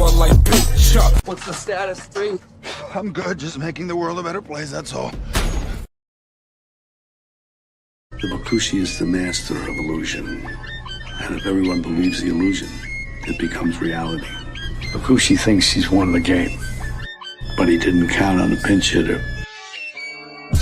blood like Bishop. What's the status, 3? I'm good, just making the world a better place, that's all. The Bakushi is the master of illusion. And if everyone believes the illusion, it becomes reality. Bakushi thinks he's won the game, but he didn't count on a pinch hitter.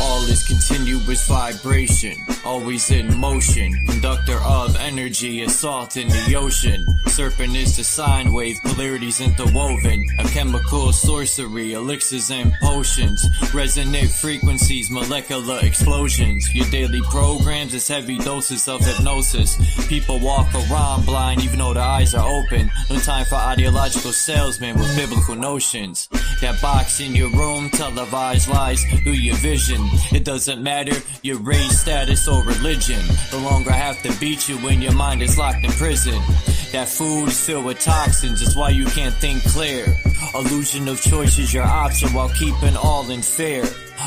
All is continuous vibration, always in motion. Conductor of energy, assault in the ocean. Serpent is the sine wave, polarities interwoven. A chemical sorcery, elixirs and potions. Resonant frequencies, molecular explosions. Your daily programs is heavy doses of hypnosis. People walk around blind even though their eyes are open. No time for ideological salesmen with biblical notions. That box in your room, televised lies through your vision. It doesn't matter your race, status, or religion. No longer have to beat you when your mind is locked in prison. That food is filled with toxins, that's why you can't think clear. Illusion of choice is your option while keeping all in fear.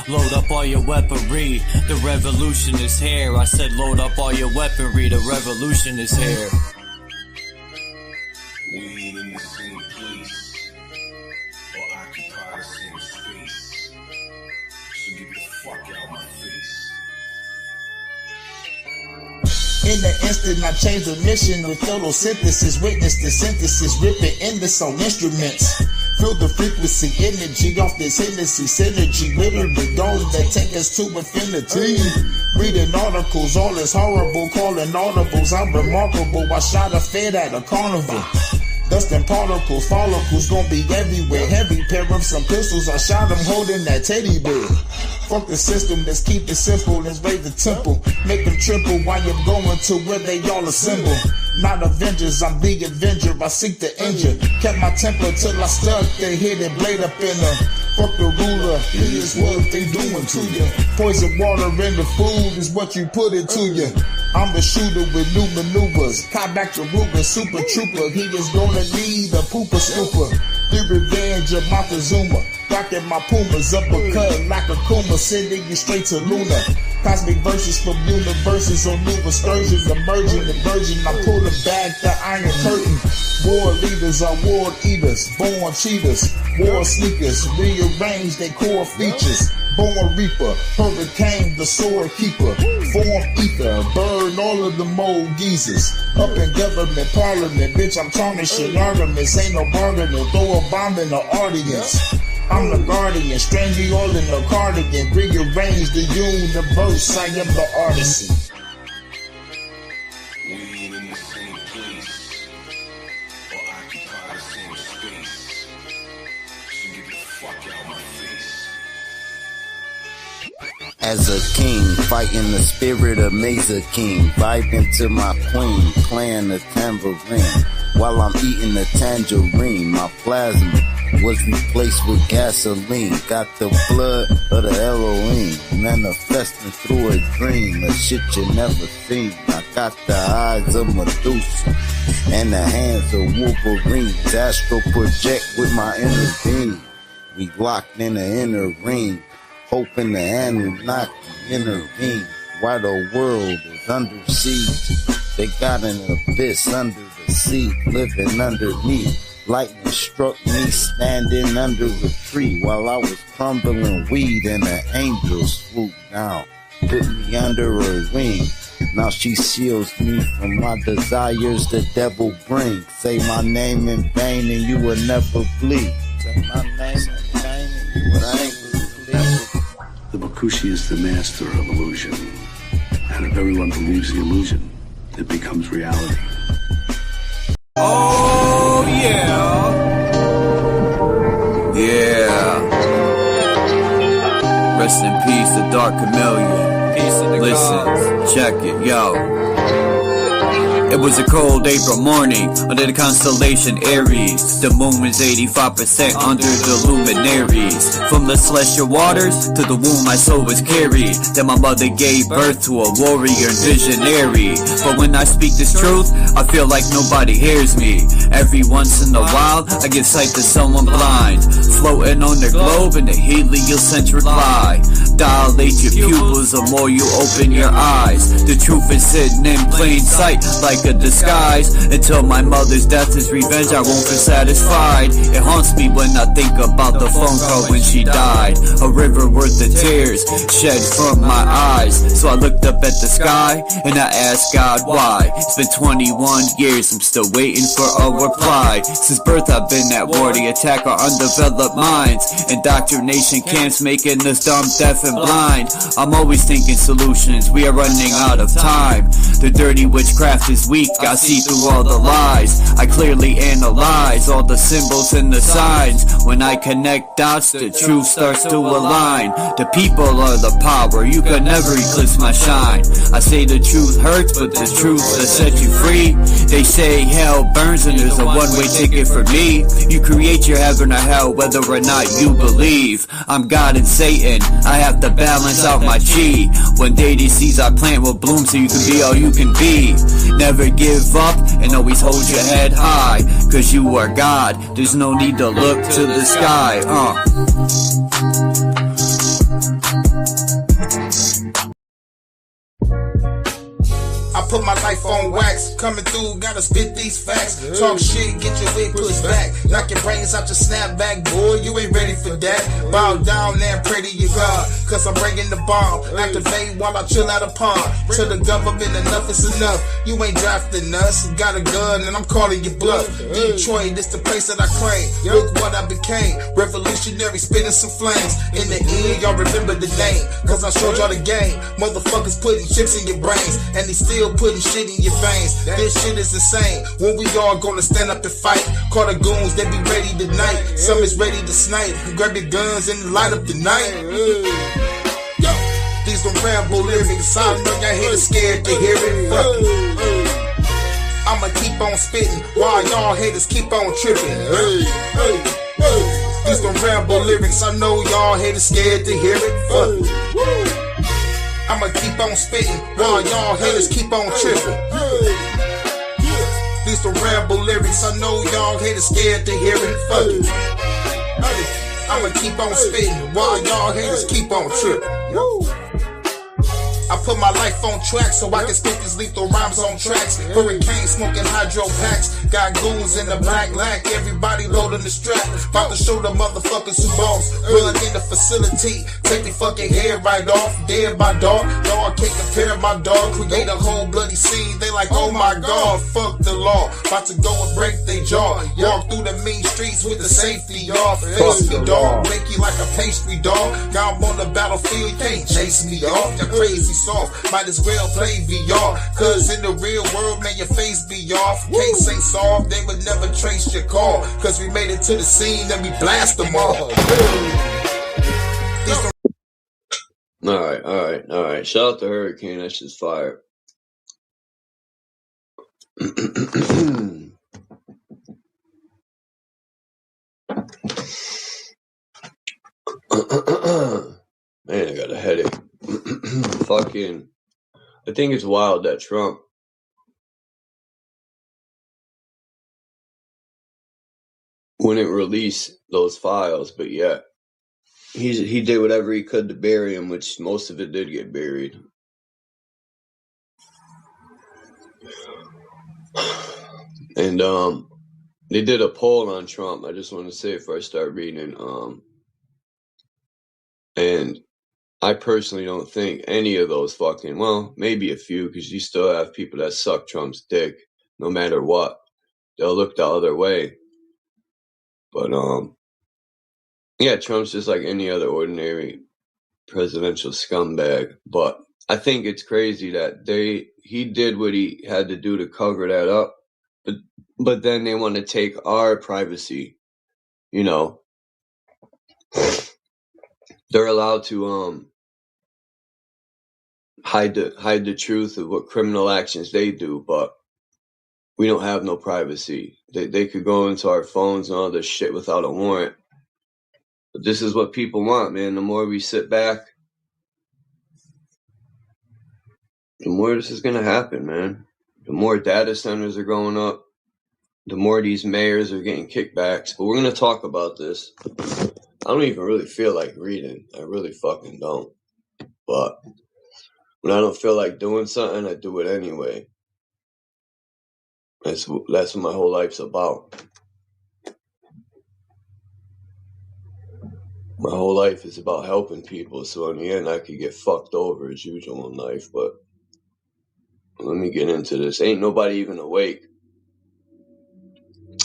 Load up all your weaponry, the revolution is here. I said load up all your weaponry, the revolution is here. We ain't in the same place, or occupy the same space. So get the fuck out my face. In the instant, I changed the mission with photosynthesis. Witness the synthesis, ripping endless on instruments. Feel the frequency, energy off this Hennessy synergy. Literally goals that take us to infinity. Reading articles, all is horrible, calling audibles. I'm remarkable, I shot a fed at a carnival. Dust and particles, follicles gon' be everywhere. Heavy pair of some pistols, I shot them holding that teddy bear. Fuck the system, let's keep it simple, let's raise the temple. Make them triple while you're going to where they all assemble. Not Avengers, I'm the Avenger, I seek the injure. Kept my temper till I stuck the hidden blade up in her. Fuck the ruler, here's what they doing to you. Poison water in the food is what you put into you. I'm the shooter with new maneuvers. Caught back to Ruger, super trooper. He is gonna need a pooper scooper. The revenge of Montezuma. Rocking my Pumas, uppercut like a Kuma, sending you straight to Luna. Cosmic verses from universes on new excursions, emerging the virgin. I pull the back the iron curtain. War leaders are war eaters, born cheaters, war sneakers, rearrange their core features. Born reaper, hurricane, the sword keeper, form ether, burn all of the mold geezers. Up in government, parliament, bitch, I'm tarnishing arguments, ain't no bargaining, throw a bomb in the audience. I'm the guardian, strange you all in the cardigan, rearrange the universe, I am the artisan. We ain't in the same place, or occupy the same space. So get the fuck out my face. As a king, fighting the spirit of Mesa King, vibing to my queen, playing the tambourine, while I'm eating the tangerine. My plasma was replaced with gasoline, got the blood of the Elohim, manifesting through a dream, a shit you never seen. I got the eyes of Medusa, and the hands of Wolverines, astral project with my inner being. We locked in the inner ring, hoping the Anunnaki intervene. While the world is under siege, they got an abyss under the sea, living underneath. Lightning struck me standing under a tree while I was crumbling weed, and an angel swooped down, put me under her wing. Now she shields me from my desires the devil brings. Say my name in vain and you will never bleed. Say my name in vain and you will never bleed. The Bakushi is the master of illusion. And if everyone believes the illusion, it becomes reality. Oh yeah. Yeah. Rest in peace, the Dark Chameleon. Peace to the Listen, check it, yo. It was a cold April morning under the constellation Aries. The moon was 85% under the luminaries. From the celestial waters to the womb my soul was carried. Then my mother gave birth to a warrior and visionary. But when I speak this truth, I feel like nobody hears me. Every once in a while, I give sight to someone blind, floating on the globe in a heliocentric lie. dilate your pupils, the more you open your eyes. The truth is hidden in plain sight like a disguise. Until my mother's death is revenge, I won't be satisfied. It haunts me when I think about the phone call when she died. A river worth of tears shed from my eyes. So I looked up at the sky and I asked God why. It's been 21 years, I'm still waiting for a reply. Since birth I've been at war to attack our undeveloped minds. Indoctrination camps making us dumb, deaf and blind. I'm always thinking solutions, we are running out of time. The dirty witchcraft is weak, I see through all the lies. I clearly analyze all the symbols and the signs. When I connect dots, the truth starts to align. The people are the power, you can never eclipse my shine. I say the truth hurts, but the truth will set you free. They say hell burns and there's a one-way ticket for me. You create your heaven or hell whether or not you believe. I'm God and Satan, I have to balance out my chi. One day these seeds I plant will bloom so you can be all you can be. Never give up and always hold your head high, cause you are God, there's no need to look to the sky. I put my life on wax, coming through, gotta spit these facts. Talk shit, get your wig pushed back. Knock your brains out your snapback, boy, you ain't ready for that. Bow down and pray to your God, cause I'm bringing the bomb. Activate while I chill out a pond. To the government, enough is enough. You ain't drafting us, got a gun and I'm calling you bluff. Detroit, this the place that I claim. Look what I became, revolutionary, spitting some flames. In the end, y'all remember the name, cause I showed y'all the game. Motherfuckers putting chips in your brains, and they still putting shit in your veins. This shit is insane. When we all gonna stand up and fight? Call the goons, they be ready tonight. Some is ready to snipe. Grab your guns and light up the night. Yo, these gon' ramble lyrics. I know y'all haters scared to hear it. Fuck it. I'ma keep on spitting while y'all haters keep on tripping. These gon' ramble lyrics. I know y'all haters scared to hear it. Fuck it. I'ma keep on spitting while y'all haters keep on tripping. These the ramble lyrics, I know y'all haters scared to hear it. Fuck it. I'ma keep on spitting while y'all haters keep on tripping. I put my life on track so I can spit these lethal rhymes on tracks. Hurricane smoking hydro packs. Got goons in the black lack. Everybody loading the strap. About to show the motherfuckers who boss. Run in the facility. Take the fucking head right off. Dead by dog. Dog can't compare my dog. Create a whole bloody scene. They like, oh my god, fuck the law. About to go and break their jaw. Walk through the mean streets with the safety off. Face me dog. Make you like a pastry dog. Now I'm on the battlefield. You can't chase me off. You're crazy soft, might as well play VR. Cause in the real world, man, your face be off. Case ain't solved, they would never trace your call. Cause we made it to the scene and we blast them all. Alright. Shout out to Hurricane, that shit's fire. Man, I got a headache. Fucking, I think it's wild that Trump wouldn't release those files, but yeah, he did whatever he could to bury him, which most of it did get buried. And they did a poll on Trump. I just want to say before I start reading, and I personally don't think any of those fucking, well, maybe a few, because you still have people that suck Trump's dick no matter what. They'll look the other way. But, yeah, Trump's just like any other ordinary presidential scumbag. But I think it's crazy that he did what he had to do to cover that up. But then they want to take our privacy, you know. They're allowed to hide the truth of what criminal actions they do, but we don't have no privacy. They could go into our phones and all this shit without a warrant. But this is what people want, man. The more we sit back, the more this is gonna happen, man. The more data centers are going up, the more these mayors are getting kickbacks. But we're gonna talk about this. I don't even really feel like reading. I really fucking don't. But when I don't feel like doing something, I do it anyway. That's what my whole life's about. My whole life is about helping people, so in the end I could get fucked over as usual in life, but let me get into this. Ain't nobody even awake,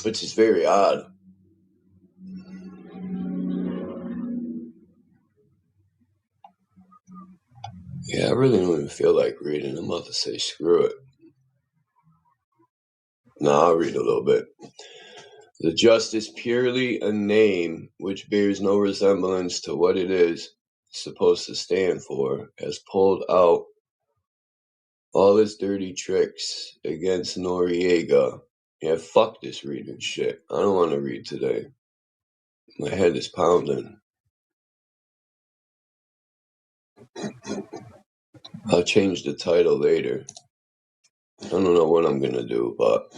which is very odd. Yeah, I really don't even feel like reading. I'm about to say screw it. Nah, I'll read a little bit. The just is purely a name which bears no resemblance to what it is supposed to stand for, has pulled out all his dirty tricks against Noriega. Yeah, fuck this reading shit. I don't want to read today. My head is pounding. I'll change the title later. I don't know what I'm gonna do, but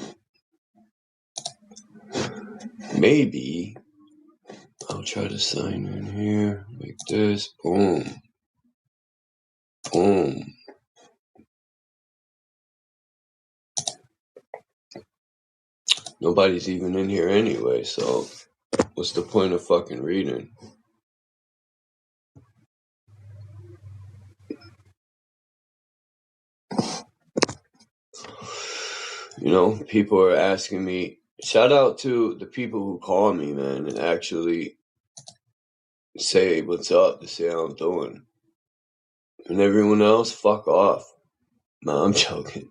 maybe I'll try to sign in here like this. Boom. Boom. Nobody's even in here anyway, so what's the point of fucking reading? You know, people are asking me, shout out to the people who call me, man, and actually say what's up, to say how I'm doing. And everyone else, fuck off. No, I'm joking.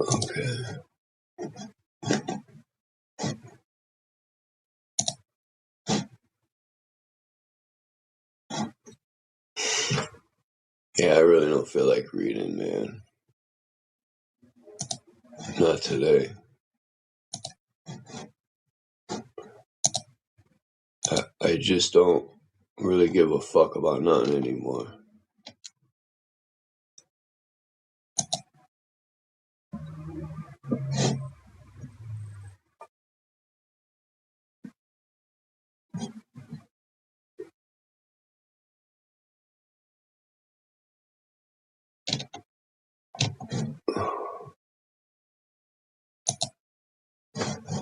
Okay. Yeah, I really don't feel like reading, man. Not today. I just don't really give a fuck about nothing anymore.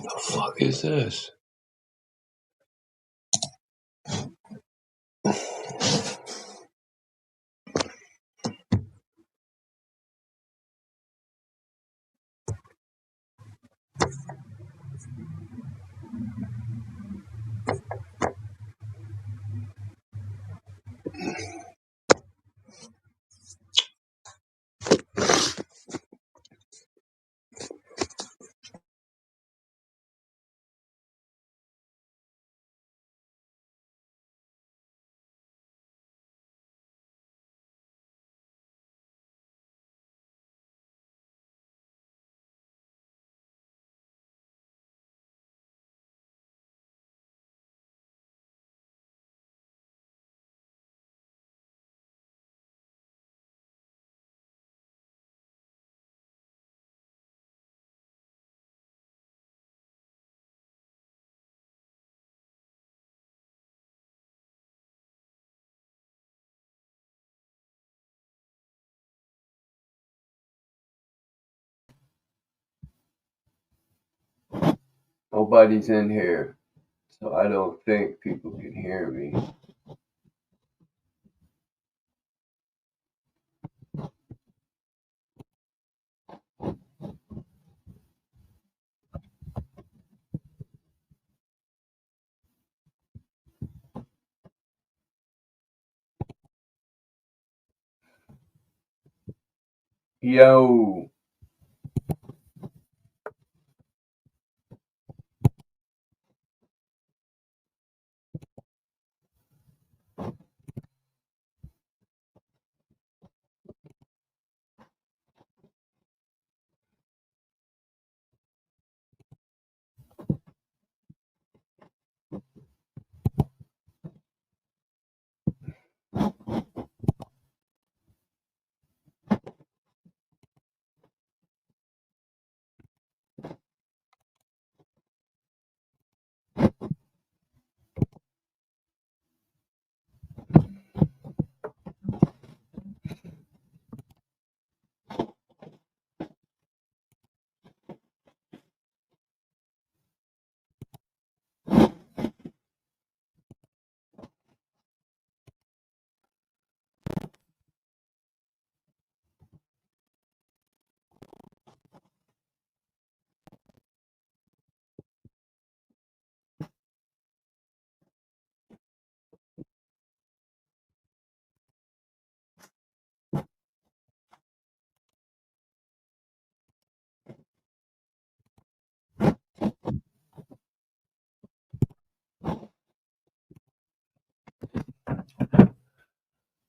The fuck is this? Nobody's in here, so I don't think people can hear me. Yo.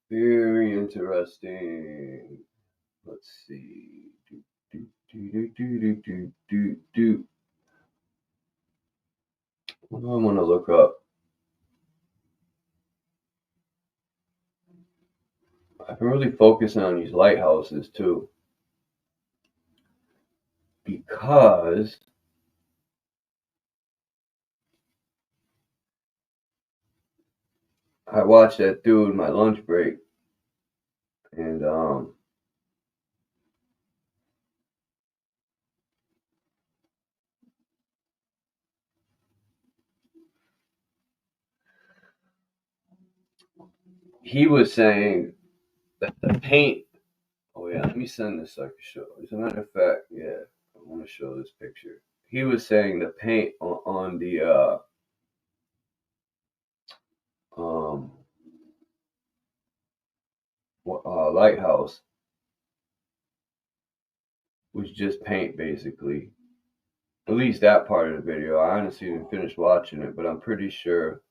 Very interesting. Let's see. What do I want to look up? I've been really focusing on these lighthouses too, because I watched that dude my lunch break, and he was saying that the paint. Oh yeah, let me send this so I can show. As a matter of fact, yeah, I want to show this picture. He was saying the paint on the um lighthouse was just paint, basically. At least that part of the video. I honestly didn't finish watching it, but I'm pretty sure.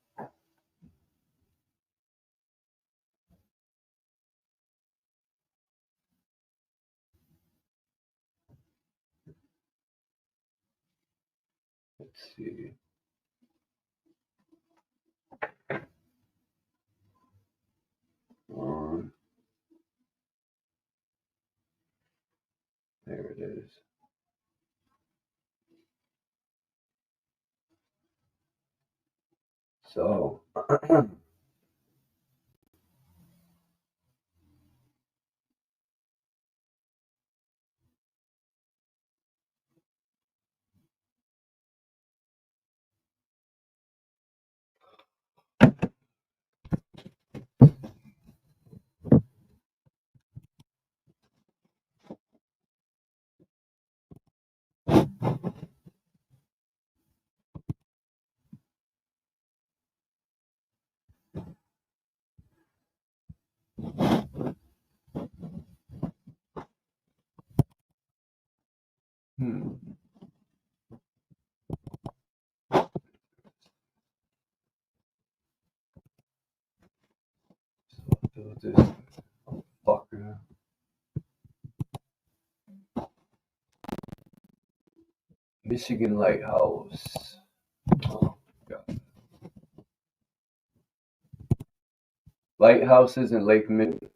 Let's see. There it is. So, this fucker. Michigan Lighthouse. Oh, God. Lighthouses in Lake Michigan.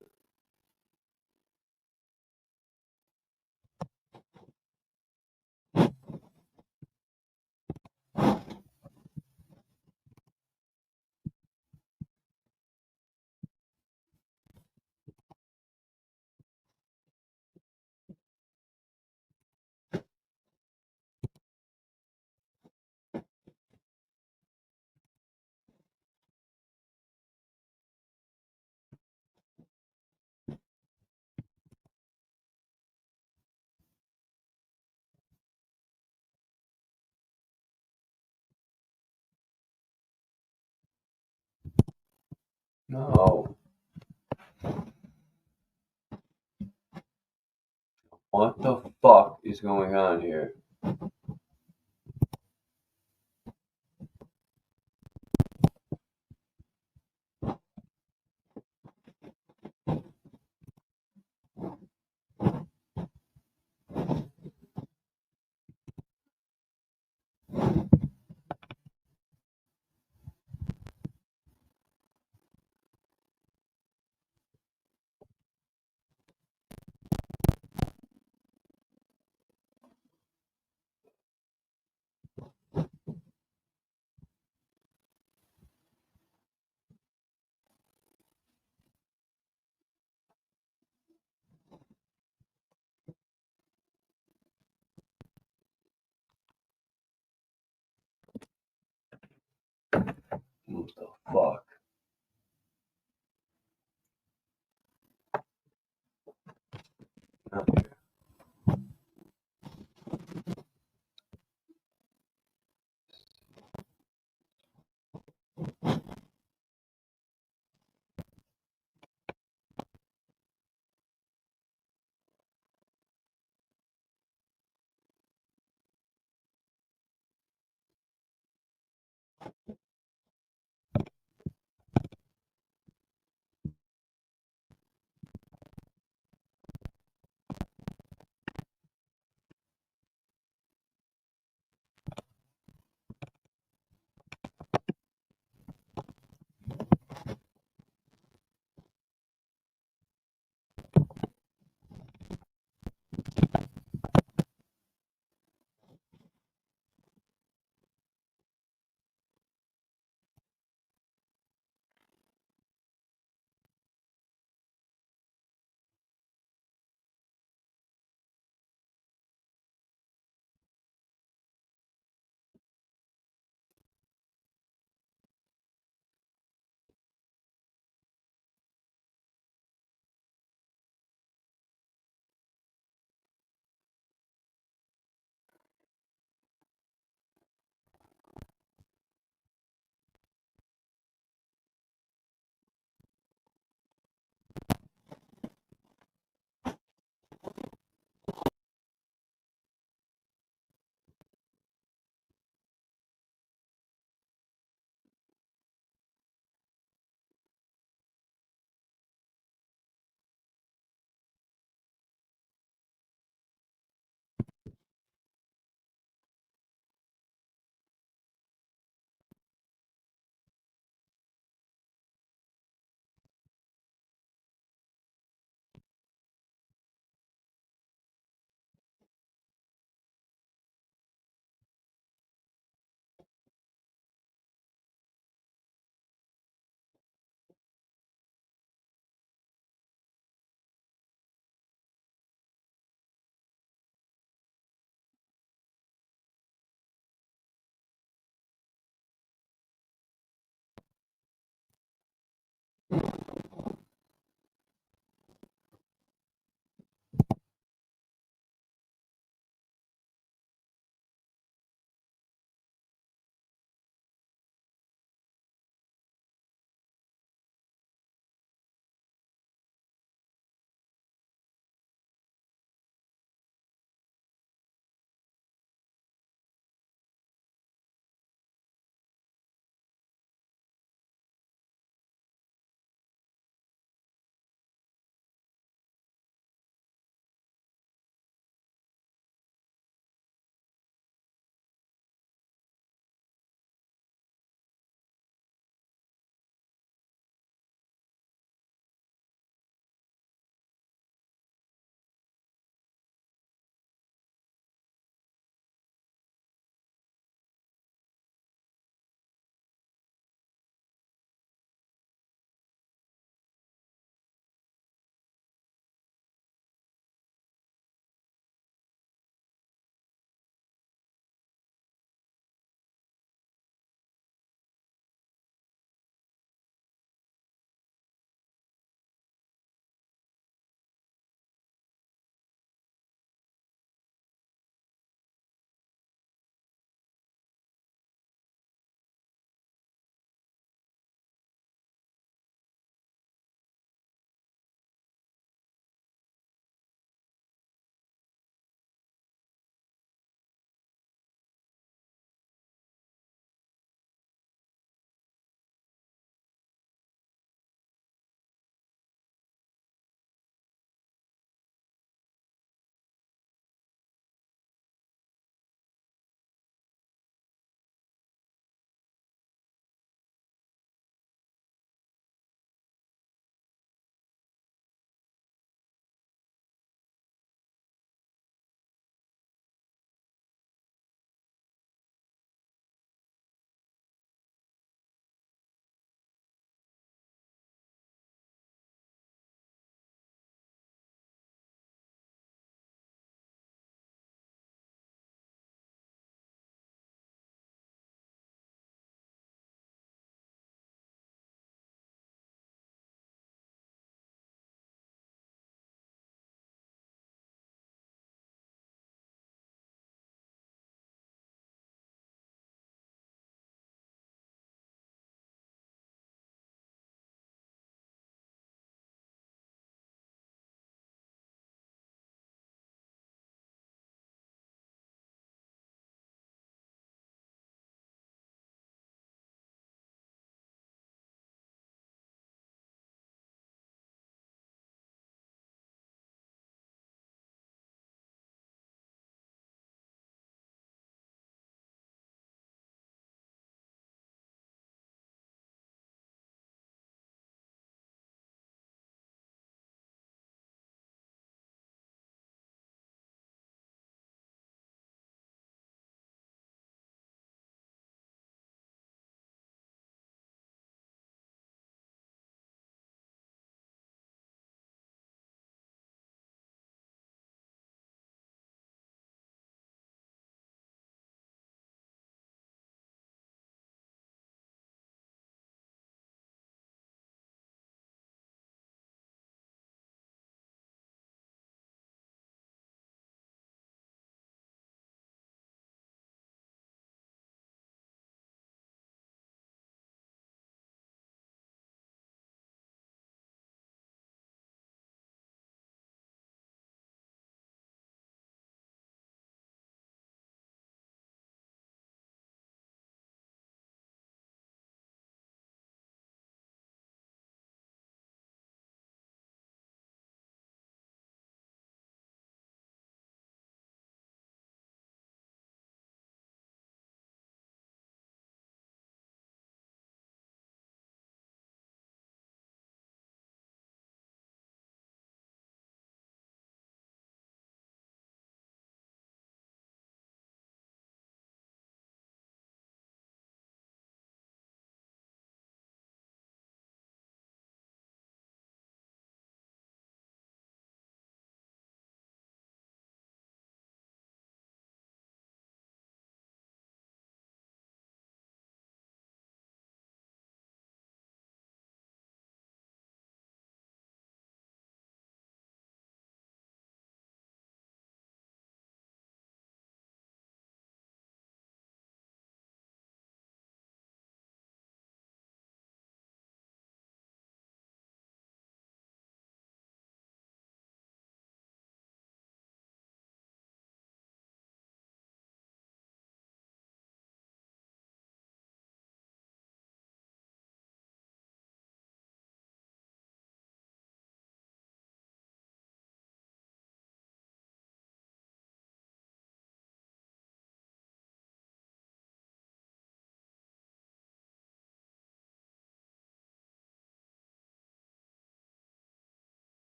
No. What the fuck is going on here? What the fuck? Not here.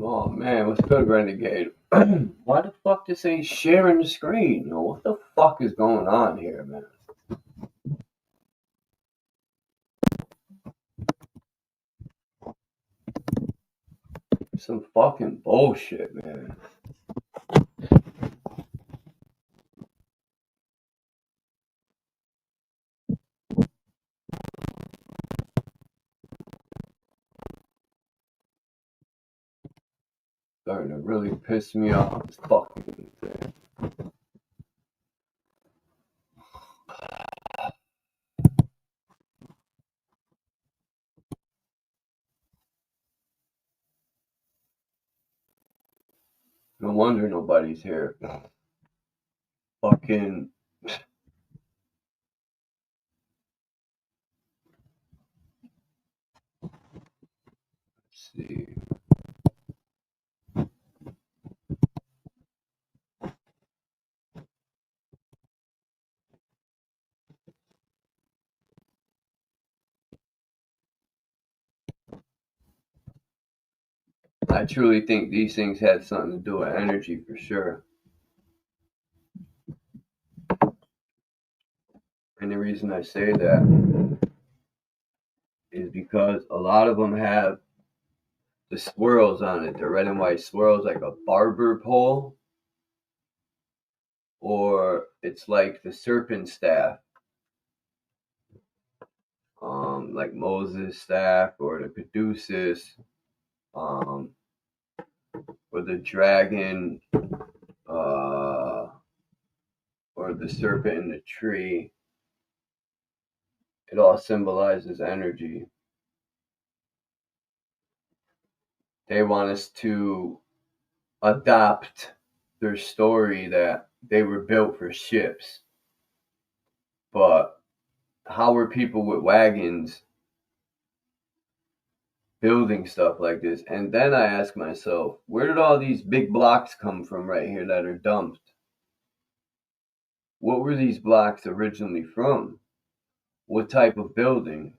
Oh man, what's good, Renegade? Why the fuck this ain't sharing the screen? Yo, what the fuck is going on here, man? Some fucking bullshit, man. Starting to really piss me off, this fucking thing. No wonder nobody's here. Fucking. Let's see. I truly think these things had something to do with energy for sure. And the reason I say that is because a lot of them have the swirls on it, the red and white swirls, like a barber pole, or it's like the serpent staff, like Moses' staff, or the caduceus, or the dragon, or the serpent in the tree. It all symbolizes energy. They want us to adopt their story that they were built for ships. But how were people with wagons building stuff like this? And then I ask myself, where did all these big blocks come from right here that are dumped? What were these blocks originally from? What type of building?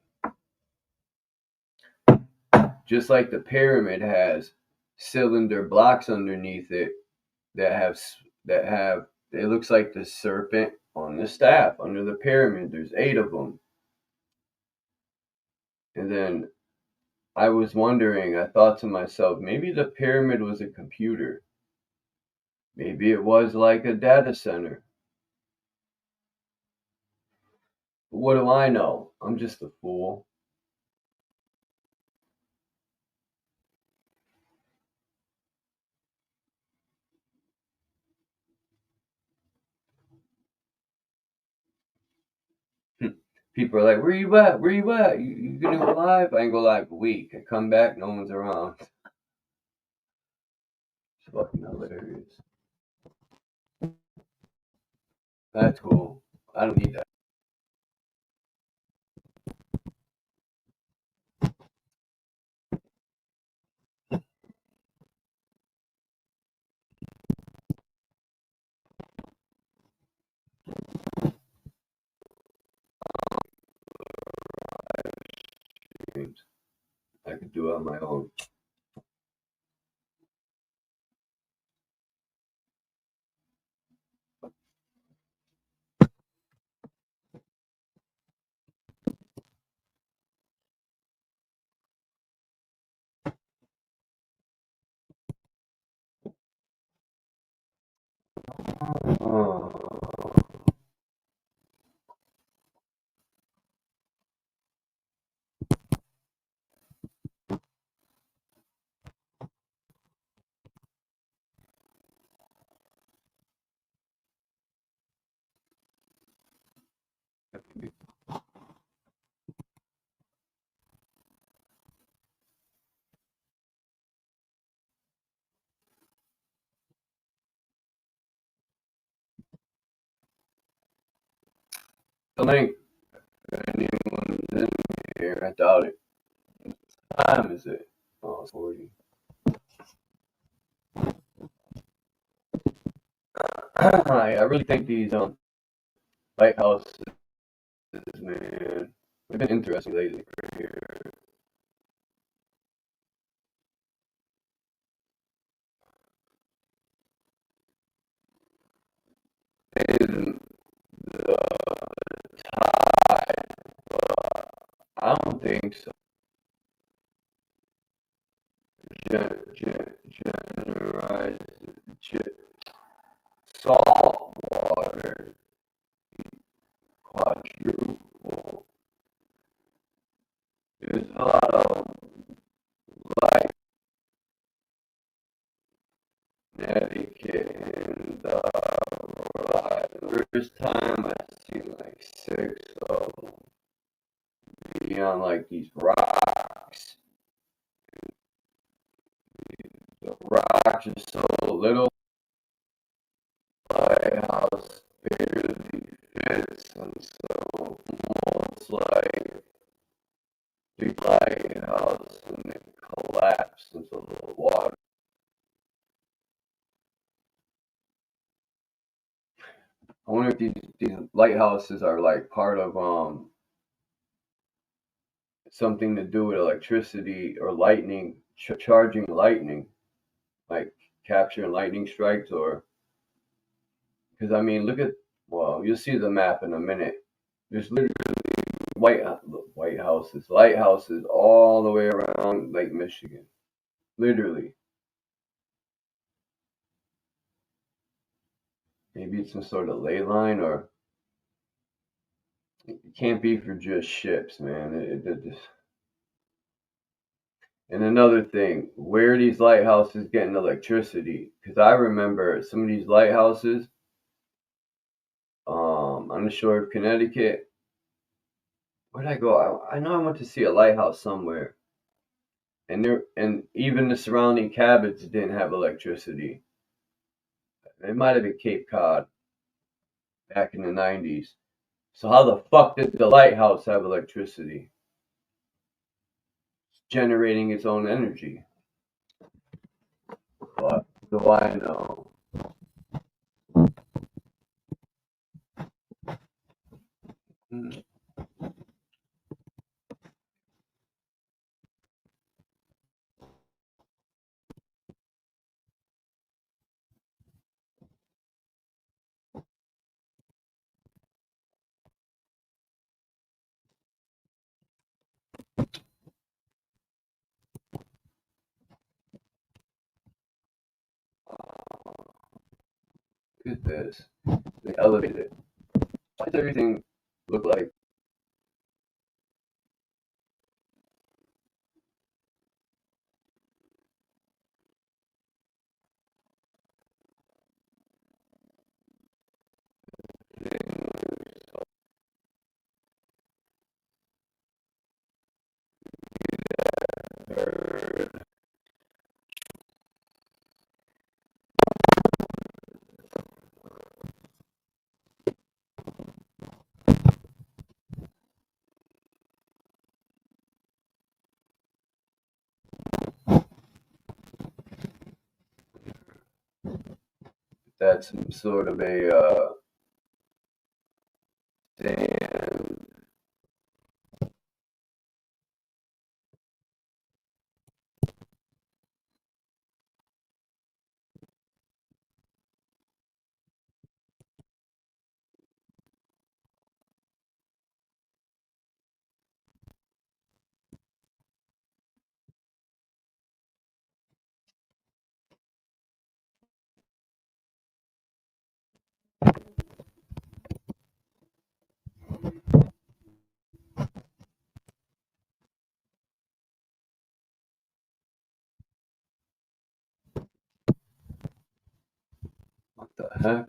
Just like the pyramid has cylinder blocks underneath it that have it looks like the serpent on the staff under the pyramid. There's 8 of them. And then I was wondering, I thought to myself, maybe the pyramid was a computer. Maybe it was like a data center. But what do I know? I'm just a fool. People are like, where you at? Where you at? You gonna go live? I ain't go live a week. I come back, no one's around. It's fucking hilarious. That's cool. I don't need that. I could do it on my own. The link. Anyone's in here? I doubt it. What time is it? Oh, it's 40. I really think these lighthouses, man, they've been interesting lately for here. think so. Generalized salt water quadruple. There's a lot of like etiquette and first time I seen like 6 of them be on like these rocks. The rocks are so little, lighthouse barely fits, and so almost like big lighthouse and it collapsed into the water. I wonder if these lighthouses are like part of something to do with electricity or lightning, charging lightning, like capturing lightning strikes, or because I mean, look at, well, you'll see the map in a minute. There's literally lighthouses all the way around Lake Michigan, literally. Maybe it's some sort of ley line, or it can't be for just ships, man. It just. And another thing, where are these lighthouses getting electricity? Because I remember some of these lighthouses on the shore of Connecticut. Where'd I go? I know I went to see a lighthouse somewhere, and even the surrounding cabins didn't have electricity. It might have been Cape Cod back in the 90s. So how the fuck did the lighthouse have electricity? It's generating its own energy. What do I know? Look at this. They elevated it. Why does everything look like that's some sort of a sand? What the heck?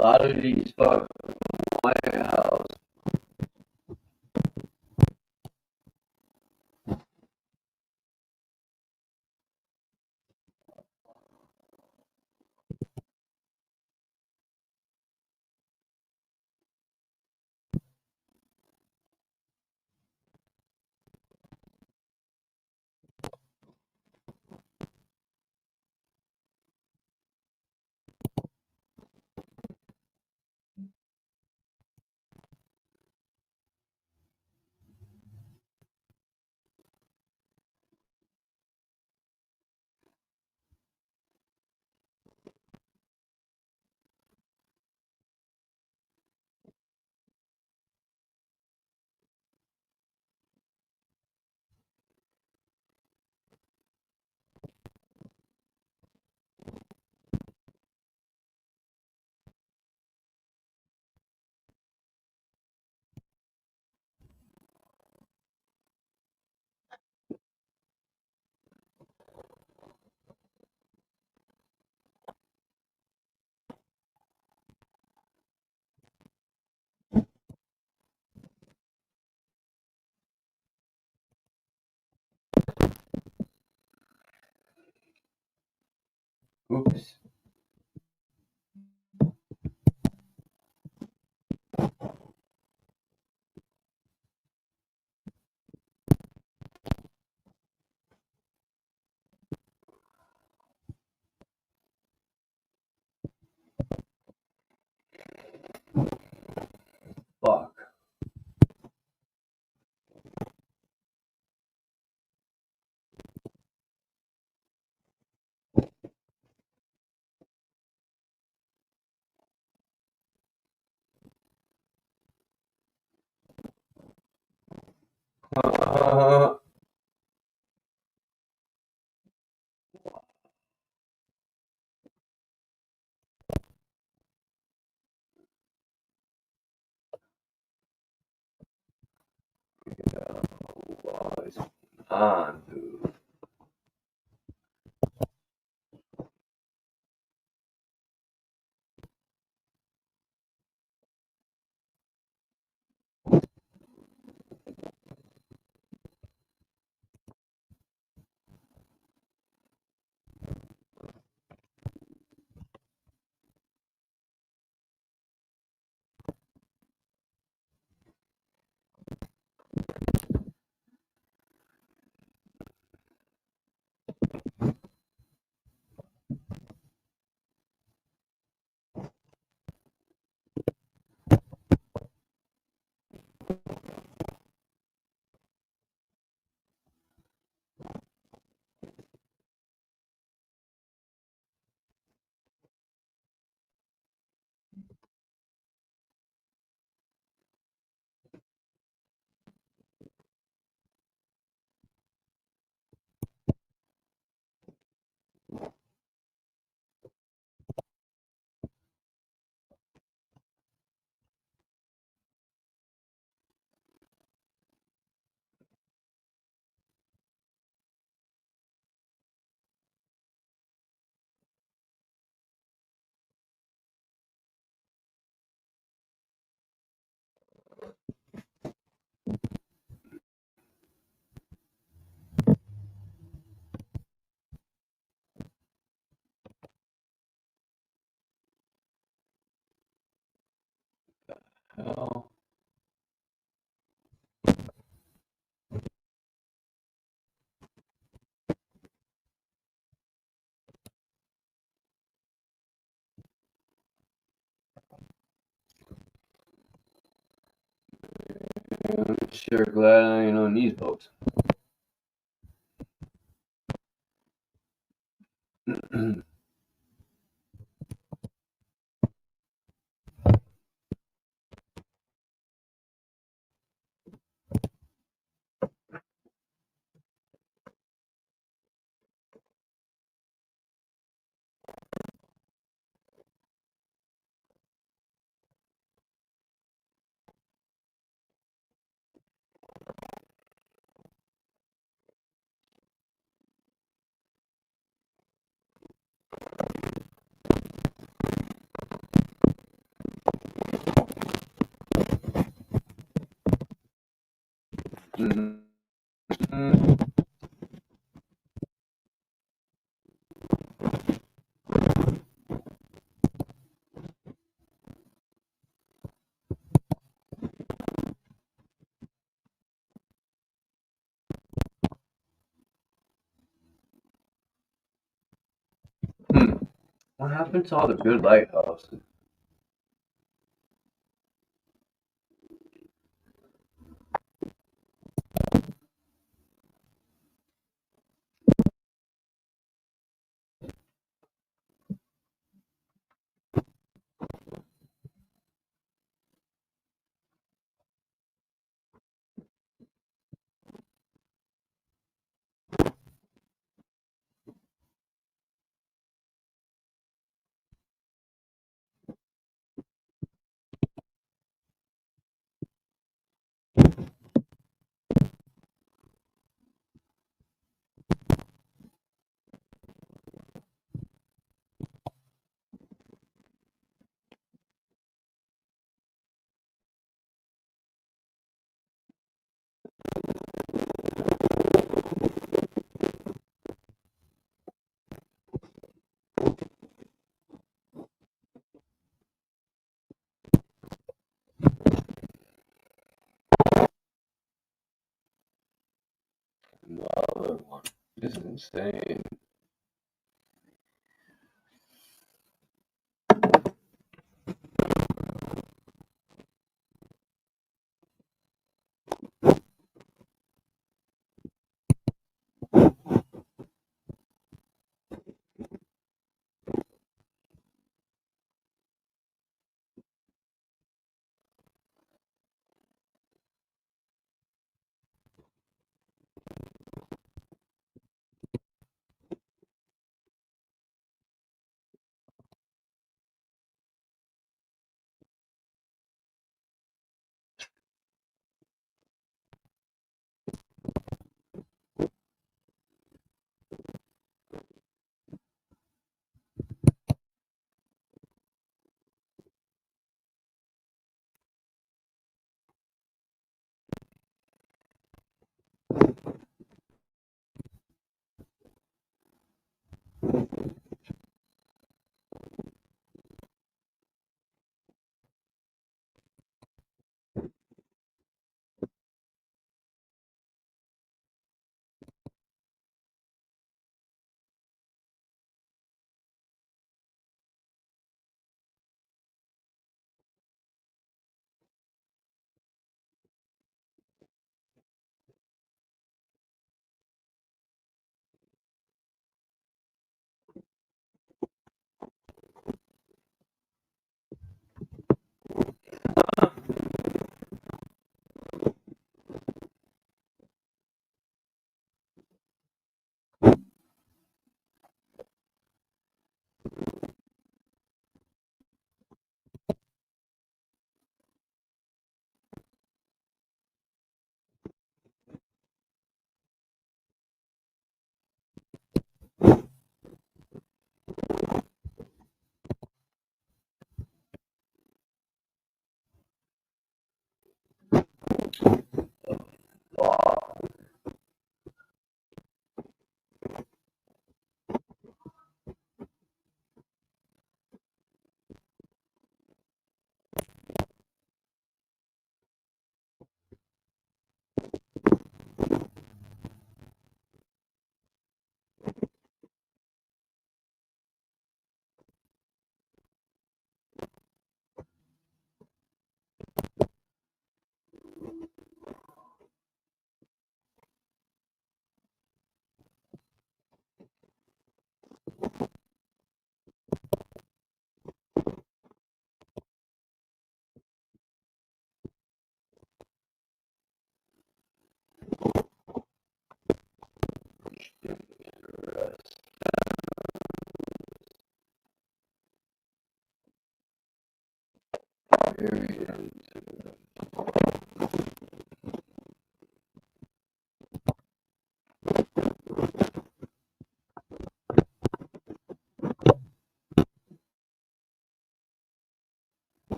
lot of these fucking White House. Oops. Fuck. What's on, dude? Hell. I'm sure glad I ain't on these boats. What happened to all the good lighthouses? Another one. This is insane.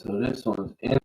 So this one's in.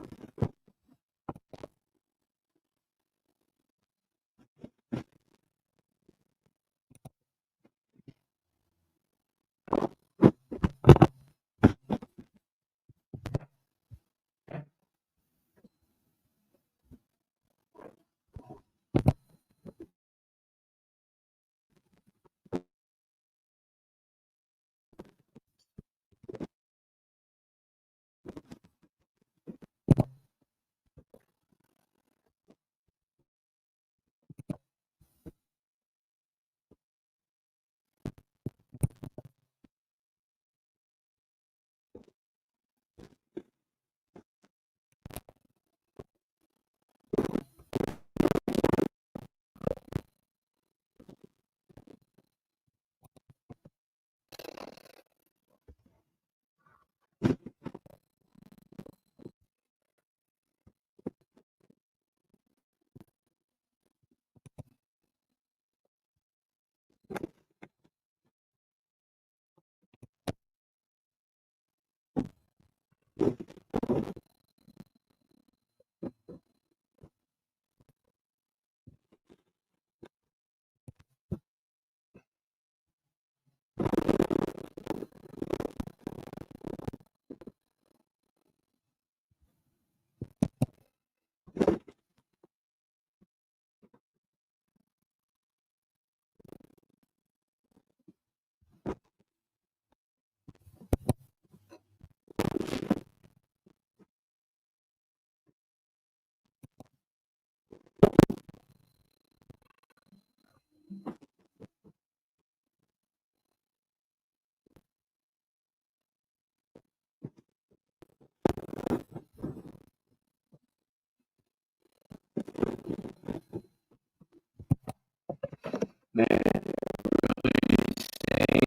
Man, really insane.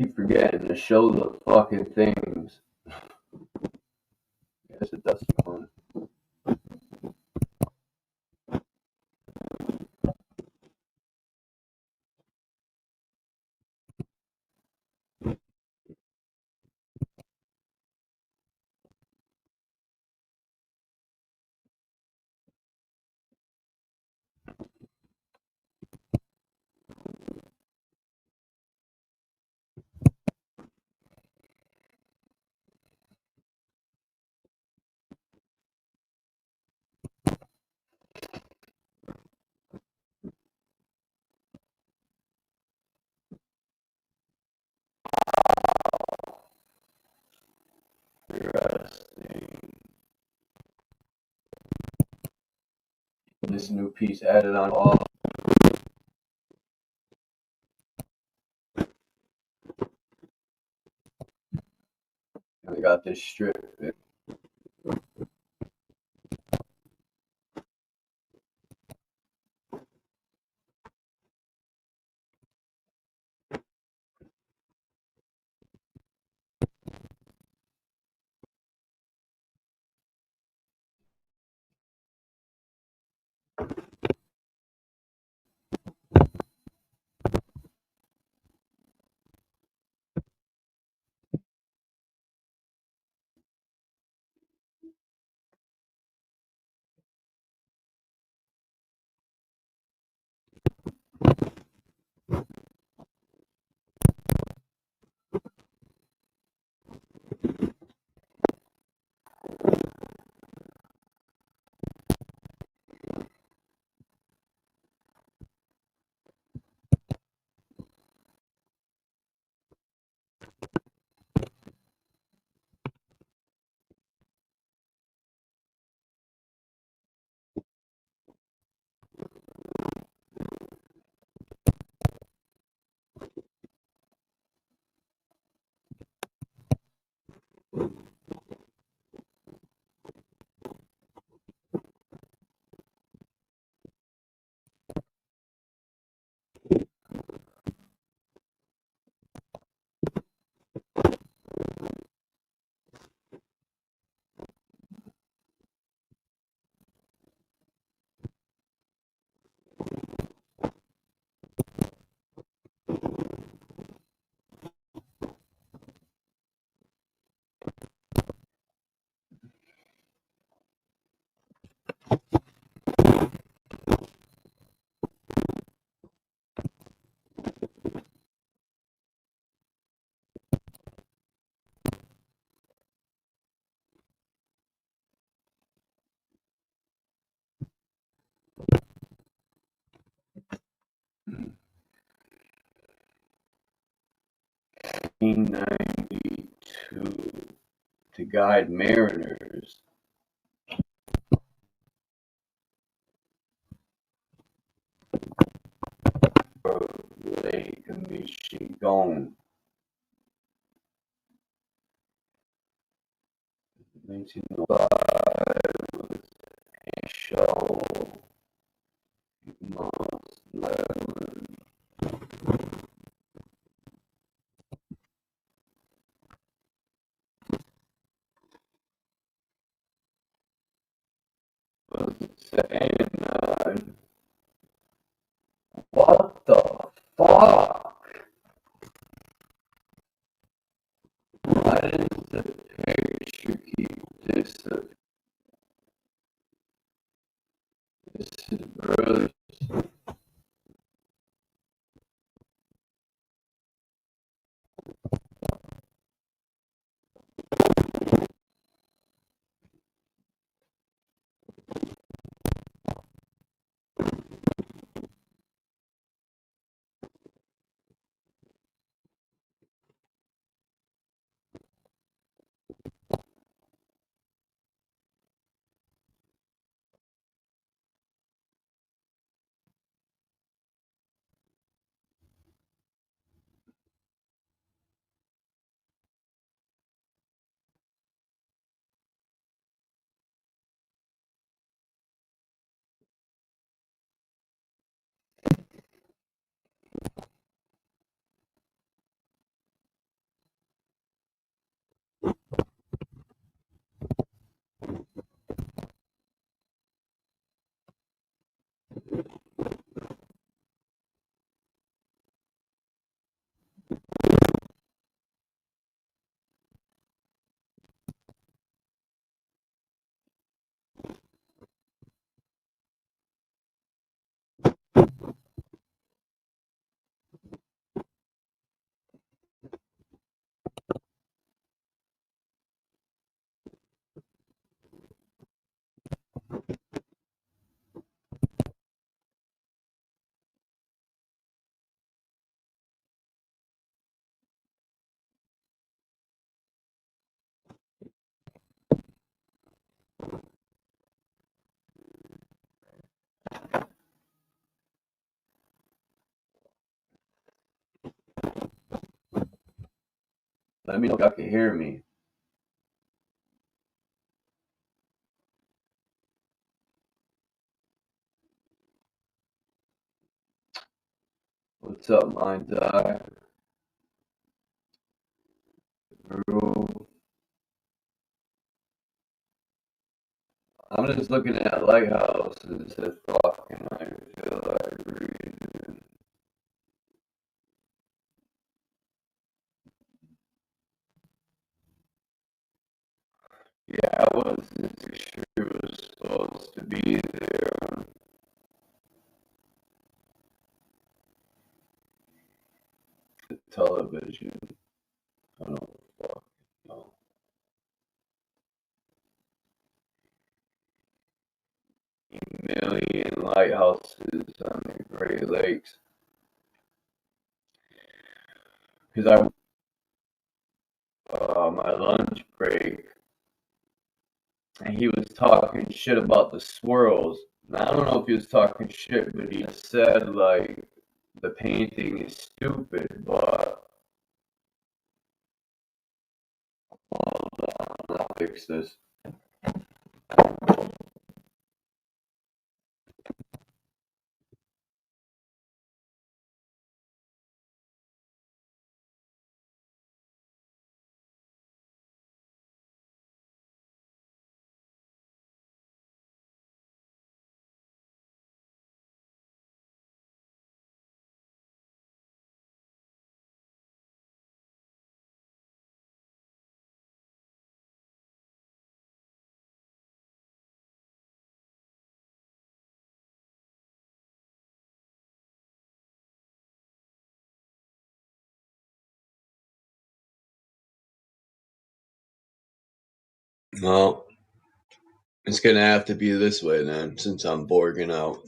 Keep forgetting to show the fucking things. Guess it does fun. Interesting. This new piece added on all. And I got this strip. 1892 to guide mariners from Lake Michigan. 1905 was a show. You must learn. Was it saying, what the fuck? Why does the picture keep disappearing? This is really. Let me know if y'all can hear me. What's up, Mind Eye? I'm just looking at lighthouses that fucking I feel like reading. Yeah, I wasn't too sure it was supposed to be there. The television. I don't fucking know. Million lighthouses on the Great Lakes. Because my lunch break, and he was talking shit about the swirls. And I don't know if he was talking shit, but he said, like, the painting is stupid, but hold on, I'll fix this. Well, it's gonna have to be this way then, since I'm borging out.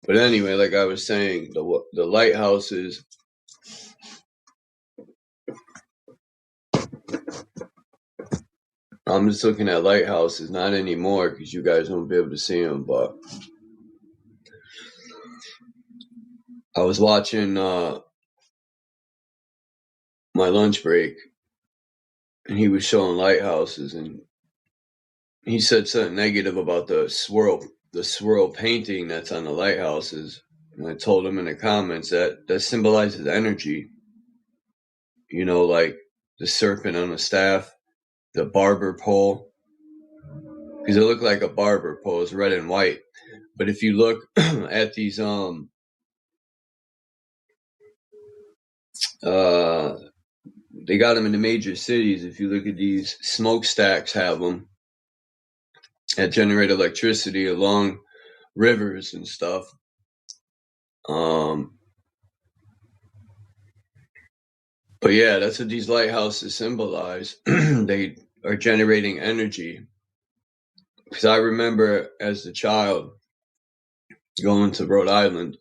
But anyway, like I was saying, the lighthouses I'm just looking at lighthouses, not anymore because you guys won't be able to see them, but I was watching my lunch break and he was showing lighthouses and he said something negative about the swirl painting that's on the lighthouses. And I told him in the comments that symbolizes energy. You know, like the serpent on the staff, the barber pole. Because it looked like a barber pole. It's red and white. But if you look at these, they got them in the major cities. If you look at these, smokestacks have them that generate electricity along rivers and stuff. But yeah, that's what these lighthouses symbolize. They are generating energy. Because I remember as a child going to Rhode Island,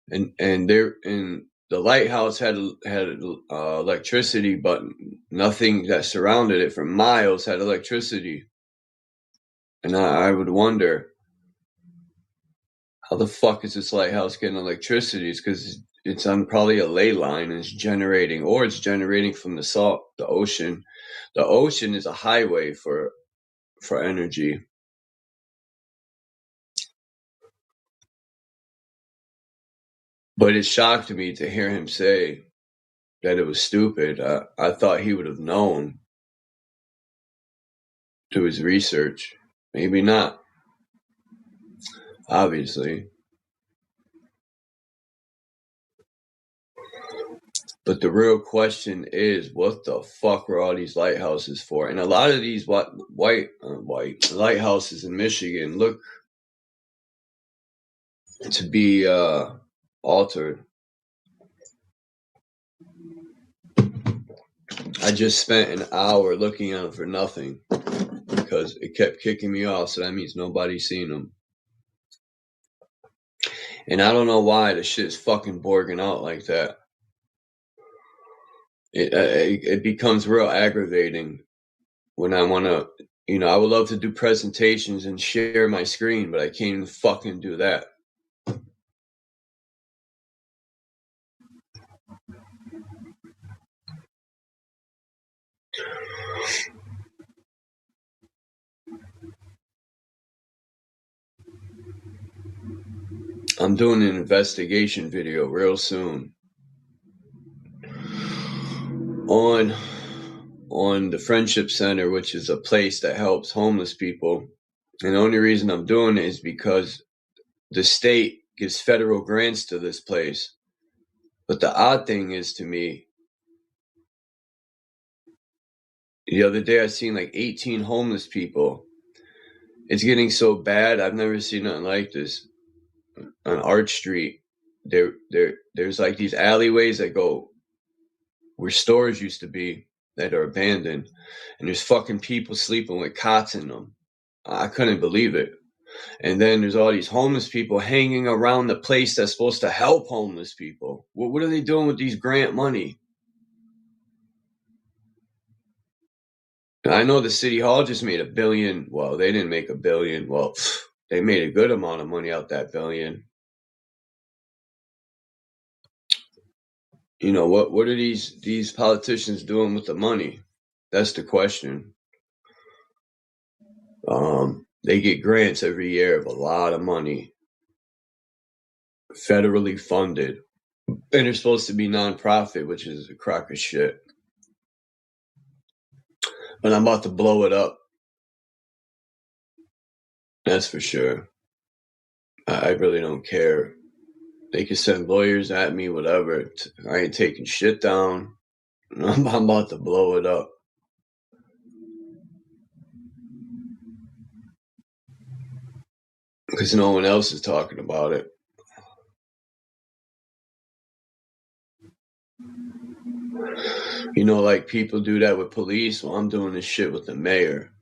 and the lighthouse had electricity, but nothing that surrounded it for miles had electricity. And I would wonder, how the fuck is this lighthouse getting electricity? It's because it's on probably a ley line and it's generating, or it's generating from the ocean. The ocean is a highway for energy. But it shocked me to hear him say that it was stupid. I thought he would have known through his research. Maybe not. Obviously. But the real question is, what the fuck were all these lighthouses for? And a lot of these white lighthouses in Michigan look to be altered. I just spent an hour looking at them for nothing because it kept kicking me off, so that means nobody's seen them. And I don't know why the shit's fucking borging out like that. It becomes real aggravating when I want to, I would love to do presentations and share my screen, but I can't even fucking do that. I'm doing an investigation video real soon on the Friendship Center, which is a place that helps homeless people. And the only reason I'm doing it is because the state gives federal grants to this place. But the odd thing is, to me, the other day I seen like 18 homeless people. It's getting so bad. I've never seen nothing like this. On Arch Street, there's like these alleyways that go where stores used to be that are abandoned, and there's fucking people sleeping with cots in them. I couldn't believe it. And then there's all these homeless people hanging around the place that's supposed to help homeless people. What are they doing with these grant money? I know the city hall just made $1 billion. Well, they didn't make $1 billion. Well, they made a good amount of money out that $1 billion. What are these politicians doing with the money? That's the question. They get grants every year of a lot of money, federally funded, and they're supposed to be nonprofit, which is a crock of shit. But I'm about to blow it up. That's for sure. I really don't care. They can send lawyers at me, whatever. I ain't taking shit down. I'm about to blow it up. Because no one else is talking about it. Like people do that with police. Well, I'm doing this shit with the mayor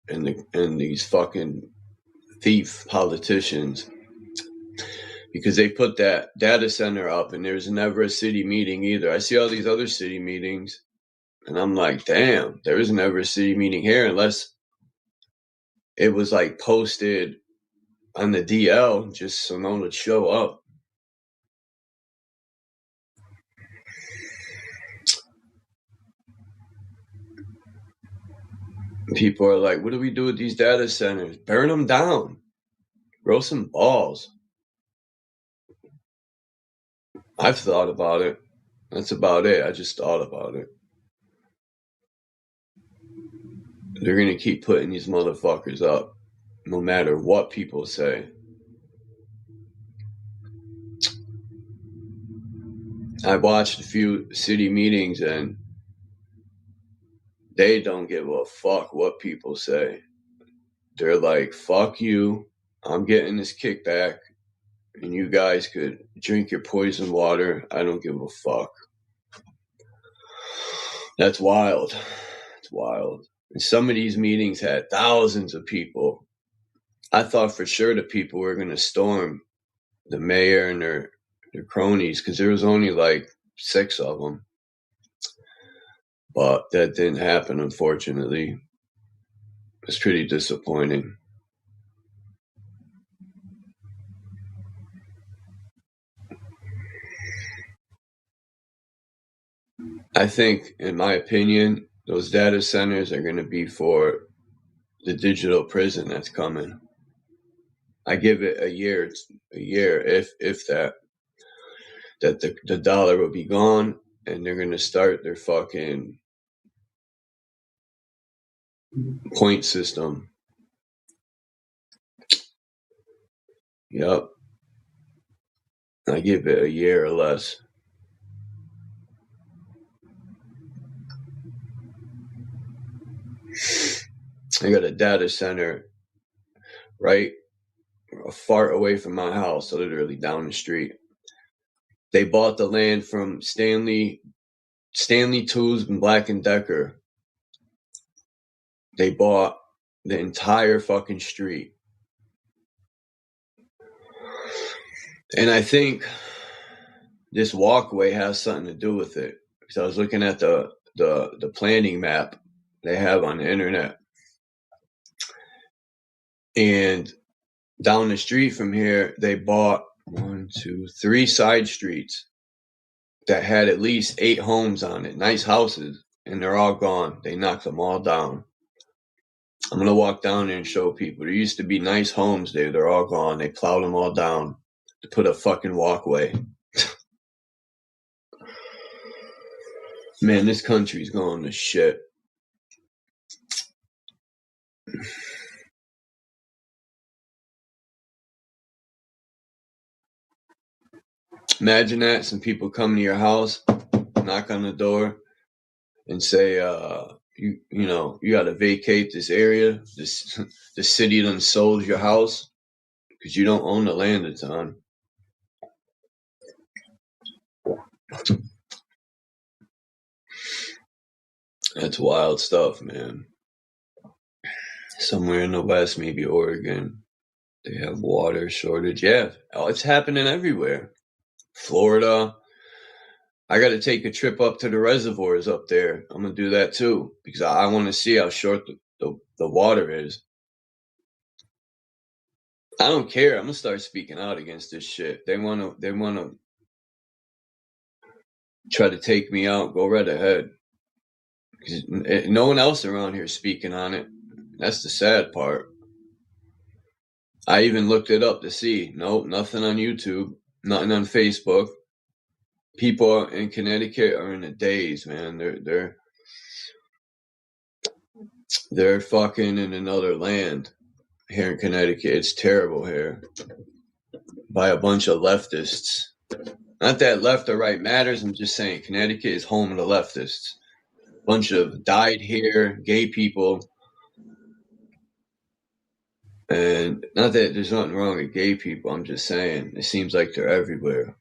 and these fucking thief politicians. Because they put that data center up and there's never a city meeting either. I see all these other city meetings And I'm like, damn, there was never a city meeting here unless it was like posted on the DL just so no one would show up. People are like, what do we do with these data centers? Burn them down. Grow some balls. I've thought about it. That's about it. I just thought about it. They're going to keep putting these motherfuckers up no matter what people say. I watched a few city meetings and they don't give a fuck what people say. They're like, fuck you. I'm getting this kickback and you guys could drink your poison water. I don't give a fuck. That's wild. It's wild. And some of these meetings had thousands of people. I thought for sure the people were going to storm the mayor and their cronies because there was only like 6 of them. But that didn't happen, unfortunately. It's pretty disappointing. I think, in my opinion, those data centers are going to be for the digital prison that's coming. I give it a year, if that the dollar will be gone and they're going to start their fucking point system. Yep. I give it a year or less. I got a data center right far away from my house, literally down the street. They bought the land from Stanley Tools and Black & Decker. They bought the entire fucking street. And I think this walkway has something to do with it. Because I was looking at the planning map they have on the internet. And down the street from here, they bought 3 side streets that had at least 8 homes on it, nice houses, and they're all gone. They knocked them all down. I'm going to walk down there and show people. There used to be nice homes there. They're all gone. They plowed them all down to put a fucking walkway. Man, this country's going to shit. Imagine that, some people come to your house, knock on the door, and say, you got to vacate this area. The city done sold your house because you don't own the land it's on. That's wild stuff, man. Somewhere in the West, maybe Oregon, they have water shortage. Yeah, it's happening everywhere. Florida. I got to take a trip up to the reservoirs up there. I'm going to do that too because I want to see how short the water is. I don't care. I'm going to start speaking out against this shit. They want to try to take me out. Go right ahead. Because no one else around here is speaking on it. That's the sad part. I even looked it up to see. Nope, nothing on YouTube. Nothing on Facebook. People in Connecticut are in a daze, man. They're fucking in another land here in Connecticut. It's terrible here. By a bunch of leftists. Not that left or right matters. I'm just saying Connecticut is home of the leftists. Bunch of dyed hair, gay people. And not that there's nothing wrong with gay people. I'm just saying it seems like they're everywhere.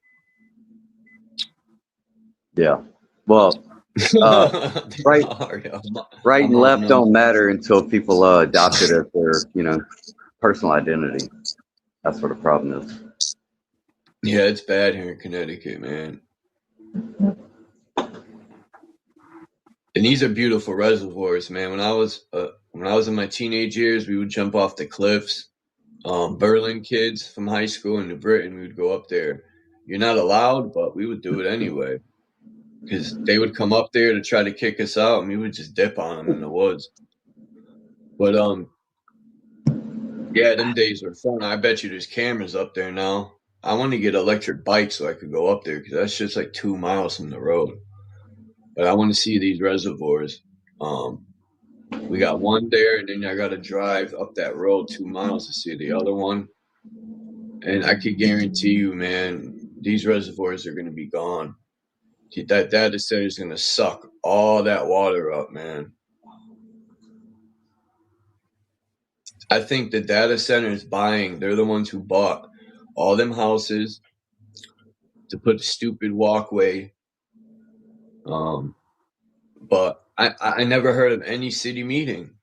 Yeah. Well, right and left don't matter until people adopt it as their, personal identity. That's what the problem is. Yeah, it's bad here in Connecticut, man. And these are beautiful reservoirs, man. When I was in my teenage years, we would jump off the cliffs. Berlin kids from high school in New Britain, we would go up there. You're not allowed, but we would do it anyway. Because they would come up there to try to kick us out, and we would just dip on them in the woods. But yeah, them days were fun. I bet you there's cameras up there now. I want to get an electric bike so I could go up there because that's just like 2 miles from the road. But I want to see these reservoirs. We got one there, and then I got to drive up that road 2 miles to see the other one. And I could guarantee you, man, these reservoirs are going to be gone. That data center is going to suck all that water up, man. I think the data center is they're the ones who bought all them houses to put a stupid walkway. But I never heard of any city meeting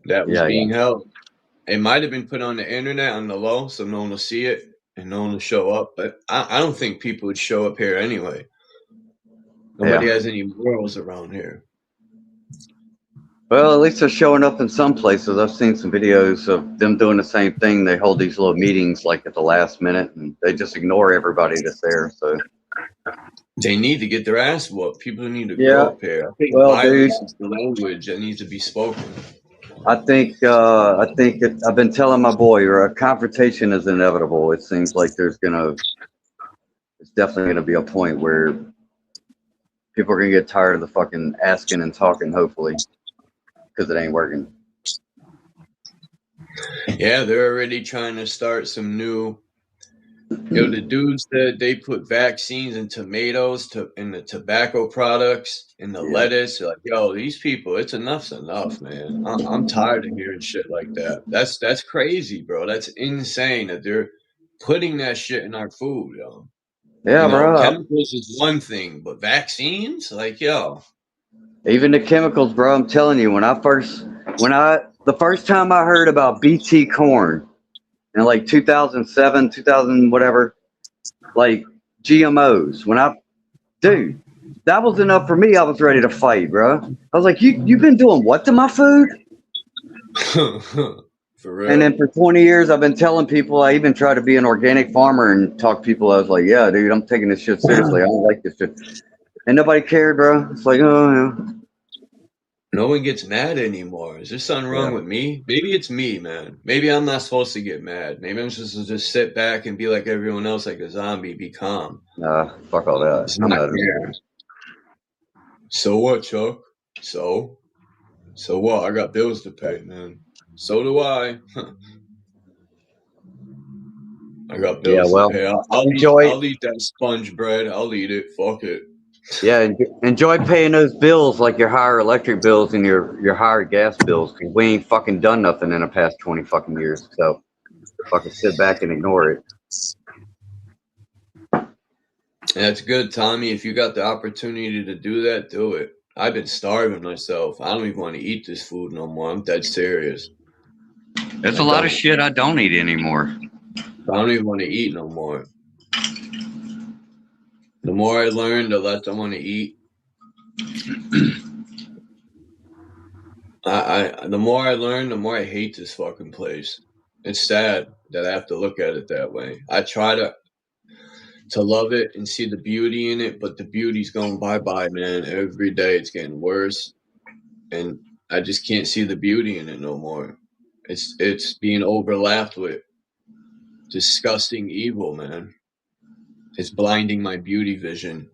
that was being held. It might have been put on the internet on the low, so no one will see it and no one will show up. But I don't think people would show up here anyway. Nobody has any morals around here. Well, at least they're showing up in some places. I've seen some videos of them doing the same thing. They hold these little meetings like at the last minute, and they just ignore everybody that's there. So they need to get their ass whooped. People need to grow up here. I think violence is the language that needs to be spoken. I think I've been telling my boy, a confrontation is inevitable. It seems like it's definitely gonna be a point where people are gonna get tired of the fucking asking and talking, hopefully, because it ain't working. Yeah, they're already trying to start some new. The dudes that they put vaccines in tomatoes, in the tobacco products, in the lettuce, like, yo, these people, enough's enough, man. I'm tired of hearing shit like that. That's crazy, bro. That's insane that they're putting that shit in our food, yo. Yeah, bro. Chemicals is one thing, but vaccines, like, yo. Even the chemicals, bro. I'm telling you, the first time I heard about BT corn in like 2007, 2000, whatever, like GMOs, dude, that was enough for me. I was ready to fight, bro. I was like, you've been doing what to my food? For real. And then for 20 years, I've been telling people, I even tried to be an organic farmer and talk to people. I was like, yeah, dude, I'm taking this shit seriously. I don't like this shit. And nobody cared, bro. It's like, oh, yeah. No one gets mad anymore. Is there something wrong with me? Maybe it's me, man. Maybe I'm not supposed to get mad. Maybe I'm supposed to just sit back and be like everyone else, like a zombie, be calm. Nah, fuck all that. It's not fair. So what, Chuck? So what? I got bills to pay, man. So do I. I got bills to pay. I'll eat that sponge bread. I'll eat it. Fuck it. Yeah, enjoy paying those bills, like your higher electric bills and your higher gas bills, because we ain't fucking done nothing in the past 20 fucking years. So fucking sit back and ignore it. That's good, Tommy. If you got the opportunity to do that, do it. I've been starving myself. I don't even want to eat this food no more. I'm dead serious. There's a lot of shit I don't eat anymore. I don't even want to eat no more. The more I learn, the less I want to eat. The more I learn, the more I hate this fucking place. It's sad that I have to look at it that way. I try to love it and see the beauty in it, but the beauty's going bye-bye, man. Every day it's getting worse, and I just can't see the beauty in it no more. It's being overlapped with disgusting evil, man. It's blinding my beauty vision.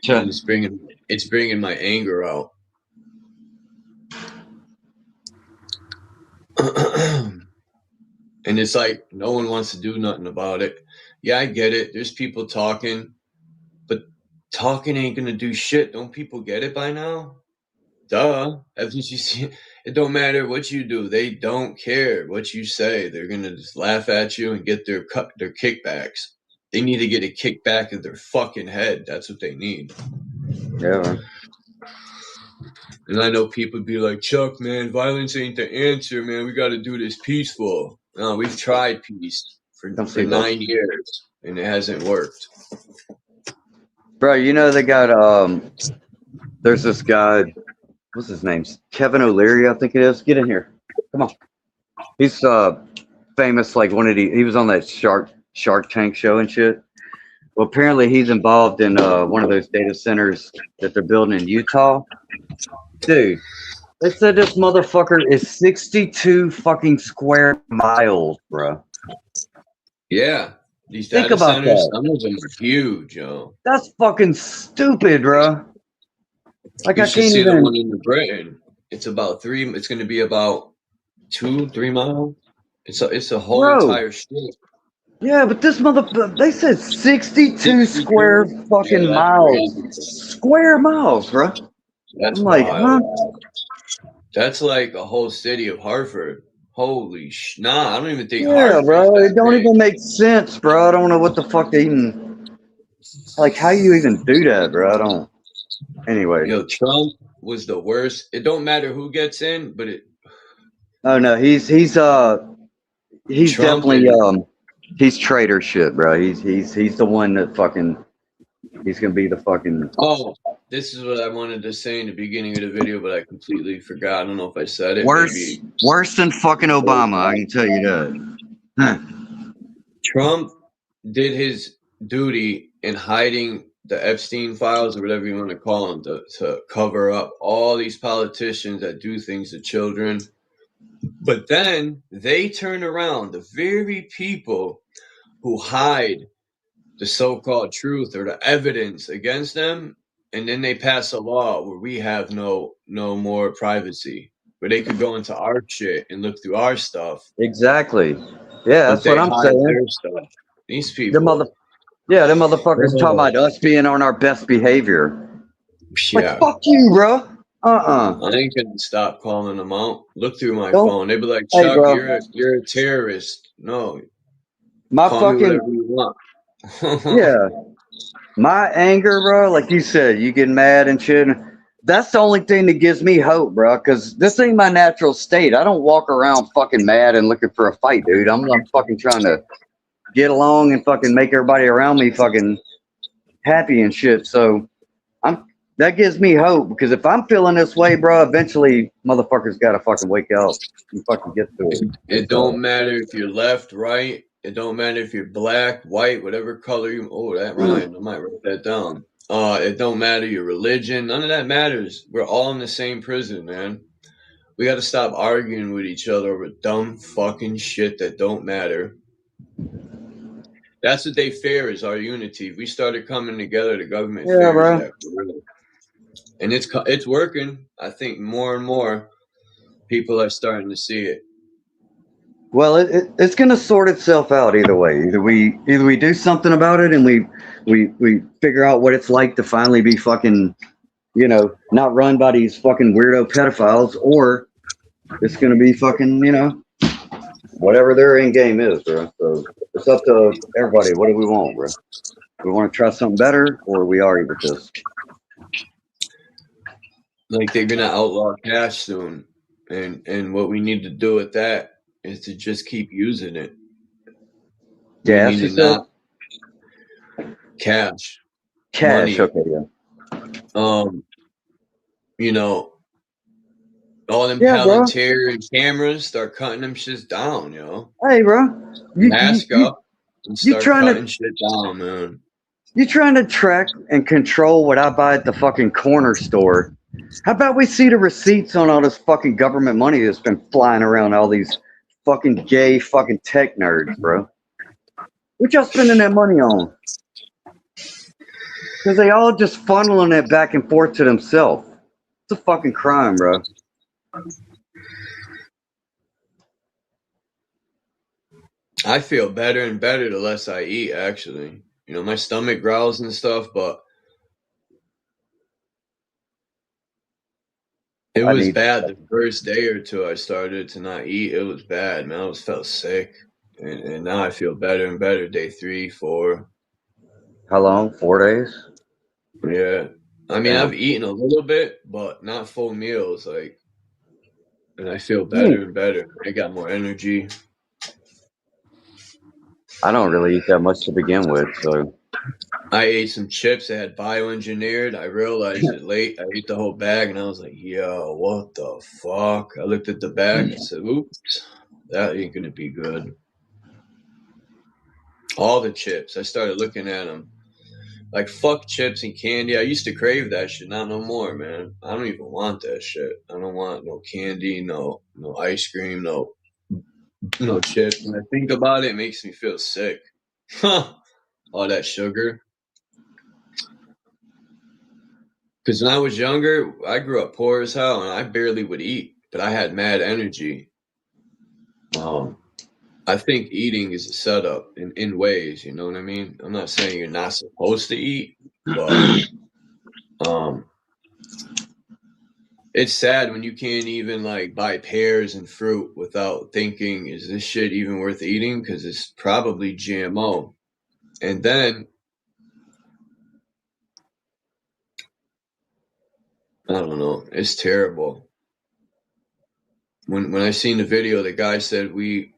And it's bringing my anger out. And it's like no one wants to do nothing about it. Yeah, I get it. There's people talking, but talking ain't gonna do shit. Don't people get it by now? Duh. Haven't you seen? It don't matter what you do. They don't care what you say. They're gonna just laugh at you and get their kickbacks. They need to get a kickback of their fucking head. That's what they need. Yeah, man. And I know people be like, Chuck, man, violence ain't the answer, man. We got to do this peaceful. No, we've tried peace for 9 years, and it hasn't worked. Bro, you know they got There's this guy. What's his name? Kevin O'Leary, I think it is. Get in here. Come on. He's famous, like he was on that Shark Tank show and shit. Well, apparently he's involved in one of those data centers that they're building in Utah. Dude, they said this motherfucker is 62 fucking square miles, bro. Yeah. These Think data about centers, that. some of them are huge, yo. That's fucking stupid, bro. Like You I should can't see the even. one in Britain. It's about it's going to be about 2-3 miles. It's a whole Bro. entire street. Yeah, but this motherfucker, they said 62 square fucking Yeah, that's miles. crazy. Square miles, bro. That's I'm like, wild. huh? That's like a whole city of Hartford. Holy nah, I don't even think Yeah, Hartford's bro. that It don't big. even make sense, bro. I don't know what the fuck they even. Like, how you even do that, bro? I don't. Anyway. Yo, Trump was the worst. It don't matter who gets in, but Oh no, he's Trump definitely is, he's traitor shit, bro. He's the one that fucking he's gonna be the fucking. Oh, this is what I wanted to say in the beginning of the video, but I completely forgot. I don't know if I said it. Worse than fucking Obama. I can tell you that. Trump did his duty in hiding the Epstein files or whatever you want to call them to cover up all these politicians that do things to children. But then they turn around, the very people who hide the so-called truth or the evidence against them, and then they pass a law where we have no more privacy, where they could go into our shit and look through our stuff. Exactly. Yeah, that's what I'm saying. Their stuff. These people. them motherfuckers talking about us being on our best behavior. Yeah. Like, fuck you, bro. I ain't gonna stop calling them out. Look through my phone. They be like, Chuck, you're a terrorist. No. My call fucking me whatever you want. yeah. My anger, bro, like you said, you get mad and shit. That's the only thing that gives me hope, bro, because this ain't my natural state. I don't walk around fucking mad and looking for a fight, dude. I'm fucking trying to get along and fucking make everybody around me fucking happy and shit. So that gives me hope, because if I'm feeling this way, bro, eventually motherfuckers gotta fucking wake up and fucking get to it. It don't matter if you're left, right. It don't matter if you're black, white, whatever color you. Oh, that rhymed. I might write that down. It don't matter your religion. None of that matters. We're all in the same prison, man. We got to stop arguing with each other over dumb fucking shit that don't matter. That's what they fear, is our unity. If we started coming together, the government fears that. And it's working. I think more and more people are starting to see it. Well, it's gonna sort itself out either way. Either we do something about it and we figure out what it's like to finally be fucking, not run by these fucking weirdo pedophiles, or it's gonna be fucking, whatever their end game is, bro. So it's up to everybody. What do we want, bro? We want to try something better, or we are with this. Like, they're gonna outlaw cash soon, and what we need to do with that is to just keep using it. Yeah, cash. Cash, money. okay, yeah. All them Palantir and cameras, start cutting them shits down, Hey, bro. Mask up and start cutting shit down, man. You're trying to track and control what I buy at the fucking corner store. How about we see the receipts on all this fucking government money that's been flying around all these fucking gay fucking tech nerds, bro? What y'all spending that money on? Because they all just funneling it back and forth to themselves. It's a fucking crime, bro. I feel better and better the less I eat, actually. My stomach growls and stuff, but it was bad the first day or two I started to not eat. It was bad, man. I felt sick. And now I feel better and better. Day 3, 4. How long? 4 days? Yeah. I mean, I've eaten a little bit, but not full meals. And I feel better and better. I got more energy. I don't really eat that much to begin with, so I ate some chips that had bioengineered. I realized it late. I ate the whole bag, and I was like, yo, what the fuck? I looked at the bag and said, oops, that ain't gonna be good. All the chips. I started looking at them. Like, fuck chips and candy. I used to crave that shit. Not no more, man. I don't even want that shit. I don't want no candy, no ice cream, no chips. When I think about it, it makes me feel sick. All that sugar. Because when I was younger, I grew up poor as hell, and I barely would eat, but I had mad energy. I think eating is a setup in ways, you know what I mean? I'm not saying you're not supposed to eat, but it's sad when you can't even like buy pears and fruit without thinking, is this shit even worth eating? Because it's probably GMO. And then I don't know, it's terrible. When I seen the video, the guy said we've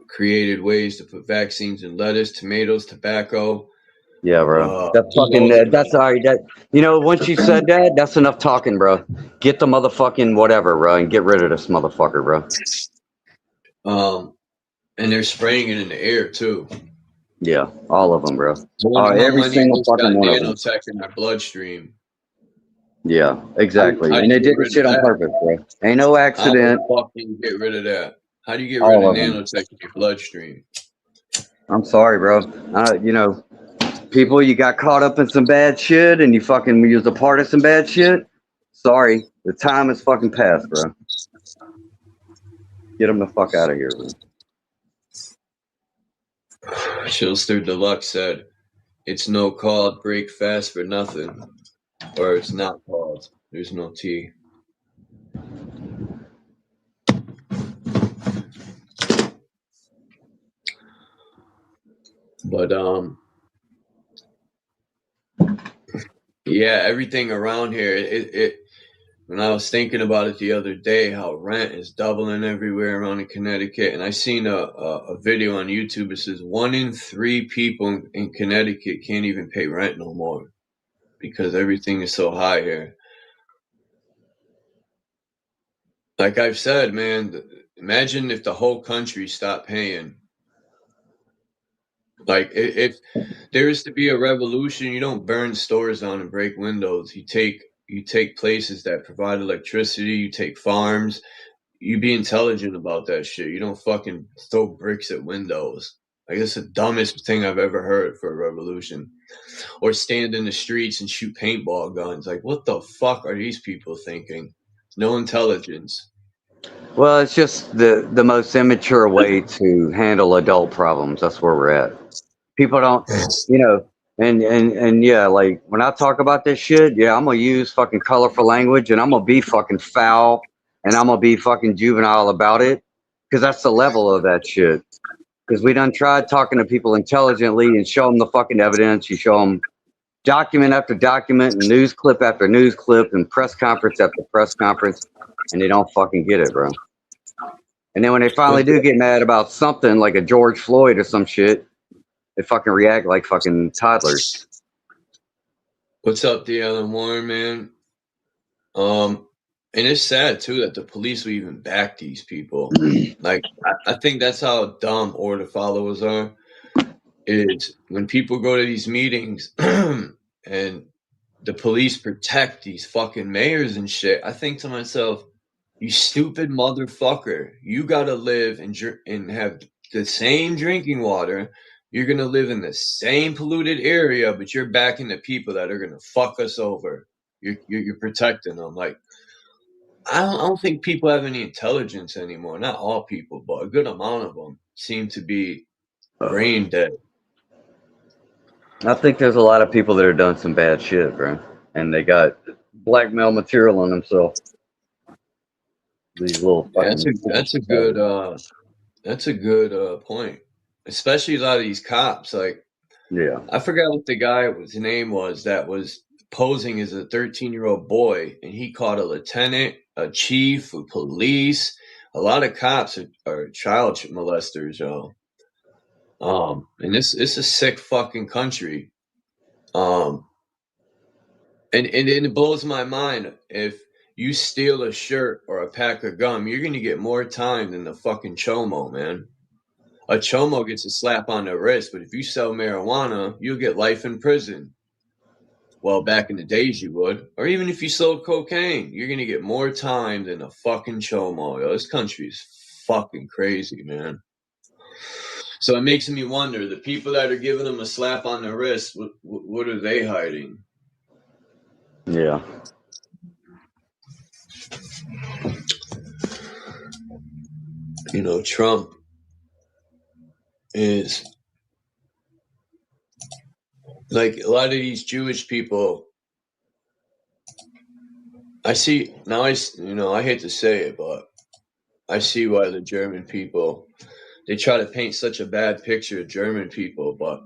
created ways to put vaccines in lettuce, tomatoes, tobacco. Yeah, bro. That's fucking. That's all right. That, you know, once you said that, that's enough talking, bro. Get the motherfucking whatever, bro, and get rid of this motherfucker, bro. And they're spraying it in the air too. Yeah, all of them, bro. Every single fucking one of them. nanotech in our bloodstream. Yeah, exactly. And they did the shit on purpose, bro. Ain't no accident. How the fuck do you get rid of that? How do you get rid of nanotech in your bloodstream? I'm sorry, bro. You know, people, you got caught up in some bad shit and you fucking used a part of some bad shit. Sorry, the time is fucking past, bro. Get them the fuck out of here, bro. Chillster Deluxe said, it's no called break fast for nothing. Or it's not called. There's no T. But yeah, everything around here, it when I was thinking about it the other day, how rent is doubling everywhere around in Connecticut, and I seen a video on YouTube. It says 1 in 3 people in Connecticut can't even pay rent no more because everything is so high here. Like I've said, man, imagine if the whole country stopped paying. Like if there is to be a revolution, you don't burn stores down and break windows. You take places that provide electricity, you take farms, you be intelligent about that shit. You don't fucking throw bricks at windows. Like that's the dumbest thing I've ever heard for a revolution. Or stand in the streets and shoot paintball guns. Like what the fuck are these people thinking? No intelligence. Well, it's just the most immature way to handle adult problems. That's where we're at. People don't, you know, and yeah, like when I talk about this shit, yeah, I'm gonna use fucking colorful language and I'm gonna be fucking foul and I'm gonna be fucking juvenile about it because that's the level of that shit. Because we done tried talking to people intelligently and show them the fucking evidence. You show them document after document and news clip after news clip and press conference after press conference, and they don't fucking get it, bro. And then when they finally do get mad about something like a George Floyd or some shit, they fucking react like fucking toddlers. What's up, D. Allen Warren, man? And it's sad too that the police will even back these people. Like I think that's how dumb order followers are. Is when people go to these meetings and the police protect these fucking mayors and shit. I think to myself, you stupid motherfucker, you gotta live and have the same drinking water. You're gonna live in the same polluted area, but you're backing the people that are gonna fuck us over. You're protecting them. Like I don't think people have any intelligence anymore. Not all people, but a good amount of them seem to be brain dead. I think there's a lot of people that are doing some bad shit, bro, and they got blackmail material on themselves. These little fucking that's a good point. Especially a lot of these cops. Like, yeah, I forgot what the guy his name was that was posing as a 13-year-old boy, and he caught a lieutenant, a chief of police. A lot of cops are child molesters, yo. And it's a sick fucking country. And it blows my mind. If you steal a shirt or a pack of gum, you're gonna get more time than the fucking chomo, man. A chomo gets a slap on the wrist, but if you sell marijuana, you'll get life in prison. Well, back in the days you would. Or even if you sold cocaine, you're gonna get more time than a fucking chomo. Yo, this country's fucking crazy, man. So it makes me wonder, the people that are giving them a slap on the wrist, what are they hiding? Yeah. You know, Trump is like a lot of these Jewish people. I see now. I hate to say it, but I see why the German people, they try to paint such a bad picture of German people. But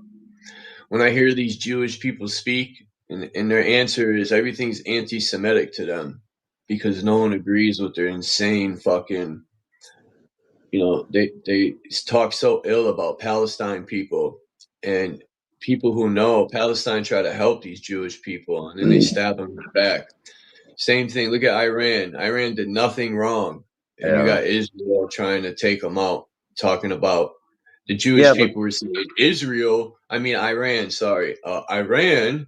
when I hear these Jewish people speak, and their answer is everything's anti-Semitic to them because no one agrees with their insane fucking. You know, they talk so ill about Palestine people, and people who know Palestine try to help these Jewish people, and then they stab them in the back. Same thing. Look at Iran. Iran did nothing wrong, and you got Israel trying to take them out, talking about the Jewish people were saying Iran. Sorry, Iran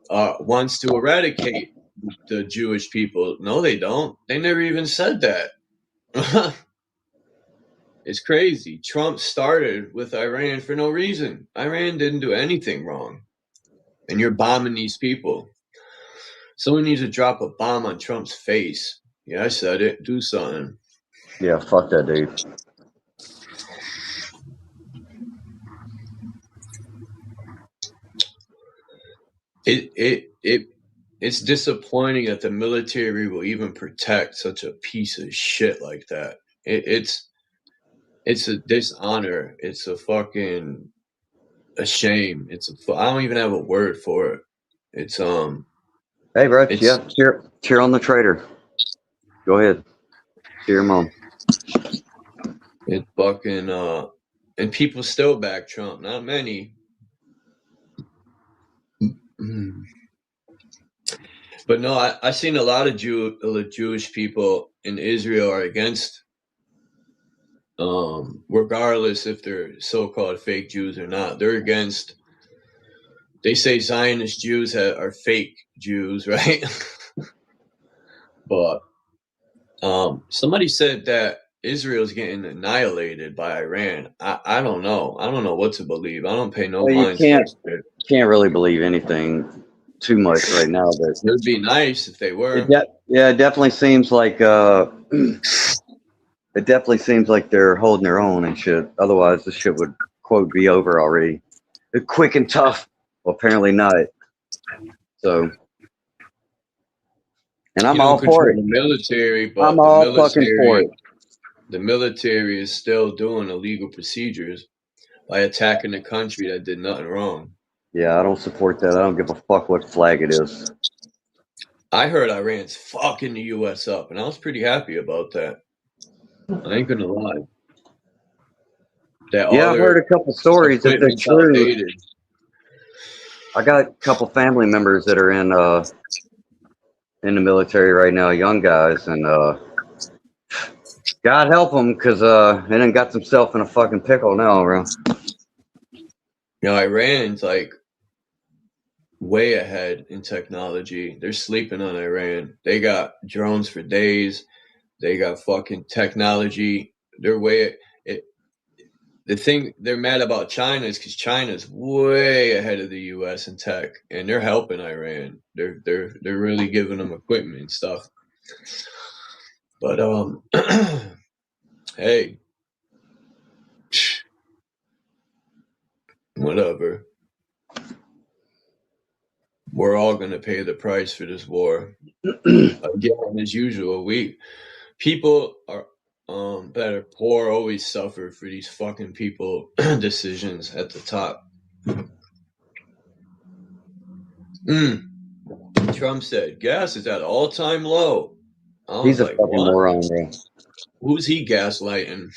wants to eradicate the Jewish people. No, they don't. They never even said that. It's crazy. Trump started with Iran for no reason. Iran didn't do anything wrong. And you're bombing these people. Someone needs to drop a bomb on Trump's face. Yeah, I said it. Do something. Yeah, fuck that dude. It's disappointing that the military will even protect such a piece of shit like that. It's a dishonor. It's a fucking a shame. I don't even have a word for it. It's Hey, bro. Yeah, cheer on the traitor. Go ahead. Cheer him on. It's fucking and people still back Trump. Not many. But no, I seen a lot of Jewish people in Israel are against, regardless if they're so-called fake Jews or not. They're against. They say Zionist Jews are fake Jews, right? But somebody said that Israel's getting annihilated by Iran. I don't know. I don't know what to believe. I don't pay no mind. You can't really believe anything too much right now. But it would be nice if they were. It definitely seems like it definitely seems like they're holding their own and shit. Otherwise, this shit would quote be over already. Quick and tough. Well, apparently not. So, and I'm all for it. The military, but I'm all fucking for it. The military is still doing illegal procedures by attacking a country that did nothing wrong. Yeah, I don't support that. I don't give a fuck what flag it is. I heard Iran's fucking the U.S. up, and I was pretty happy about that. I ain't gonna lie. I've heard a couple stories. If they're true, I got a couple family members that are in the military right now, young guys, and God help them, because they done got themselves in a fucking pickle now, bro. You know, Iran's like way ahead in technology. They're sleeping on Iran. They got drones for days. They got fucking technology. They're way. The thing they're mad about China is because China's way ahead of the U.S. in tech, and they're helping Iran. They're really giving them equipment and stuff. But hey, whatever. We're all gonna pay the price for this war. Again, as usual, people are that are poor always suffer for these fucking people decisions at the top. Trump said gas is at all-time low. He's a fucking moron, bro. Who's he gaslighting?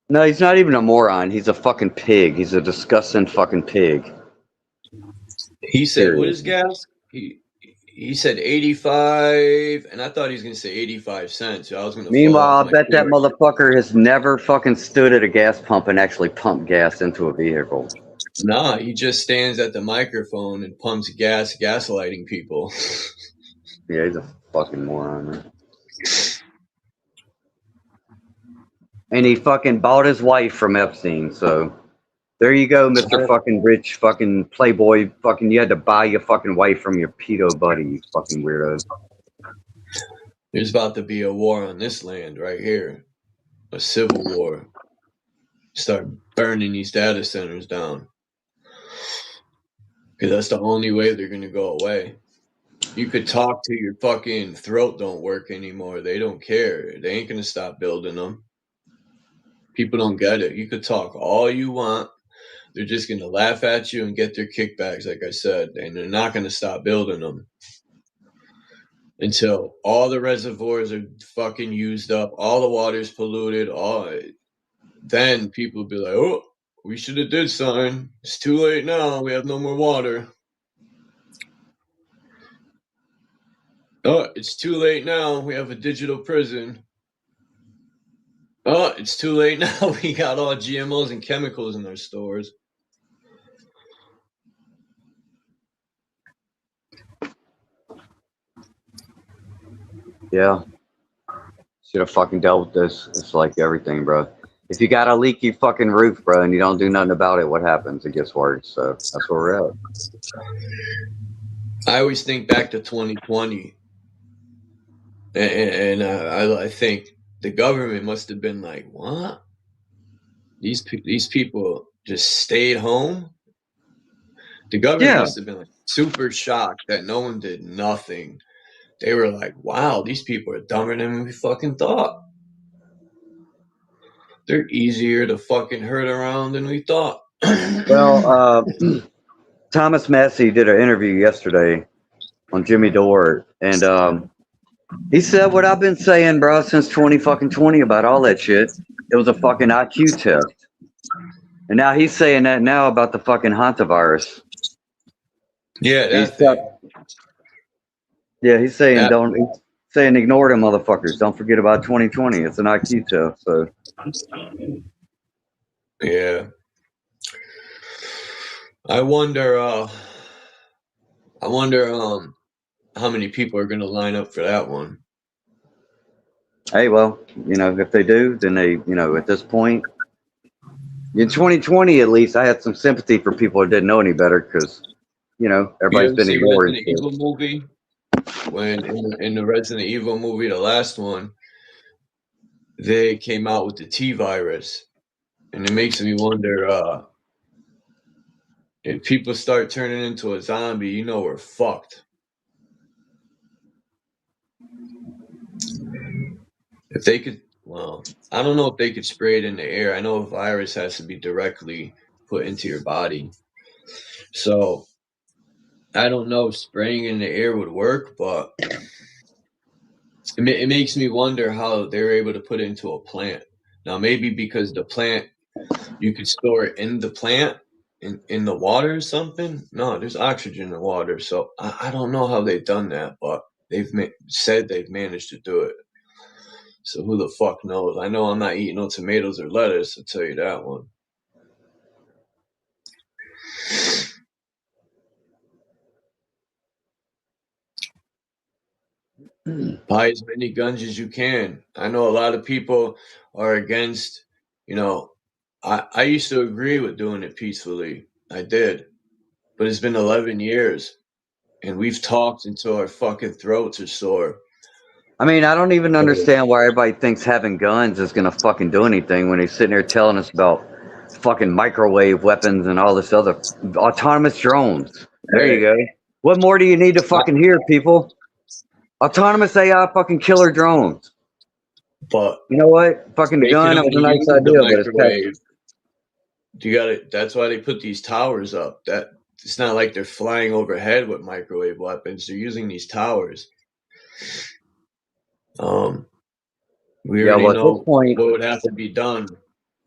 No, he's not even a moron. He's a fucking pig. He's a disgusting fucking pig. He said, "What is gas?" He said 85, and I thought he was gonna say 85 cents. So I was gonna fall Meanwhile, off I my bet that chair. motherfucker has never fucking stood at a gas pump and actually pumped gas into a vehicle. Nah, he just stands at the microphone and pumps gas, gaslighting people. Yeah, he's a fucking moron, man. And he fucking bought his wife from Epstein, so there you go, Mr. fucking rich fucking playboy fucking you had to buy your fucking wife from your pedo buddy, you fucking weirdo. There's about to be a war on this land right here. A civil war. Start burning these data centers down. Because that's the only way they're going to go away. You could talk till your fucking throat don't work anymore. They don't care. They ain't going to stop building them. People don't get it. You could talk all you want. They're just going to laugh at you and get their kickbacks, like I said. And they're not going to stop building them. Until all the reservoirs are fucking used up. All the water's polluted. Then people will be like, oh, we should have did something. It's too late now. We have no more water. Oh, it's too late now. We have a digital prison. Oh, it's too late now. We got all GMOs and chemicals in our stores. Yeah. Should have fucking dealt with this. It's like everything, bro. If you got a leaky fucking roof, bro, and you don't do nothing about it, what happens? It gets worse. So that's where we're at. I always think back to 2020. And I think the government must have been like, what? These people just stayed home? The government must have been like super shocked that no one did nothing. They were like, wow, these people are dumber than we fucking thought. They're easier to fucking herd around than we thought. Well, Thomas Massey did an interview yesterday on Jimmy Dore, and he said what I've been saying, bro, since 2020 about all that shit. It was a fucking IQ test. And now he's saying that now about the fucking hantavirus. Yeah, that thing. Yeah, he's saying he's saying ignore them motherfuckers. Don't forget about 2020. It's an IQ test. So yeah. I wonder how many people are gonna line up for that one. Hey, well, if they do, then they, at this point, in 2020 at least, I had some sympathy for people who didn't know any better because, everybody's been ignored. Resident Evil movie? When in the Resident Evil movie, the last one, they came out with the T virus, and it makes me wonder if people start turning into a zombie, we're fucked. If they could, well, I don't know if they could spray it in the air. I know a virus has to be directly put into your body. So I don't know if spraying in the air would work, but it makes me wonder how they're able to put it into a plant. Now, maybe because the plant, you could store it in the plant, in the water or something. No, there's oxygen in the water. So I don't know how they've done that, but they've said they've managed to do it. So who the fuck knows? I know I'm not eating no tomatoes or lettuce, I'll tell you that one. Buy as many guns as you can. I know a lot of people are against, I used to agree with doing it peacefully. I did. But it's been 11 years, and we've talked until our fucking throats are sore. I mean, I don't even understand why everybody thinks having guns is going to fucking do anything when he's sitting there telling us about fucking microwave weapons and all this other autonomous drones. There you go. What more do you need to fucking hear, people? Autonomous AI fucking killer drones. But you know what? Fucking the gun, it was a nice idea, but it's that's why they put these towers up. That it's not like they're flying overhead with microwave weapons. They're using these towers. We already know what would have to be done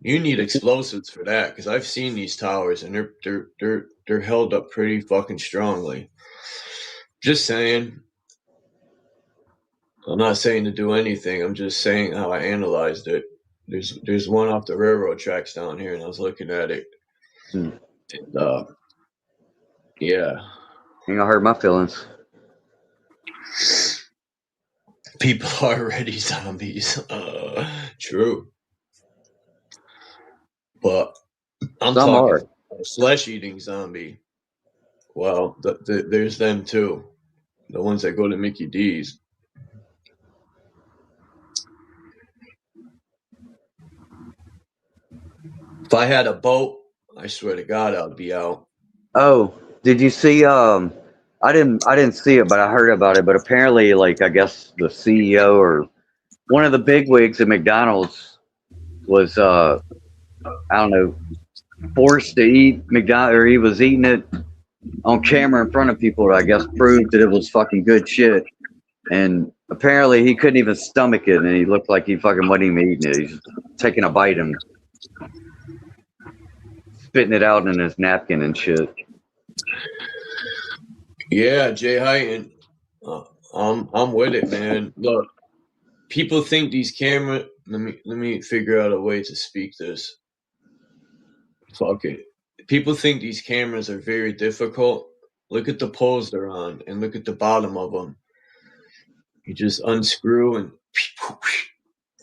You need explosives for that, because I've seen these towers and they're held up pretty fucking strongly. Just saying. I'm not saying to do anything. I'm just saying how I analyzed it. There's one off the railroad tracks down here, and I was looking at it. And, yeah. Ain't gonna hurt my feelings. People are already zombies. True. But I'm Some talking are. flesh-eating zombie. Well, there's them too. The ones that go to Mickey D's. If I had a boat, I swear to God, I'd be out. Oh, did you see? I didn't see it, but I heard about it. But apparently, like, I guess the CEO or one of the bigwigs at McDonald's was, I don't know, forced to eat McDonald's, or he was eating it on camera in front of people to, I guess, prove that it was fucking good shit. And apparently, he couldn't even stomach it, and he looked like he fucking wasn't even eating it. He's taking a bite and spitting it out in his napkin and shit. Yeah, Jay Hyten, I'm with it, man. Look, people think these cameras. Let me figure out a way to speak this. Fuck it. People think these cameras are very difficult. Look at the poles they're on, and look at the bottom of them. You just unscrew and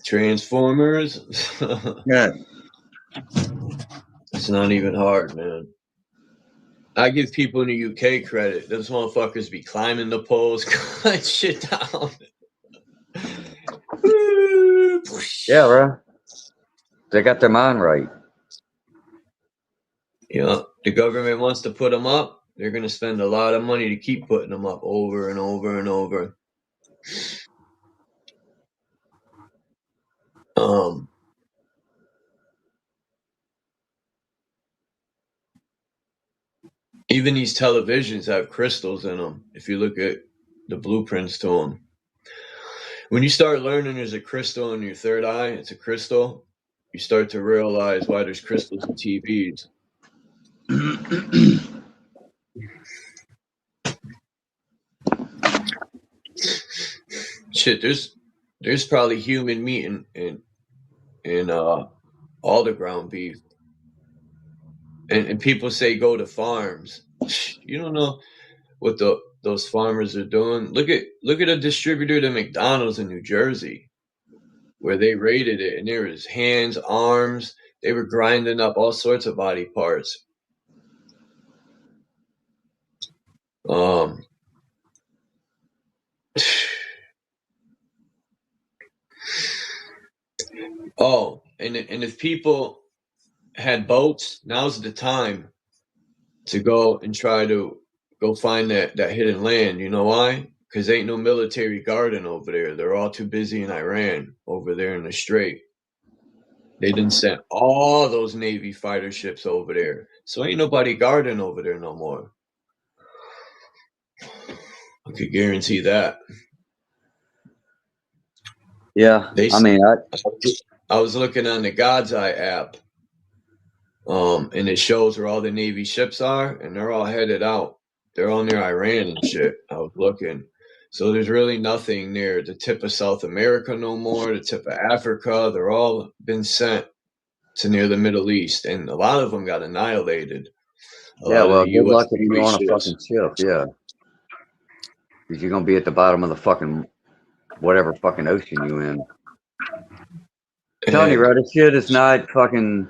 Transformers. Yeah. It's not even hard, man. I give people in the UK credit. Those motherfuckers be climbing the poles, cutting shit down. Yeah, bro. They got their mind right. Yeah, the government wants to put them up. They're going to spend a lot of money to keep putting them up over and over and over. Even these televisions have crystals in them. If you look at the blueprints to them. When you start learning there's a crystal in your third eye, it's a crystal, you start to realize why there's crystals in TVs. Shit, there's probably human meat in all the ground beef. And people say go to farms. You don't know what those farmers are doing. Look at a distributor to McDonald's in New Jersey, where they raided it, and there was hands, arms. They were grinding up all sorts of body parts. Oh, and if people had boats, now's the time to go and try to go find that hidden land. You know why? Because ain't no military guarding over there. They're all too busy in Iran over there in the Strait. They didn't send all those Navy fighter ships over there. So ain't nobody guarding over there no more. I could guarantee that. Yeah, I was looking on the God's Eye app, and it shows where all the Navy ships are, and they're all headed out. They're all near Iran and shit. I was looking. So there's really nothing near the tip of South America no more, the tip of Africa. They're all been sent to near the Middle East, and a lot of them got annihilated. Yeah, well, good luck if you're on a fucking ship, yeah. Because you're going to be at the bottom of the fucking, whatever fucking ocean you in. I'm telling you, bro, this shit is not fucking,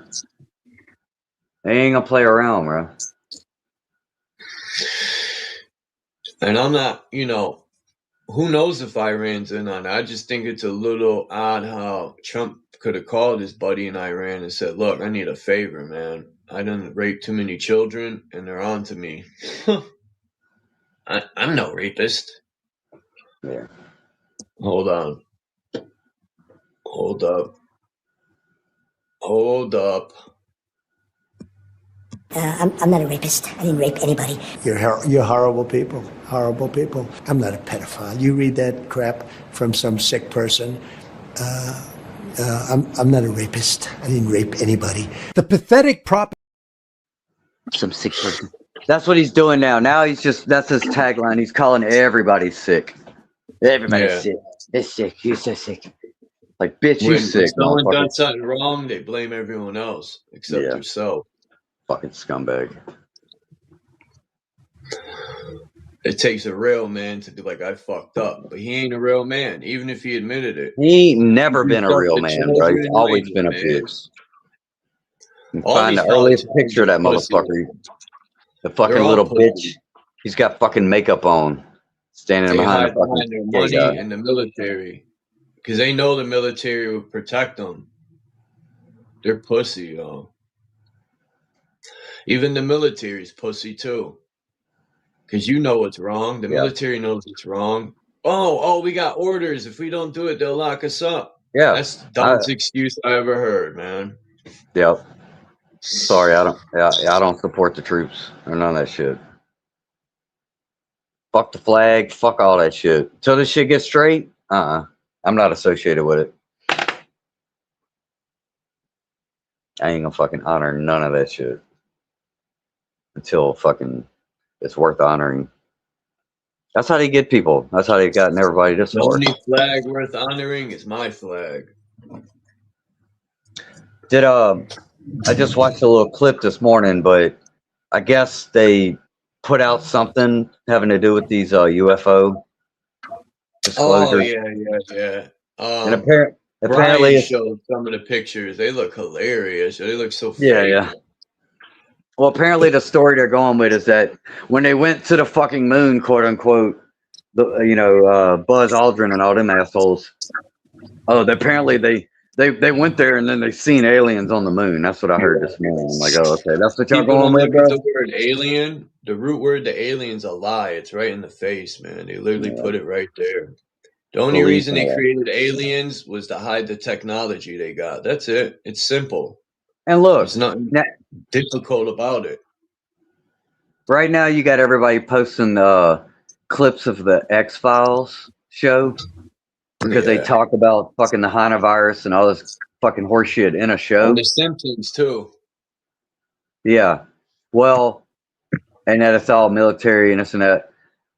they ain't going to play around, bro. And I'm not, who knows if Iran's in on it. I just think it's a little odd how Trump could have called his buddy in Iran and said, look, I need a favor, man. I done raped too many children, and they're on to me. I'm no rapist. Yeah. Hold on. Hold up. I'm not a rapist. I didn't rape anybody. You're horrible people. Horrible people. I'm not a pedophile. You read that crap from some sick person, I'm not a rapist. I didn't rape anybody. The pathetic prop. Some sick person. That's what he's doing now. Now he's just, that's his tagline. He's calling everybody sick. Everybody's Yeah. sick. They're sick. You're so sick. Like, bitch, you When sick, someone motherfucker. does something wrong, they blame everyone else except Yeah. themselves. Fucking scumbag. It takes a real man to be like, I fucked up. But he ain't a real man, even if he admitted it. He ain't never He's been a real the man, bro. He's children always raising, been a man. bitch. You can All find these the earliest politicians picture of that are pussy. motherfucker. The fucking They're all little pussy. bitch. He's got fucking makeup on. Standing They behind hide a fucking behind their gay guy. money and the military. Because they know the military will protect them. They're pussy, yo. Even the military's pussy, too. Because you know what's wrong. The military knows what's wrong. Oh, we got orders. If we don't do it, they'll lock us up. Yeah. That's the dumbest excuse I ever heard, man. Yep. Sorry, I don't support the troops or none of that shit. Fuck the flag. Fuck all that shit. Until this shit gets straight, I'm not associated with it. I ain't gonna fucking honor none of that shit until fucking it's worth honoring. That's how they get people. That's how they've gotten everybody this The far. only flag worth honoring is my flag. Did I just watched a little clip this morning, but I guess they put out something having to do with these UFO disclosures. Oh, yeah. And apparently Brian it's, showed some of the pictures. They look hilarious. They look so yeah, fake. yeah. Well, apparently the story they're going with is that when they went to the fucking moon, quote unquote, Buzz Aldrin and all them assholes. Oh, apparently they went there and then they seen aliens on the moon. That's what I heard this morning. I'm like, oh, okay, that's what y'all People going don't with, look bro? at the word alien. The root word, the alien's a lie. It's right in the face, man. They literally put it right there. The only reason they created aliens was to hide the technology they got. That's it. It's simple. And look, there's nothing difficult about it. Right now, you got everybody posting clips of the X-Files show because they talk about fucking the Hanavirus and all this fucking horseshit in a show. And the Simpsons, too. Yeah. Well, and that it's all military and this and that.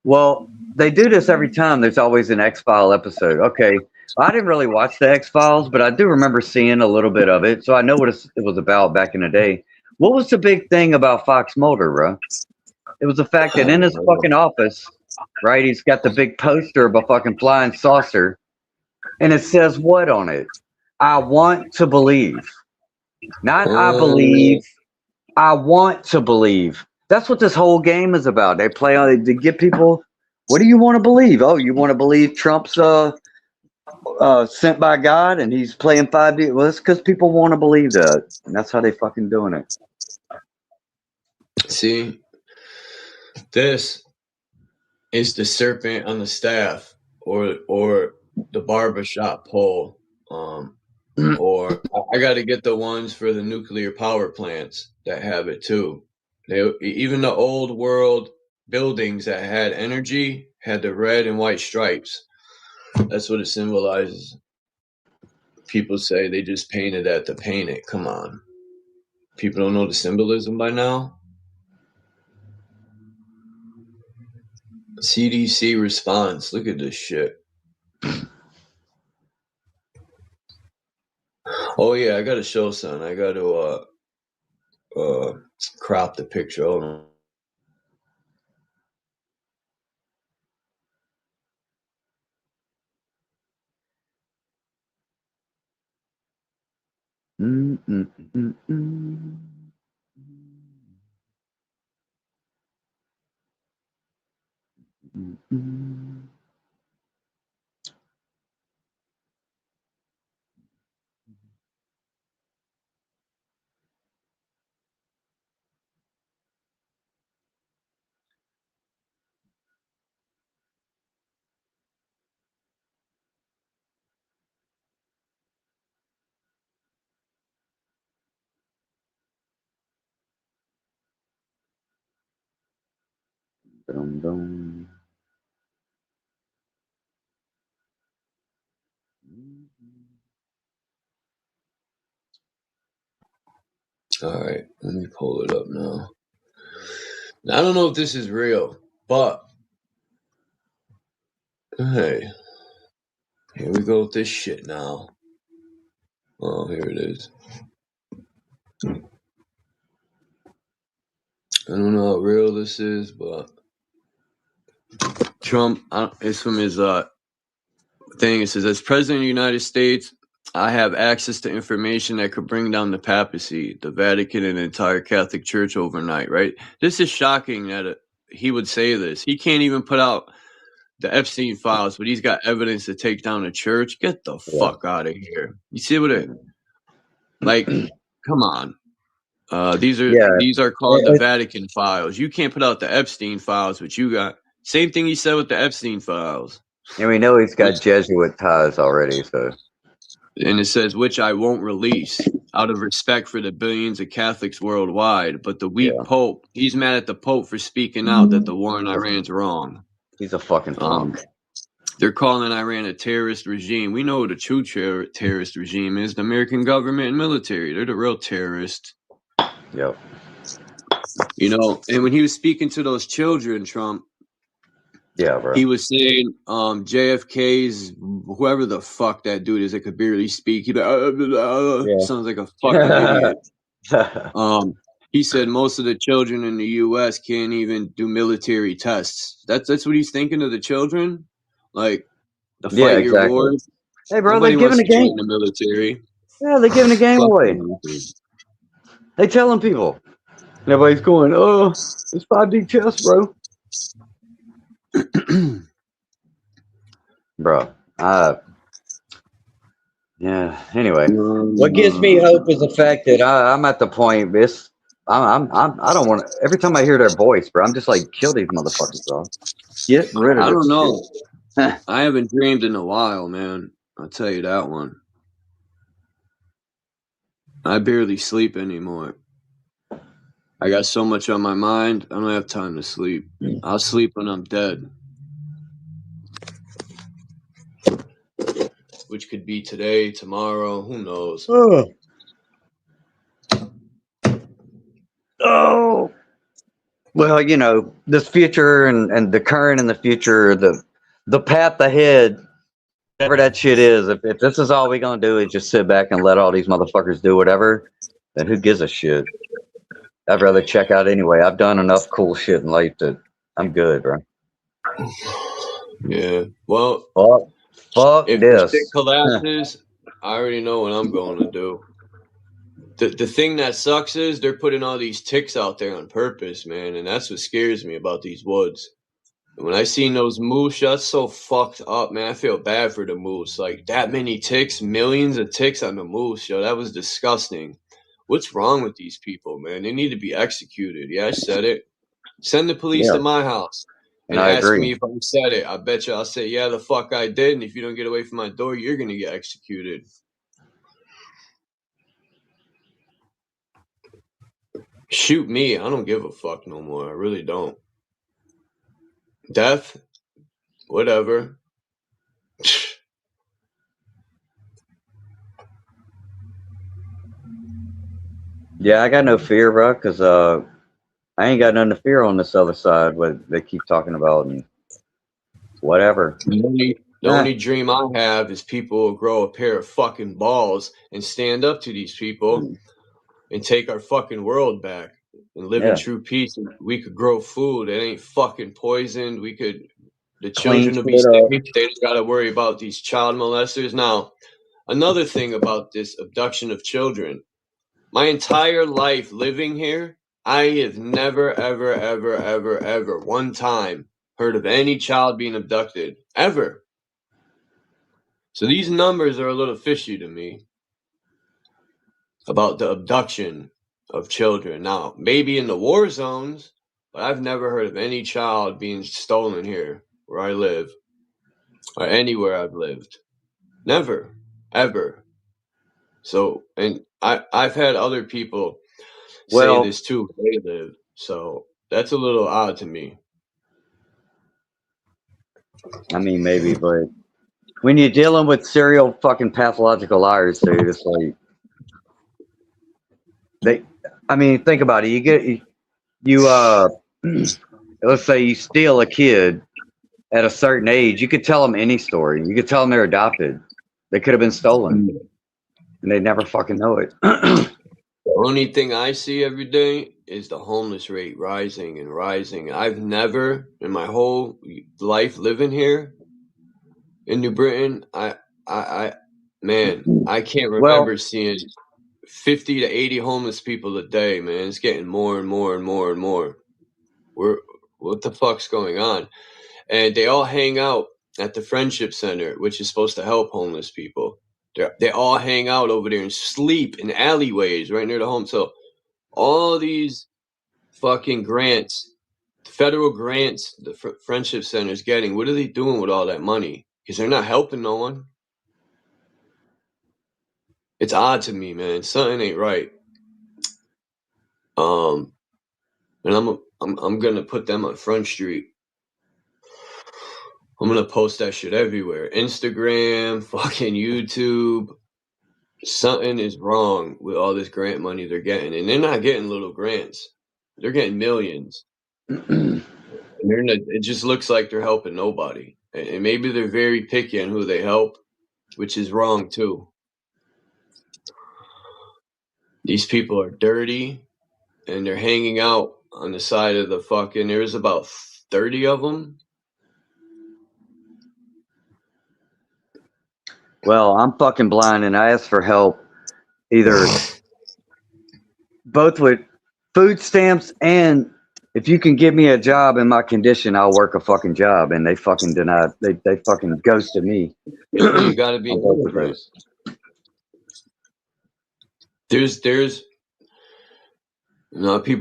Well, they do this every time. There's always an X-File episode. Okay. I didn't really watch the X-Files, but I do remember seeing a little bit of it. So I know what it was about back in the day. What was the big thing about Fox Mulder, bro? It was the fact that in his fucking office, right, he's got the big poster of a fucking flying saucer. And it says what on it? I want to believe. Not I believe. I want to believe. That's what this whole game is about. They play on it to get people. What do you want to believe? Oh, you want to believe Trump's sent by God and he's playing 5D? Well, it's because people want to believe that, and that's how they fucking doing it. See, this is the serpent on the staff, or the barbershop pole, or I got to get the ones for the nuclear power plants that have it too. Even the old world buildings that had energy had the red and white stripes. That's what it symbolizes. People say they just painted that to paint it. Come on. People don't know the symbolism by now? CDC response. Look at this shit. Oh yeah, I gotta show something. I gotta crop the picture. Hold on. Dum-dum. All right, let me pull it up now. Now, I don't know if this is real, but hey, here we go with this shit now. Oh, here it is. I don't know how real this is, but Trump, it's from his thing. It says, as President of the United States, I have access to information that could bring down the papacy, the Vatican, and the entire Catholic Church overnight, right? This is shocking that he would say this. He can't even put out the Epstein files, but he's got evidence to take down a church. Get the fuck out of here. You see what it, like, come on. These are called the Vatican files. You can't put out the Epstein files, but you got same thing he said with the Epstein files. And we know he's got Jesuit ties already, so. And it says, which I won't release out of respect for the billions of Catholics worldwide. But the weak Pope, he's mad at the Pope for speaking out that the war in Iran's wrong. He's a fucking punk. They're calling Iran a terrorist regime. We know what a true terrorist regime is. The American government and military. They're the real terrorists. Yep. You know, and when he was speaking to those children, Trump, yeah, bro, he was saying JFK's whoever the fuck that dude is that could barely speak. He sounds like a fucking idiot. He said most of the children in the U.S. can't even do military tests. That's what he's thinking of the children, like the fight your wars. Hey, bro, they're giving the game. The military. Yeah, they're giving the game away. They telling people. And everybody's going, oh, it's 5D chess, bro. Bro, yeah. Anyway, what gives me hope is the fact that I'm at the point. I don't want to. Every time I hear their voice, bro, I'm just like, kill these motherfuckers, bro. Get rid of. I don't know. I haven't dreamed in a while, man. I'll tell you that one. I barely sleep anymore. I got so much on my mind, I don't have time to sleep. I'll sleep when I'm dead. Which could be today, tomorrow, who knows? Oh. Well, you know, this future and the current and the future, the path ahead, whatever that shit is, if this is all we're going to do is just sit back and let all these motherfuckers do whatever, then who gives a shit? I'd rather check out anyway. I've done enough cool shit in life that I'm good, bro. Yeah. Well, fuck if this. shit collapses, I already know what I'm going to do. The thing that sucks is they're putting all these ticks out there on purpose, man, and that's what scares me about these woods. And when I seen those moose, that's so fucked up, man. I feel bad for the moose. Like, that many ticks, millions of ticks on the moose, yo, that was disgusting. What's wrong with these people, man? They need to be executed. Yeah, I said it. Send the police to my house and ask me if I said it. I bet you I'll say, yeah, the fuck I did. And if you don't get away from my door, you're going to get executed. Shoot me. I don't give a fuck no more. I really don't. Death, whatever. Yeah, I got no fear, bro, because I ain't got nothing to fear on this other side. What they keep talking about and whatever. The only dream I have is people will grow a pair of fucking balls and stand up to these people and take our fucking world back and live in true peace. We could grow food. It ain't fucking poisoned. The children will be safe. They don't got to worry about these child molesters. Now, another thing about this abduction of children. My entire life living here, I have never, ever, ever, ever, ever, one time heard of any child being abducted. Ever. So these numbers are a little fishy to me about the abduction of children. Now, maybe in the war zones, but I've never heard of any child being stolen here where I live or anywhere I've lived. Never. Ever. So, and I've had other people say this too where they live. So that's a little odd to me. I mean, maybe, but when you're dealing with serial fucking pathological liars, dude, it's like I mean, think about it. Let's say you steal a kid at a certain age. You could tell them any story. You could tell them they're adopted. They could have been stolen, and they never fucking know it. The only thing I see every day is the homeless rate rising and rising. I've never, in my whole life living here in New Britain, I can't remember seeing 50 to 80 homeless people a day, man. It's getting more and more and more and more. What the fuck's going on? And they all hang out at the Friendship Center, which is supposed to help homeless people. They all hang out over there and sleep in alleyways right near the home. So all these fucking grants, federal grants, the Friendship Center is getting, what are they doing with all that money? Because they're not helping no one. It's odd to me, man. Something ain't right. And I'm gonna put them on Front Street. I'm gonna post that shit everywhere. Instagram, fucking YouTube. Something is wrong with all this grant money they're getting. And they're not getting little grants. They're getting millions. It just looks like they're helping nobody. And maybe they're very picky on who they help, which is wrong too. These people are dirty, and they're hanging out on the side of the fucking, there's about 30 of them. Well, I'm fucking blind, and I asked for help either both with food stamps and if you can give me a job in my condition, I'll work a fucking job. And they fucking denied. They fucking ghosted me. You gotta be an immigrant. There's people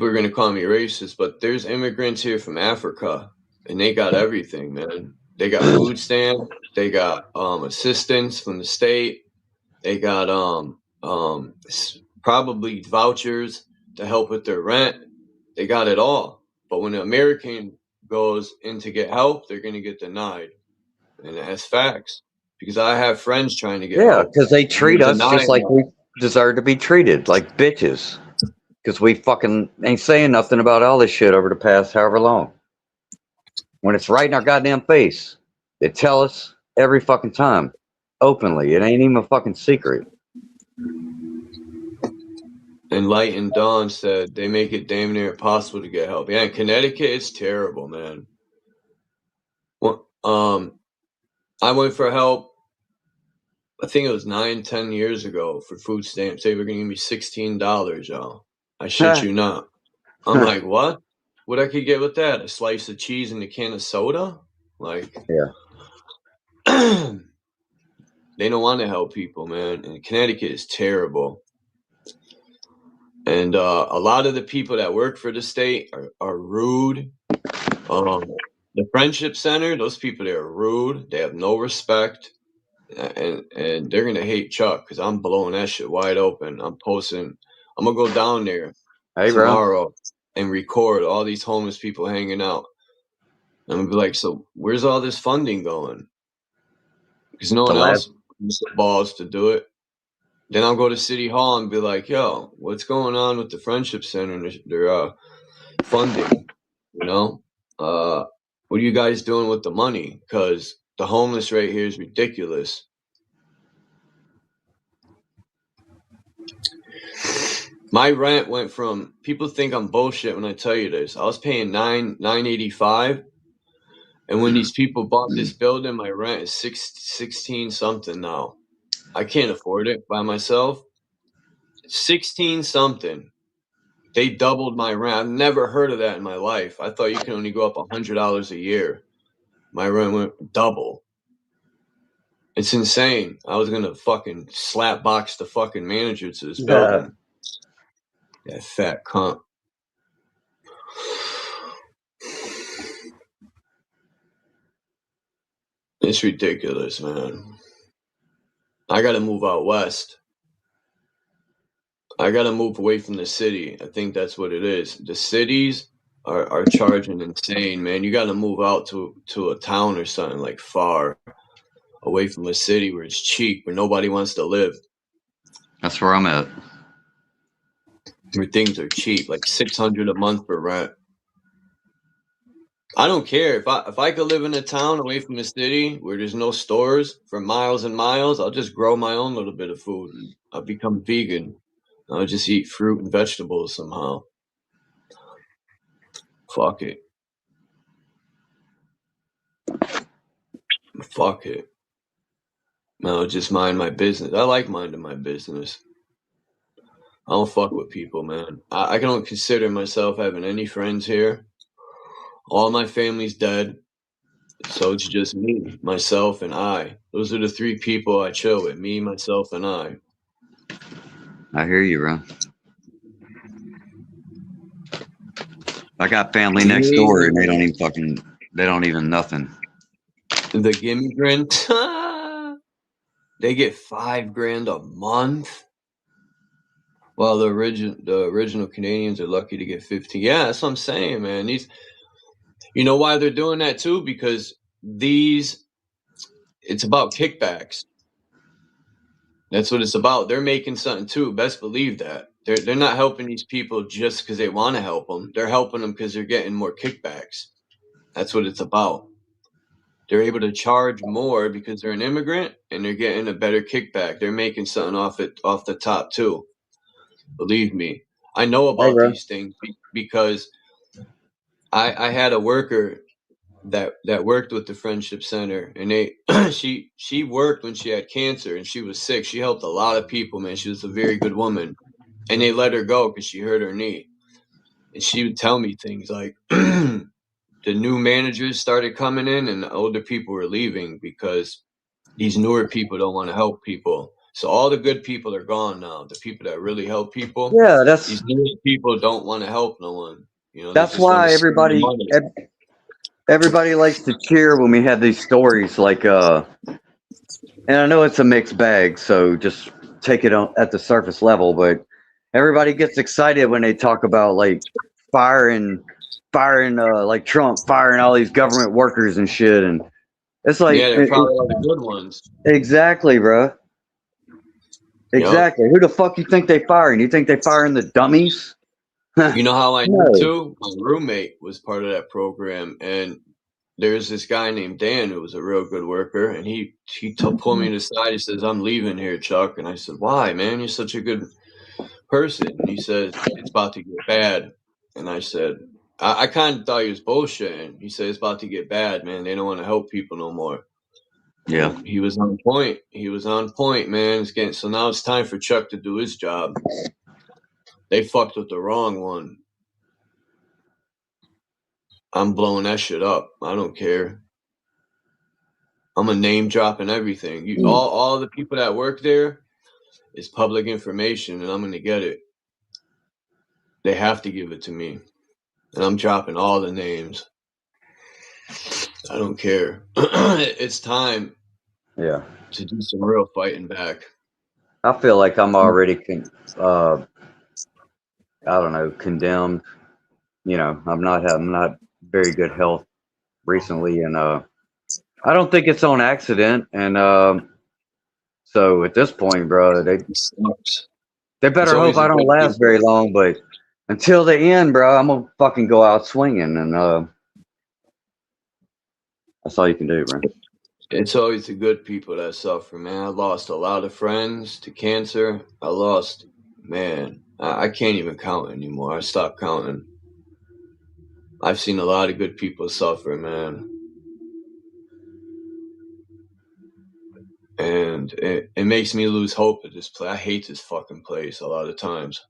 are gonna call me racist, but there's immigrants here from Africa, and they got everything, man. They got food stamp, they got assistance from the state, they got probably vouchers to help with their rent. They got it all. But when an American goes in to get help, they're gonna get denied. And that's facts. Because I have friends trying to get help. Yeah, because they treat us just like we deserve to be treated, like bitches. Because we fucking ain't saying nothing about all this shit over the past however long. When it's right in our goddamn face, they tell us every fucking time, openly. It ain't even a fucking secret. And Light and Dawn said they make it damn near impossible to get help. Yeah, in Connecticut, it's terrible, man. Well, I went for help, I think it was 9-10 years ago for food stamps. They were going to give me $16, y'all. I shit you not. I'm like, what? What I could get with that? A slice of cheese and a can of soda? Like, yeah. They don't want to help people, man. And Connecticut is terrible. And a lot of the people that work for the state are rude. The Friendship Center, those people there are rude. They have no respect. And they're going to hate Chuck because I'm blowing that shit wide open. I'm going to go down there tomorrow and record all these homeless people hanging out. I'm going to be like, so where's all this funding going? Because no one else has the balls to do it. Then I'll go to City Hall and be like, yo, what's going on with the Friendship Center and their funding? You know? What are you guys doing with the money? Because the homeless rate here is ridiculous. My rent went from, people think I'm bullshit when I tell you this. I was paying $9.85, and when these people bought this building, my rent is 16 something now. I can't afford it by myself. 16 something. They doubled my rent. I've never heard of that in my life. I thought you can only go up $100 a year. My rent went double. It's insane. I was gonna fucking slap box the fucking manager to this building. That fat cunt. It's ridiculous, man. I gotta move out west. I gotta move away from the city. I think that's what it is. The cities are charging insane, man. You gotta move out to a town or something, like far away from the city where it's cheap, where nobody wants to live. That's where I'm at. where things are cheap, like $600 a month for rent. I don't care if I could live in a town away from the city where there's no stores for miles and miles. I'll just grow my own little bit of food. I'll become vegan. I'll just eat fruit and vegetables somehow. Fuck it. Fuck it. I'll just mind my business. I like minding my business. I don't fuck with people, man. I don't consider myself having any friends here. All my family's dead. So it's just me, myself, and I. Those are the three people I chill with. Me, myself, and I. I hear you, bro. I got family next door and they don't even nothing. The immigrant, they get $5,000 a month. Well, the original Canadians are lucky to get 15. Yeah, that's what I'm saying, man. You know why they're doing that too? Because it's about kickbacks. That's what it's about. They're making something too. Best believe that. They're not helping these people just because they want to help them. They're helping them because they're getting more kickbacks. That's what it's about. They're able to charge more because they're an immigrant and they're getting a better kickback. They're making something off the top too. Believe me. I know about these things because I had a worker that worked with the Friendship Center, and she worked when she had cancer and she was sick. She helped a lot of people, man. She was a very good woman, and they let her go because she hurt her knee. And she would tell me things like the new managers started coming in and the older people were leaving because these newer people don't want to help people. So all the good people are gone now. The people that really help people, these newer people don't want to help no one. You know, that's why everybody likes to cheer when we have these stories like and I know it's a mixed bag, so just take it at the surface level, but everybody gets excited when they talk about like firing like Trump firing all these government workers and shit, and it's like they're probably all the good ones. Exactly, bro. Exactly. Yep. Who the fuck you think they firing? You think they firing the dummies? You know how I knew too? My roommate was part of that program, and there's this guy named Dan who was a real good worker, and he pulled me to the side. He says, "I'm leaving here, Chuck." And I said, "Why, man? You're such a good person." And he says, "It's about to get bad." And I said, I kind of thought he was bullshitting. He said, "It's about to get bad, man. They don't want to help people no more." Yeah. And he was on point. He was on point, man. So now it's time for Chuck to do his job. They fucked with the wrong one. I'm blowing that shit up. I don't care. I'm a name dropping everything. All the people that work there is public information, and I'm going to get it. They have to give it to me. And I'm dropping all the names. I don't care. It's time to do some real fighting back. I feel like I'm already condemned. You know, I'm not very good health recently, and I don't think it's on accident. And so at this point, bro, they better hope I don't last very long. But until the end, bro, I'm gonna fucking go out swinging, and that's all you can do, bro. It's always the good people that suffer, man. I lost a lot of friends to cancer. I can't even count anymore. I stopped counting. I've seen a lot of good people suffer, man. And it makes me lose hope at this place. I hate this fucking place a lot of times.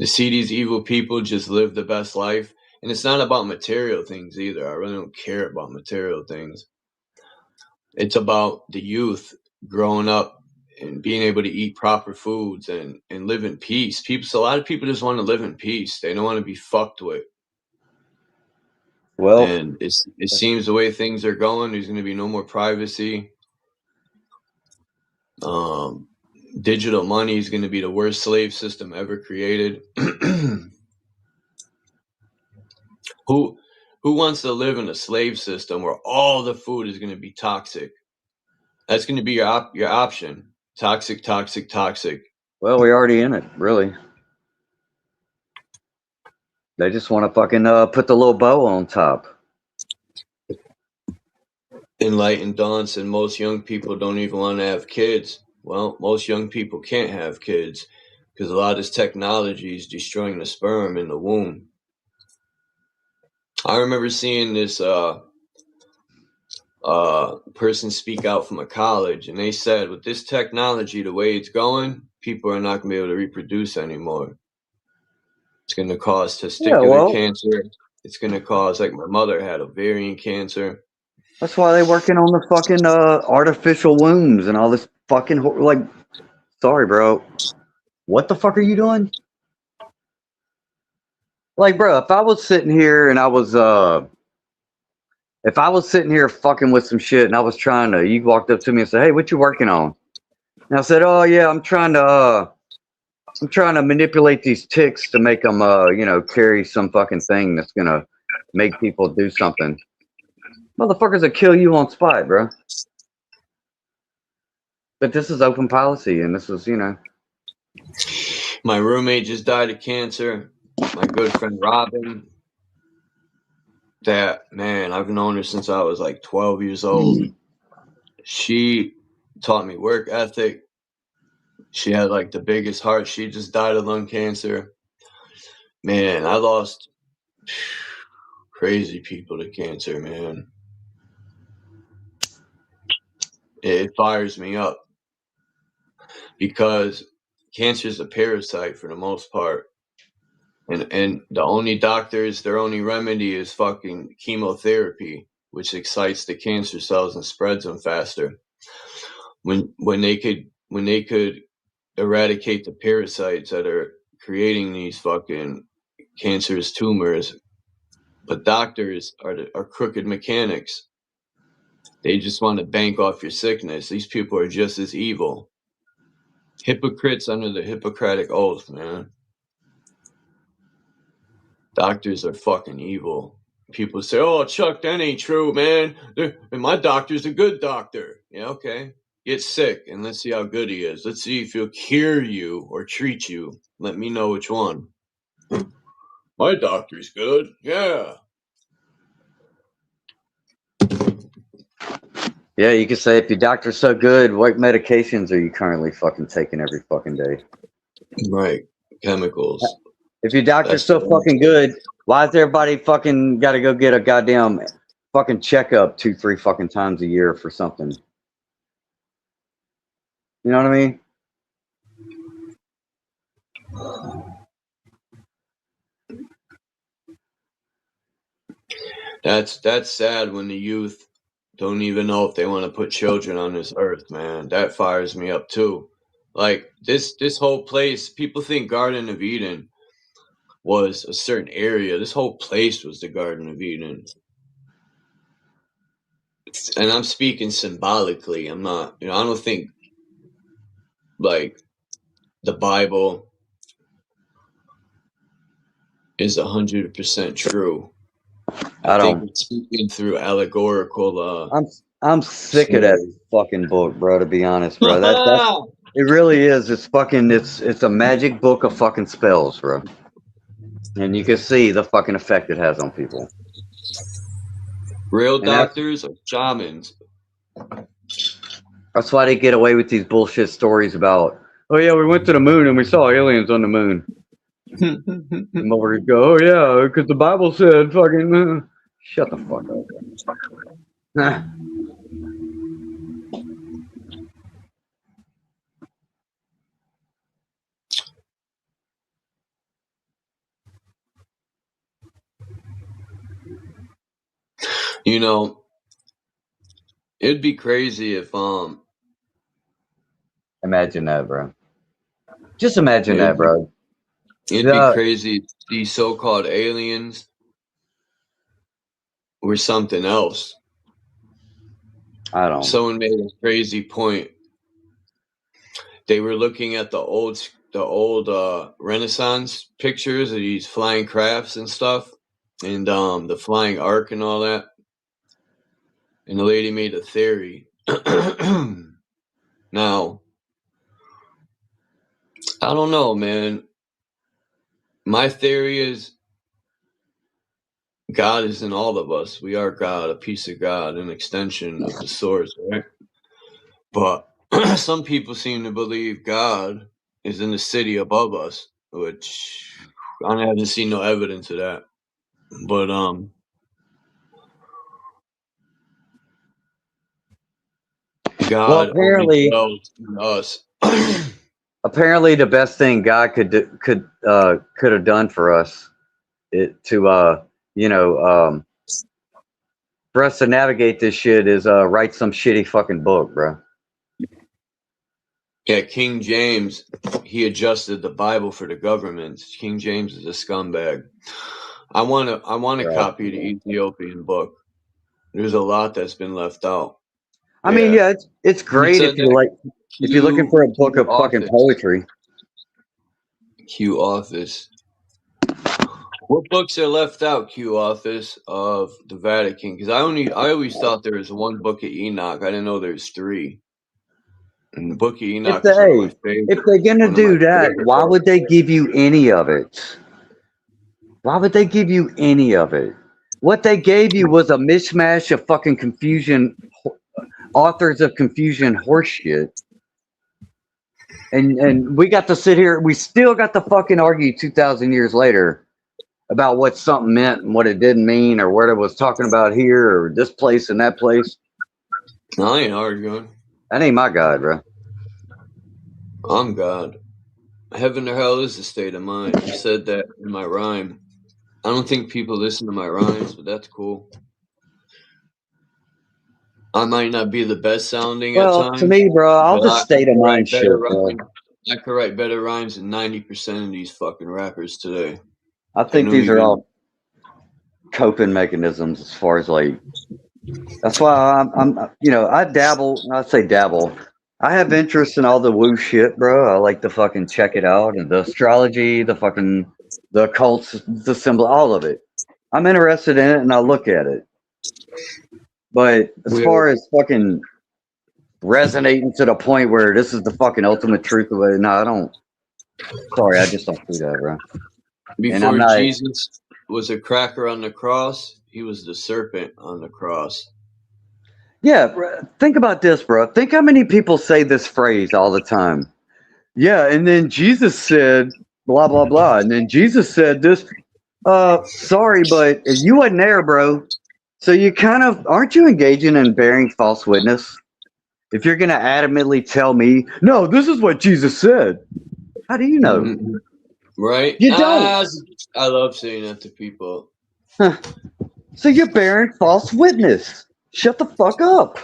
To see these evil people just live the best life. And it's not about material things either. I really don't care about material things. It's about the youth growing up and being able to eat proper foods and live in peace. A lot of people just want to live in peace. They don't want to be fucked with. Well, and it seems the way things are going, there's going to be no more privacy. Digital money is going to be the worst slave system ever created. Who wants to live in a slave system where all the food is going to be toxic? That's going to be your option. Toxic, toxic, toxic. Well, we're already in it, really. They just want to fucking put the little bow on top. Enlightened dance, and most young people don't even want to have kids. Well, most young people can't have kids because a lot of this technology is destroying the sperm in the womb. I remember seeing this person speak out from a college, and they said, with this technology, the way it's going, people are not going to be able to reproduce anymore. It's going to cause testicular cancer. It's going to cause, like my mother had ovarian cancer. That's why they're working on the fucking artificial wombs and all this fucking like. Sorry, bro. What the fuck are you doing? Like, bro, if I was sitting here and I was fucking with some shit and I was trying to, you walked up to me and said, "Hey, what you working on?" And I said, "Oh yeah, I'm trying to manipulate these ticks to make them carry some fucking thing that's gonna make people do something." Motherfuckers will kill you on spot, bro. But this is open policy, and this is, My roommate just died of cancer. My good friend Robin, that, man, I've known her since I was like 12 years old. She taught me work ethic. She had like the biggest heart. She just died of lung cancer. Man, I lost crazy people to cancer, man. It fires me up because cancer is a parasite for the most part. And the only doctors, their only remedy is fucking chemotherapy, which excites the cancer cells and spreads them faster. When they could eradicate the parasites that are creating these fucking cancerous tumors, but doctors are crooked mechanics. They just want to bank off your sickness. These people are just as evil. Hypocrites under the Hippocratic Oath, man. Doctors are fucking evil. People say, "Oh, Chuck, that ain't true, man. And my doctor's a good doctor." Yeah, okay. Get sick and let's see how good he is. Let's see if he'll cure you or treat you. Let me know which one. My doctor's good. Yeah. Yeah, you could say, if your doctor's so good, what medications are you currently fucking taking every fucking day? Right. Chemicals. If your doctor's so fucking good, why is everybody fucking got to go get a goddamn fucking checkup 2-3 fucking times a year for something? You know what I mean? That's sad when the youth don't even know if they want to put children on this earth, man. That fires me up too. Like this whole place, people think Garden of Eden was a certain area. This whole place was the Garden of Eden. And I'm speaking symbolically. I'm not, I don't think like the Bible is 100% true. I think it's speaking through allegorical. I'm sick of that fucking book, bro. To be honest, bro, it really is. It's fucking. It's a magic book of fucking spells, bro. And you can see the fucking effect it has on people. Real doctors are shamans. That's why they get away with these bullshit stories about, "Oh yeah, we went to the moon and we saw aliens on the moon." And over go, "Oh yeah, because the Bible said fucking." Shut the fuck up. You know, it'd be crazy if Imagine that, bro. Just imagine that, bro. It'd be crazy if these so-called aliens were something else. I don't. Someone made a crazy point. They were looking at the old Renaissance pictures of these flying crafts and stuff, and the flying ark and all that. And the lady made a theory. Now, I don't know, man. My theory is God is in all of us. We are God, a piece of God, an extension of the source, right? But some people seem to believe God is in the city above us, which I haven't seen no evidence of that. But God only dwells in us. Apparently, the best thing God could have done for us, for us to navigate this shit is write some shitty fucking book, bro. Yeah, King James, he adjusted the Bible for the government. King James is a scumbag. I want to copy the Ethiopian book. There's a lot that's been left out. I mean, yeah, it's great if you're looking for a book of fucking poetry. Q Office. What books are left out, Q Office, of the Vatican? Because I always thought there was one book of Enoch. I didn't know there's 3. And the book of Enoch is one of my favorites. If they're gonna do that, why would they give you any of it? Why would they give you any of it? What they gave you was a mishmash of fucking confusion, authors of confusion horseshit. And we got to sit here, we still got to fucking argue 2,000 years later about what something meant and what it didn't mean, or what it was talking about here, or this place and that place. No, I ain't arguing. That ain't my God, bro. I'm God. Heaven or hell is a state of mind. I said that in my rhyme. I don't think people listen to my rhymes, but that's cool. I might not be the best sounding at times. To me, bro, I'll just state of mind shit, bro. I could write better rhymes than 90% of these fucking rappers today. I think these are all coping mechanisms as far as like, that's why I dabble, I say dabble. I have interest in all the woo shit, bro. I like to fucking check it out, and the astrology, the cults, the symbol, all of it. I'm interested in it, and I look at it. But as far as fucking resonating to the point where this is the fucking ultimate truth of it, no, I don't. Sorry, I just don't do that, bro. Before Jesus was a cracker on the cross, he was the serpent on the cross. Yeah, bro, think about this, bro. Think how many people say this phrase all the time. Yeah, and then Jesus said blah blah blah, and then Jesus said this. Sorry, but you wasn't there, bro. So you kind of aren't you engaging in bearing false witness? If you're gonna adamantly tell me, no, this is what Jesus said. How do you know? Mm-hmm. Right? You don't. I love saying that to people. Huh. So you're bearing false witness. Shut the fuck up.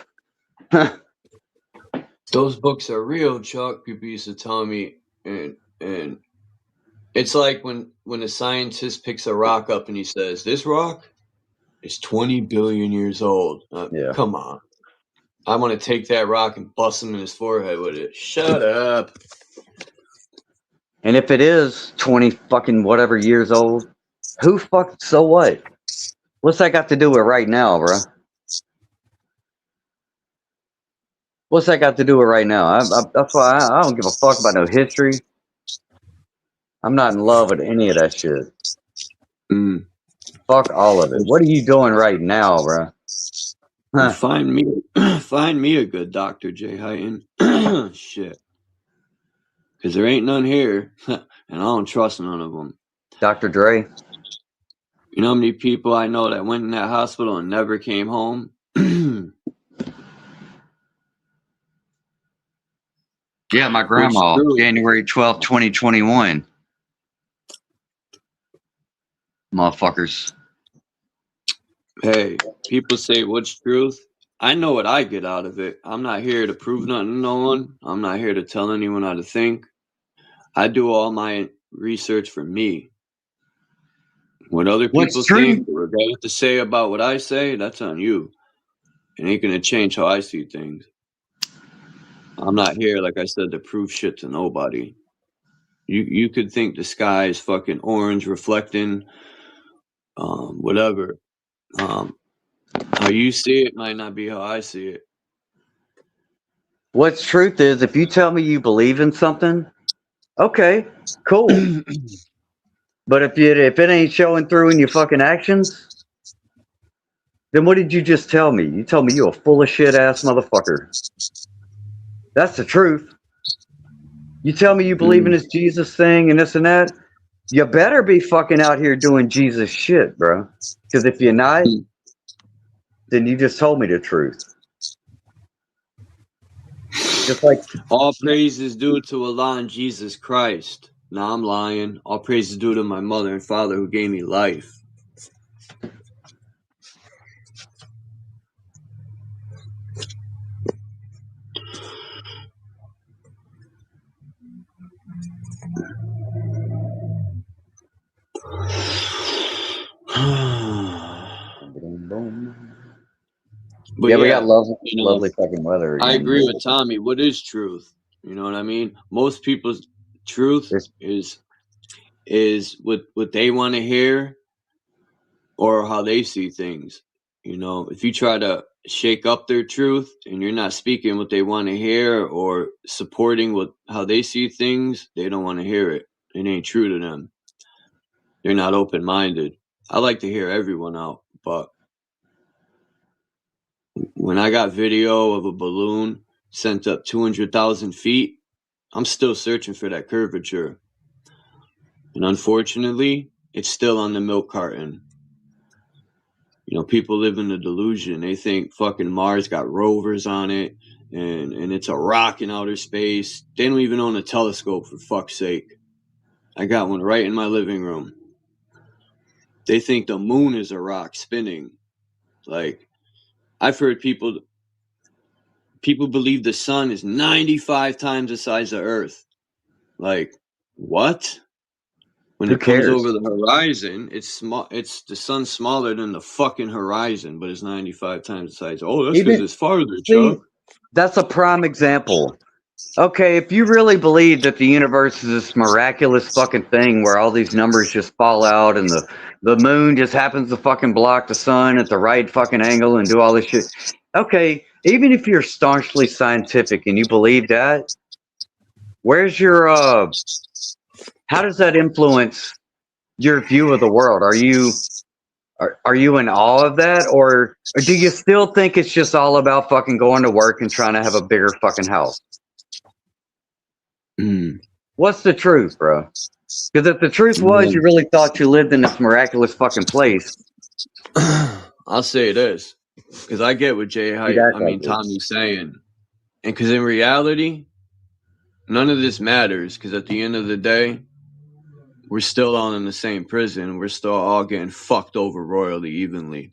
Those books are real, Chuck. People used to tell me, and it's like when a scientist picks a rock up and he says, "This rock is 20 billion years old." Come on. I want to take that rock and bust him in his forehead with it. Shut up. And if it is 20 fucking whatever years old, so what? What's that got to do with right now, bro? What's that got to do with right now? That's why I don't give a fuck about no history. I'm not in love with any of that shit. Fuck all of it. What are you doing right now, bro? Huh. Find me a good Dr. J. Hyten. Shit. Because there ain't none here, and I don't trust none of them. Dr. Dre? You know how many people I know that went in that hospital and never came home? Yeah, my grandma, January 12th, 2021. Motherfuckers. Hey, people say, what's truth? I know what I get out of it. I'm not here to prove nothing to no one. I'm not here to tell anyone how to think. I do all my research for me. What other people think or they have to say about what I say, that's on you. It ain't going to change how I see things. I'm not here, like I said, to prove shit to nobody. You could think the sky is fucking orange, reflecting, whatever. How you see it might not be how I see it. What's truth is, if you tell me you believe in something, Okay, cool. But if it ain't showing through in your fucking actions, then what did you just tell me? You told me you a full of shit ass motherfucker. That's the truth. You tell me you believe in this Jesus thing and this and that. You better be fucking out here doing Jesus shit, bro. Because if you're not, then you just told me the truth. Just like all praise is due to Allah and Jesus Christ. Nah, I'm lying. All praise is due to my mother and father who gave me life. But yeah, we got lovely, you know, lovely fucking weather again. I agree with Tommy. What is truth? You know what I mean? Most people's truth is what they want to hear or how they see things. You know, if you try to shake up their truth and you're not speaking what they want to hear or supporting how they see things, they don't want to hear it. It ain't true to them. They're not open-minded. I like to hear everyone out, but when I got video of a balloon sent up 200,000 feet, I'm still searching for that curvature. And unfortunately, it's still on the milk carton. You know, people live in the delusion. They think fucking Mars got rovers on it and it's a rock in outer space. They don't even own a telescope, for fuck's sake. I got one right in my living room. They think the moon is a rock spinning. Like, I've heard people believe the sun is 95 times the size of Earth. Like, what? When Who it comes cares? over the horizon, it's small. It's the sun's smaller than the fucking horizon, but it's 95 times the size. Oh, that's because it's farther, Chuck. That's a prime example. Okay, if you really believe that the universe is this miraculous fucking thing where all these numbers just fall out and the moon just happens to fucking block the sun at the right fucking angle and do all this shit. Okay, even if you're staunchly scientific and you believe that, where's your how does that influence your view of the world? Are you in awe of that, or do you still think it's just all about fucking going to work and trying to have a bigger fucking house? What's the truth, bro? Because if the truth was you really thought you lived in this miraculous fucking place, I'll say this, because I get what Tommy's saying, and because in reality, none of this matters. Because at the end of the day, we're still all in the same prison. We're still all getting fucked over royally evenly.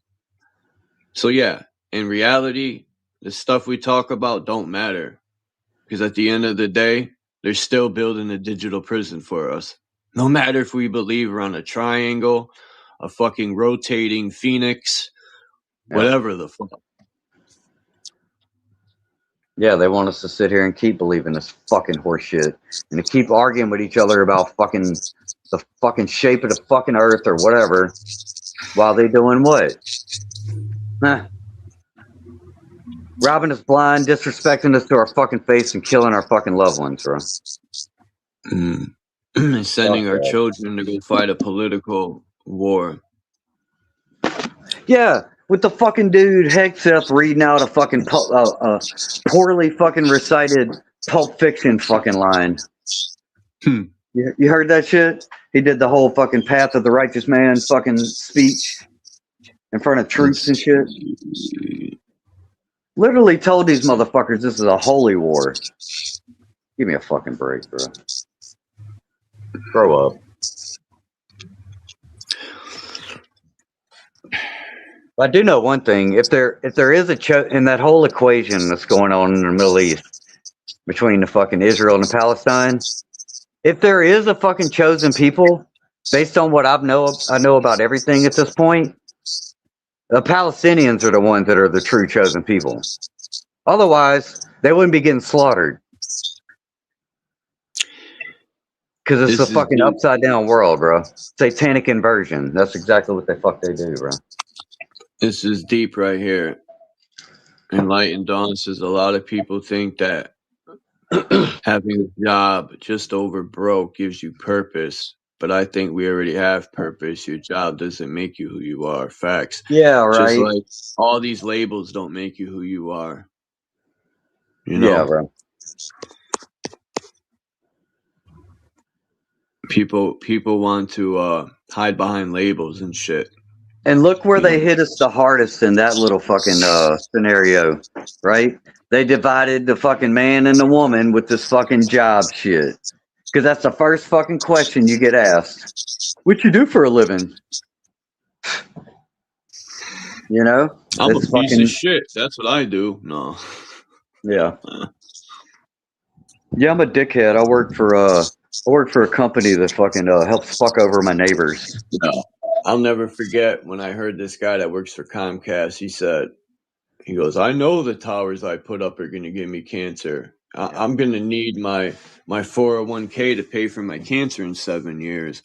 So yeah, in reality, the stuff we talk about don't matter. Because at the end of the day, they're still building a digital prison for us. No matter if we believe we're on a triangle, a fucking rotating phoenix, whatever the fuck. Yeah, they want us to sit here and keep believing this fucking horse shit and to keep arguing with each other about fucking the fucking shape of the fucking earth or whatever while they doing what? Huh. Robbing us blind, disrespecting us to our fucking face, and killing our fucking loved ones, bro. And sending our children to go fight a political war. Yeah, with the fucking dude Hexeth reading out a fucking poorly fucking recited Pulp Fiction fucking line. You heard that shit? He did the whole fucking Path of the Righteous Man fucking speech in front of troops and shit. Literally told these motherfuckers this is a holy war. Give me a fucking break, bro. Grow up. I do know one thing. If there is in that whole equation that's going on in the Middle East between the fucking Israel and the Palestine, if there is a fucking chosen people, based on what I know about everything at this point, the Palestinians are the ones that are the true chosen people. Otherwise, they wouldn't be getting slaughtered. Because it's a fucking upside down world, bro. Satanic inversion. That's exactly what the fuck they do, bro. This is deep right here. Enlightened Dawn says a lot of people think that Having a job just over broke gives you purpose, but I think we already have purpose. Your job doesn't make you who you are. Facts. Yeah, Just right. like all these labels don't make you who you are. You Yeah, know, bro. people want to hide behind labels and shit. And look where You know? they hit us the hardest in that little fucking scenario, right? They divided the fucking man and the woman with this fucking job shit. Because that's the first fucking question you get asked. What you do for a living? You know? I'm a It's piece fucking of shit. That's what I do. No. yeah. Yeah, I'm a dickhead. I work for a company that fucking helps fuck over my neighbors. No. I'll never forget when I heard this guy that works for Comcast. He goes, I know the towers I put up are going to give me cancer. I'm going to need my 401k to pay for my cancer in 7 years.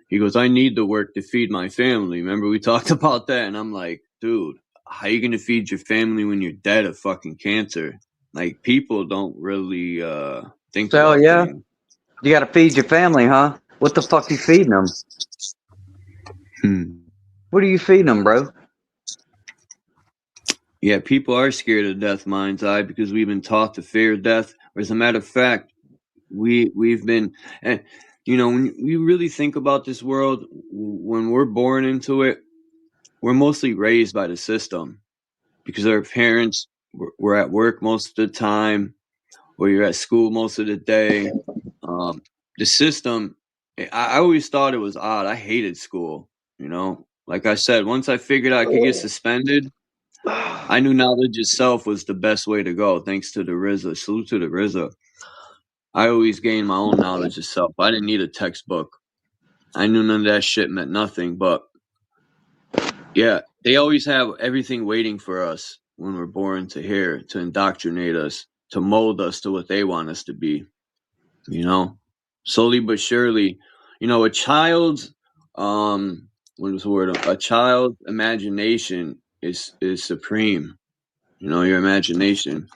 He goes, I need the work to feed my family. Remember we talked about that? And I'm like, dude, how you going to feed your family when you're dead of fucking cancer? Like, people don't really think So about yeah, things. you got to feed your family, huh? What the fuck you feeding them? What are you feeding them, bro? Yeah, people are scared of death, mind's eye, because we've been taught to fear death. As a matter of fact, we've been, and you know, when we really think about this world, when we're born into it, we're mostly raised by the system because our parents were at work most of the time, or you're at school most of the day. The system, I always thought it was odd. I hated school, you know. Like I said, once I figured I could get suspended, I knew knowledge itself was the best way to go, thanks to the RZA. Salute to the RZA. I always gained my own knowledge of self. I didn't need a textbook. I knew none of that shit meant nothing. But yeah, they always have everything waiting for us when we're born to hear, to indoctrinate us, to mold us to what they want us to be. You know, slowly but surely. You know, a child's what was the word? A child's imagination is supreme. You know, your imagination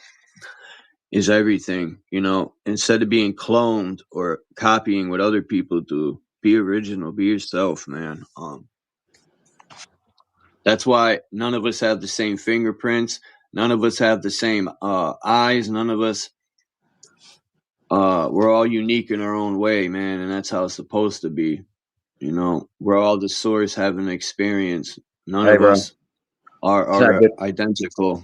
is everything. You know, instead of being cloned or copying what other people do, be original, be yourself, man. That's why none of us have the same fingerprints. None of us have the same eyes. None of us. We're all unique in our own way, man, and that's how it's supposed to be. You know, we're all the source having an experience. None Hey, of bro. us are It's not good. identical.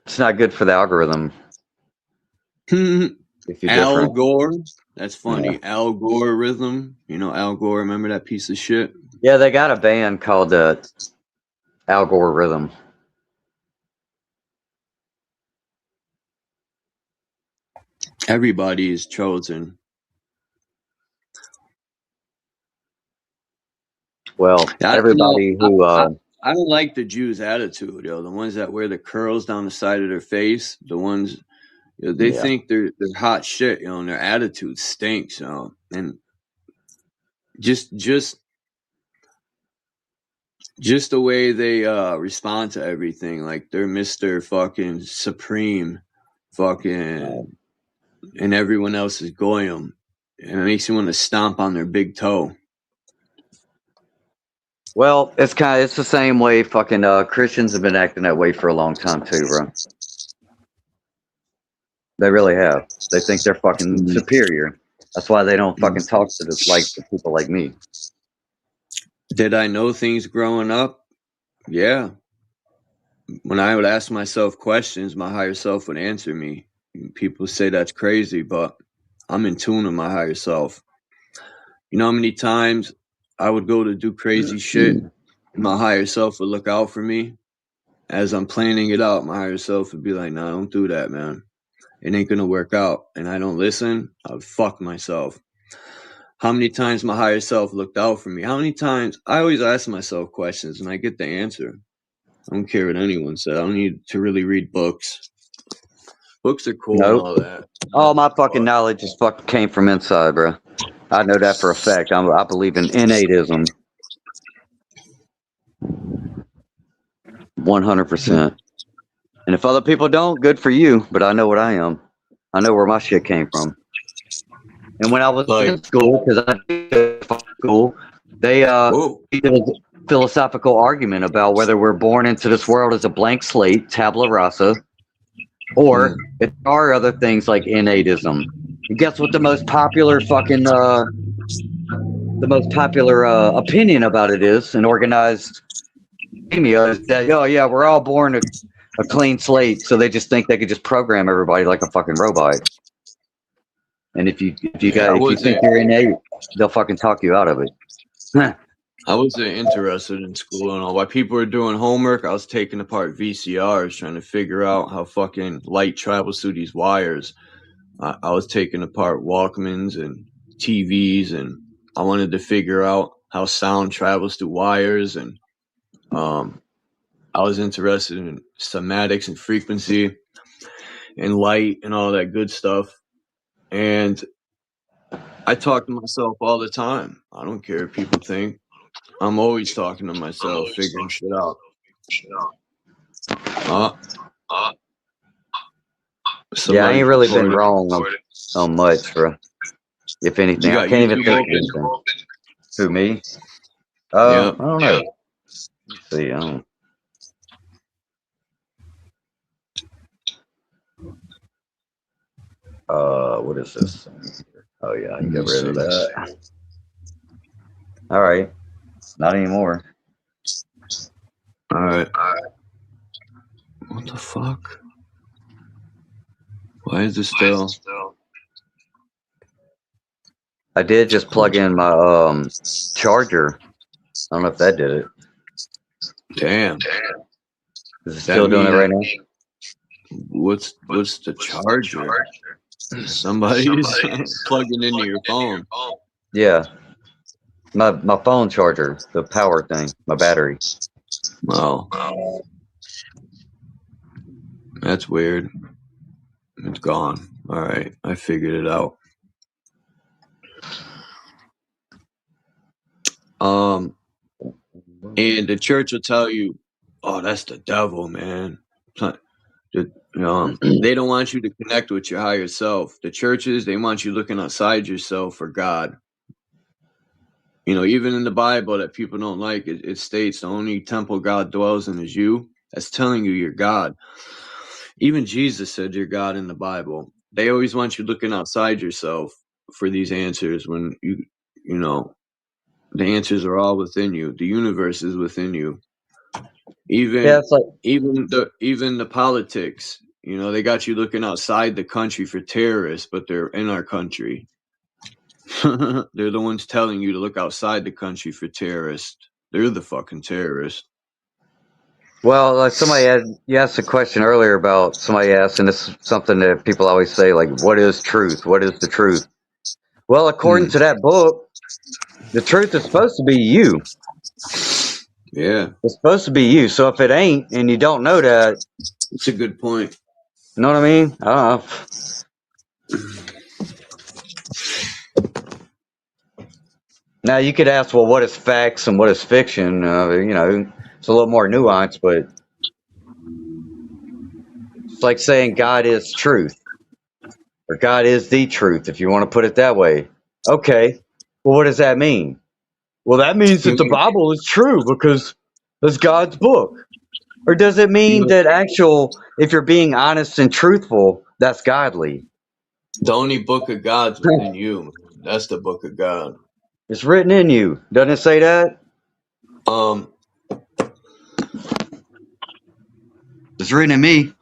It's not good for the algorithm. If you're Al different. Gore. That's funny. Yeah. Al Gore rhythm. You know, Al Gore, remember that piece of shit? Yeah, they got a band called Algorithm. Everybody is chosen. Well, everybody who I don't like the Jews' attitude, yo. The ones that wear the curls down the side of their face, the ones you know, they think they're hot shit, you know, and their attitude stinks, you know. And just the way they respond to everything, like they're Mr. fucking Supreme, fucking, and everyone else is Goyim, and it makes you want to stomp on their big toe. Well, it's the same way fucking Christians have been acting that way for a long time too, bro. They really have. They think they're fucking superior. That's why they don't fucking talk to this like people like me. Did I know things growing up? Yeah. When I would ask myself questions, my higher self would answer me. People say that's crazy, but I'm in tune with my higher self. You know how many times I would go to do crazy shit, and my higher self would look out for me? As I'm planning it out, my higher self would be like, nah, don't do that, man. It ain't gonna work out. And I don't listen, I would fuck myself. How many times my higher self looked out for me? How many times? I always ask myself questions and I get the answer. I don't care what anyone said. I don't need to really read books. Books are cool and all that. All my fucking knowledge is fucking came from inside, bro. I know that for a fact. I believe in innateism. 100%. And if other people don't, good for you. But I know what I am. I know where my shit came from. And when I was Like, in school, because I did school, they did a philosophical argument about whether we're born into this world as a blank slate, tabula rasa, or if there are other things like innatism. And guess what the most popular fucking opinion about it is in organized media is that, oh yeah, we're all born a clean slate, so they just think they could just program everybody like a fucking robot. And if you think you're innate, they'll fucking talk you out of it. I wasn't interested in school and all. While people were doing homework, I was taking apart VCRs, trying to figure out how fucking light travels through these wires. I was taking apart Walkmans and TVs, and I wanted to figure out how sound travels through wires. And I was interested in cymatics and frequency and light and all that good stuff. And I talk to myself all the time. I don't care what people think. I'm always talking to myself, figuring shit out. Yeah, I ain't really been wrong on much, bro. If anything, I can't even think of anything. Who, me? I don't know. Let's see, I don't. What is this? Oh yeah, I can get rid of that. All right, not anymore. All right. What the fuck? Why is this still? I did just plug in my charger. I don't know if that did it. Damn. Is it still doing it right now? What's the charger? Somebody's plugging into your phone. Yeah. My phone charger, the power thing, my battery. Wow. That's weird. It's gone. All right, I figured it out. And the church will tell you, "Oh, that's the devil, man." They don't want you to connect with your higher self. The churches, they want you looking outside yourself for God. You know, even in the Bible that people don't like, it states the only temple God dwells in is you. That's telling you you're God. Even Jesus said you're God in the Bible. They always want you looking outside yourself for these answers when you know, the answers are all within you. The universe is within you. Even the politics, you know, they got you looking outside the country for terrorists, but they're in our country. They're the ones telling you to look outside the country for terrorists. They're the fucking terrorists. Well, like you asked a question earlier about somebody asked, and this is something that people always say, like, what is truth? What is the truth? Well, according to that book, the truth is supposed to be you. Yeah. It's supposed to be you. So if it ain't, and you don't know that. It's a good point. You know what I mean? I don't know. Now, you could ask, well, what is facts and what is fiction? You know, it's a little more nuanced, but it's like saying God is truth, or God is the truth, if you want to put it that way. Okay, well, what does that mean? Well, that means that the Bible is true because it's God's book. Or does it mean that if you're being honest and truthful, that's godly? The only book of God's within you. That's the book of God. It's written in you. Doesn't it say that? It's written in me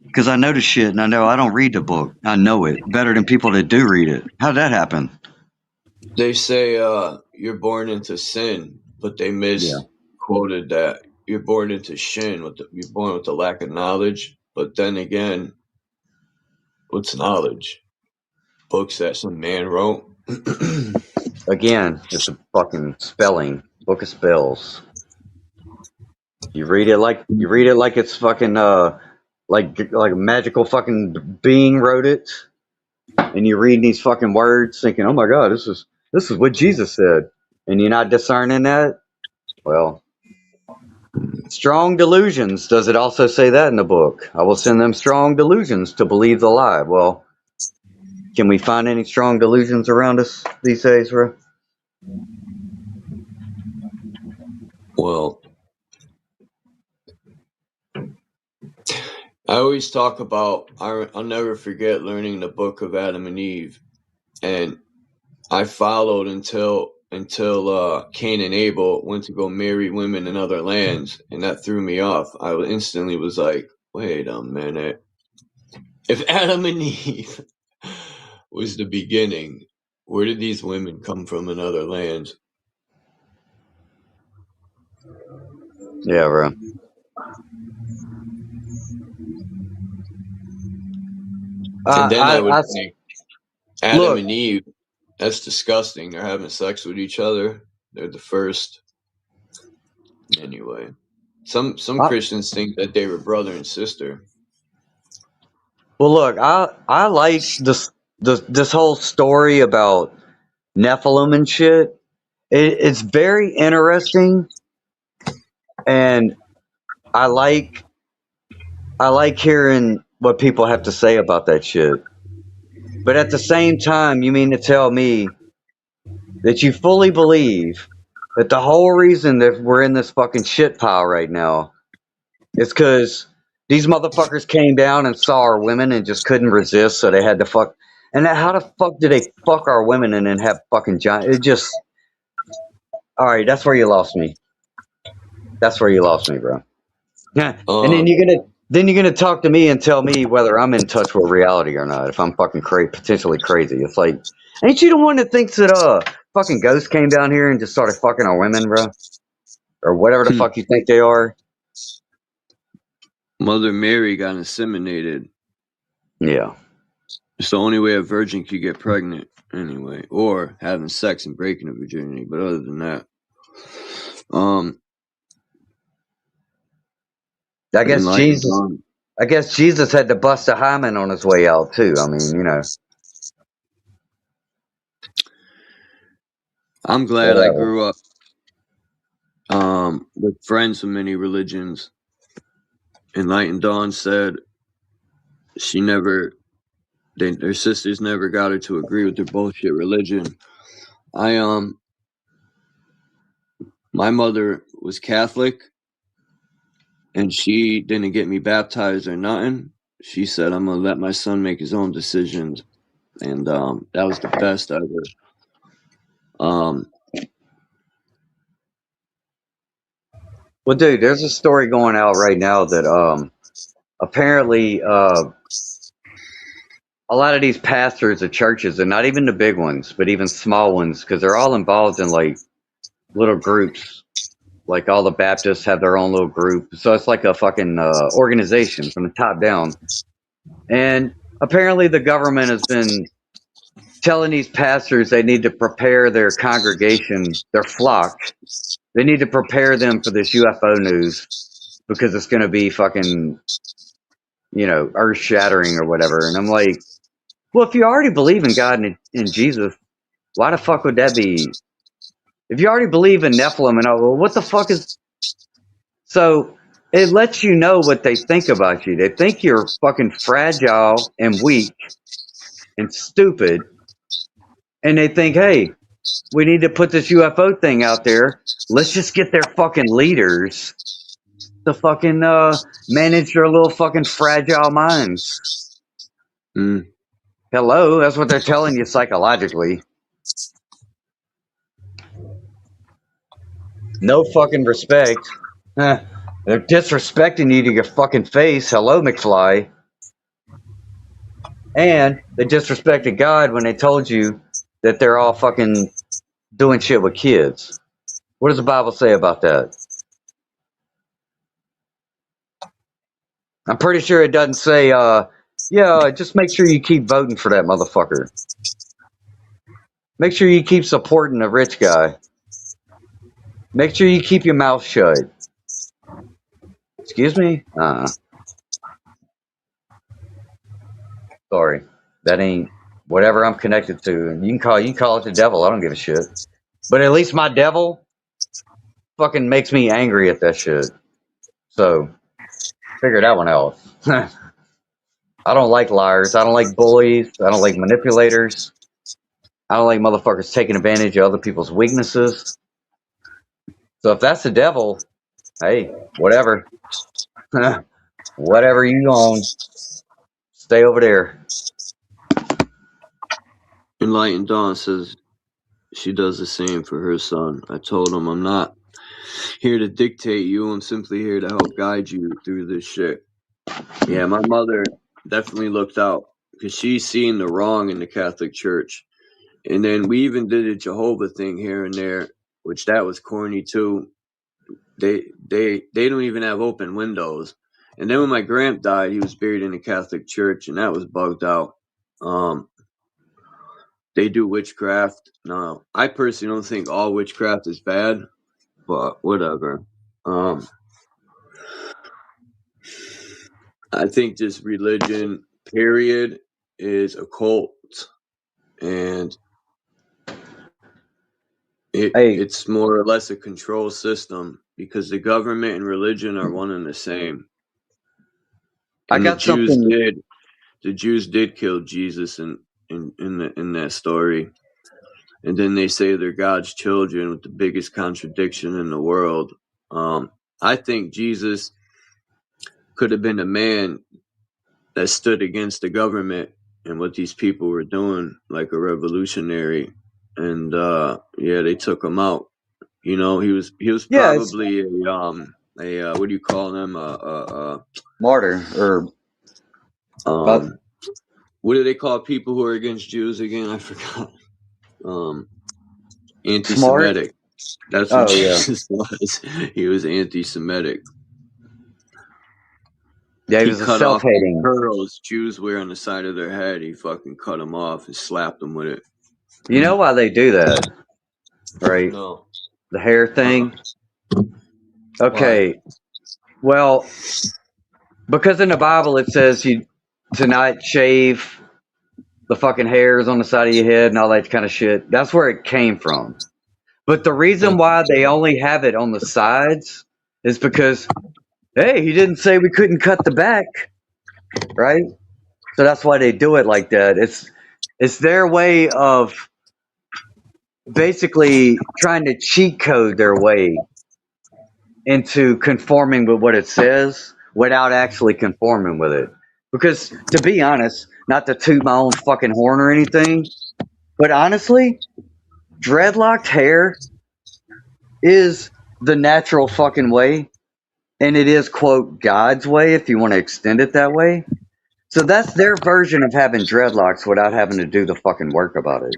because I know the shit and I know I don't read the book. I know it better than people that do read it. How'd that happen? They say you're born into sin, but they misquoted that you're born into shin. You're born with the lack of knowledge. But then again, what's knowledge? Books that some man wrote. Again, it's a fucking spelling. Book of spells. You read it like it's fucking like a magical fucking being wrote it, and you read these fucking words thinking, oh my god, this is what Jesus said, and you're not discerning that. Well, strong delusions. Does it also say that in the book? I will send them strong delusions to believe the lie. Well, Can we find any strong delusions around us these days, bro? Well, I always talk about, I'll never forget learning the book of Adam and Eve. And I followed until Cain and Abel went to go marry women in other lands. And that threw me off. I instantly was like, wait a minute. If Adam and Eve was the beginning, where did these women come from in other lands? Yeah, bro. And then I would think, Adam and Eve, that's disgusting. They're having sex with each other. They're the first. Anyway, some Christians think that they were brother and sister. Well, look, I like this whole story about Nephilim and shit. It's very interesting, and I like hearing what people have to say about that shit. But at the same time, you mean to tell me that you fully believe that the whole reason that we're in this fucking shit pile right now is because these motherfuckers came down and saw our women and just couldn't resist, so they had to fuck. And how the fuck do they fuck our women and then have fucking giant? It just. All right, that's where you lost me. That's where you lost me, bro. Yeah, and then you're gonna talk to me and tell me whether I'm in touch with reality or not. If I'm fucking potentially crazy, it's like, ain't you the one that thinks that fucking ghosts came down here and just started fucking our women, bro, or whatever the fuck you think they are? Mother Mary got inseminated. Yeah, it's the only way a virgin could get pregnant, anyway, or having sex and breaking a virginity. But other than that, I guess Jesus had to bust a hymen on his way out too. I mean, you know. I'm glad I grew up with friends from many religions. Enlightened Dawn said their sisters never got her to agree with their bullshit religion. My mother was Catholic, and she didn't get me baptized or nothing. She said, I'm going to let my son make his own decisions. And that was the best ever. Well, dude, there's a story going out right now that apparently a lot of these pastors of churches, and not even the big ones, but even small ones, because they're all involved in like little groups. Like all the Baptists have their own little group. So it's like a fucking organization from the top down. And apparently the government has been telling these pastors they need to prepare their congregation, their flock. They need to prepare them for this UFO news because it's going to be fucking, you know, earth-shattering or whatever. And I'm like, well, if you already believe in God and in Jesus, why the fuck would that be? If you already believe in Nephilim and all, well, what the fuck is... So it lets you know what they think about you. They think you're fucking fragile and weak and stupid. And they think, hey, we need to put this UFO thing out there. Let's just get their fucking leaders to fucking manage their little fucking fragile minds. Hello, that's what they're telling you psychologically. No fucking respect. They're disrespecting you to your fucking face. Hello, McFly. And they disrespected God when they told you that they're all fucking doing shit with kids. What does the Bible say about that? I'm pretty sure it doesn't say, yeah, just make sure you keep voting for that motherfucker. Make sure you keep supporting the rich guy. Make sure you keep your mouth shut. Excuse me? Sorry. That ain't whatever I'm connected to. And you can call it the devil. I don't give a shit. But at least my devil fucking makes me angry at that shit. So figure that one out. I don't like liars. I don't like bullies. I don't like manipulators. I don't like motherfuckers taking advantage of other people's weaknesses. So if that's the devil, hey, whatever. Whatever you own, stay over there. Enlightened Dawn says she does the same for her son. I told him I'm not here to dictate you. I'm simply here to help guide you through this shit. Yeah, my mother definitely looked out because she's seen the wrong in the Catholic Church. And then we even did a Jehovah thing here and there, which that was corny too. They don't even have open windows. And then when my gramp died, he was buried in the Catholic Church, and that was bugged out. They do witchcraft. No, I personally don't think all witchcraft is bad, but whatever. I think this religion, period, is a cult, and it's more or less a control system because the government and religion are one and the same. And I got something. The Jews did kill Jesus in that story, and then they say they're God's children with the biggest contradiction in the world. I think Jesus could have been a man that stood against the government and what these people were doing, like a revolutionary. And they took him out. You know, he was probably a what do you call them? Martyr or what do they call people who are against Jews again? I forgot. Anti-Semitic. That's what Jesus was. He was anti-Semitic. Yeah, he was a self-hating. Pearls Jews wear on the side of their head. He fucking cut them off and slapped them with it. You know why they do that, right? No. The hair thing. Okay. Why? Well, because in the Bible it says you to not shave the fucking hairs on the side of your head and all that kind of shit. That's where it came from. But the reason why they only have it on the sides is because, hey, he didn't say we couldn't cut the back, right? So that's why they do it like that. It's their way of basically trying to cheat code their way into conforming with what it says without actually conforming with it. Because to be honest, not to toot my own fucking horn or anything, but honestly, dreadlocked hair is the natural fucking way, and it is, quote, God's way if you want to extend it that way. So that's their version of having dreadlocks without having to do the fucking work about it.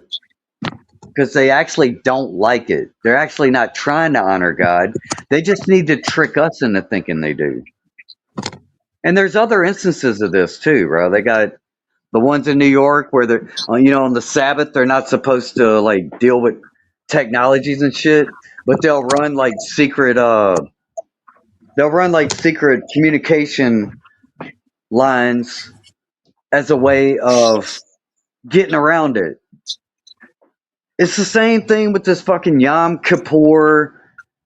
Because they actually don't like it. They're actually not trying to honor God. They just need to trick us into thinking they do. And there's other instances of this too, bro. They got the ones in New York where they're, on the Sabbath, they're not supposed to like deal with technologies and shit, but they'll run like secret communication lines as a way of getting around it. It's the same thing with this fucking Yom Kippur.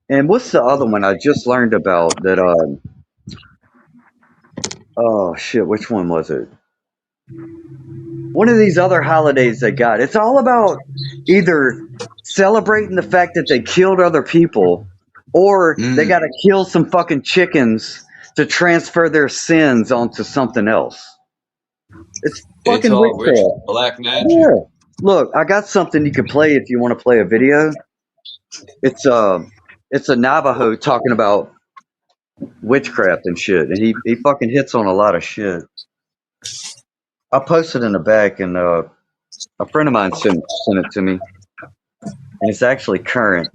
And what's the other one I just learned about that, oh shit, which one was it? One of these other holidays they got. It's all about either celebrating the fact that they killed other people or they got to kill some fucking chickens to transfer their sins onto something else. It's fucking witchcraft. Black magic. Yeah. Look, I got something you can play if you want to play a video. It's a Navajo talking about witchcraft and shit, and he fucking hits on a lot of shit. I'll post it in the back, and a friend of mine sent it to me, and it's actually current.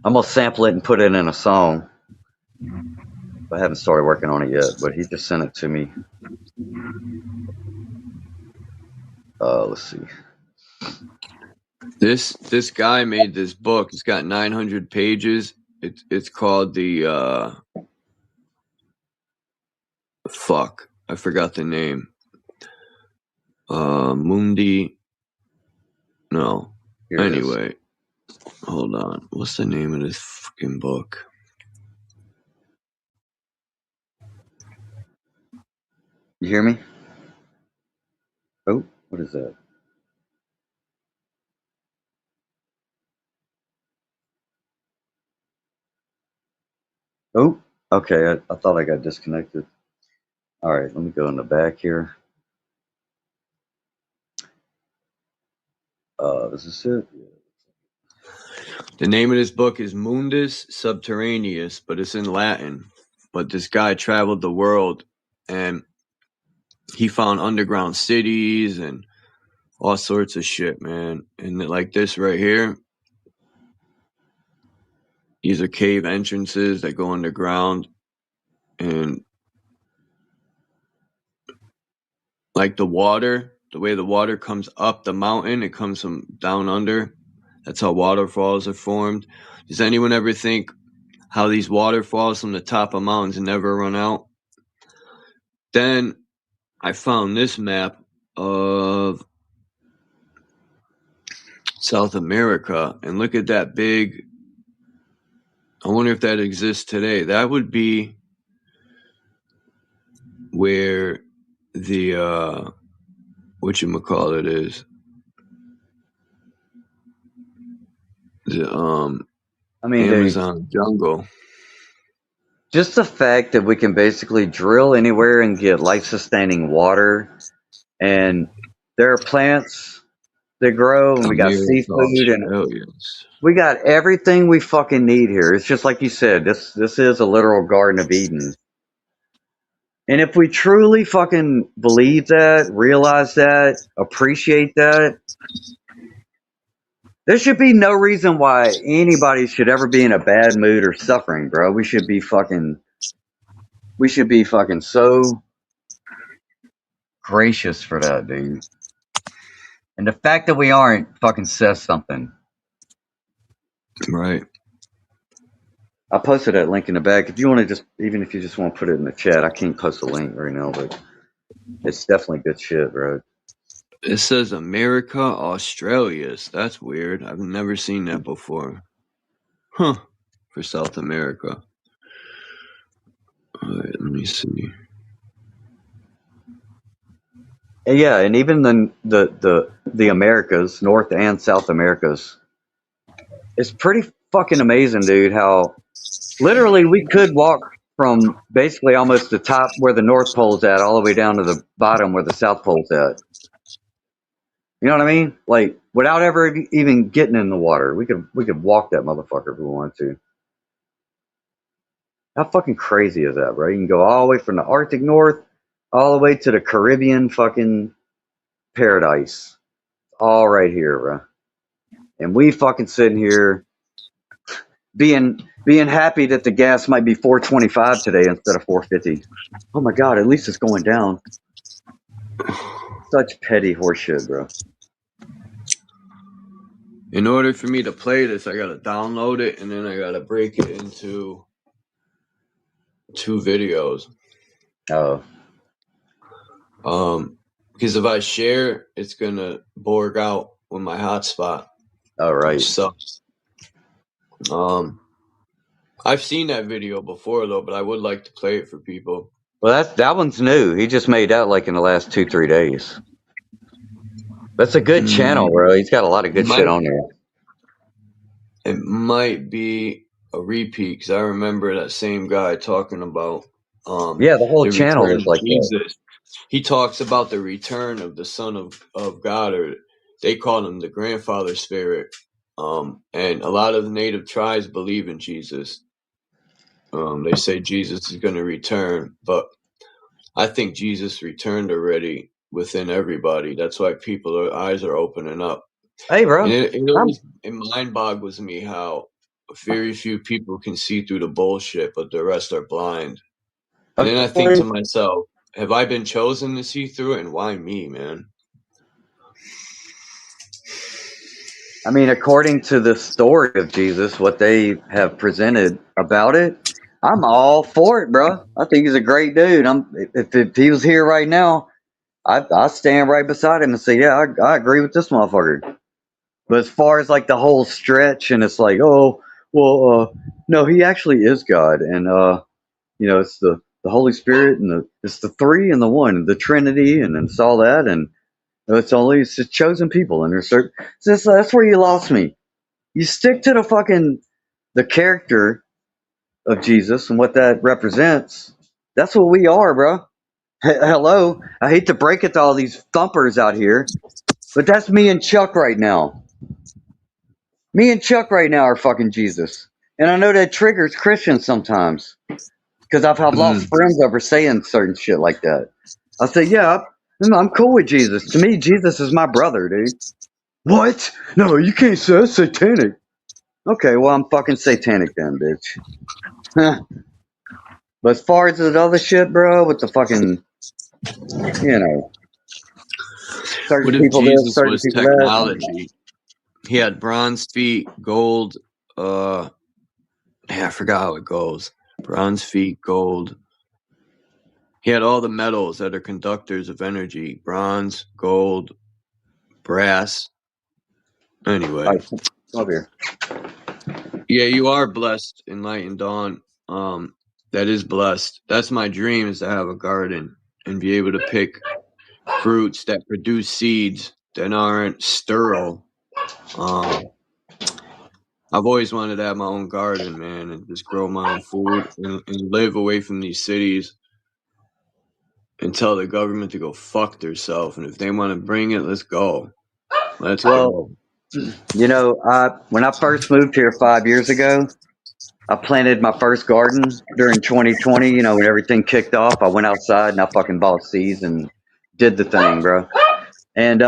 I'm gonna sample it and put it in a song. I haven't started working on it yet, but he just sent it to me. Let's see. This guy made this book. It's got 900 pages. It's called the fuck. I forgot the name. Mundi. No. Anyway, hold on. What's the name of this fucking book? You hear me? Oh, what is that? Oh, okay. I thought I got disconnected. All right, let me go in the back here. Is this it? The name of this book is Mundus Subterraneus, but it's in Latin. But this guy traveled the world and he found underground cities and all sorts of shit, man. And like this right here, these are cave entrances that go underground. And like the water, the way the water comes up the mountain, it comes from down under. That's how waterfalls are formed. Does anyone ever think how these waterfalls from the top of mountains never run out? Then I found this map of South America, and look at that big. I wonder if that exists today. That would be where the whatchamacallit is. The I mean, Amazon jungle. Just the fact that we can basically drill anywhere and get life-sustaining water, and there are plants that grow, and we got seafood, and we got everything we fucking need here. It's just like you said, this is a literal Garden of Eden. And if we truly fucking believe that, realize that, appreciate that, there should be no reason why anybody should ever be in a bad mood or suffering, bro. We should be fucking so gracious for that, dude. And the fact that we aren't fucking says something. Right. I posted that link in the back. If you want to just, even if you just want to put it in the chat, I can't post a link right now, but it's definitely good shit, bro. It says America, Australia's. That's weird. I've never seen that before. Huh. For South America. All right, let me see. Yeah, and even the Americas, North and South Americas, it's pretty fucking amazing, dude, how literally we could walk from basically almost the top where the North Pole's at all the way down to the bottom where the South Pole's at. You know what I mean? Like, without ever even getting in the water, we could walk that motherfucker if we wanted to. How fucking crazy is that, bro? You can go all the way from the Arctic North all the way to the Caribbean fucking paradise. All right here, bro. And we fucking sitting here being happy that the gas might be $4.25 today instead of $4.50. Oh my god, at least it's going down. Such petty horseshit, bro. In order for me to play this, I gotta download it and then I gotta break it into 2 videos. Oh. Because if I share, it's gonna borg out with my hotspot. All right. Which sucks. I've seen that video before though, but I would like to play it for people. Well, that one's new. He just made that like in the last 2-3 days. That's a good channel, bro. He's got a lot of good shit on there. It might be a repeat because I remember that same guy talking about yeah, the whole channel is like Jesus. that. He talks about the return of the Son of God, or they call him the grandfather spirit. And a lot of the native tribes believe in Jesus. They say Jesus is going to return, but I think Jesus returned already within everybody. That's why people's eyes are opening up. Hey, bro. And it mind boggles me how very few people can see through the bullshit, but the rest are blind. And then I think to myself, have I been chosen to see through it? And why me, man? I mean, according to the story of Jesus, what they have presented about it, I'm all for it, bro. I think he's a great dude. If he was here right now, I'd stand right beside him and say, yeah, I agree with this motherfucker. But as far as like the whole stretch, and it's like, oh, well, no, he actually is God, and it's the the Holy Spirit, and it's the three and the one, the Trinity, and it's all that, and it's just chosen people, and there's certain. That's where you lost me. You stick to the character of Jesus and what that represents. That's what we are, bro. Hello, I hate to break it to all these thumpers out here, but that's me and Chuck right now. Me and Chuck right now are fucking Jesus, and I know that triggers Christians sometimes. Because I've lost friends over saying certain shit like that. I say, yeah, I'm cool with Jesus. To me, Jesus is my brother, dude. What? No, you can't say that's satanic. Okay, well, I'm fucking satanic then, bitch. But as far as the other shit, bro, with the fucking, certain What if people this, Jesus certain was people that. technology? He had bronze feet, gold. I forgot how it goes. Bronze feet, gold. He had all the metals that are conductors of energy: bronze, gold, brass. Anyway, All right, over here. yeah, you are blessed, enlightened Dawn. That is blessed. That's my dream, is to have a garden and be able to pick fruits that produce seeds that aren't sterile. I've always wanted to have my own garden, man, and just grow my own food and live away from these cities and tell the government to go fuck themselves. And if they want to bring it, let's go. Let's go. When I first moved here 5 years ago, I planted my first garden during 2020. When everything kicked off, I went outside and I fucking bought seeds and did the thing, bro. And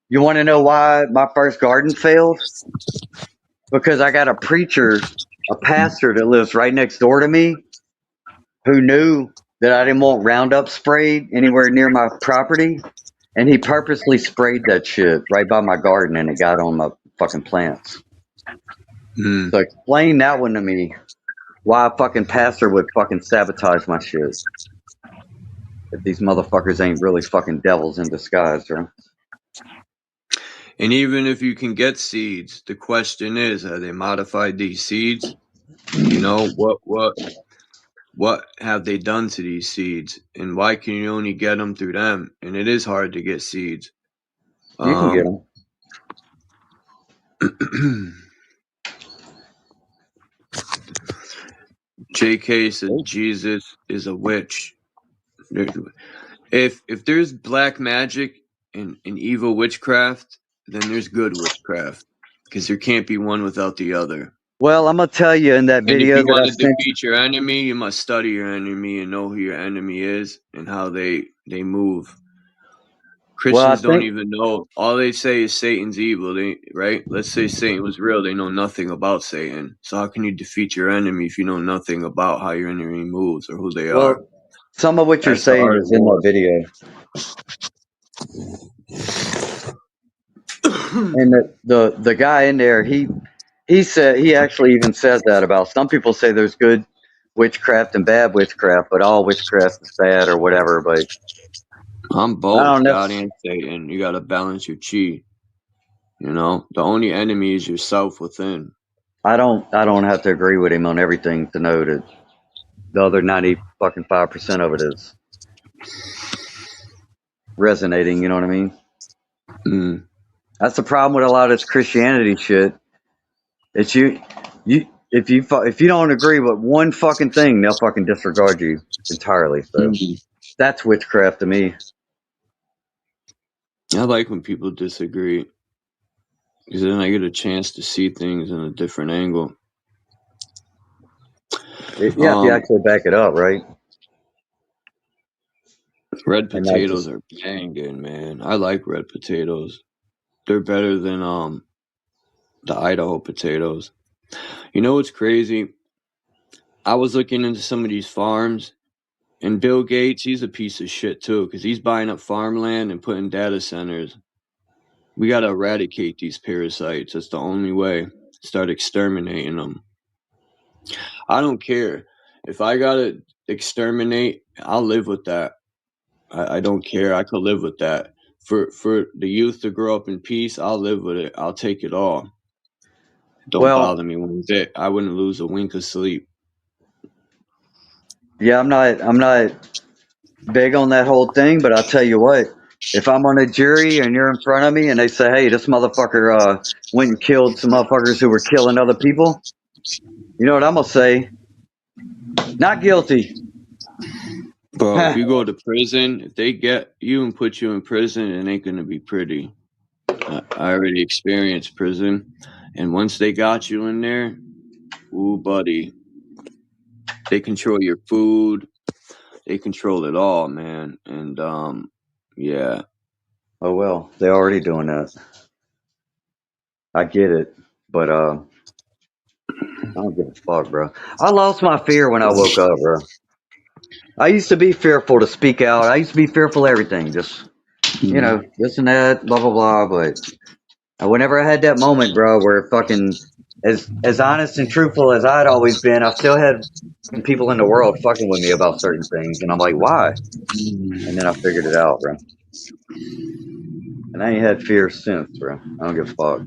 you want to know why my first garden failed? Because I got a pastor that lives right next door to me who knew that I didn't want Roundup sprayed anywhere near my property. And he purposely sprayed that shit right by my garden, and it got on my fucking plants. So explain that one to me. Why a fucking pastor would fucking sabotage my shit. If these motherfuckers ain't really fucking devils in disguise, bro. And even if you can get seeds, the question is, have they modified these seeds? What have they done to these seeds? And why can you only get them through them? And it is hard to get seeds. You can get them. JK says Jesus is a witch. If there's black magic and evil witchcraft, then there's good witchcraft, because there can't be one without the other. Well, I'm gonna tell you in that video and if you want to sent defeat your enemy, you must study your enemy and know who your enemy is and how they move. Christians don't even know. All they say is Satan's evil, right? Let's say Satan was real. They know nothing about Satan. So how can you defeat your enemy if you know nothing about how your enemy moves or who they are? Some of what you're saying is in that video. And the guy in there, he said, he actually even says that about, some people say there's good witchcraft and bad witchcraft, but all witchcraft is bad or whatever. But I'm both God and Satan. You got to balance your chi. The only enemy is yourself within. I don't have to agree with him on everything to know that the other 95% of it is resonating. You know what I mean? That's the problem with a lot of this Christianity shit. It's if you don't agree with one fucking thing, they'll fucking disregard you entirely. So that's witchcraft to me. I like when people disagree, because then I get a chance to see things in a different angle. If you actually back it up, right? Red potatoes are banging, man. I like red potatoes. They're better than the Idaho potatoes. You know what's crazy? I was looking into some of these farms, and Bill Gates, he's a piece of shit too, because he's buying up farmland and putting data centers. We got to eradicate these parasites. That's the only way. Start exterminating them. I don't care. If I got to exterminate, I'll live with that. I don't care. I could live with that. For the youth to grow up in peace, I'll live with it. I'll take it all. Don't bother me one bit. I wouldn't lose a wink of sleep. Yeah, I'm not big on that whole thing, but I'll tell you what. If I'm on a jury and you're in front of me and they say, hey, this motherfucker went and killed some motherfuckers who were killing other people, you know what I'm going to say? Not guilty. Bro, if you go to prison, if they get you and put you in prison, it ain't gonna be pretty. I already experienced prison, and once they got you in there, ooh, buddy, they control your food, they control it all, man. And yeah. Oh, well, they're already doing that. I get it, but I don't give a fuck, bro. I lost my fear when I woke up, bro. I used to be fearful to speak out. I used to be fearful of everything, just, you know, this and that, blah, blah, blah. But whenever I had that moment, bro, where fucking, as honest and truthful as I'd always been, I still had people in the world fucking with me about certain things. And I'm like, why? And then I figured it out, bro. And I ain't had fear since, bro. I don't give a fuck.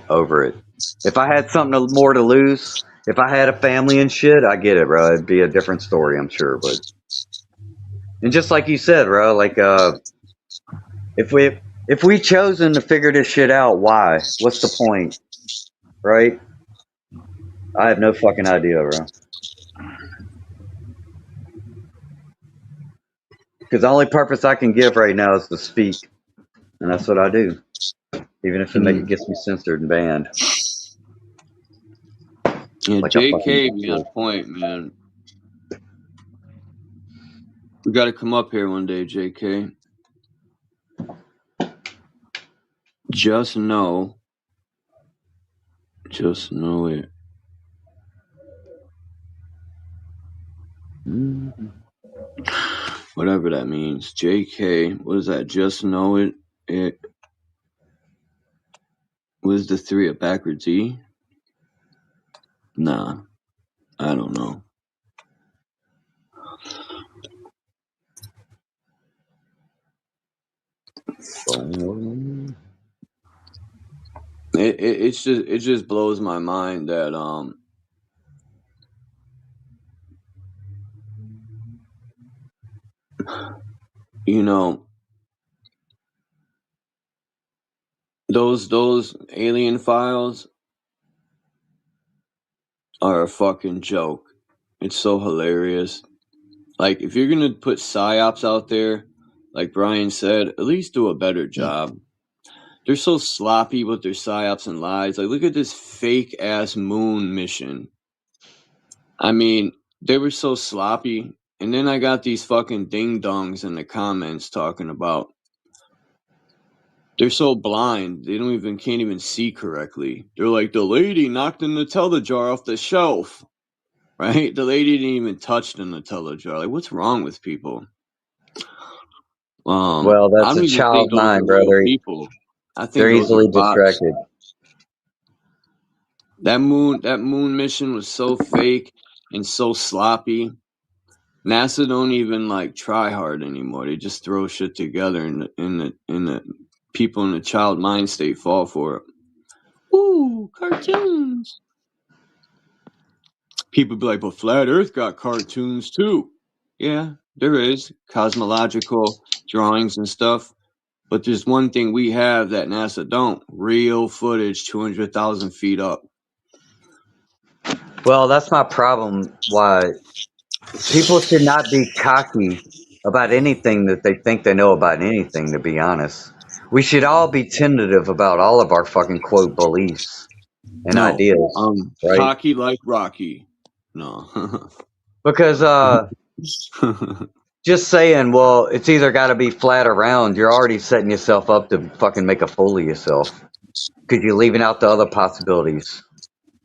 Over it. If I had something more to lose, if I had a family and shit, I get it, bro. It'd be a different story, I'm sure. But and just like you said, bro, like if we chosen to figure this shit out, why? What's the point? Right? I have no fucking idea, bro. Because the only purpose I can give right now is to speak, and that's what I do, even if it gets me censored and banned. Yeah, Like JK be on point, man. We got to come up here one day, JK. Just know it. Whatever that means. JK, what is that? Just know it. What is the 3 a backwards E? Nah, I don't know. It just blows my mind that you know, those alien files are a fucking joke. It's so hilarious. Like, if you're gonna put psyops out there, like Brian said, at least do a better job. They're so sloppy with their psyops and lies. Like, look at this fake ass moon mission. I mean, they were so sloppy. And then I got these fucking ding dongs in the comments talking about they're so blind they can't even see correctly. They're like, the lady knocked the Nutella jar off the shelf, right? The lady didn't even touch the Nutella jar. Like, what's wrong with people? Well, that's I don't a even child think those mind, are real brother. people. I think They're those easily are bots. distracted. That moon mission was so fake and so sloppy. NASA don't even like try hard anymore. They just throw shit together, and the people in the child mind state fall for it. Ooh, cartoons. People be like, but Flat Earth got cartoons too. Yeah, there is cosmological drawings and stuff. But there's one thing we have that NASA don't: real footage, 200,000 feet up. Well, that's my problem. Why people should not be cocky about anything that they think they know about anything, to be honest. We should all be tentative about all of our fucking quote beliefs and ideas, right? Cocky like Rocky. No. Because just saying, well, it's either got to be flat or round, you're already setting yourself up to fucking make a fool of yourself. Because you're leaving out the other possibilities.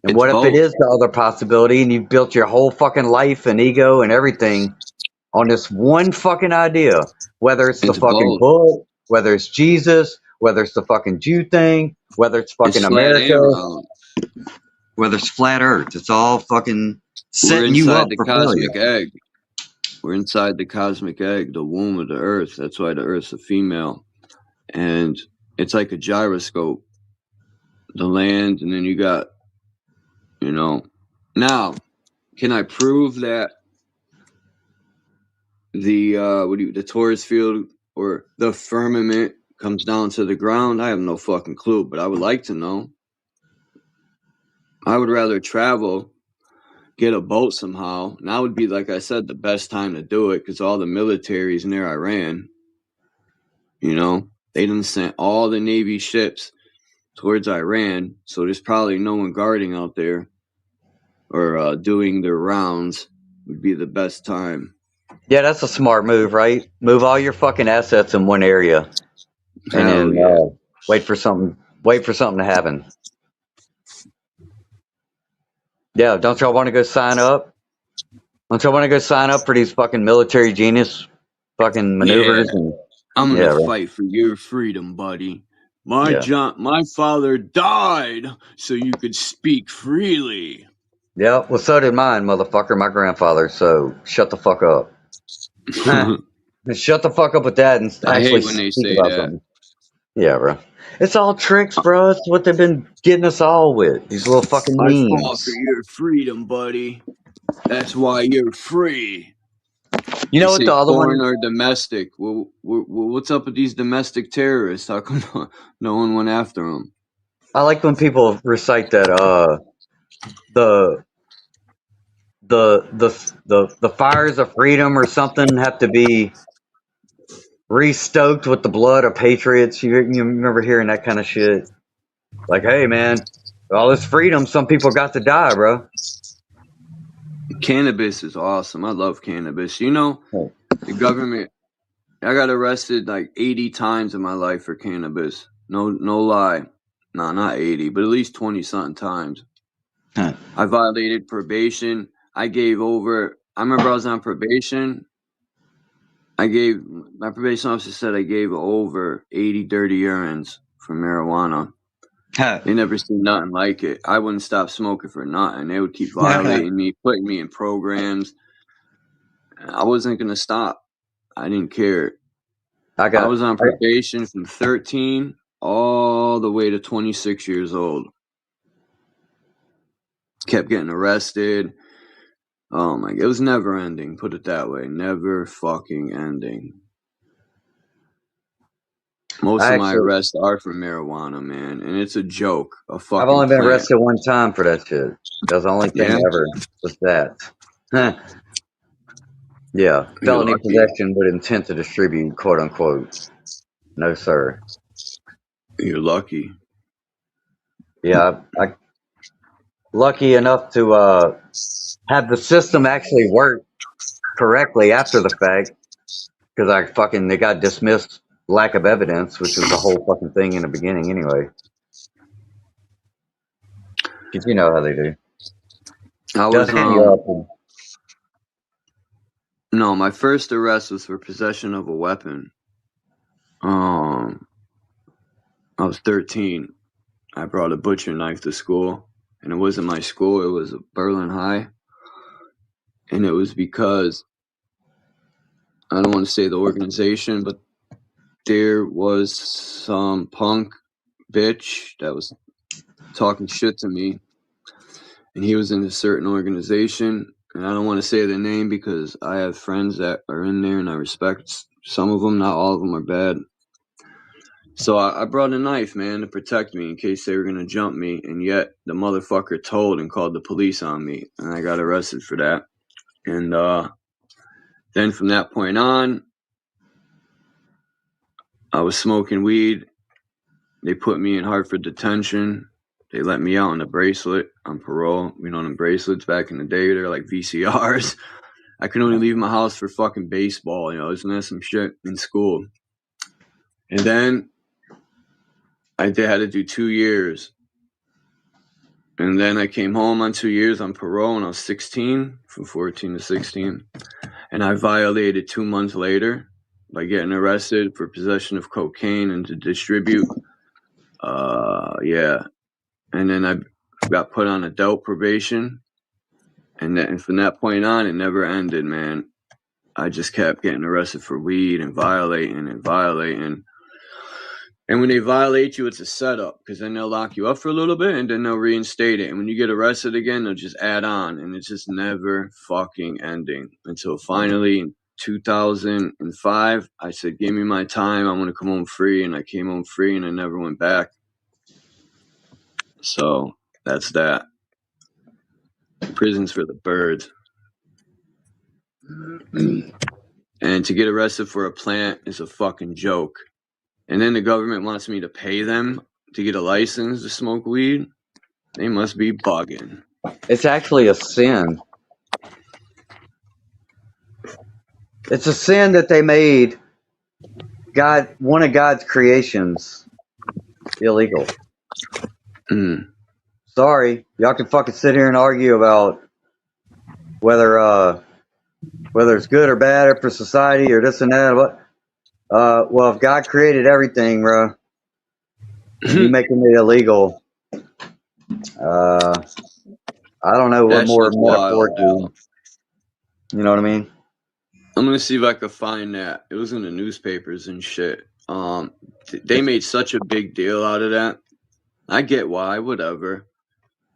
And what if it is the other possibility and you've built your whole fucking life and ego and everything on this one fucking idea? Whether it's the fucking book, whether it's Jesus, whether it's the fucking Jew thing, whether it's fucking America, whether it's flat Earth. It's all fucking setting you up for failure. Cosmic egg. We're inside the cosmic egg, the womb of the Earth. That's why the Earth's a female. And it's like a gyroscope. The land, and then you got, now, Can I prove that the torus field or the firmament comes down to the ground? I have no fucking clue, but I would like to know. I would rather travel, get a boat somehow. Now would be, like I said, the best time to do it because all the military's near Iran. You know, they didn't send all the Navy ships towards Iran, so there's probably no one guarding out there or doing their rounds. Would be the best time. Yeah, that's a smart move, right? Move all your fucking assets in one area, and then wait for something to happen. Yeah, don't y'all want to go sign up? Don't y'all want to go sign up for these fucking military genius fucking maneuvers? Yeah. And I'm gonna fight for your freedom, buddy. My father died so you could speak freely. Yeah, well, so did mine, motherfucker. My grandfather. So shut the fuck up. Shut the fuck up with that and I actually hate when they speak say about that. something. Yeah, bro. It's all tricks, bro. It's what they've been getting us all with. These little fucking I memes. fought for your freedom, buddy. That's why you're free. You know what the other foreign one? or domestic? Well, what's up with these domestic terrorists? How come no one went after them? I like when people recite that the fires of freedom or something have to be re-stoked with the blood of patriots. You remember hearing that kind of shit? Like, hey man, all this freedom, some people got to die, bro. Cannabis is awesome. I love cannabis. You know, the government. I got arrested like 80 times in my life for cannabis. No lie. No, not 80, but at least 20 something times. I violated probation. I remember I was on probation. My probation officer said I gave over 80 dirty urines for marijuana. They never seen nothing like it. I wouldn't stop smoking for nothing. They would keep violating me, putting me in programs. I wasn't going to stop. I didn't care. I was on probation from 13 all the way to 26 years old. Kept getting arrested. Oh my God. It was never ending. Put it that way. Never fucking ending. Most of my arrests are for marijuana, man. And it's a joke. I've only been arrested one time for that shit. That was the only thing ever. Was that. Yeah. Felony possession with intent to distribute, quote unquote. No, sir. You're lucky. Yeah. I lucky enough to have the system actually work correctly after the fact, because they got dismissed lack of evidence, which was the whole fucking thing in the beginning anyway. Because you know how they do. No, my first arrest was for possession of a weapon. I was 13. I brought a butcher knife to school, and it wasn't my school. It was Berlin High, and it was because I don't want to say the organization, but there was some punk bitch that was talking shit to me, and he was in a certain organization, and I don't want to say the name because I have friends that are in there, and I respect some of them. Not all of them are bad. So I brought a knife, man, to protect me in case they were going to jump me, and yet the motherfucker told and called the police on me, and I got arrested for that. And then from that point on, I was smoking weed. They put me in Hartford detention. They let me out on a bracelet on parole. You know, them bracelets back in the day, they're like VCRs. I could only leave my house for fucking baseball. You know, I was doing some shit in school. And then I had to do 2 years. And then I came home on 2 years on parole when I was 16, from 14 to 16. And I violated 2 months later by getting arrested for possession of cocaine and to distribute. Yeah. And then I got put on adult probation. And from that point on, it never ended, man. I just kept getting arrested for weed and violating. And when they violate you, it's a setup, because then they'll lock you up for a little bit and then they'll reinstate it. And when you get arrested again, they'll just add on, and it's just never fucking ending until finally in 2005, I said, give me my time. I'm going to come home free. And I came home free and I never went back. So that's that. Prison's for the birds. And to get arrested for a plant is a fucking joke. And then the government wants me to pay them to get a license to smoke weed. They must be bugging. It's actually a sin. It's a sin that they made one of God's creations illegal. Sorry, y'all can fucking sit here and argue about whether it's good or bad for society or this and that. Well, if God created everything, bro, and you making it illegal, I don't know what more metaphor do. You know what I mean? I'm gonna see if I could find that. It was in the newspapers and shit. They made such a big deal out of that. I get why, whatever.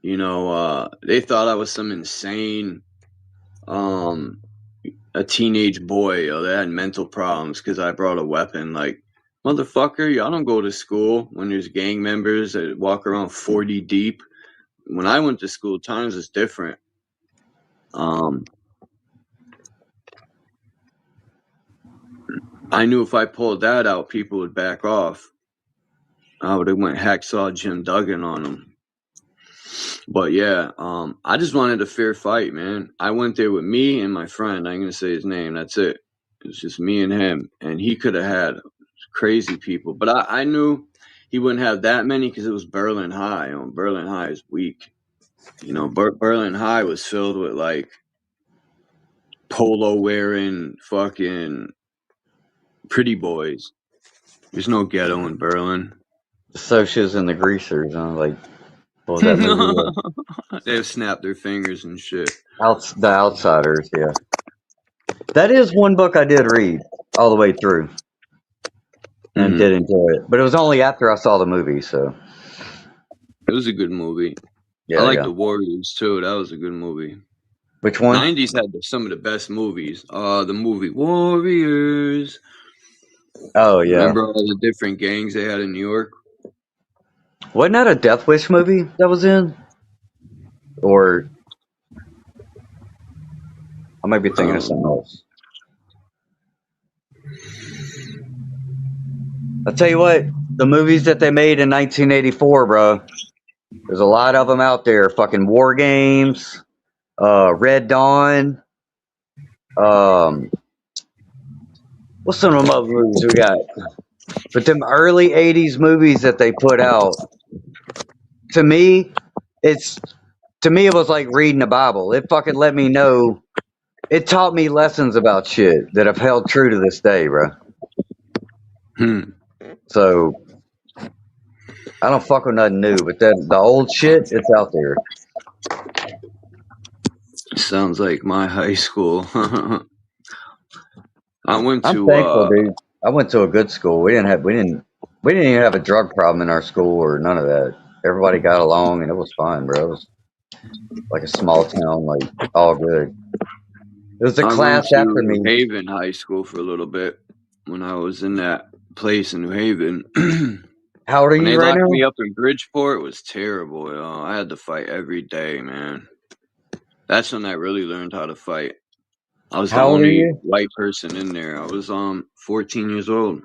You know, they thought I was some insane, a teenage boy, that had mental problems because I brought a weapon. Like, motherfucker, y'all don't go to school when there's gang members that walk around 40 deep. When I went to school, times was different. I knew if I pulled that out, people would back off. I would have went hacksaw Jim Duggan on them. But yeah, I just wanted a fair fight, man. I went there with me and my friend. I ain't gonna say his name. That's it. It's just me and him. And he could have had crazy people. But I knew he wouldn't have that many because it was Berlin High. You know, Berlin High is weak. You know, Berlin High was filled with like polo wearing fucking pretty boys. There's no ghetto in Berlin. The socias and the greasers, like, what was that movie? They've snapped their fingers and shit. The Outsiders, yeah. That is one book I did read all the way through. And did enjoy it. But it was only after I saw the movie, so. It was a good movie. Yeah, I like The Warriors, too. That was a good movie. Which one? 90s had some of the best movies. The movie Warriors. Oh, yeah. Remember all the different gangs they had in New York? Wasn't that a Death Wish movie that was in? Or I might be thinking of something else. I'll tell you what, the movies that they made in 1984, bro, there's a lot of them out there. Fucking War Games, Red Dawn. What's some of them other movies we got? But them early 80s movies that they put out, to me, it was like reading the Bible. It fucking let me know. It taught me lessons about shit that have held true to this day, bro. So I don't fuck with nothing new, but the old shit, it's out there. Sounds like my high school. I'm thankful, dude. I went to a good school. We didn't even have a drug problem in our school or none of that. Everybody got along and it was fine, bro. It was like a small town, like all good. It was a class after me. New Haven High School for a little bit when I was in that place in New Haven. How old are you right now? They locked me up in Bridgeport. It was terrible. I had to fight every day, man. That's when I really learned how to fight. I was the only white person in there. I was 14 years old.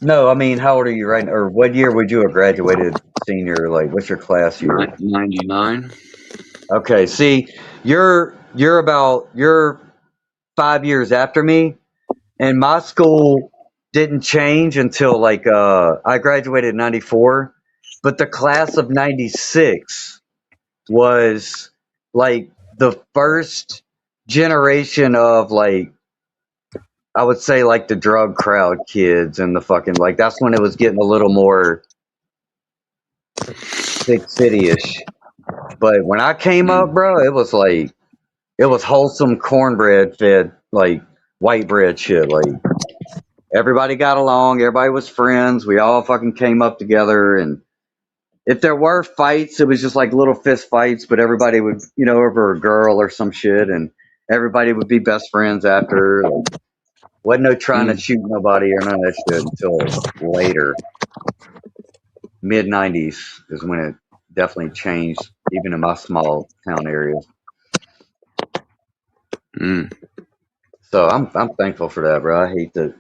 No, I mean, how old are you right now? Or what year would you have graduated senior? Like, what's your class year? 99. Okay, see, you're 5 years after me, and my school didn't change until like I graduated in 94, but the class of 96 was like the first generation of like, I would say like the drug crowd kids and the fucking, like, that's when it was getting a little more big city-ish. But when I came up, bro, it was like, it was wholesome cornbread fed, like white bread shit. Like, Everybody got along. Everybody was friends. We all fucking came up together. And if there were fights, it was just like little fist fights, but everybody would, over a girl or some shit. And everybody would be best friends after. Wasn't no trying to shoot nobody or none of that shit until later. Mid-90s is when it definitely changed, even in my small town areas. So I'm thankful for that, bro. I hate that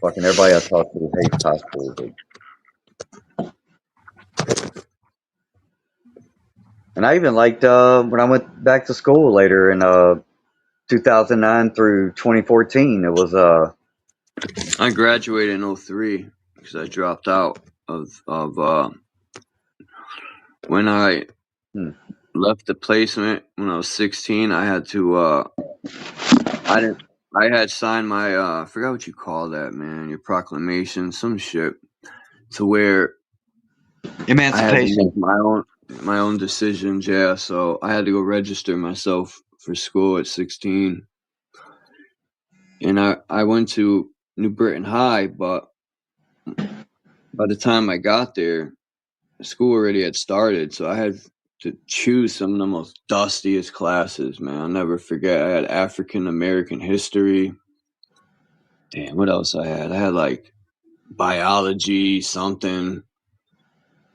fucking everybody I talk to hates high school. And I even liked when I went back to school later in 2009 through 2014. It was I graduated in 03 because I dropped out of when I left the placement when I was 16. I had to I had signed my I forgot what you call that, man, your proclamation, some shit, to where emancipation. I had to make my own decisions. Yeah, so I had to go register myself for school at 16, and I went to New Britain High, but by the time I got there, school already had started, so I had to choose some of the most dustiest classes, man. I'll never forget. I had African American history. Damn, what else I had? I had like biology, something.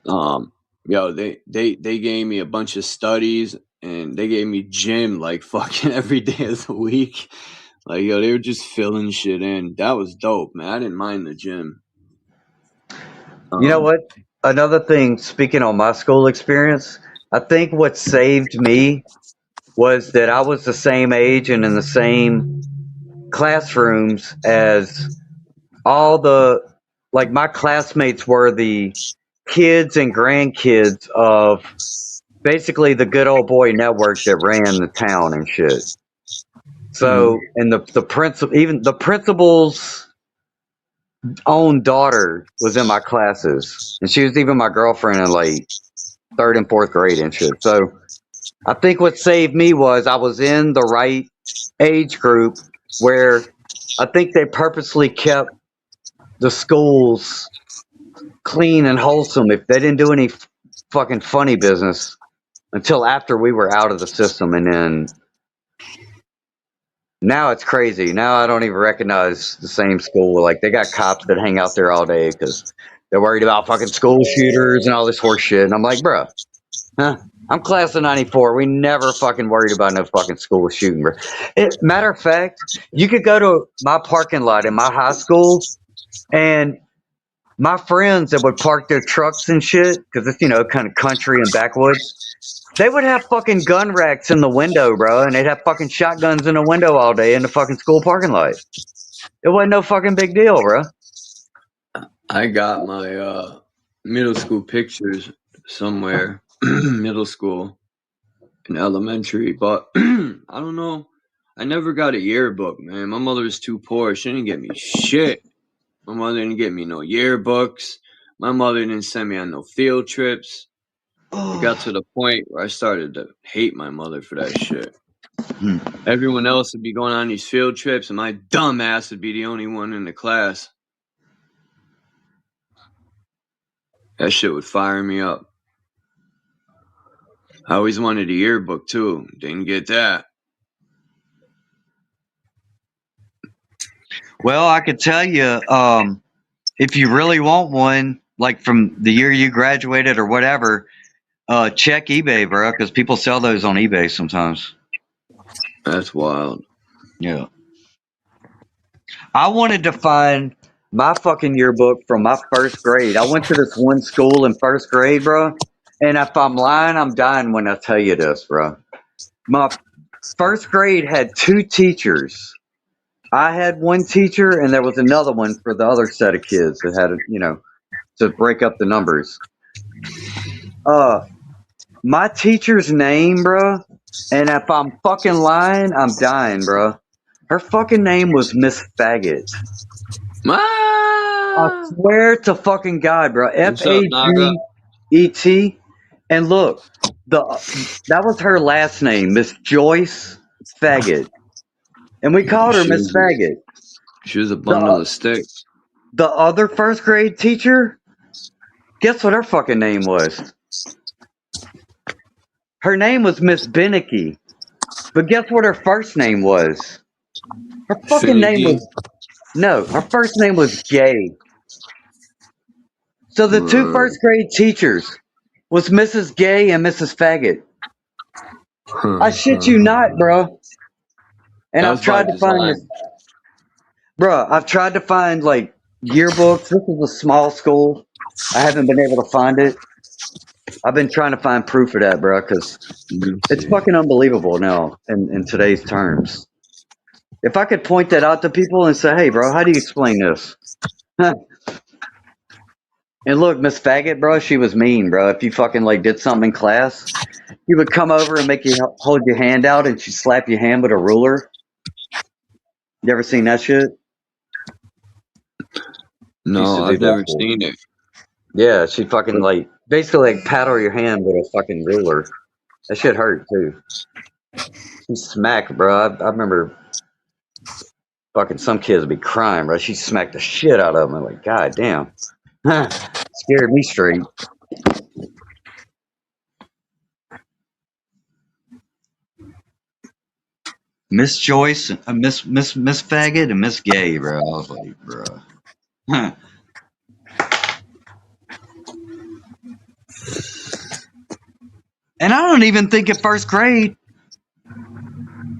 They gave me a bunch of studies, and they gave me gym like fucking every day of the week. Like, they were just filling shit in. That was dope, man. I didn't mind the gym. You know what? Another thing, speaking on my school experience, I think what saved me was that I was the same age and in the same classrooms as all my classmates were the kids and grandkids of basically the good old boy network that ran the town and shit. So, and even the principal's own daughter was in my classes, and she was even my girlfriend in like 3rd and 4th grade and shit. So I think what saved me was I was in the right age group where I think they purposely kept the schools clean and wholesome. If they didn't do any fucking funny business until after we were out of the system, and then now it's crazy. Now I don't even recognize the same school. Like, they got cops that hang out there all day because they're worried about fucking school shooters and all this horse shit. And I'm like, bro, I'm class of 94. We never fucking worried about no fucking school shooting, bro. Matter of fact, you could go to my parking lot in my high school, and my friends that would park their trucks and shit, because it's, kind of country and backwoods, they would have fucking gun racks in the window, bro, and they'd have fucking shotguns in the window all day in the fucking school parking lot. It wasn't no fucking big deal, bro. I got my middle school pictures somewhere, middle school and elementary, but I don't know. I never got a yearbook, man. My mother was too poor. She didn't get me shit. My mother didn't get me no yearbooks. My mother didn't send me on no field trips. It got to the point where I started to hate my mother for that shit. Everyone else would be going on these field trips, and my dumb ass would be the only one in the class. That shit would fire me up. I always wanted a yearbook too. Didn't get that. Well, I could tell you, if you really want one, like from the year you graduated or whatever, check eBay, bro, because people sell those on eBay sometimes. That's wild. Yeah. I wanted to find my fucking yearbook from my 1st grade. I went to this one school in 1st grade, bro. And if I'm lying, I'm dying when I tell you this, bro. My 1st grade had 2 teachers. I had one teacher, and there was another one for the other set of kids that had, to break up the numbers. My teacher's name, bro, and if I'm fucking lying, I'm dying, bro. Her fucking name was Miss Faggot. I swear to fucking God, bro. F-A-G-E-T. And look, that was her last name, Miss Joyce Faggot. And we called her Miss Faggot. She was a bundle of sticks. The other first grade teacher, guess what her fucking name was? Her name was Miss Bennicky. But guess what her first name was? Her fucking name was... No, her first name was Gay. So the two first grade teachers was Mrs. Gay and Mrs. Faggot. I shit you not, bro. And I've tried to find this. Bro, I've tried to find, like, yearbooks. This is a small school. I haven't been able to find it. I've been trying to find proof of that, bro, because it's fucking unbelievable now in today's terms. If I could point that out to people and say, hey, bro, how do you explain this? And look, Miss Faggot, bro, she was mean, bro. If you fucking, like, did something in class, she would come over and make you hold your hand out and she'd slap your hand with a ruler. You ever seen that shit? No, I've never seen it. Yeah, she'd fucking, like, basically, like, paddle your hand with a fucking ruler. That shit hurt, too. She smacked, bro. I remember fucking some kids would be crying, bro. She smacked the shit out of them. I'm like, God damn. Scared me straight. Miss Joyce, Miss Faggot, and Miss Gay, bro. I was like, bro. And I don't even think at first grade.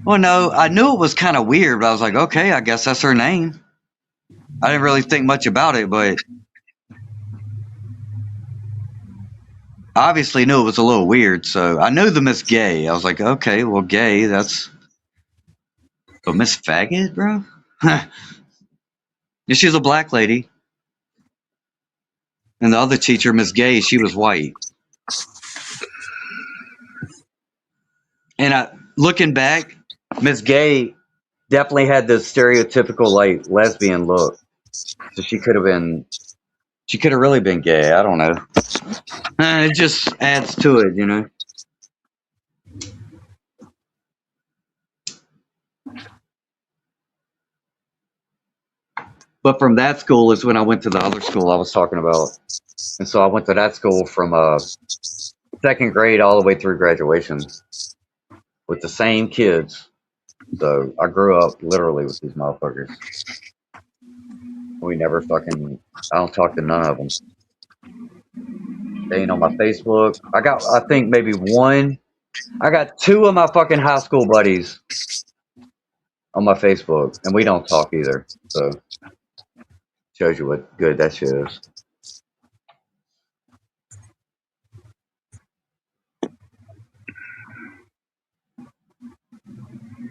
Well, no, I knew it was kind of weird, but I was like, okay, I guess that's her name. I didn't really think much about it, but I obviously knew it was a little weird, so I knew the Miss Gay. I was like, okay, well, Gay, that's... But Miss Faggot, bro? Yeah, she's a black lady. And the other teacher, Miss Gay, she was white. And looking back, Miss Gay definitely had the stereotypical, like, lesbian look. So she could have really been gay. I don't know. It just adds to it, you know? But from that school is when I went to the other school I was talking about. And so I went to that school from second grade all the way through graduation with the same kids. So I grew up literally with these motherfuckers. We never fucking... I don't talk to none of them. They ain't on my Facebook. I think maybe one... I got two of my fucking high school buddies on my Facebook, and we don't talk either. So, shows you what good that shit is.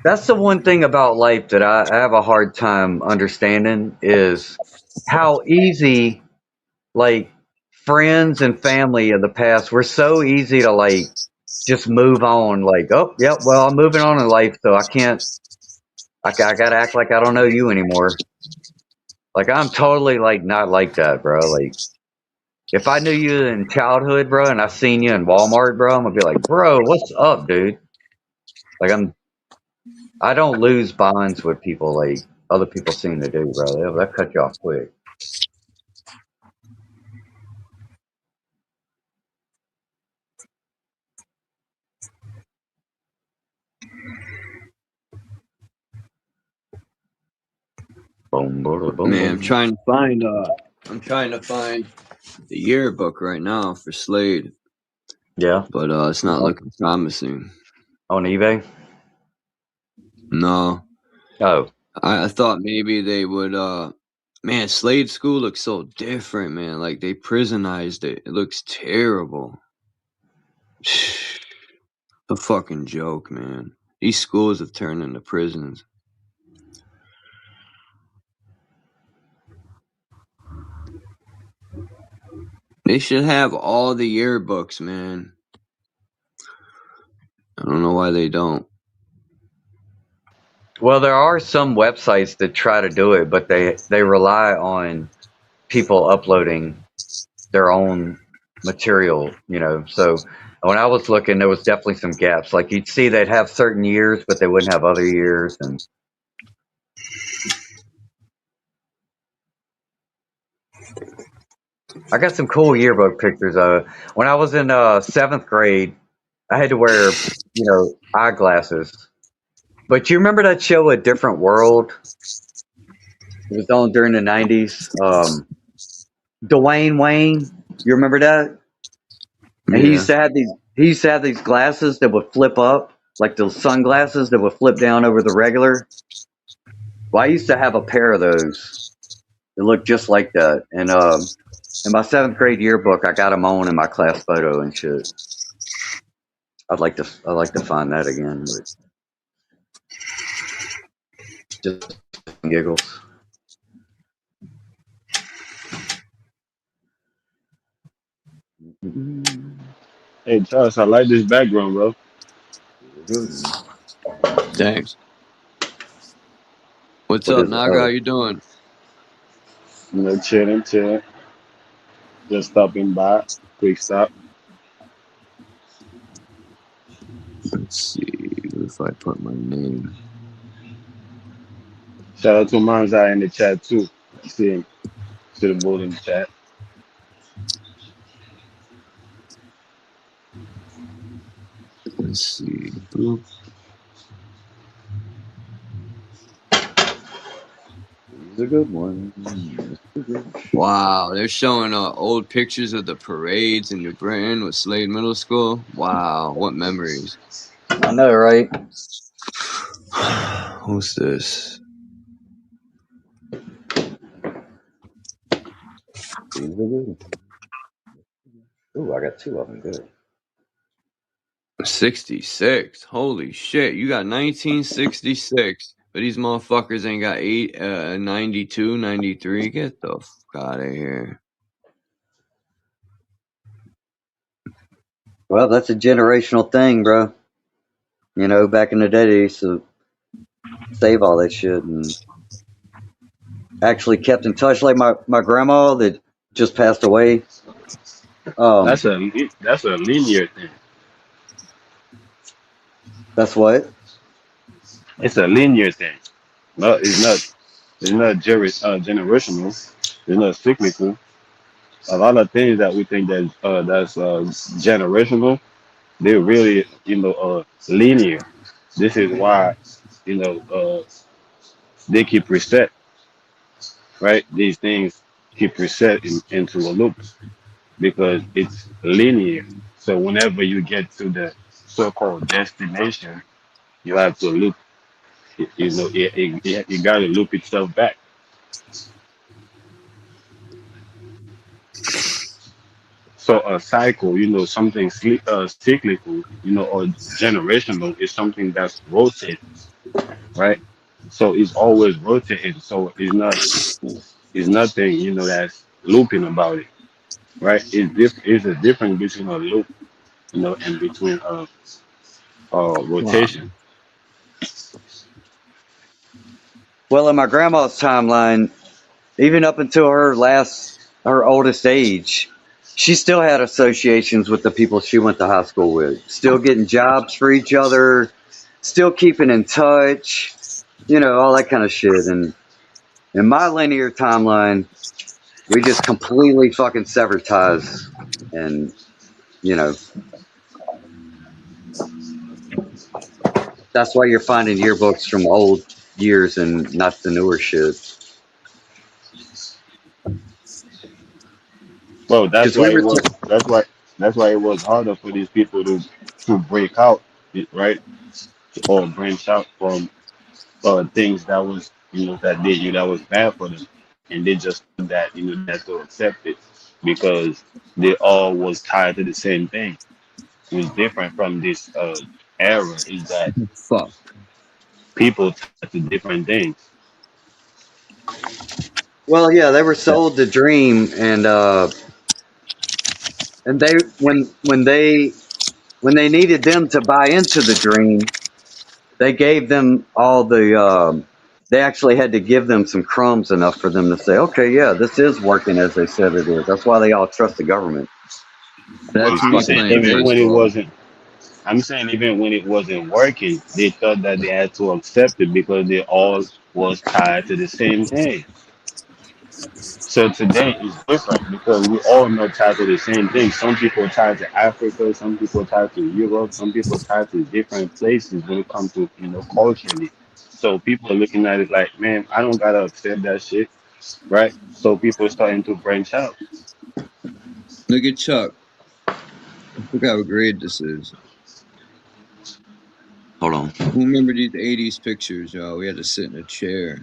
That's the one thing about life that I have a hard time understanding is how easy, like, friends and family of the past were so easy to, like, just move on. Like, oh, yep, well, I'm moving on in life, so I gotta act like I don't know you anymore. Like, I'm totally, like, not like that, bro. Like, if I knew you in childhood, bro, and I seen you in Walmart, bro, I'm gonna be like, bro, what's up, dude? Like, I don't lose bonds with people like other people seem to do, bro. They'll cut you off quick. Man, I'm trying to find the yearbook right now for Slade. Yeah. But it's not looking promising. On eBay? No. Oh. I thought maybe they would man, Slade School looks so different, man. Like they prisonized it. It looks terrible. A fucking joke, man. These schools have turned into prisons. They should have all the yearbooks, man. I don't know why they don't. Well, there are some websites that try to do it, but they rely on people uploading their own material, you know. So when I was looking, there was definitely some gaps. Like you'd see they'd have certain years, but they wouldn't have other years. And I got some cool yearbook pictures. When I was in 7th grade, I had to wear, eyeglasses. But you remember that show, A Different World? It was on during the 90s. Dwayne Wayne, you remember that? And Yeah. he used to have these glasses that would flip up, like those sunglasses that would flip down over the regular. Well, I used to have a pair of those. It looked just like that. And in my 7th grade yearbook, I got them on in my class photo and shit. I'd like to find that again, but just giggles. Hey, Charles, I like this background, bro. Thanks. What's What up, is it? Naga? How you doing? Chilling. Just stopping by. Quick stop. Let's see if I put my name. Shout out to Manzai in the chat too. I see him. See the board in the chat. Let's see. Boop. It's a good one. Wow, they're showing old pictures of the parades in New Britain with Slade Middle School. Wow, what memories. I know, right? Who's this? Ooh, I got 2 of them. Good. 66. Holy shit, you got 1966, but these motherfuckers ain't got 92, 93. Get the fuck out of here. Well, that's a generational thing, bro. You know, back in the day, they used to save all that shit and actually kept in touch. Like my grandma that just passed away. That's a linear thing. That's what? It's a linear thing. No, it's not. It's not generational. It's not cyclical. A lot of things that we think that's generational, they're really linear. This is why they keep reset, right? These things keep resetting into a loop because it's linear. So whenever you get to the so-called destination, you have to loop. You got to loop itself back. So a cycle, something cyclical, or generational is something that's rotating, right? So it's always rotating. So it's nothing, that's looping about it, right? It's a difference between a loop, and between Wow. rotation. Well, in my grandma's timeline, even up until her oldest age, she still had associations with the people she went to high school with, still getting jobs for each other, still keeping in touch, all that kind of shit. And in my linear timeline, we just completely fucking severed ties. And, that's why you're finding yearbooks from old years and not the newer shit. Well, that's Because we why it were, was. That's why it was harder for these people to break out, right, or branch out from things that was that was bad for them, and they just took that they had to accept it because they all was tied to the same thing. What's different from this era is that Fuck. people tied to different things. well, yeah, they were sold the dream, and they when they needed them to buy into the dream, they gave them all they actually had to give them some crumbs enough for them to say, okay, yeah, this is working as they said it is. That's why they all trust the government. That's I'm me saying playing even when it baseball. wasn't. I'm saying even when it wasn't working, they thought that they had to accept it because they all was tied to the same thing. So today is different because we all know tied to the same thing. Some people tied to Africa, some people tied to Europe, some people tied to different places when it comes to culturally. So people are looking at it like, man, I don't gotta accept that shit, right? So people are starting to branch out. Look at Chuck. Look how great this is. Hold on. Who remember these 80s pictures, y'all? We had to sit in a chair.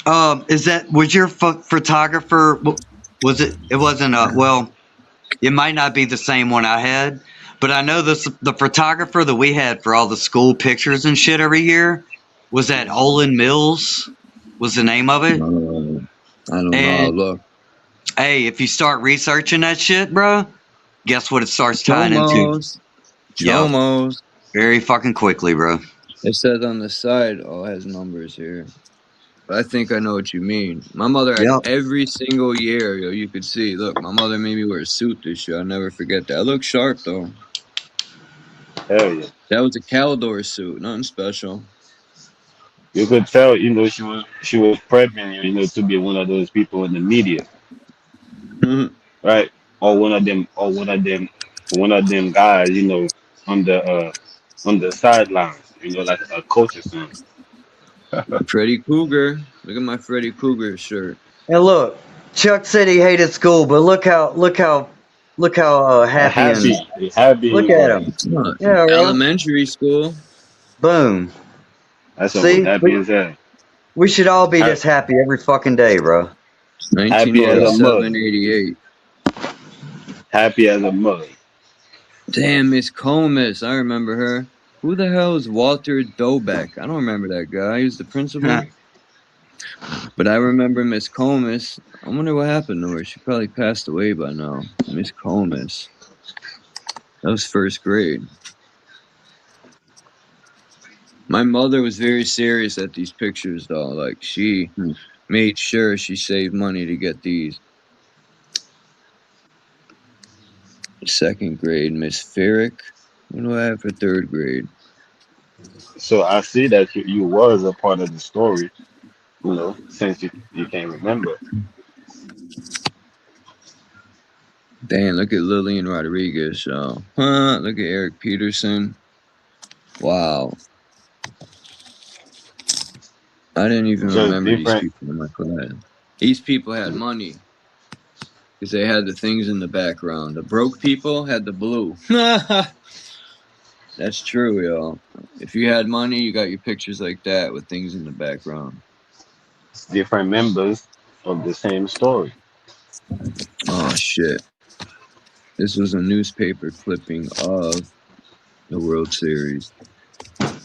Was your photographer? Was it? It wasn't. Well, it might not be the same one I had, but I know the photographer that we had for all the school pictures and shit every year was that Olin Mills. Was the name of it? I don't know. And Look, hey, if you start researching that shit, bro, guess what it starts tying into? Yep, Chomos. very fucking quickly, bro. It says on the side, it has numbers here. But I think I know what you mean. My mother had Yep. every single year, yo, you could see. Look, my mother made me wear a suit this year. I'll never forget that. I look sharp, though. Hell yeah. That was a Caldor suit, nothing special. You could tell, she was prepping you, to be one of those people in the media, right? Or one of them guys, on the sidelines, like a coach or something. Freddy Cougar. Look at my Freddy Cougar shirt. And look, Chuck said he hated school, but look how happy and Happy look he at was. him. It's not Yeah, bro. elementary school. Boom. That's See, what happy as hell. we should all be this happy every fucking day, bro. Happy as a mother. 1987, 88. Happy as a mother. Damn, Miss Comus. I remember her. Who the hell is Walter Dobeck? I don't remember that guy. He was the principal. But I remember Miss Comus. I wonder what happened to her. She probably passed away by now. Miss Comus. That was first grade. My mother was very serious at these pictures, though. Like, she made sure she saved money to get these. Second grade, Miss Ferrick. What do I have for third grade? So I see that you was a part of the story, since you can't remember. Damn, look at Lillian Rodriguez, y'all. Look at Eric Peterson. Wow. I didn't even Just remember these different. people in my class. These people had money because they had the things in the background. The broke people had the blue. That's true, y'all. If you had money, you got your pictures like that with things in the background. Different members of the same story. Oh, shit. This was a newspaper clipping of the World Series. But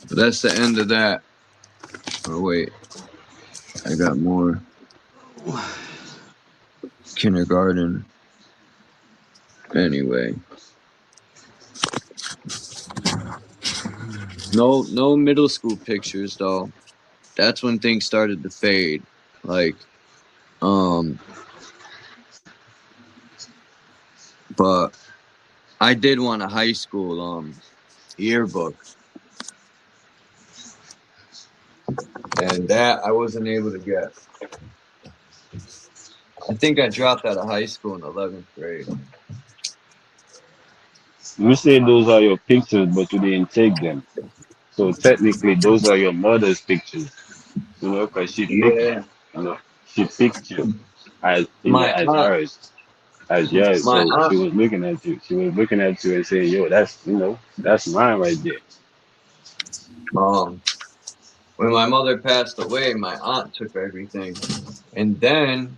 that's the end of that. Oh, wait. I got more. Kindergarten. Anyway. No middle school pictures, though. That's when things started to fade. Like, but I did want a high school yearbook. And that I wasn't able to get. I think I dropped out of high school in 11th grade. You say those are your pictures, but you didn't take them. So technically, those are your mother's pictures. Because she picked, Yeah. she picked you as My as aunt. hers, as yours. My So aunt. she was looking at you. She was looking at you and saying, "Yo, that's mine right there." When my mother passed away, my aunt took everything. And then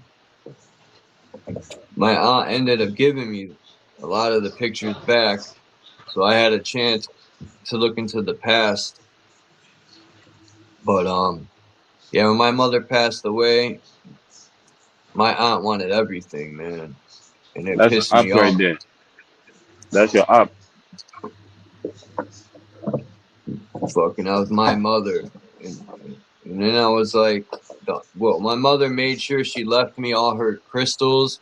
my aunt ended up giving me a lot of the pictures back. So I had a chance to look into the past. But yeah, when my mother passed away, my aunt wanted everything, man. And it That's your pissed me up right off. there. That's your up. Fucking, that was my mother. And then I was like, well, my mother made sure she left me all her crystals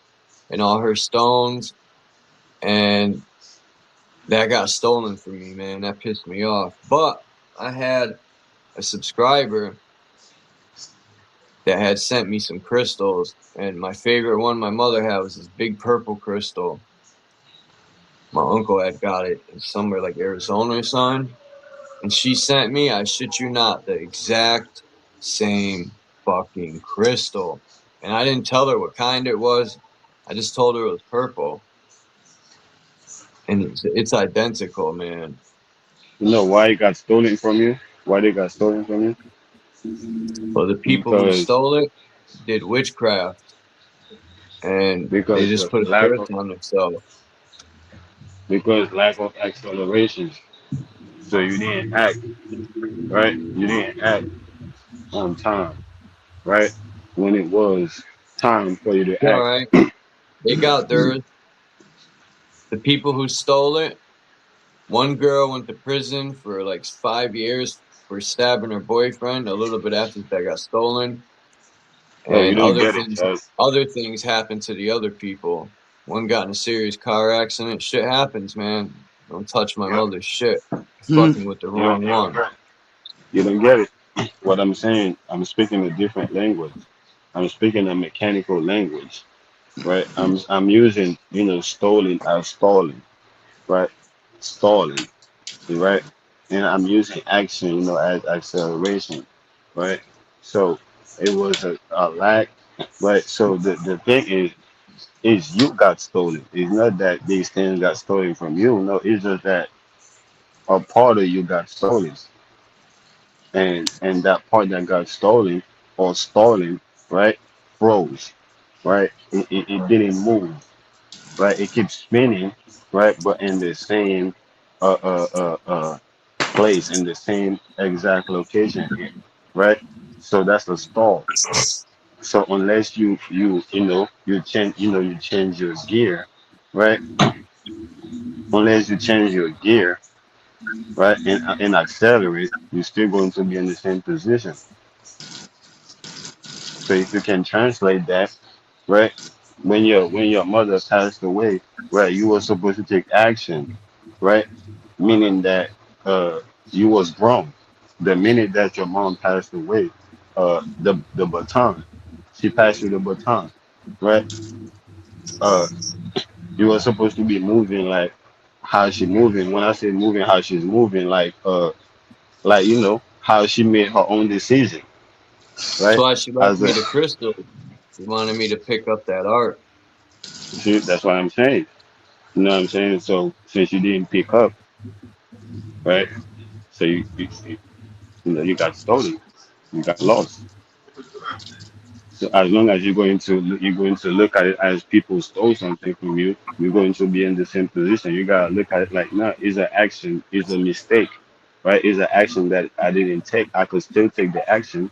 and all her stones. And that got stolen from me, man. That pissed me off. But I had a subscriber that had sent me some crystals, and my favorite one my mother had was this big purple crystal. My uncle had got it in somewhere like Arizona or something, and she sent me, I shit you not, the exact same fucking crystal. And I didn't tell her what kind it was. I just told her it was purple. And it's identical, man. You know why it got stolen from you? Why they got stolen from you? Well, the people who Because stole it did witchcraft, and they because just of put a lack curse of on themselves. lack of acceleration. So you didn't act, right? You didn't act on time, right? When it was time for you to All act. right. They got theirs. The people who stole it, one girl went to prison for like 5 years for stabbing her boyfriend a little bit after that got stolen. Oh, you And don't get it, Chad. other things happened to the other people. One got in a serious car accident. Shit happens, man. Don't touch my Yeah. mother's shit. Fucking with the wrong one. You don't get it. What I'm saying, I'm speaking a different language. I'm speaking a mechanical language, right? I'm using, stolen as stalling, right? Stalling, right? And I'm using action, as acceleration, right? So it was a lack, right? So the thing is you got stolen. It's not that these things got stolen from you. No, it's just that a part of you got stolen, and that part that got stolen or stalling, right, froze, right? It didn't move, right? It keeps spinning, right, but in the same place, in the same exact location, right? So that's the stall. So unless you change your gear, right? Unless you change your gear, right, and accelerate, you're still going to be in the same position. So if you can translate that, right? When your mother passed away, right, you were supposed to take action, right? Meaning that you was grown. The minute that your mom passed away, the baton, she passed you the baton, right? Uh, you were supposed to be moving like how she moving. When I say moving, how she's moving, like how she made her own decision, That's right? why she left As a me the crystal. She wanted me to pick up that art. See, that's what I'm saying. You know what I'm saying? So since you didn't pick up, right? So you got stolen, you got lost. So as long as you're going to look at it as people stole something from you, you're going to be in the same position. You gotta look at it like, no, it's an action, it's a mistake, right? It's an action that I didn't take. I could still take the action,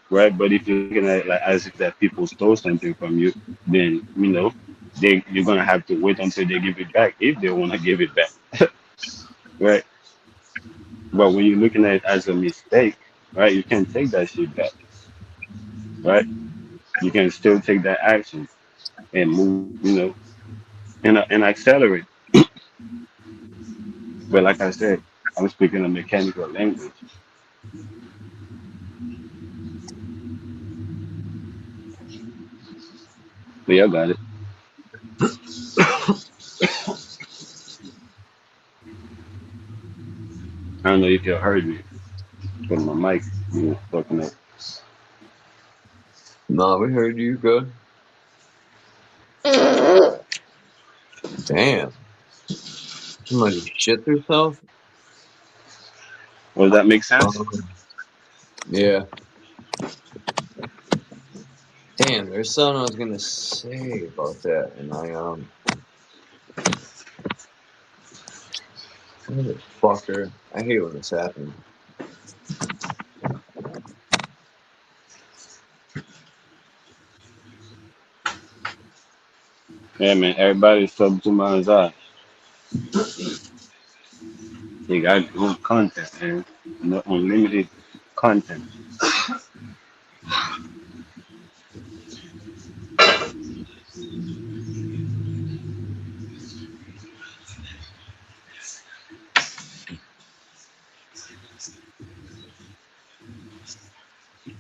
right? But if you're looking at it like as if that people stole something from you, then you're gonna have to wait until they give it back if they want to give it back, right? But when you're looking at it as a mistake, right, you can take that shit back, right? You can still take that action and move, and accelerate. But like I said, I'm speaking a mechanical language. But yeah, I got it. I don't know if you heard me, but my mic was fucking up. No, we heard you good. Damn. Somebody shit herself? Does that make sense? Yeah. Damn, there's something I was gonna say about that, and motherfucker. I hate when this happens. Yeah, man. Everybody's sub to my eye. You got good content, man. No unlimited content.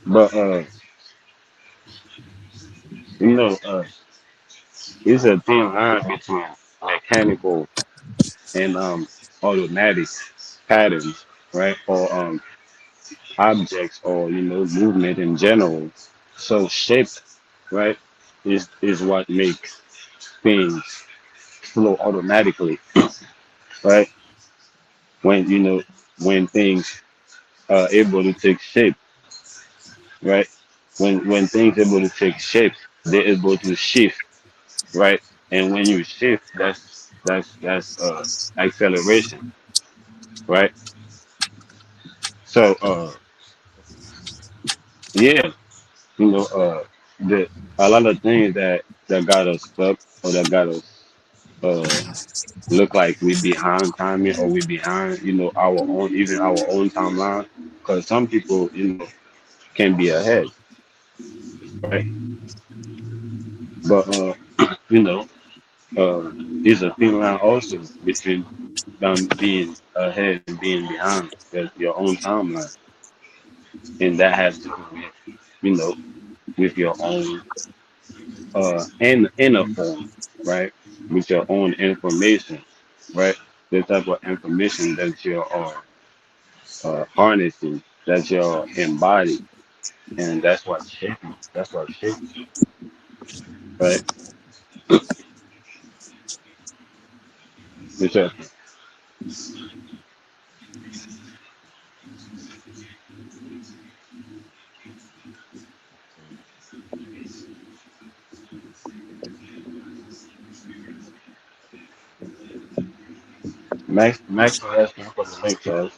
But You know, it's a thin line between mechanical and automatic patterns, right? Or objects, or movement in general. So shape, right, is what makes things flow automatically, right? When when things are able to take shape, right? When things able to take shape, they're able to shift, right? And when you shift, that's acceleration, right? So yeah, the a lot of things that got us stuck, or that got us uh look like we behind timing, or we behind our own, even our own timeline, because some people can be ahead, right? But you know there's a thin line also between being ahead and being behind your own timeline, and that has to do with with your own in inner form, right? With your own information, right? The type of information that you're harnessing, that you're embodied, and that's what's shaping. That's what shapes you, right? Because Max was asking for the link, guys.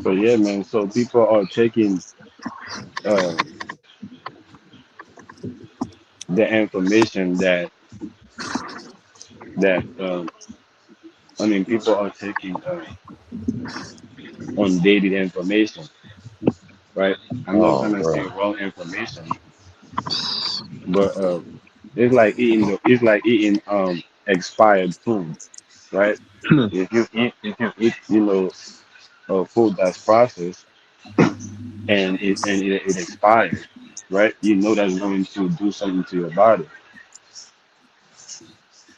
So yeah, man. So people are taking uh, the information that I mean, people are taking undated information, right? I'm not Oh, gonna say bro. wrong information, but it's like eating expired food, right? If you eat food that's processed, and it expired, right? You know that's going to do something to your body,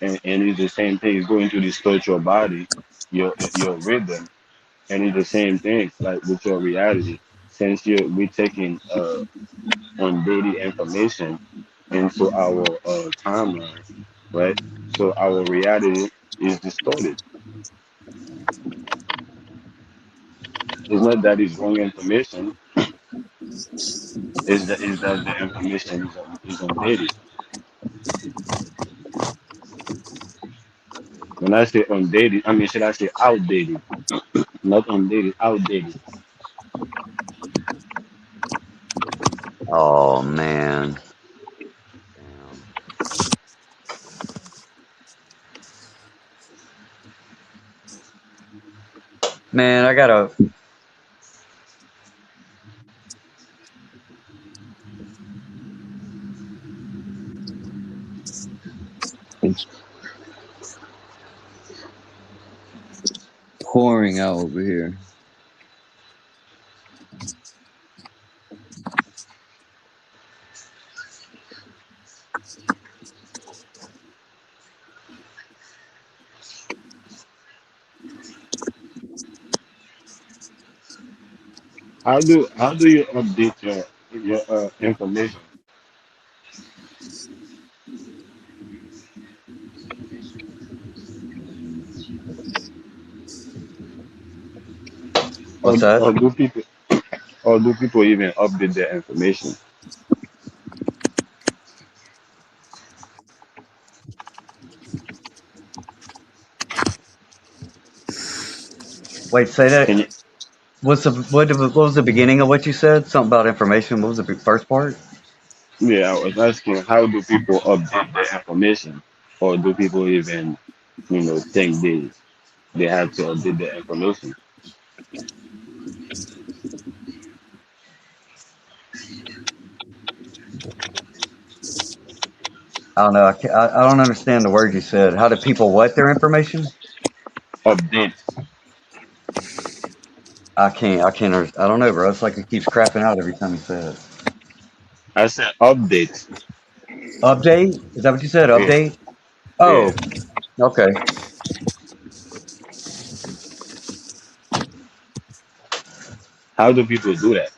and it's the same thing. It's going to distort your body, your rhythm, and it's the same thing like with your reality. Since we're taking undated information into our timeline, right? So our reality is distorted. It's not that it's wrong information. Is that the information is undated. When I say undated, I mean, should I say outdated? Not undated, outdated. Oh, man. Damn. Man, I gotta. It's pouring out over here. How do you update your information? Or, What's that? or do people or do people even update their information? Wait, say Can you? that. What was the beginning of what you said? Something about information. What was the first part? Yeah, I was asking, how do people update their information, or do people even think this? they had to update the information. I don't know. I don't understand the word you said. How do people what their information? Update. I don't know, bro. It's like it keeps crapping out every time you say it. I said update. Update? Is that what you said? Yeah, Update? yeah. Oh, okay. How do people do that?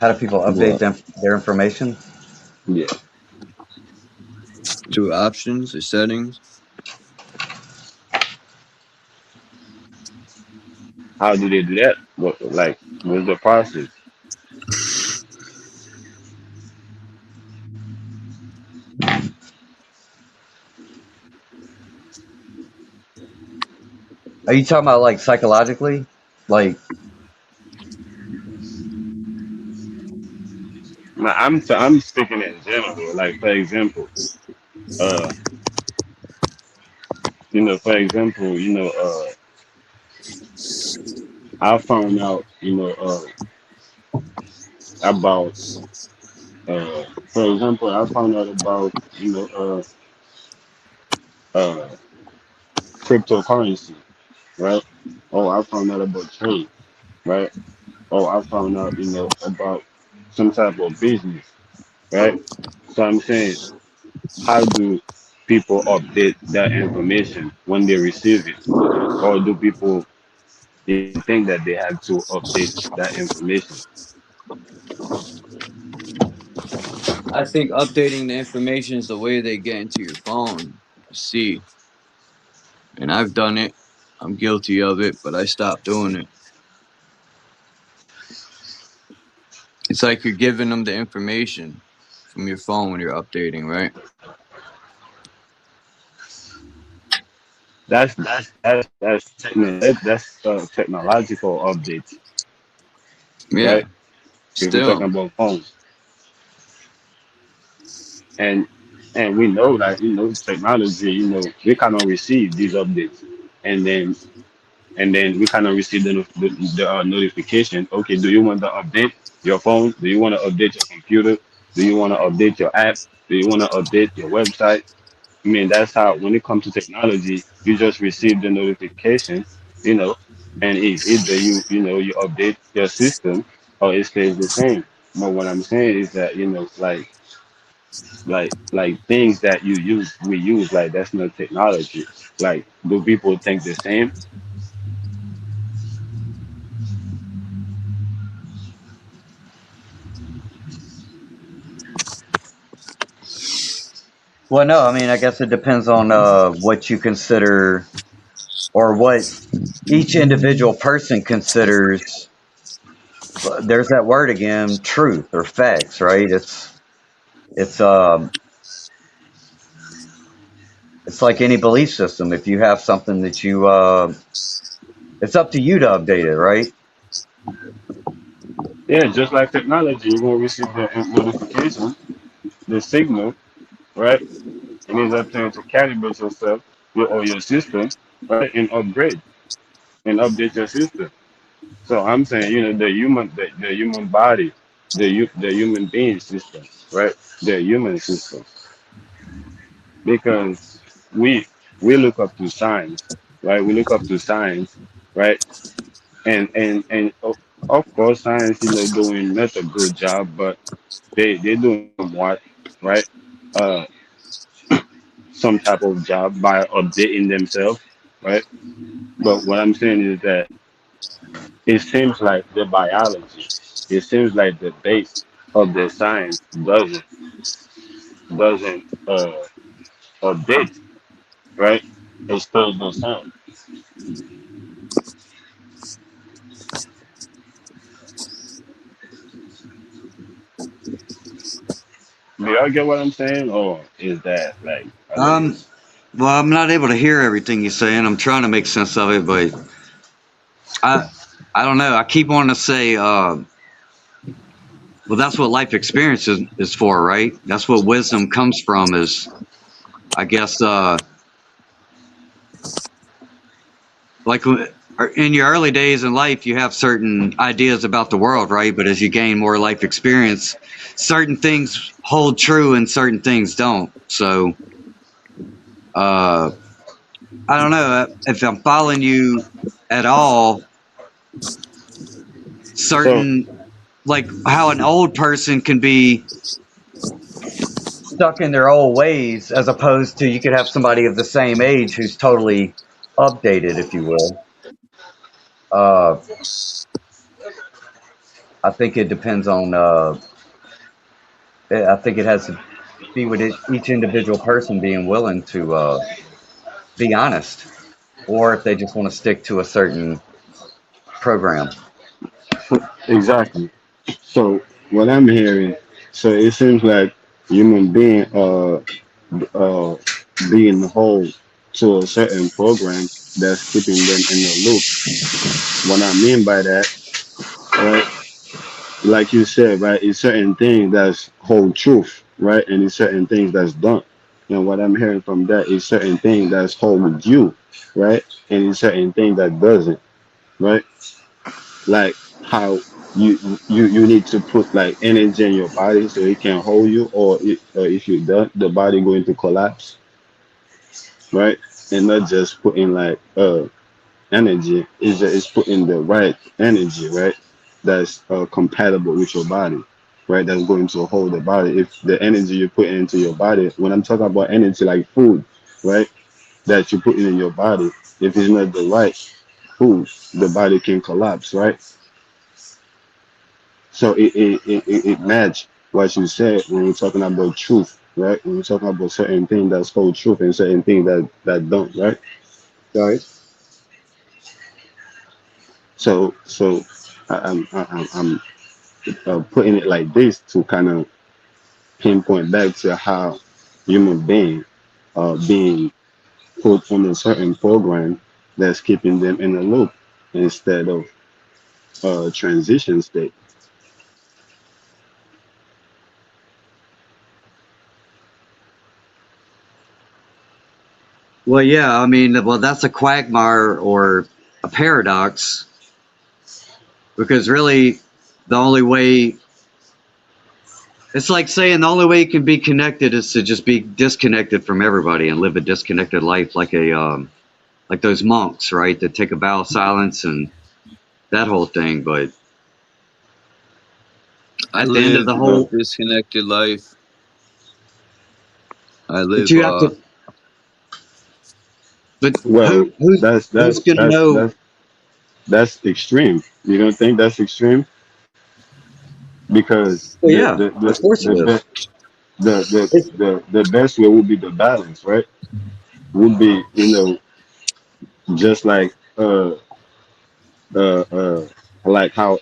How do people update What? their information? Yeah. Through options or settings? How do they do that? What, like, what's the process? Are you talking about like psychologically? Like, I'm speaking in general. Like, for example, uh, for example, I found out, about, for example, I found out about, uh, cryptocurrency, right? Oh, I found out about trade, right? Oh, I found out, about some type of business, right? So I'm saying, how do people update that information when they receive it? Or do people even think that they have to update that information? I think updating the information is the way they get into your phone. See, and I've done it. I'm guilty of it, but I stopped doing it. It's like you're giving them the information from your phone when you're updating, right? That's technological updates, Yeah. right? If we're talking Still. about phones, and we know that technology, we cannot receive these updates, and then we cannot receive the notification. Okay, do you want to update your phone? Do you want to update your computer? Do you want to update your app? Do you want to update your website? I mean, that's how, when it comes to technology, you just receive the notification, you know, and either you update your system or it stays the same. But what I'm saying is that, like things that we use, like that's not technology. Like, do people think the same? well, no. I mean, I guess it depends on what you consider or what each individual person considers. There's that word again, truth or facts, right? It's it's like any belief system. If you have something that it's up to you to update it, right? Yeah, just like technology, you're gonna receive the notification, the signal, right? It is up to you to calibrate yourself or your system, right, and upgrade and update your system. So I'm saying, the human body, the human being system, right? The human system, because we we look up to science, right? We look up to science, right? And of course, science, doing not a good job, but they doing somewhat, right? Uh, some type of job by updating themselves, right? But what I'm saying is that it seems like the biology, it seems like the base of the science doesn't update, right? It stays the same. Do y'all get what I'm saying, or is that like a little? Um, well, I'm not able to hear everything you're saying. I'm trying to make sense of it, but I, I don't know. I keep wanting to say, well, that's what life experience is for, right? That's what wisdom comes from. Is I guess like in your early days in life, you have certain ideas about the world, right? But as you gain more life experience, certain things hold true and certain things don't. So, I don't know if I'm following you at all. So Certain, like how an old person can be stuck in their old ways, as opposed to you could have somebody of the same age who's totally updated, if you will. Uh, I think it depends on. I think it has to be with each individual person being willing to be honest, or if they just want to stick to a certain program. exactly. So what I'm hearing, so it seems like human being uh being whole to a certain program that's keeping them in the loop. What I mean by that, right? Like you said, right? It's certain things that's whole truth, right? And it's certain things that's done. And what I'm hearing from that is certain things that's whole with you, right? And it's certain things that doesn't, right? Like how you need to put like energy in your body so it can hold you, or if you don't, the body going to collapse, right? And not just putting like energy, is just it's putting the right energy, right? That's compatible with your body, right? That's going to hold the body. If the energy you put into your body, when I'm talking about energy like food, right? That you put in your body, if it's not the right food, the body can collapse, right? So it match what you said when we're talking about truth, right? When we're talking about certain things that's called truth and certain things that don't, right? Right. So I'm putting it like this to kind of pinpoint back to how human being being put on a certain program that's keeping them in a loop instead of transition state. Well, yeah, I mean, well, that's a quagmire or a paradox, because really, the only way it's like saying the only way you can be connected is to just be disconnected from everybody and live a disconnected life, like like those monks, right? That take a vow of silence and that whole thing. But I at the end of live the a whole, disconnected life. I but live you have to. But Well, that's who's that's gonna that's know? that's that's extreme. You don't think that's extreme? Because Well, yeah, of course it is. the best way would be the balance, right? Would be, just uh uh like how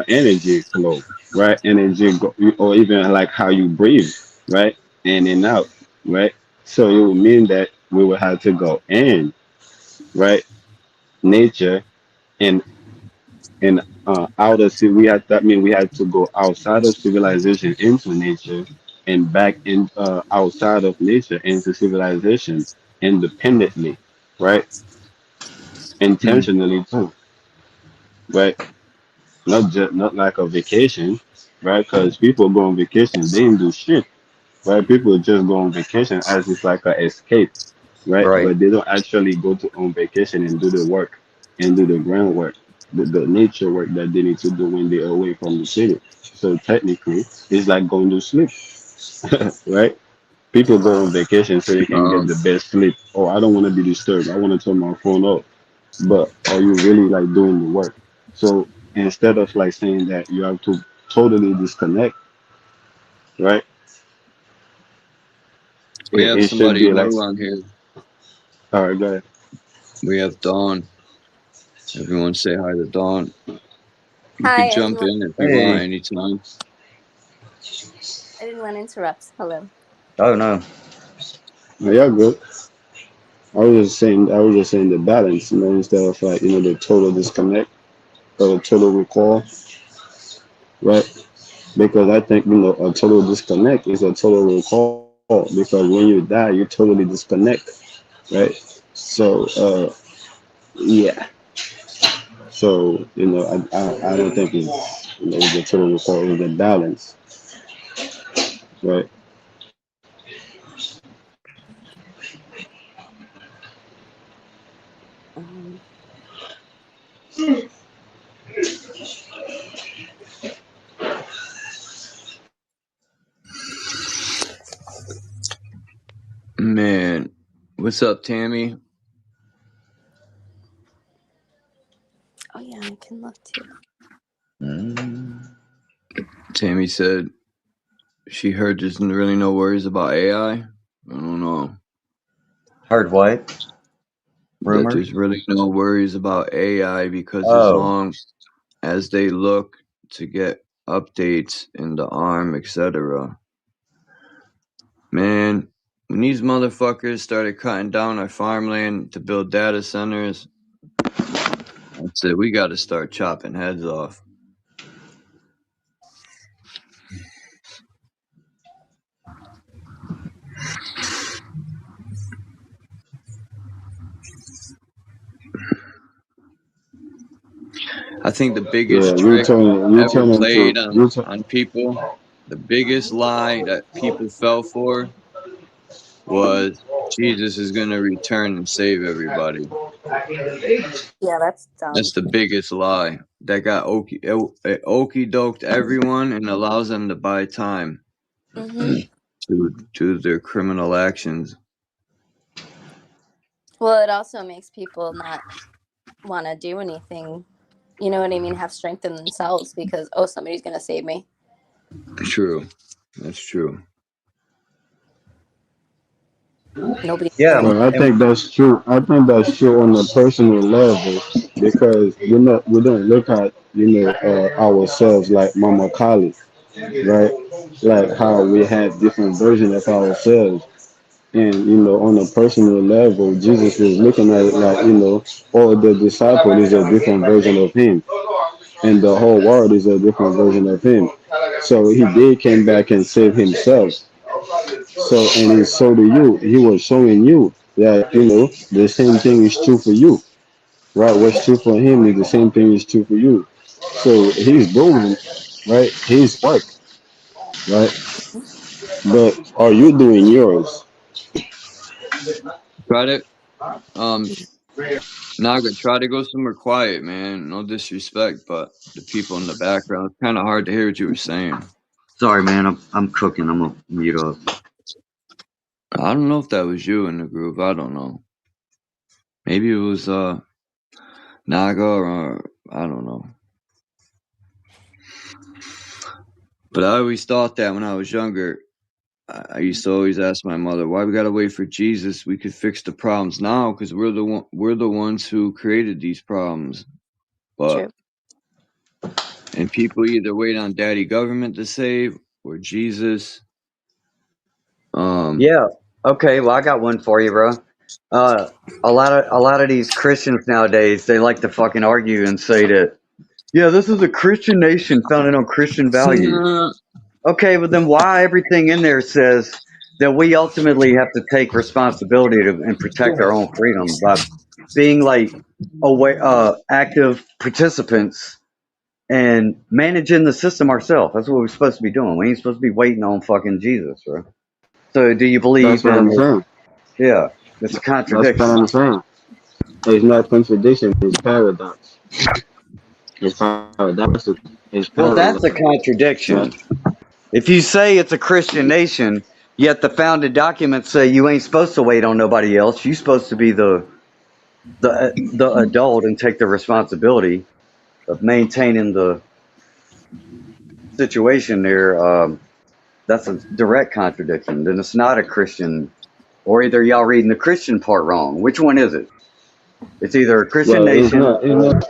energy flow, right? Energy go, or even like how you breathe, right? In and out, right? So it would mean that we would have to go in, right? Nature and out of we had that mean we had to go outside of civilization into nature and back in outside of nature into civilization independently, right? Hmm. Intentionally too, right? Not like a vacation, right? Because people go on vacation, they didn't do shit, right? People just go on vacation as it's like a escape, right? Right. But they don't actually go to on vacation and do the work and do the groundwork, the nature work that they need to do when they're away from the city. So technically, it's like going to sleep, right? People go on vacation so they can get Um, the best sleep. Oh, I don't want to be disturbed. I want to turn my phone off. But are you really like doing the work? So instead of like saying that you have to totally disconnect, right? we have It should somebody be like, new on here. all right, go ahead. We have Dawn. Everyone say hi to Dawn. You could Hi, jump everyone. in if you want Hey. anytime. I didn't want to interrupt. Hello. Oh no. No, you're good. I was just saying the balance, instead of like, the total disconnect or the total recall, right? Because I think, a total disconnect is a total recall because when you die, you totally disconnect, right? So Yeah. So I don't think it's a total report. It was a balance, right? Um, Man, what's up, Tammy? oh yeah, I can look too. Tammy said she heard there's really no worries about AI. I don't know. Heard what? That Rumors? there's really no worries about AI because as Oh, long as they look to get updates in the ARM, etc. Man, when these motherfuckers started cutting down our farmland to build data centers, I said we got to start chopping heads off. I think the biggest Yeah, trick you ever turn played into you turn. on people, the biggest lie that people fell for was Jesus is going to return and save everybody. Yeah, that's That's dumb. the biggest lie. That got okey-doked everyone and allows them to buy time Hmm. to their criminal actions. Well, it also makes people not want to do anything. You know what I mean? Have strength in themselves because somebody's gonna save me. True. That's true. Nobody's yeah. saving. Well, I think that's true. I think that's true on a personal level because we don't look at ourselves like Mama Kali, right? Like how we have different versions of ourselves. And on a personal level, Jesus was looking at it like, all the disciples is a different version of him. And the whole world is a different version of him. So he did came back and save himself. So do you. He was showing you that, the same thing is true for you. Right? What's true for him is the same thing is true for you. So he's doing, right, his work, right? But are you doing yours? Try to Naga, try to go somewhere quiet, man. No disrespect, but the people in the background, it's kind of hard to hear what you were saying. Sorry, man. I'm cooking. I'm gonna mute up. I don't know if that was you in the group. I don't know. Maybe it was Naga or I don't know. But I always thought that when I was younger. I used to always ask my mother, "Why we gotta wait for Jesus? We could fix the problems now because we're the ones who created these problems." But and people either wait on daddy government to save or Jesus. Yeah. Okay. Well, I got one for you, bro. A lot of these Christians nowadays, they like to fucking argue and say that, yeah, this is a Christian nation founded on Christian values. Okay, but then why everything in there says that we ultimately have to take responsibility and protect our own freedom by being like active participants and managing the system ourselves. That's what we're supposed to be doing. We ain't supposed to be waiting on fucking Jesus, right? So do you That's believe what I'm in? saying. Yeah, it's a That's contradiction. what I'm saying. It's not contradiction. It's paradox. It's paradox. It's Well, parallel. that's a contradiction. Right? If you say it's a Christian nation, yet the founded documents say you ain't supposed to wait on nobody else, you're supposed to be the adult and take the responsibility of maintaining the situation there. That's a direct contradiction. Then it's not a Christian, or either y'all reading the Christian part wrong. Which one is it? It's either a Christian Well, it's nation not. It's or not.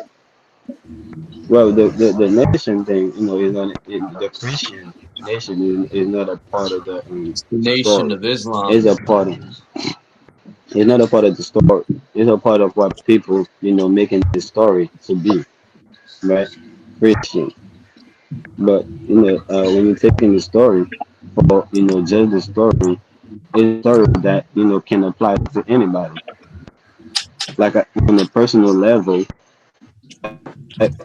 Well, the nation thing, is not the Christian nation is not a part of the It's the Nation story. of Islam. It's a part of. It's not a part of the story. It's a part of what people, making the story to be, right? Christian. But when you're taking the story for just the story, it's a story that can apply to anybody, like on a personal level,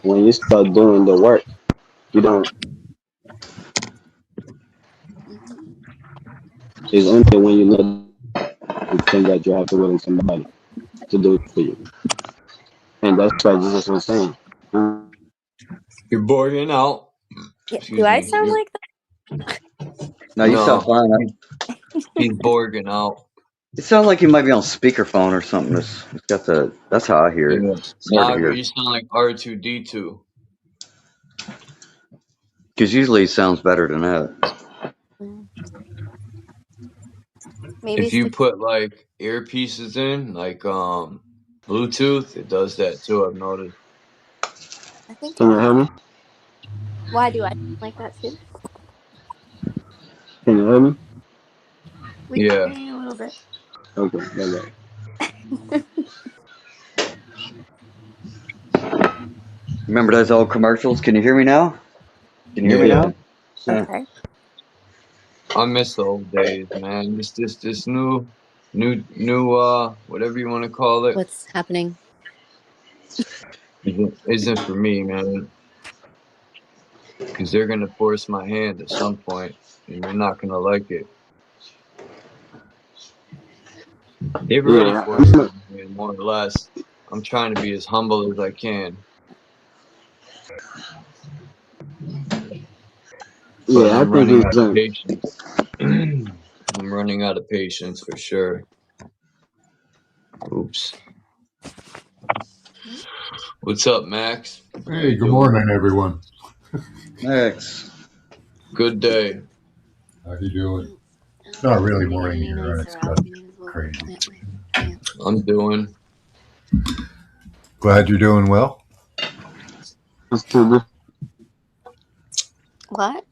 when you start doing the work, you don't. It's only when you know the thing that you have to wait on somebody to do it for you, and that's what Jesus was saying. You're boring out. Yeah, Excuse do I me. sound like No, you sound fine. He's Borging out. It sounds like you might be on speakerphone or something. It's got the. That's how I hear it. Yeah. It's hard to Naga, hear. you sound like R2D2. Because usually it sounds better than that. maybe If you put like earpieces in, like Bluetooth, it does that too. I've noticed. I think Can you hear me? why do I sound like that too? Can you hear me? Yeah. A little bit. Okay, bye. Remember those old commercials? Can you hear me now? Can you hear me now? Okay. I miss the old days, man. This new whatever you want to call it. What's happening? Isn't for me, man. Because they're gonna force my hand at some point, and you're not gonna like it. They've already forced my hand, more or less. I'm trying to be as humble as I can. But Yeah, I I'm think running out it's of patience. I'm running out of patience for sure. Oops. What's up, Max? Hey, good morning, everyone. Max. Good day. How you doing? It's not really morning here. It's got crazy. I'm doing. Glad you're doing well. What?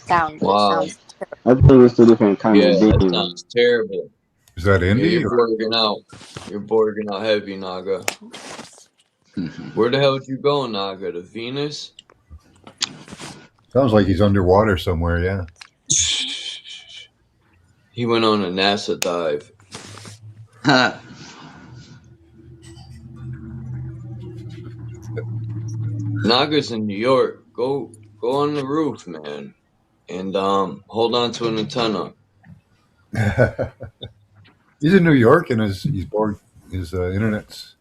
Sound. Wow. Sounds I think it's two different kind Yeah, of that being. sounds terrible. Is that Yeah, Indy? you're borging out. You're borging out heavy, Naga. Where the hell did you go, Naga? To Venus? Sounds like he's underwater somewhere, yeah. He went on a NASA dive. Naga's in New York. Go on the roof, man. And hold on to an antenna. He's in New York and his internet's,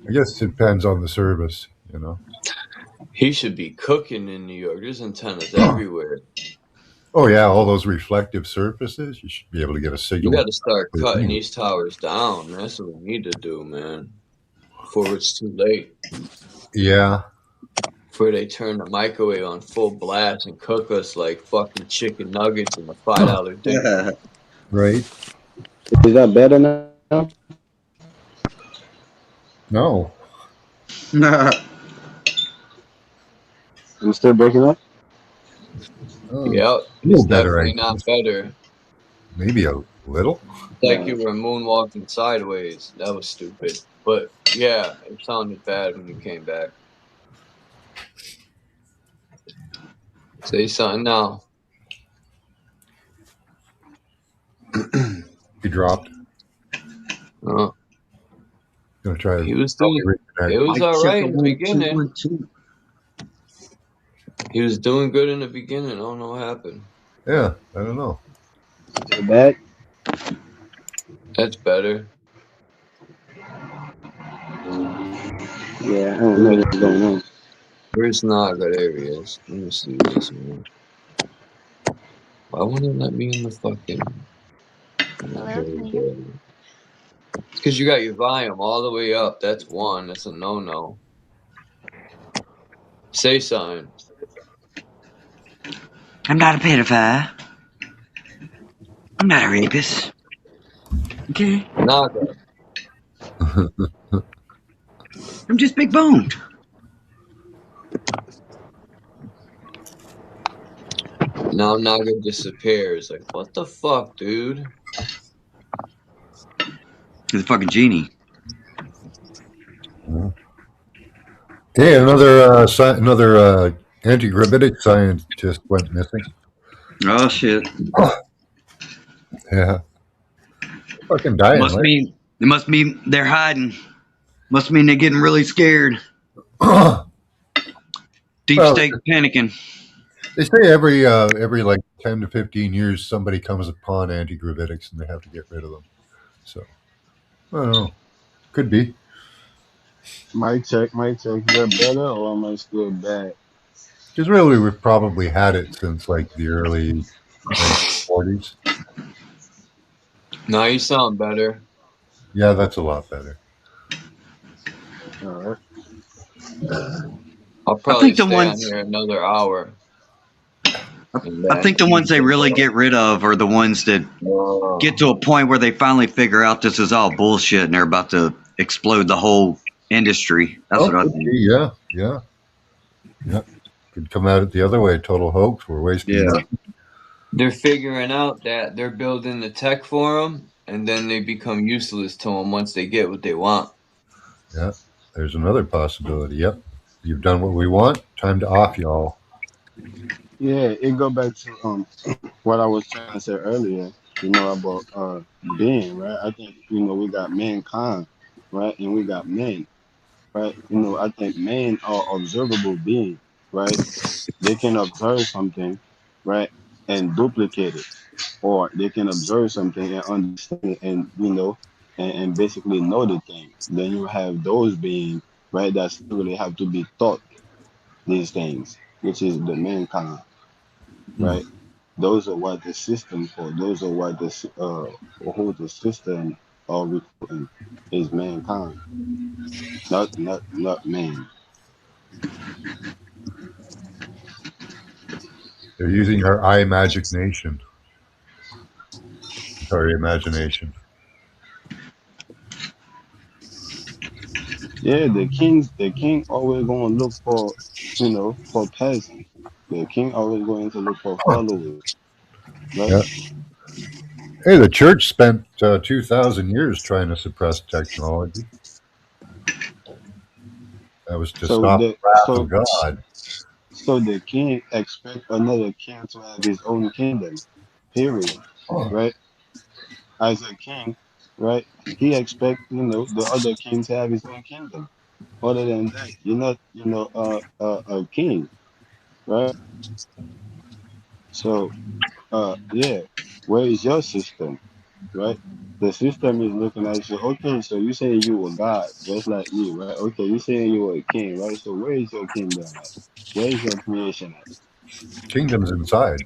I guess it depends on the service, you know. He should be cooking in New York. There's antennas everywhere. Oh yeah, all those reflective surfaces, you should be able to get a signal. You got to start cutting these towers down. That's what we need to do, man. Before it's too late. Yeah. Before they turn the microwave on full blast and cook us like fucking chicken nuggets in a $5 dinner. Right. Is that better now? No. I'm still breaking up? Yep. It's definitely not better. Maybe a little. Like you were moonwalking sideways. That was stupid. But yeah, it sounded bad when you came back. Say something now. He dropped. Oh. Gonna try. He was doing. It was all right in the beginning. He was doing good in the beginning. I don't know what happened. Yeah, I don't know. Is it bad? That's better. Yeah, I don't know what's going on. Where's Naga? There he is. Let me see this, man. Why won't it let me in the fucking... It's because you got your volume all the way up. That's one. That's a no-no. Say something. I'm not a pedophile. I'm not a rapist. Okay? Naga. I'm just big boned. Now Naga disappears. Like, what the fuck, dude? He's a fucking genie. Hey, another anti-gravitic scientist went missing. Oh shit! Yeah. Fucking dying, Must right? mean it must mean they're hiding. Must mean they're getting really scared. Deep Well, state panicking. they say every like 10 to 15 years somebody comes upon anti-gravitics and they have to get rid of them. So I don't know. Could be. Mic check, mic check. Is that better or am I still bad? Because really we've probably had it since like the early 1940s. Now you sound better. Yeah, that's a lot better. All right. I'll I probably think the stay on ones here another hour. And I think the ones they really get rid of are the ones that get to a point where they finally figure out this is all bullshit and they're about to explode the whole industry. That's what I Could think. be, yeah. Could come at it the other way. Total hoax. We're wasting Yeah. money. They're figuring out that they're building the tech for them, and then they become useless to them once they get what they want. Yeah. There's another possibility. Yep. You've done what we want. Time to off y'all. Yeah, it go back to what I was trying to say earlier, about being, right? I think, we got mankind, right? And we got men, right? I think men are observable beings, right? They can observe something, right, and duplicate it, or they can observe something and understand it, and and basically know the thing. Then you have those beings, right, that still really have to be taught these things, which is the mankind, right? Those are what the system for. Those are what who the system are recruiting is mankind, not man. They're using our eye magic nation. Our imagination. Yeah, the king always gonna look for, for peasants. The king always going to look for followers, right? Yeah. Hey, the church spent 2,000 years trying to suppress technology. That was to So stop the the wrath of so God. so the king expect another king to have his own kingdom, period, right? As a king, right? He expect, the other king to have his own kingdom. Other than that, you're not, a king, right? So, yeah, where is your system, right? The system is looking at you. Okay, so you say you were God, just like me, right? Okay, you saying you were a king, right? So where is your kingdom at? Where is your creation at? Kingdom's inside.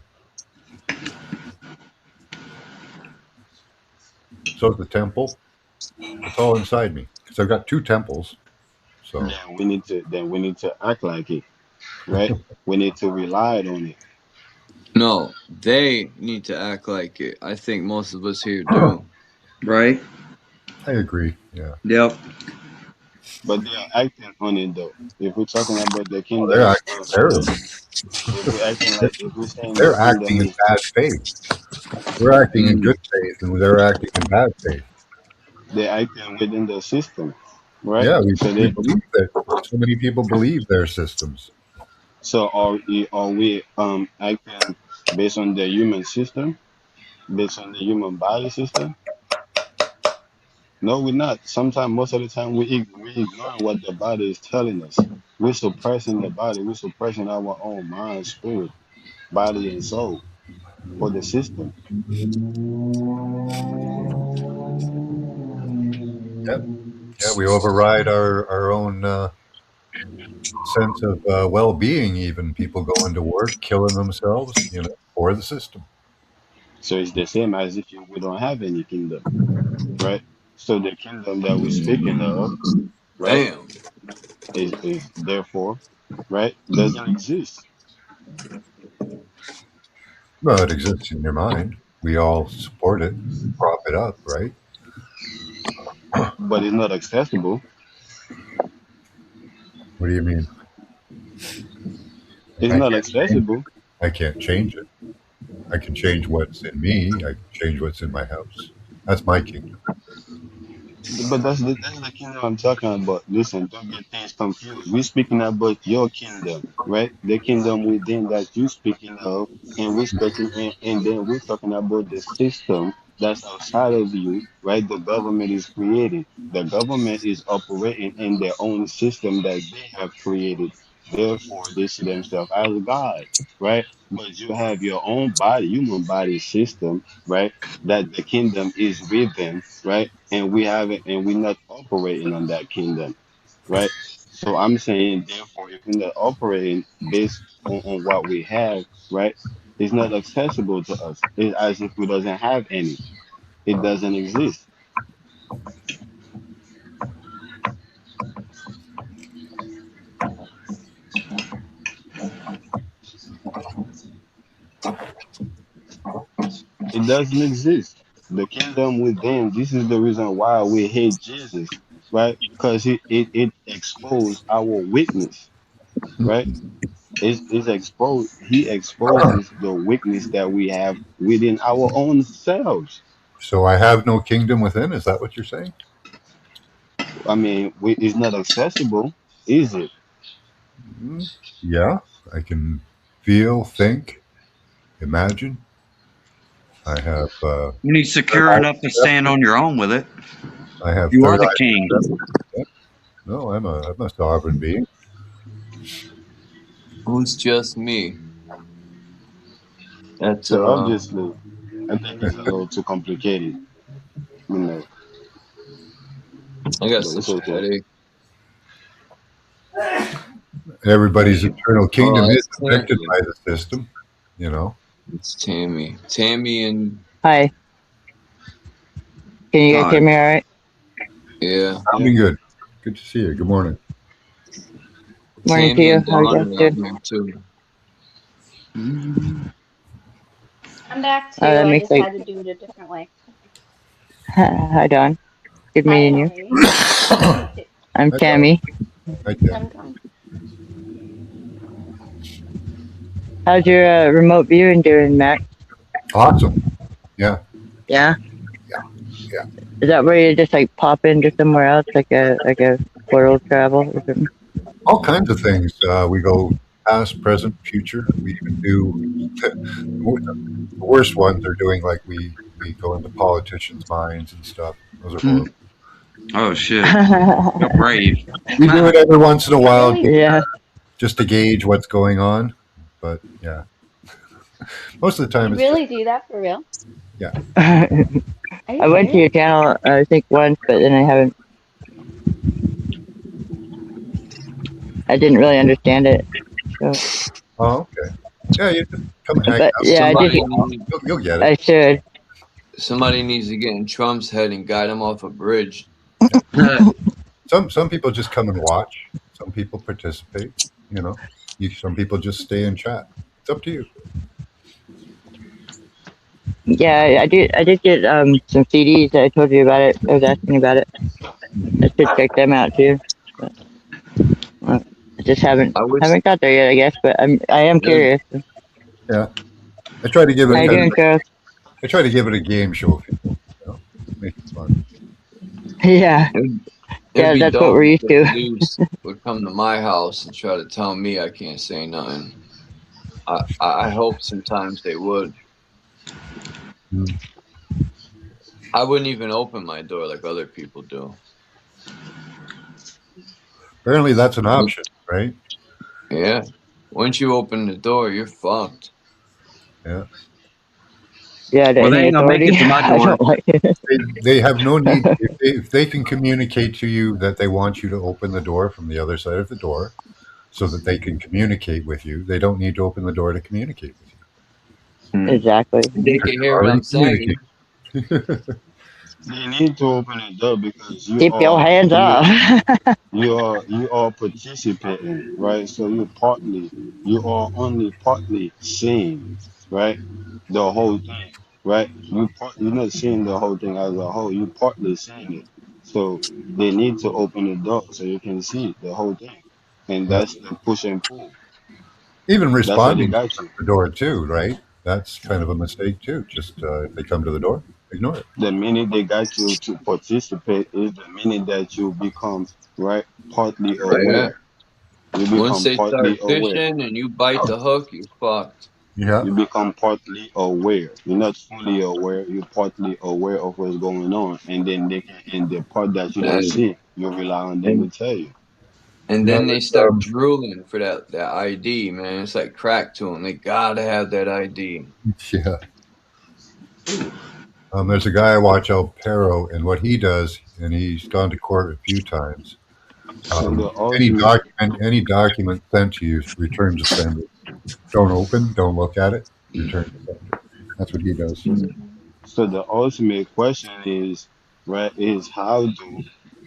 So is the temple. It's all inside me. Because I've got two temples. So Then we need to act like it, right? We need to rely on it. No, they need to act like it. I think most of us here do. Right? I agree. Yeah. Yep. But they are acting on it though. If we're talking about the Oh, they're kingdom, acting terribly. if we're saying the They're kingdom acting in is, bad faith. We're acting in Mm. good faith, and they're acting in bad faith. they're acting within the system, right? Yeah, So we they, believe that so many people believe their systems. so are we acting based on the human system, based on the human body system? No, we're not. Sometimes, most of the time, we ignore what the body is telling us. We're suppressing the body. We're suppressing our own mind, spirit, body, and soul for the system. Yep. Yeah, we override our own sense of well-being. Even people going to work, killing themselves, for the system. So it's the same as if we don't have any kingdom, right? So the kingdom that we're speaking of, right, Damn. is therefore, right, doesn't exist, Well, it exists in your mind. We all support it, prop it up, right? but it's not accessible. What do you mean? It's I not can't change it. accessible. I can't change it. I can change what's in me. I can change what's in my house. That's my kingdom. But that's the kingdom I'm talking about. Listen, don't get things confused. We're speaking about your kingdom, right? The kingdom within that you speaking of, and we're speaking, and then we're talking about the system that's outside of you, right? The government is created. The government is operating in their own system that they have created. Therefore, they see themselves as God, right? But you have your own body, human body system, right? That the kingdom is with them, right? And we haven't, and we're not operating on that kingdom, right? So I'm saying, therefore, if we're not operating based on what we have, right, it's not accessible to us. It's as if we doesn't have any. It doesn't exist. It doesn't exist. The kingdom within. This is the reason why we hate Jesus, right? Because it exposed our weakness, right? Is exposed. He exposes the weakness that we have within our own selves. So I have no kingdom within. Is that what you're saying? I mean, it's not accessible, is it? Yeah, I can feel, think, imagine. I have. You need secure enough to stand on your own with it. I have. You are the king. No, I'm a sovereign being. Who's just me? That's So obviously, I think it's a little too complicated. You know, I got but it's such a okay. headache. Everybody's eternal kingdom Oh, is that's affected Tammy. by the system. You know. It's Tammy. Tammy and Hi. Can you guys hear me all right? yeah. Sounding good. Good to see you. Good morning. Morning to Tammy you. and How are you Dawn guys are doing? on here too. I'm back too. Oh, that I makes just like. had to do it a different way. Hi, Don. Good Hi, meeting how you. are you? You too. I'm Hi, Tammy. Hi, Tim. I'm done. How's your remote viewing doing, Mac? Awesome. Yeah. Yeah. Yeah. Is that where you just like pop into somewhere else, like a portal travel or something? All kinds of things. We go past, present, future. We even do the worst ones are doing like we go into politicians' minds and stuff. Those are horrible. Oh shit! You're brave. We do it every once in a while, Really? Yeah. just to gauge what's going on. But yeah, most of the time You it's just really do that for real? yeah. Are you I went to serious? your channel, I think once, but then I haven't. I didn't really understand it. So, Oh, okay. Yeah, you just come and hang but out. yeah, I did. You'll get it. I should. Somebody needs to get in Trump's head and guide him off a bridge. Some people just come and watch. Some people participate. You know, some people just stay and chat. It's up to you. Yeah, I did get some CDs. I told you about it. I was asking about it. I should check them out too. But, I just haven't got there yet, I guess. But I am curious. Yeah, I try to give it How you kind doing, of. Charles? I try to give it a game show feel. You know, make it fun. Yeah. It'd Yeah, be that's what dope we're if used the to. police would come to my house and try to tell me I can't say nothing. I hope sometimes they would. I wouldn't even open my door like other people do. Apparently, that's an option, right? Yeah. Once you open the door, you're fucked. Yeah. Yeah, Well, they any ain't gonna make authority? it to my I door. don't like it. They have no need if they can communicate to you that they want you to open the door from the other side of the door, so that they can communicate with you. They don't need to open the door to communicate with you. Exactly. They can hear what I'm saying. They need to open it up because Keep your hands off. you are participating, right? So you are only partly seeing, right? The whole thing, right? You're not seeing the whole thing as a whole. You're partly seeing it. So they need to open the door so you can see the whole thing, and Yeah. that's the push and pull. Even That's how they responding to got you. the door too, right? That's kind of a mistake too. Just if they come to the door. Ignore it. The minute they got you to participate is the minute that you become right partly Oh, yeah. aware. You Once become they start partly aware. fishing and you bite the hook, you're fucked. Yeah. You become partly aware. You're not fully aware. You're partly aware of what's going on, and then they can, and the part that you don't And, see, you rely on them to and, tell you. and Yeah. then they start drooling for that ID, man. It's like crack to them. They gotta have that ID. Yeah. There's a guy I watch, El Perro, and what he does, and he's gone to court a few times. So the Any ultimate, document sent to you, return to sender. Don't open, don't look at it, return to sender. That's what he does. so the ultimate question is, right, is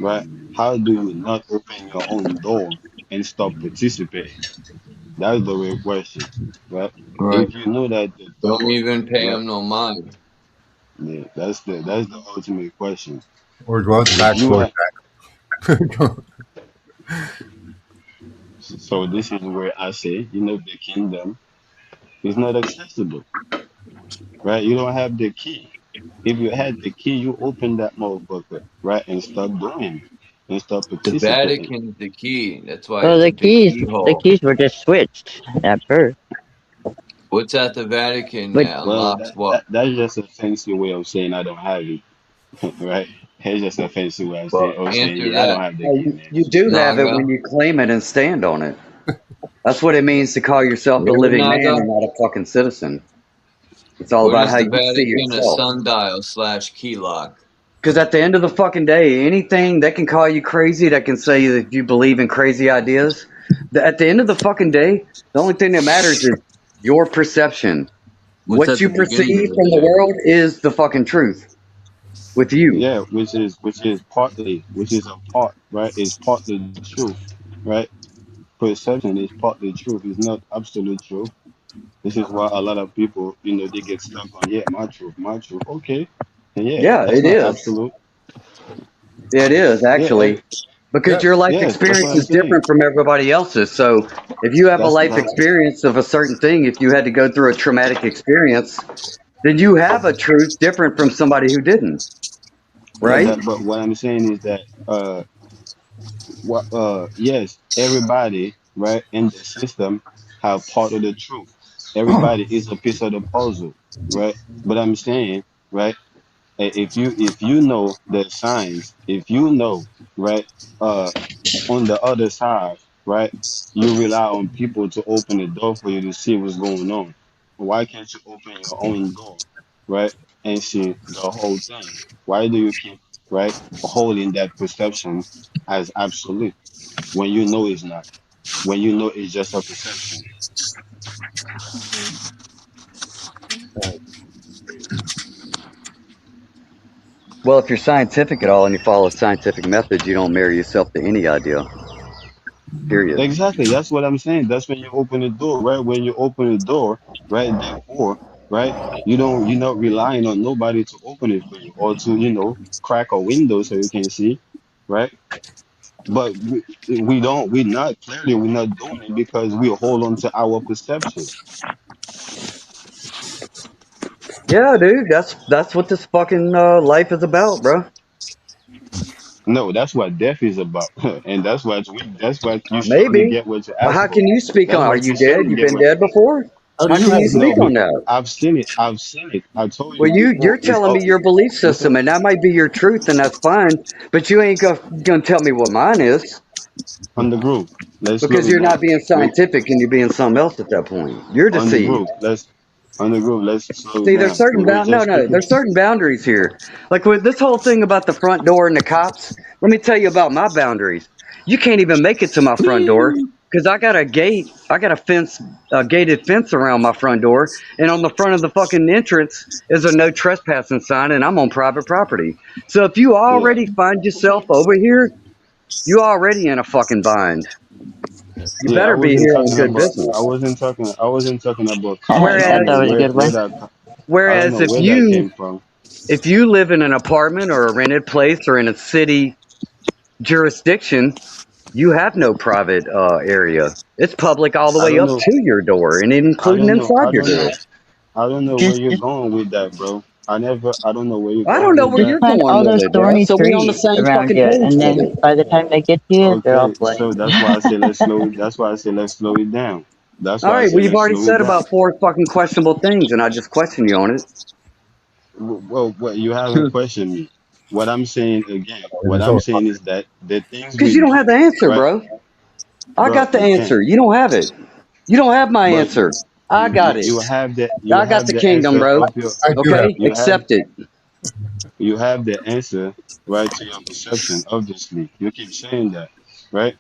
right, how do you not open your own door and stop participating? That's the real question, right? Right. If you know that the Don't door, even pay right, them no mind. yeah, that's the ultimate question. Or go out the If back you door. have, so this is where I say, the kingdom is not accessible, right? You don't have the key. If you had the key, you open that motherfucker, right, and stop doing it, and stop The participating. Vatican's the key. That's why Well, it's a big the keyhole. keys were just switched at birth. What's at the Vatican But that Well, unlocks what? that's just a fancy way of saying I don't have it, right? It's just a fancy way Well, of saying, answer yeah, I don't that, have the Well, key, man. you do have it Naga. when you claim it and stand on it. That's what it means to call yourself a Really, living man Naga? and not a fucking citizen. It's all What about is how the you see Vatican a yourself. sundial / key lock? Because at the end of the fucking day, anything that can call you crazy, that can say that you believe in crazy ideas, at the end of the fucking day, the only thing that matters is your perception. What's What at the you beginning perceive of from it the there? world is the fucking truth with you. Yeah, which is a part, right? Is partly the truth, right? Perception is partly truth. It's not absolute truth. This is why a lot of people, they get stuck on, yeah, my truth, my truth. Okay, and yeah, Yeah, that's it not is. absolute. It is Yeah, actually because your life yes, that's what experience I'm is saying. different from everybody else's. So if you have a life That's experience of a certain thing, if you had to go through a traumatic experience, then you have a truth different from somebody who didn't, yeah. right? But what I'm saying is that yes, everybody right in the system have part of the truth. Everybody is a piece of the puzzle, right? But I'm saying, right, if you know the signs, if you know, right, uh on the other side, right, you rely on people to open the door for you to see what's going on. Why can't you open your own door, right, and see the whole thing? Why do you keep, right, holding that perception as absolute when you know it's not? When you know it's just a perception? Well, if you're scientific at all and you follow scientific methods, you don't marry yourself to any idea. Period. Exactly. That's what I'm saying. That's when you open the door, right? When you open the door, right? Therefore, right? You're not relying on nobody to open it for you or to, crack a window so you can see, right? But we're not doing it because we hold on to our perception. Yeah, dude, that's what this fucking life is about, bro. No, that's what death is about. And that's what you shouldn't Maybe. get what you Well, ask how for. can you speak on? That's Are what you you dead? shouldn't You've get been what dead before. how do How you can have you no, speak on because that? I've seen it. I told Well, you before. you're It's telling up. me your belief system, Listen, and that might be your truth, and that's fine. But you ain't gonna tell me what mine is on the group. Let's slow because it you're not down. being Wait, scientific and you're being something else at that point. You're on the deceived. group. Let's slow it See, there's down. certain We're no, just no, speaking. there's certain boundaries here. Like with this whole thing about the front door and the cops. Let me tell you about my boundaries. You can't even make it to my front door because I got a gate. I got a fence, a gated fence around my front door, and on the front of the fucking entrance is a no trespassing sign, and I'm on private property. So if you Yeah, already find yourself over here, you already in a fucking bind. You yeah. better be here on good business. I wasn't talking about cops. I I don't Whereas, know thought it was a good where one. that. I don't whereas know where that came from. if you live in an apartment or a rented place or in a city jurisdiction, you have no private area. It's public all the I way don't up know. to your door and I including don't know. inside I your don't door. know. I don't know where you're going with that, bro. I don't know where you're I don't going know with where Just you're that. plant going all with those it, bro. thorny So we on the trees same around fucking you, page and with then it. by the time they get to you, they're all Okay, bloody. so that's why I say let's slow it. That's why I say let's slow it down. That's All why I right, say well, you've let's already slow it said down. about 4 fucking questionable things, and I just questioned you on it. Well, you haven't questioned me. What I'm saying again, In what his I'm own saying is that the things Because we you don't do, have the answer, right, bro. I bro? got the Again, answer. You don't have it. You don't have my but answer. I got it. you I got have the the kingdom, answer bro. of your I do have. Okay? you have Accept it. you have the answer right to your perception. Obviously, you keep saying that, right?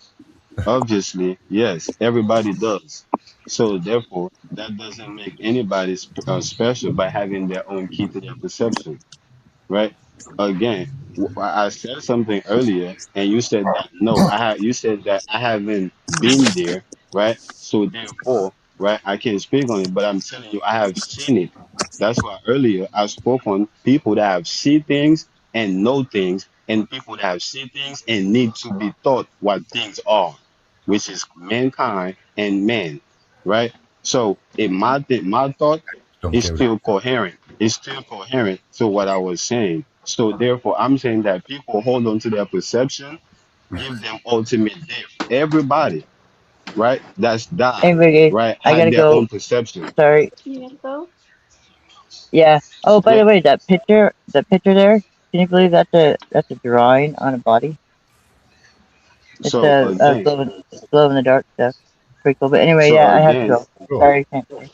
Obviously, yes, everybody does. So therefore, that doesn't make anybody special by having their own key to their perception, right? Again, I said something earlier, and you said that no, you said that I haven't been there, right? So therefore, right, I can't speak on it, but I'm telling you, I have seen it. That's why earlier I spoke on people that have seen things and know things, and people that have seen things and need to be taught what things are, which is mankind and man, right? So in my thought Don't is care. still coherent. It's still coherent to what I was saying. So therefore, I'm saying that people hold on to their perception, give them ultimate death. Everybody, right? That's Hey, died, Biggie, right? I Had gotta their go. own perception. Sorry. You gotta go. Yeah. Oh, by Yeah. the way, the picture there. Can you believe that's a drawing on a body? It's So a again, glow in the dark stuff. Pretty cool. But anyway, so yeah, I have to again, go. Cool. Sorry, can't stay.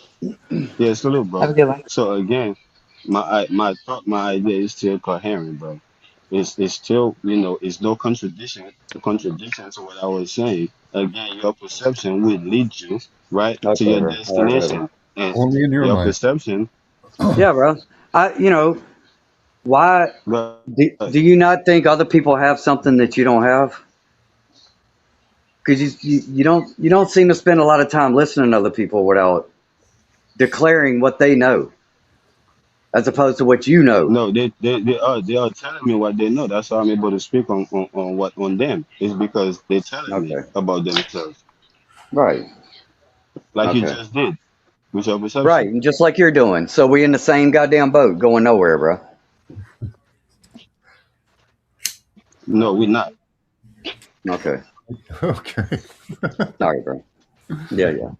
yeah, salute, Have bro. a good one. So again, my thought, my idea is still coherent, bro. It's still, it's no contradiction to what I was saying. Again, your perception will lead you right to Okay, your bro. All right, whatever. destination, and Only in your your mind. perception. Yeah, bro. Why But do you not think other people have something that you don't have? Because you don't seem to spend a lot of time listening to other people without declaring what they know, as opposed to what you know. no, they are telling me what they know. That's why I'm able to speak on them. It's because they're telling me Okay. about themselves, Right. like you Okay. just did with your Right. perception. And just like you're doing. So we in the same goddamn boat, going nowhere, bro. No, we're not, Okay. Okay. All right, bro. Yeah, yeah.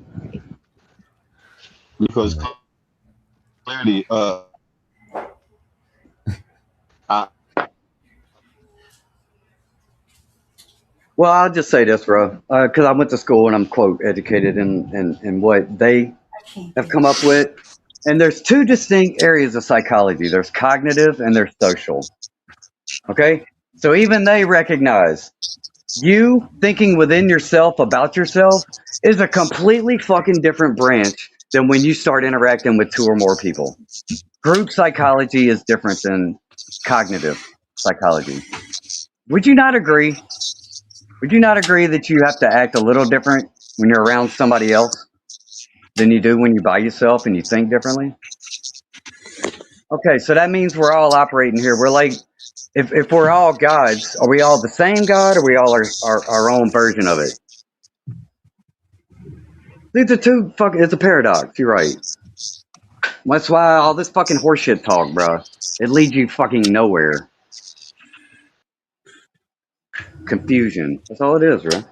because clearly, I, Well, I'll just say this, bro, because I went to school and I'm quote educated in what they have come up with. And there's two distinct areas of psychology. There's cognitive and there's social. Okay? So even they recognize you thinking within yourself about yourself is a completely fucking different branch than when you start interacting with two or more people. Group psychology is different than cognitive psychology. Would you not agree? Would you not agree that you have to act a little different when you're around somebody else than you do when you're by yourself and you think differently? Okay, so that means we're all operating here. We're like, if we're all gods, are we all the same God, or we all are our own version of it? These are two fucking. It's a paradox. You're right. That's why all this fucking horseshit talk, bro. It leads you fucking nowhere. Confusion. That's all it is, bro.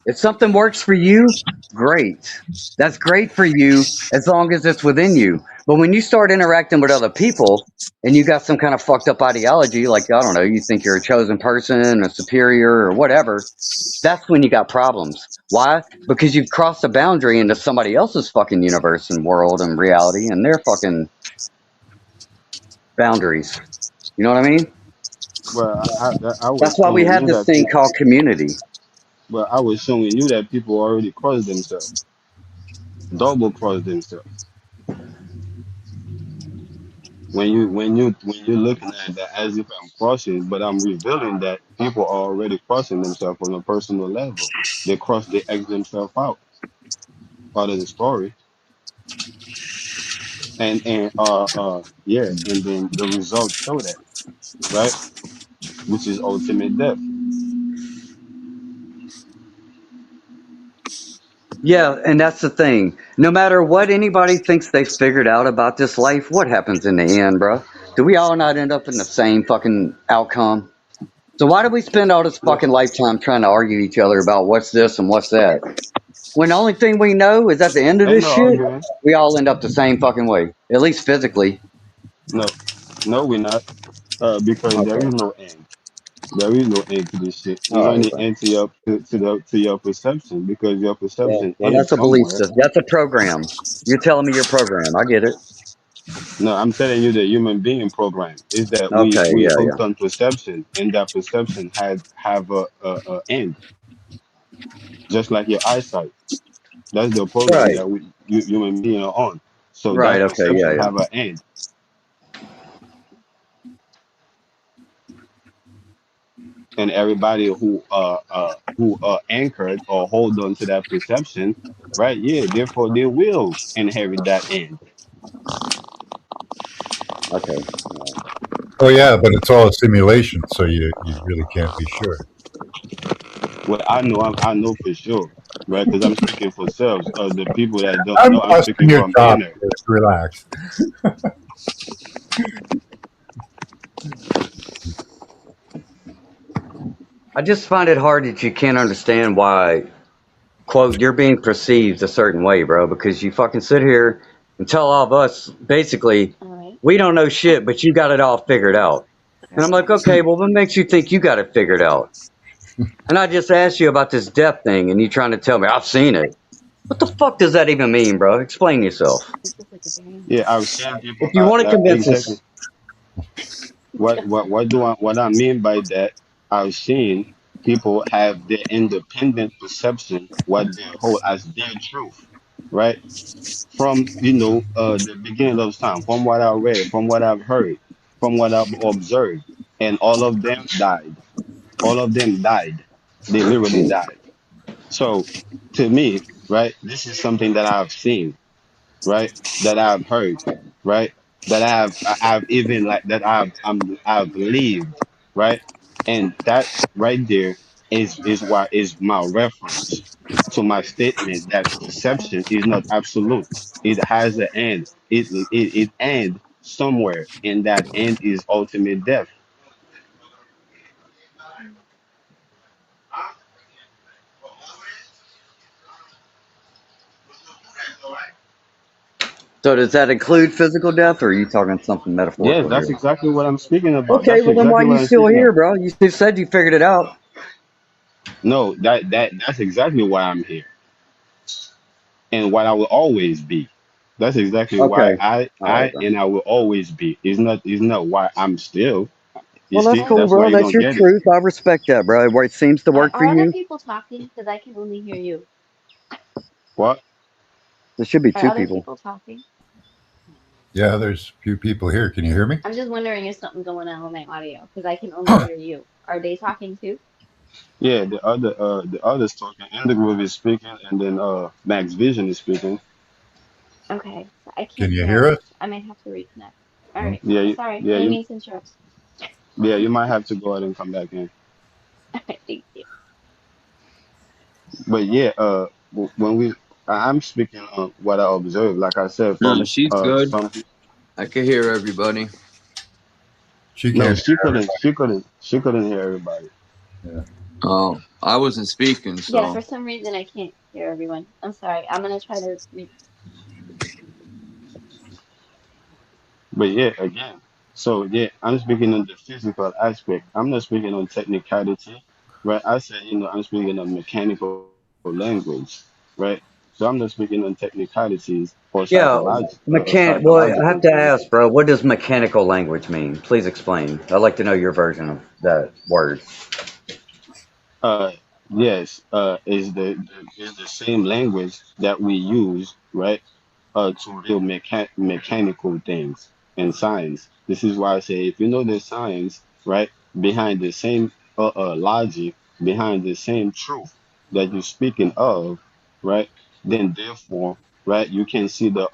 If something works for you, great. That's great for you as long as it's within you. But when you start interacting with other people and you got some kind of fucked up ideology, like, I don't know, you think you're a chosen person, a superior, or whatever, that's when you got problems. Why? Because you've crossed a boundary into somebody else's fucking universe and world and reality and their fucking boundaries. You know what I mean? well, I was That's why we showing have you this that thing people, called community. well, I was showing you that people already crossed themselves, double crossed themselves. When you're looking at that as if I'm crossing, but I'm revealing that people are already crossing themselves on a personal level. They X themselves out of the story, and yeah, and then the results show that, right? Which is ultimate death. Yeah, and that's the thing. No matter what anybody thinks they figured out about this life, what happens in the end, bro? Do we all not end up in the same fucking outcome? So why do we spend all this fucking lifetime trying to argue each other about what's this and what's that? When the only thing we know is at the end of Ain't this no shit, arguing. we all end up the same fucking way, at least physically. No, no, we're not. Because there Okay. is no end. There is no end to this shit. It's All right, only bro. end to your perception because your Yeah. perception Well, ends that's a belief somewhere. system. That's a program. You're telling me your program. I get it. No, I'm telling you the human being program is that Okay. we Yeah. hooked Yeah. on perception and that perception have a end, just like your eyesight. That's the program Right. that human being are on. So Right. that Okay. Yeah. perception Yeah. have an end. And everybody who anchored or hold on to that perception, right? Yeah, therefore they will inherit that end. Okay. Oh yeah, but it's all a simulation, so you really can't be sure. Well, I know for sure, right? Because I'm speaking for selves. The people that don't I'm know, I'm busting speaking your from chops. inner. Just relax. I just find it hard that you can't understand why, quote, you're being perceived a certain way, bro, because you fucking sit here and tell all of us, basically, All right. we don't know shit, but you got it all figured out. And I'm like, okay, well, what makes you think you got it figured out? And I just asked you about this death thing, and you trying to tell me, I've seen it. What the fuck does that even mean, bro? Explain yourself. This is like a very Yeah, I've seen people. If you want to convince Exactly. us, What I mean by that? I've seen people have their independent perception, what they hold as their truth, right? From the beginning of time, from what I read, from what I've heard, from what I've observed, and all of them died. All of them died. They literally died. So to me, right, this is something that I've seen, right, that I've heard, right, that I've even like that I've lived, right, and that right there is what is my reference to my statement that perception is not absolute. It has an end. It ends somewhere, and that end is ultimate death. so does that include physical death, or are you talking something Yes, metaphorical that's here? exactly what I'm speaking about. Okay, That's well then why exactly are what you I'm still speaking of. here, bro? You just said you figured it out. No, that's exactly why I'm here and what I will always be. That's exactly why Okay. All right, bro. I will always be. It's not why I'm still. You Well, that's see, cool, that's why bro. you That's don't your get it. truth. I respect that, bro. Where it seems to work for Are other you, people talking? Because I can only hear you. What? there should be Are two other people. people talking? Yeah, there's a few people here. Can you hear me? I'm just wondering if something going on with my audio because I can only hear you. Are they talking too? Yeah, the others talking. Indigo is speaking, and then Max Vision is speaking. Okay, so I Can can't you hear hear us? others. I might have to reconnect. All No. right, Yeah, sorry, I yeah, didn't mean to interrupt. you might have to go ahead and come back in. Thank you. But yeah, when I'm speaking on what I observed, like I said, No, from she's good. some. I can hear everybody. She No, can't hear everybody. she couldn't hear everybody. Yeah. Oh, I wasn't speaking, Yeah, so for some reason I can't hear everyone. I'm sorry. I'm gonna try to But yeah, again, so yeah, I'm speaking on the physical aspect. I'm not speaking on technicality, right? I said, I'm speaking on mechanical language, right? So I'm not speaking on technicalities or Yeah, Well, I have psychological to things. ask, bro. What does mechanical language mean? Please explain. I'd like to know your version of that word. Uh, yes, is the same language that we use, right? To build mechanical things and science. This is why I say if you know the science, right, behind the same logic, behind the same truth that you're speaking of, right, then therefore, right, you can see the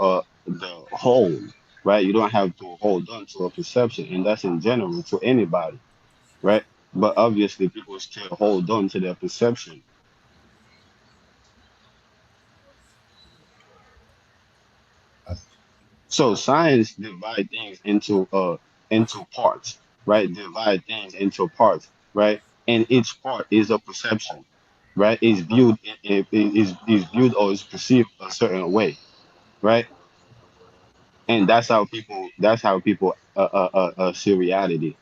whole, right? You don't have to hold on to a perception, and that's in general to anybody, right? But obviously, people still hold on to their perception. So science divide things into parts, right? Divide things into parts, right? And each part is a perception, right? Is viewed or is perceived a certain way, right? And that's how people see reality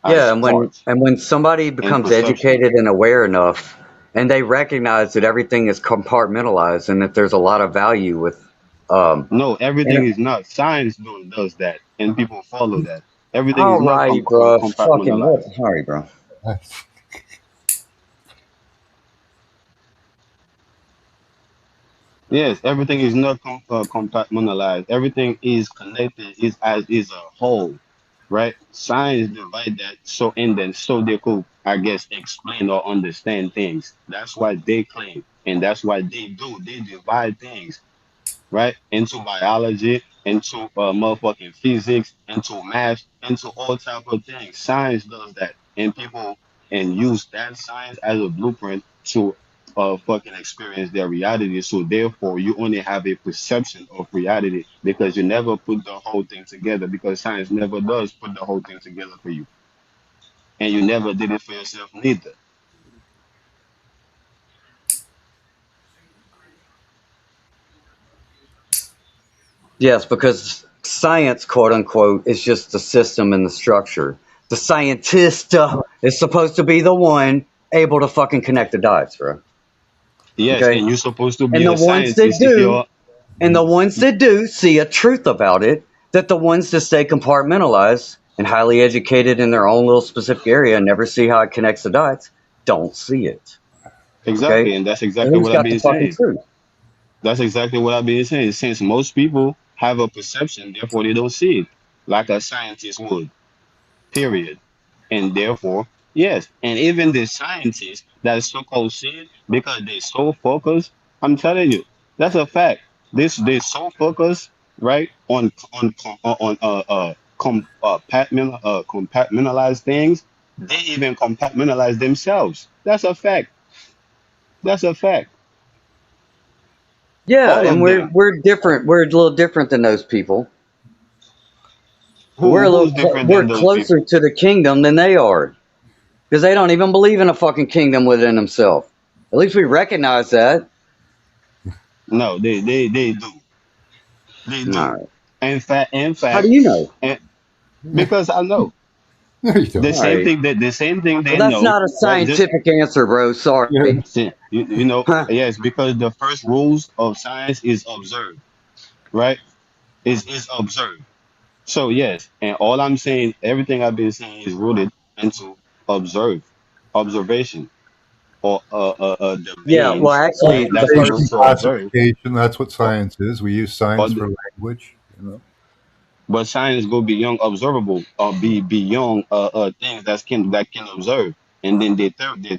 Yeah, as parts and when somebody and becomes perception. educated and aware enough, and they recognize that everything is compartmentalized and that there's a lot of value with, No, and everything is not. Science does that, and people follow that. Everything all is not right, bro, fucking what? compartmentalized. Sorry, bro. Yes, everything is not compartmentalized. Everything is connected, is a whole, right? Science divide that so and then so they could, I guess, explain or understand things. That's what they claim, and that's what they do. They divide things, right? Into biology, into motherfucking physics, into math, into all type of things. Science does that, and people and use that science as a blueprint to fucking experience their reality. So therefore, you only have a perception of reality because you never put the whole thing together. Because science never does put the whole thing together for you, and you never did it for yourself neither. Yes, because science, quote unquote, is just the system and the structure. The scientist is supposed to be the one able to fucking connect the dots, bro. Yes, Okay, and you're supposed to and be the a ones that scientist if do, you're and the ones that do see a truth about it, that the ones that stay compartmentalized and highly educated in their own little specific area and never see how it connects the dots, don't see it. Okay, exactly, and that's so exactly who's what I've got the been fucking saying. truth? That's exactly what I've been saying. Since most people have a perception, therefore they don't see it like a scientist would. Period. And therefore, yes. And even the scientists that so-called see it because they're so focused, I'm telling you, that's a fact. This they so focused, right, on compartmentalize things. They even compartmentalize themselves. That's a fact. That's a fact. Yeah, All and of them. we're different. We're a little different than those people. Who's different than We're those closer people? to the kingdom than they are because they don't even believe in a fucking kingdom within themselves. At least we recognize that. No, they do. They All do. right. In How do fact, you know? and because I know No, you All don't. right. the same thing Well, they that's know, not a right? Just scientific answer, bro. Sorry. see, you know, Huh. yes, because the first rules of science is observe, right? Is observe. So yes, and all I'm saying, everything I've been saying is rooted into observe, observation, or the Yeah. Well, beings, right? actually, the That's able Observation, first. to observe, classification, that's what or, science is. We use or science the, for language. You know? but science go beyond observable or be beyond things that can observe, and then they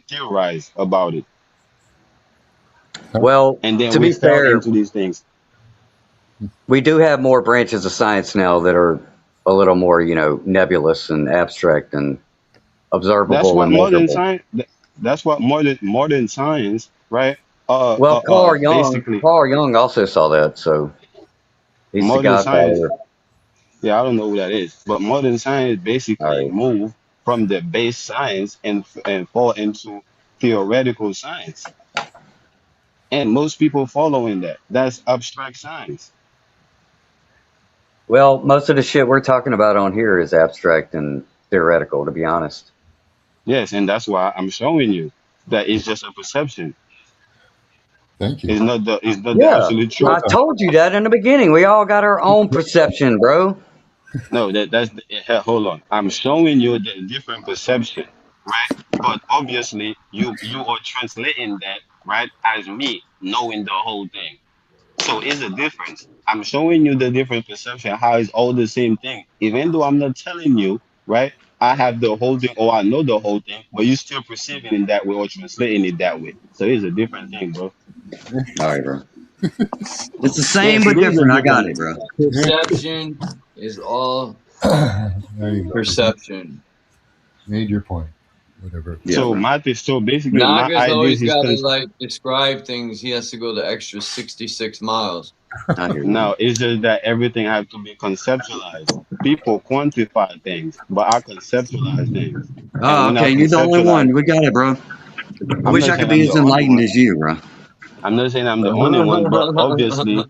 theorize about it, Well, and then to we be fell fair, into these things. we do have more branches of science now that are a little more, nebulous and abstract and That's observable what and modern measurable. science. That's what modern science, right? Well, Basically, Carl Jung also saw that, so he's the modern science. godfather. Yeah, I don't know who that is, but modern science All basically right. move from the base science and fall into theoretical science, and most people following that. That's abstract science. Well, most of the shit we're talking about on here is abstract and theoretical, to be honest. Yes, and that's why I'm showing you that it's just a perception. Thank you. It's not the Yeah, absolute I truth. told you that in the beginning. We all got our own perception, bro. No, hold on. I'm showing you the different perception, right? But obviously, you are translating that right as me knowing the whole thing. So it's a difference. I'm showing you the different perception, how it's all the same thing. Even though I'm not telling you, right? I have the whole thing or I know the whole thing, but you still perceiving it that way or translating it that way. So it's a different thing, bro. All right, bro. It's the same Yes, but it is a different. I got different. it, bro. Perception is all There you go. perception. Made your point. whatever. So so basically, my Naga's ideas always is got to like describe things. He has to go the extra 66 miles. now it's just that everything has to be conceptualized. People quantify things, but I conceptualize things. And Oh, when I okay. You're the only conceptualize, one. We got it, bro. I I'm wish not I could saying be I'm as the only enlightened one. as you, bro. I'm not saying I'm the only one, but obviously,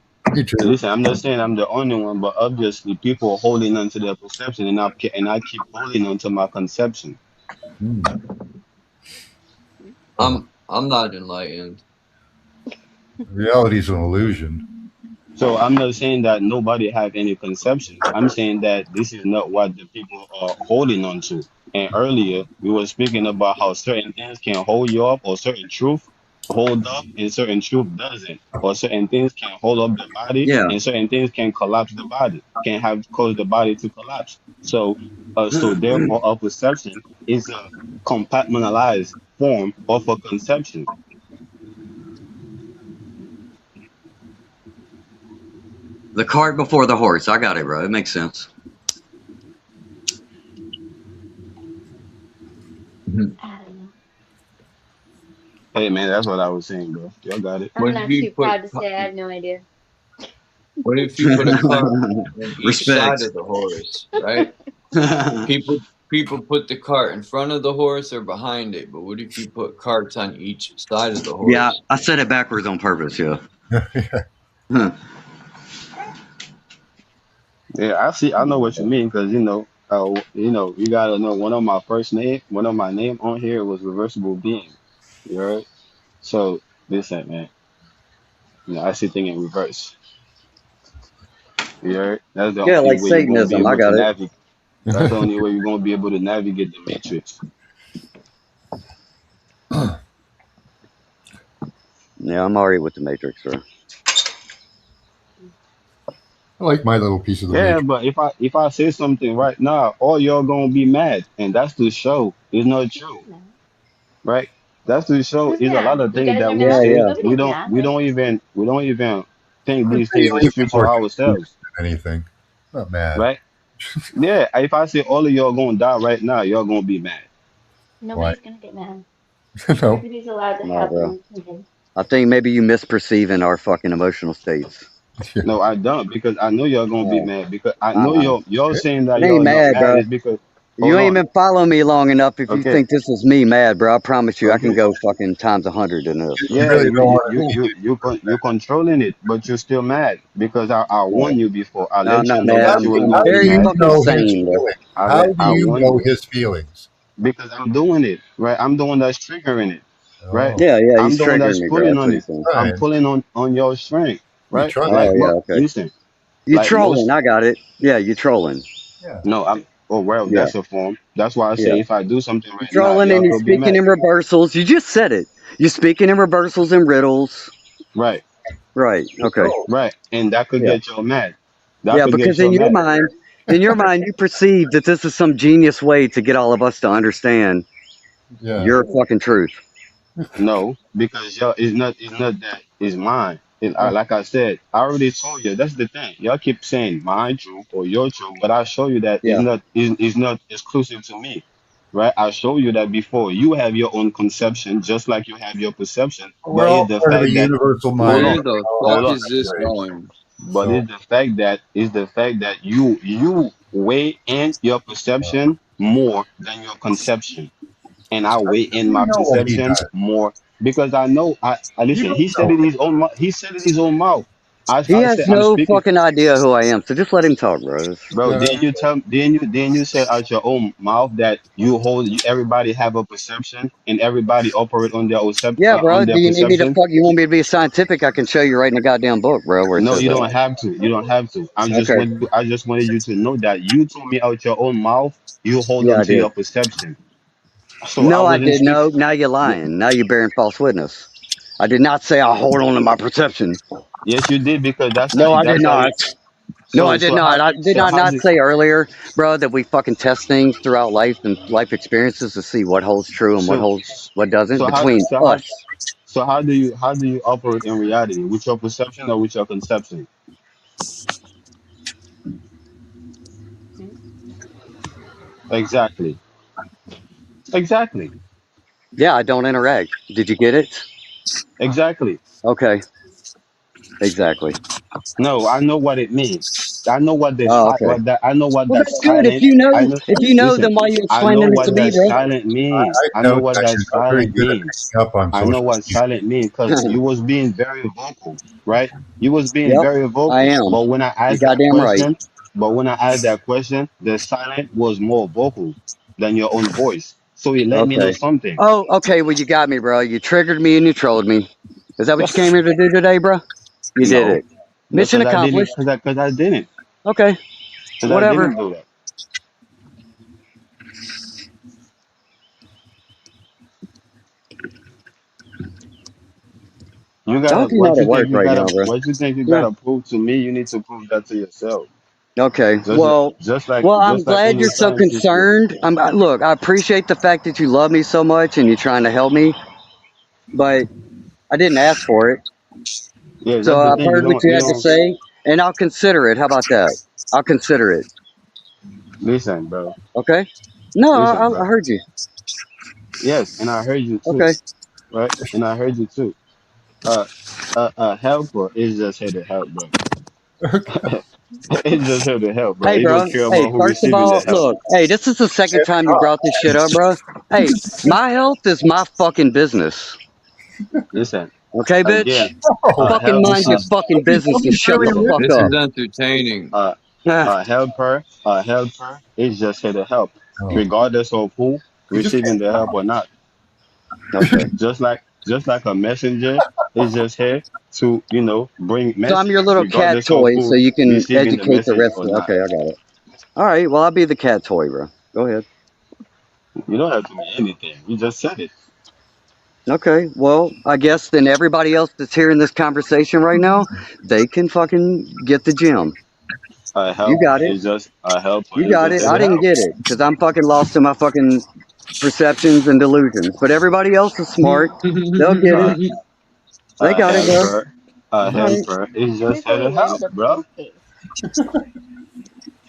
listen, I'm not saying I'm the only one, but obviously, people are holding on to their perception, and I keep holding on to my conception. I'm not enlightened. Reality is an illusion. So I'm not saying that nobody have any conception. I'm saying that this is not what the people are holding on to. And earlier we were speaking about how certain things can hold you up, or certain truth hold up, and certain truth doesn't. Or certain things can hold up the body, Yeah. and certain things can collapse the body, can have cause the body to collapse. So therefore, a perception is a compartmentalized form of a conception. The cart before the horse. I got it, bro. It makes sense. Hey man, that's what I was saying, bro. Y'all got it. I'm not too proud to say I have no idea. What if you put a cart on each Respect. side of the horse, right? People put the cart in front of the horse or behind it, but what if you put carts on each side of the Yeah, horse? I said it backwards on purpose. Yeah. Huh. Yeah, I see. I know what you mean because you gotta know one of my name on here was reversible being. You heard? So listen, man. I see things in reverse. You heard? That's the Yeah, only like way you're gonna be Satanism. I able to got it. navigate. That's the only way you're gonna be able to navigate the matrix. Yeah, I'm already with the Matrix, bro. I like my little piece of the Yeah, matrix. but if I say something right now, all y'all gonna be mad, and that's the show. It's not true, right? That's the show. Who's Is a lot mad? of You things guys that are we mad? say we Nobody's don't mad. we don't even we don't even think I'd these say things you is leave me true to more confused ourselves, than anything. Not mad. right? Yeah. If I say all of y'all gonna die right now, y'all gonna be mad. Why? Nobody's gonna get mad. No. Everybody's allowed to No, have their bro. own opinion. I think maybe you misperceiving our fucking emotional states. No, I don't because I know y'all gonna be Yeah. mad because I know Uh-uh. y'all saying that It ain't y'all not mad, mad bro. is because You hold ain't on. been following me long enough. If you Okay. think this is me mad, bro, I promise you, I can Okay. go fucking times 100 in this. You Yeah, really you don't you want you you you con- you controlling it, but you're still mad because I Yeah. warned you before. I No, I'm let not you know mad. that you was I'm how gonna do be very you mad. fucking know his sane, bro. feelings? How do I you warned know you his feelings? because I'm doing it, right? I'm the one that's triggering it, right? Oh, Yeah, yeah, I'm he's the one triggering that's me, bro. pulling That's on what it. he's saying. I'm trying. pulling on your strength, You right? trying. Oh, yeah, okay. Listen, You like trolling. most. I got it. Yeah, you trolling. Yeah. No, I'm. Oh well, Yeah, that's a form. That's why I yeah. say if I do something You right now, trolling and y'all you're could be speaking mad, in reversals. You just said it. You're speaking in reversals and riddles. right? Right, okay. Right, and that could Yeah. get y'all mad. That Yeah, could get because y'all mad. in your mind, you perceive that this is some genius way to get all of us to understand Yeah. your fucking truth. No, because y'all it's not that it's mine. Like I said, I already told you. That's the thing. Y'all keep saying my truth or your truth, but I show you that Yeah. it's not exclusive to me, right? I show you that before. You have your own conception, just like you have your perception. We're But all it's the part of a fact that universal mind. hold Where on, the We're all hold fuck on. is this right. going? But So, it's the fact that you weigh in your uh, perception more than your conception, and I how weigh do in you my know what he perception does? more because I know I You listen. don't He said know. it his own. He said it his own mouth. He I has said I'm no speaking, fucking idea who I am, so just let him talk, bro. bro. Then you said out your own mouth that everybody have a perception and everybody operate on their Yeah, bro. on Do their you need me to perception. fuck? You want me to be scientific? I can show you right in the goddamn book, bro, where it No, says you that. don't have to. You don't have to. Okay. I just wanted you to know that you told me out your own mouth. You hold Yeah, on I to did. your perception. So I No, I wasn't did. speaking. No, now you're lying. Now you're bearing false witness. I did not say I hold on to my perception. Yes, you did because No, I did that's how you. not. No, I did So not. how I did so not how not did say earlier, bro, that we fucking test things throughout life and life experiences to see what holds true and so what doesn't so how between so how us. so how do you operate in reality with your perception or with your conception? Exactly. Exactly. Yeah, I don't interact. Did you get it? Exactly. Okay, exactly. No, I know what it means. I know what the Oh, okay. what that I know what Well, that that's good. If silent. you I know, know. if you know, Listen, then why you I know explaining it to what me, that bro? silent means. I I know note what that that you're not very silent good at means. picking up on I know social what cues. silent means because you was being very vocal, right? You was being Yep, very I vocal. am. But when I You asked that goddamn right. question, the silent was more vocal than your own voice. So it let me know Okay. something. Oh, okay. Well, you got me, bro. You triggered me and you trolled me. Is that what you came here to do today, bro? You did No, it. Mission because I didn't. accomplished. Because I didn't. Okay. Because I Whatever. didn't do that. You I gotta hope you're not at work right now, bro. what you think you Yeah. gotta prove to me, you need to prove that to yourself. Okay. Just Well, I'm just like glad any you're so scientist would. concerned. Look, I appreciate the fact that you love me so much and you're trying to help me, but I didn't ask for it. Yeah, So that's the I've thing. heard what you You had to don't say, and I'll consider it. How about that? I'll consider it. listen, bro. Okay? No, Listen, I bro. heard you. Yes, and I heard you too. Okay. Right? And I heard you too. Uh helper is just here to help, bro. It's just here to help, bro. Hey, He bro. don't care Hey, about who first of receiving the all, help. look. Hey, this is the second time you brought this shit up, bro. Hey, my health is my fucking business. Listen, Okay, bitch? again, Oh, Fucking help mind this your is fucking business and becoming shut very the weird. fuck This up. is entertaining. uh Ah, a helper is just here to help, Oh, regardless of who you just receiving the help or not. okay. Just like a messenger is just here to, bring So I'm your message, little cat regardless of toy so who you can receiving the educate the message rest or of not. Okay, I got it. All right, well, I'll be the cat toy, bro. Go ahead. You don't have to be anything. You just said it. Okay, well, I guess then everybody else that's hearing this conversation right now, they can fucking get the gym. A You helper got it. is just a helper You is got just it. here I to didn't help. get it because I'm fucking lost in my fucking perceptions and delusions. But everybody else is smart. They'll get it. A, They a got it, bro. helper, a All right. helper is just here to Usually help, winds up in bro. his cave.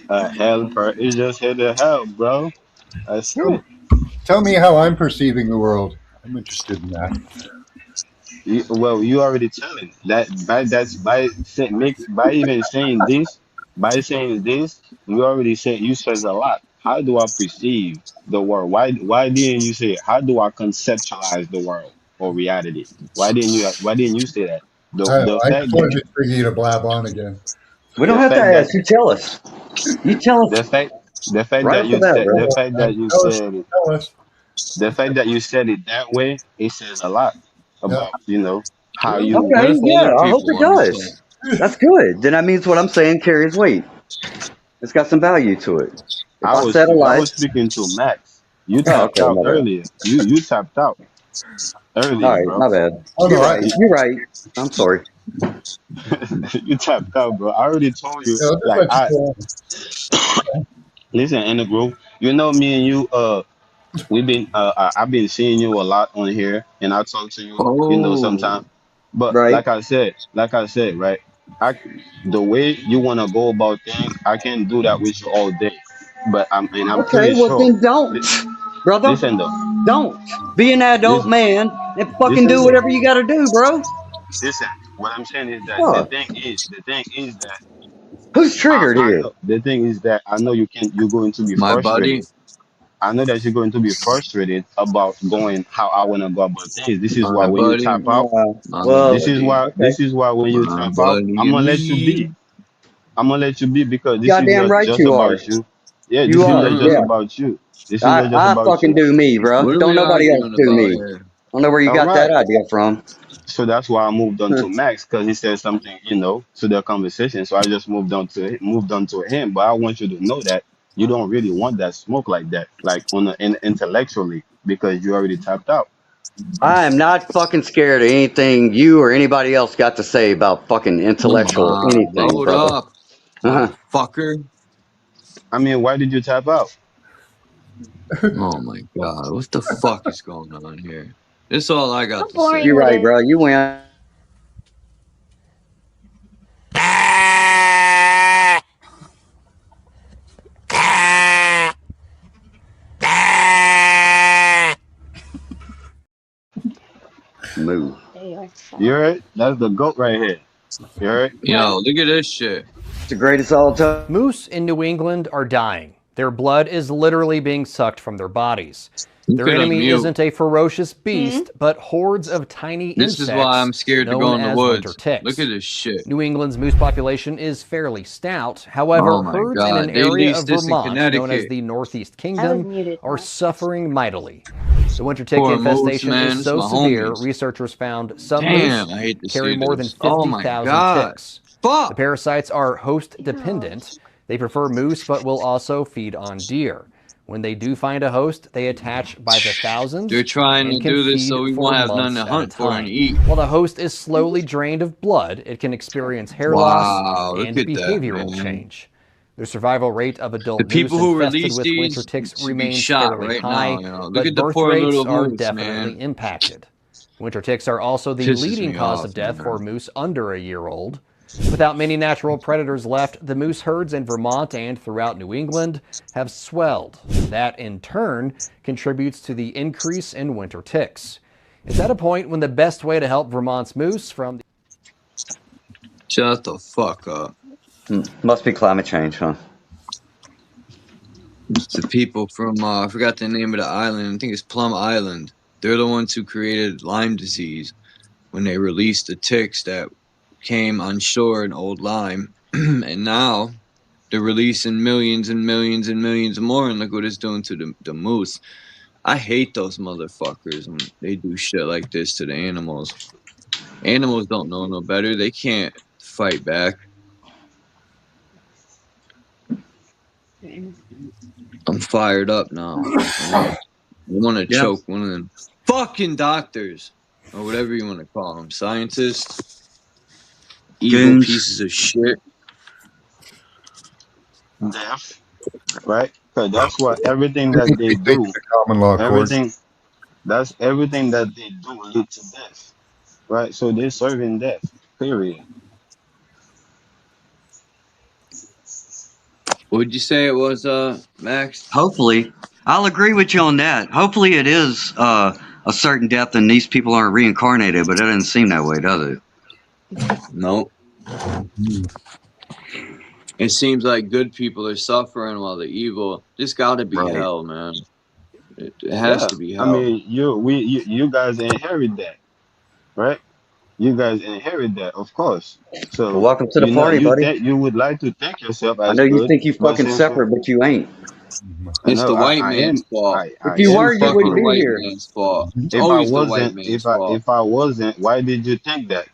A helper is just here to help, bro. That's it. tell me how I'm perceiving the world. I'm interested in that. Well, you already telling that by even saying this, you already said you says a lot. How do I perceive the world? Why didn't you say how do I conceptualize the world or reality? Why didn't you say that? The I don't know. the I fact just that wanted to trigger you to blab on again. We don't the have to fact that ask. You tell us. You tell us the fact the fact right that off the you bat, said bro. the fact that you Tell us. said it Tell us. the fact that you said it that way, it says a lot Yeah. about how What, you what Okay, if yeah, other I hope people it understand? does. That's good. Then that means what I'm saying carries weight. It's got some value to it. If I said a I lot, was speaking to Max. You oh, tapped okay, out my bad. earlier. You tapped out All earlier, right, bro. my bad. Oh no, You're right. You, You're right. I'm sorry. you tapped out, bro. I already told you. I'll just Like, let you go. listen, in the group, me and you. I've been seeing you a lot on here, and I talk to you, Oh, sometimes. But Right. like I said, right? I the way you wanna go about things, I can do that with you all day. But I'm Okay, pretty well sure. then don't, Li- brother. Listen though, Don't be an adult listen, man and fucking listen do though. whatever you got to do, bro. Listen, what I'm saying is that Fuck. the thing is that Who's triggered I here? know the thing is that I know you're going to be my buddy. frustrated. I know that you're going to be frustrated about going how I want to go about things. This is why My when you buddy. tap out, My Well, buddy. okay. this is why when you My tap out, buddy and me. I'm gonna let you be because this is Goddamn right just you are. about you. Yeah, You this is are. not just Yeah. about you. This is not just I about fucking you. do me, bro. What are Don't we nobody else arguing do about me. here? I don't know where you All got that right. idea from. So that's why I moved on to Max because he said something, to the conversation. So I just moved on to him. But I want you to know that you don't really want that smoke like that, like intellectually, because you already tapped out. I am not fucking scared of anything you or anybody else got to say about fucking intellectual anything, Load brother. up, Uh-huh. motherfucker. I mean, why did you tap out? Oh my god, what the fuck is going on here? This is all I got How to say. boring You're would right, it? bro. You win. moo. There you are. You heard? That's the goat right here. You heard? Yo, look at this shit. It's the greatest all time. Moose in New England are dying. Their blood is literally being sucked from their bodies. You Their could enemy unmute. isn't a ferocious beast, but hordes of tiny This insects is why I'm scared to known go in the as woods. winter ticks. Look at this shit. New England's moose population is fairly stout. However, Oh my herds in God. an They area leased of this in Vermont known as Connecticut. the Northeast I was Kingdom muted. are suffering mightily. The winter tick Poor moose, infestation man. is It's so my severe, homies. researchers found some Damn, moose I hate to carry see more than this. Oh my 50,000 God. ticks. Fuck. The parasites are host dependent. They prefer moose but will also feed on deer. When they do find a host, they attach by the thousands. They're trying to and can do this feed so we for won't have months nothing to at a hunt for and time. eat. While the host is slowly drained of blood, it can experience hair Wow, loss look and at that, behavioral man. change. The survival rate of adult The people moose who infested release with winter these ticks should be remains shot fairly right high, now. You know? Look but at the birth poor rates little are moose, definitely man. impacted. Winter ticks are also the Pisses leading me cause off, of death man. for moose under a year old. Without many natural predators left, the moose herds in Vermont and throughout New England have swelled. That, in turn, contributes to the increase in winter ticks. It's at a point when the best way to help Vermont's moose from... Shut the fuck up. Must be climate change, huh? It's the people from, I forgot the name of the island. I think it's Plum Island. They're the ones who created Lyme disease when they released the ticks that came on shore in Old Lyme. And now they're releasing millions and millions and millions more. And look what it's doing to the moose. I hate those motherfuckers when they do shit like this to the animals. Animals don't know no better. They can't fight back. I'm fired up now. I want to Yeah. choke one of them fucking doctors, or whatever you want to call them, scientists, evil Goons. pieces of shit. Death, right? Because that's what everything that they They take do, the common law court. that's everything that they do lead to death, right? So they're serving death, period. What'd you say it was, Max? Hopefully, I'll agree with you on that. Hopefully, it is a certain death, and these people aren't reincarnated. But it doesn't seem that way, does it? No. It seems like good people are suffering while the evil. This got to be Right. hell, man. It has to be I hell. mean, you guys inherit that, right? You guys inherit that, of course. Well, So welcome to the you know party, buddy. you would like to think yourself I as know you good, think you but fucking since separate, but you ain't. It's no, the white I man's am fault. I If you am were, you Fucking wouldn't separate. be white here. man's fault. It's If I always the white wasn't, man's fault. if I wasn't, why did you think that?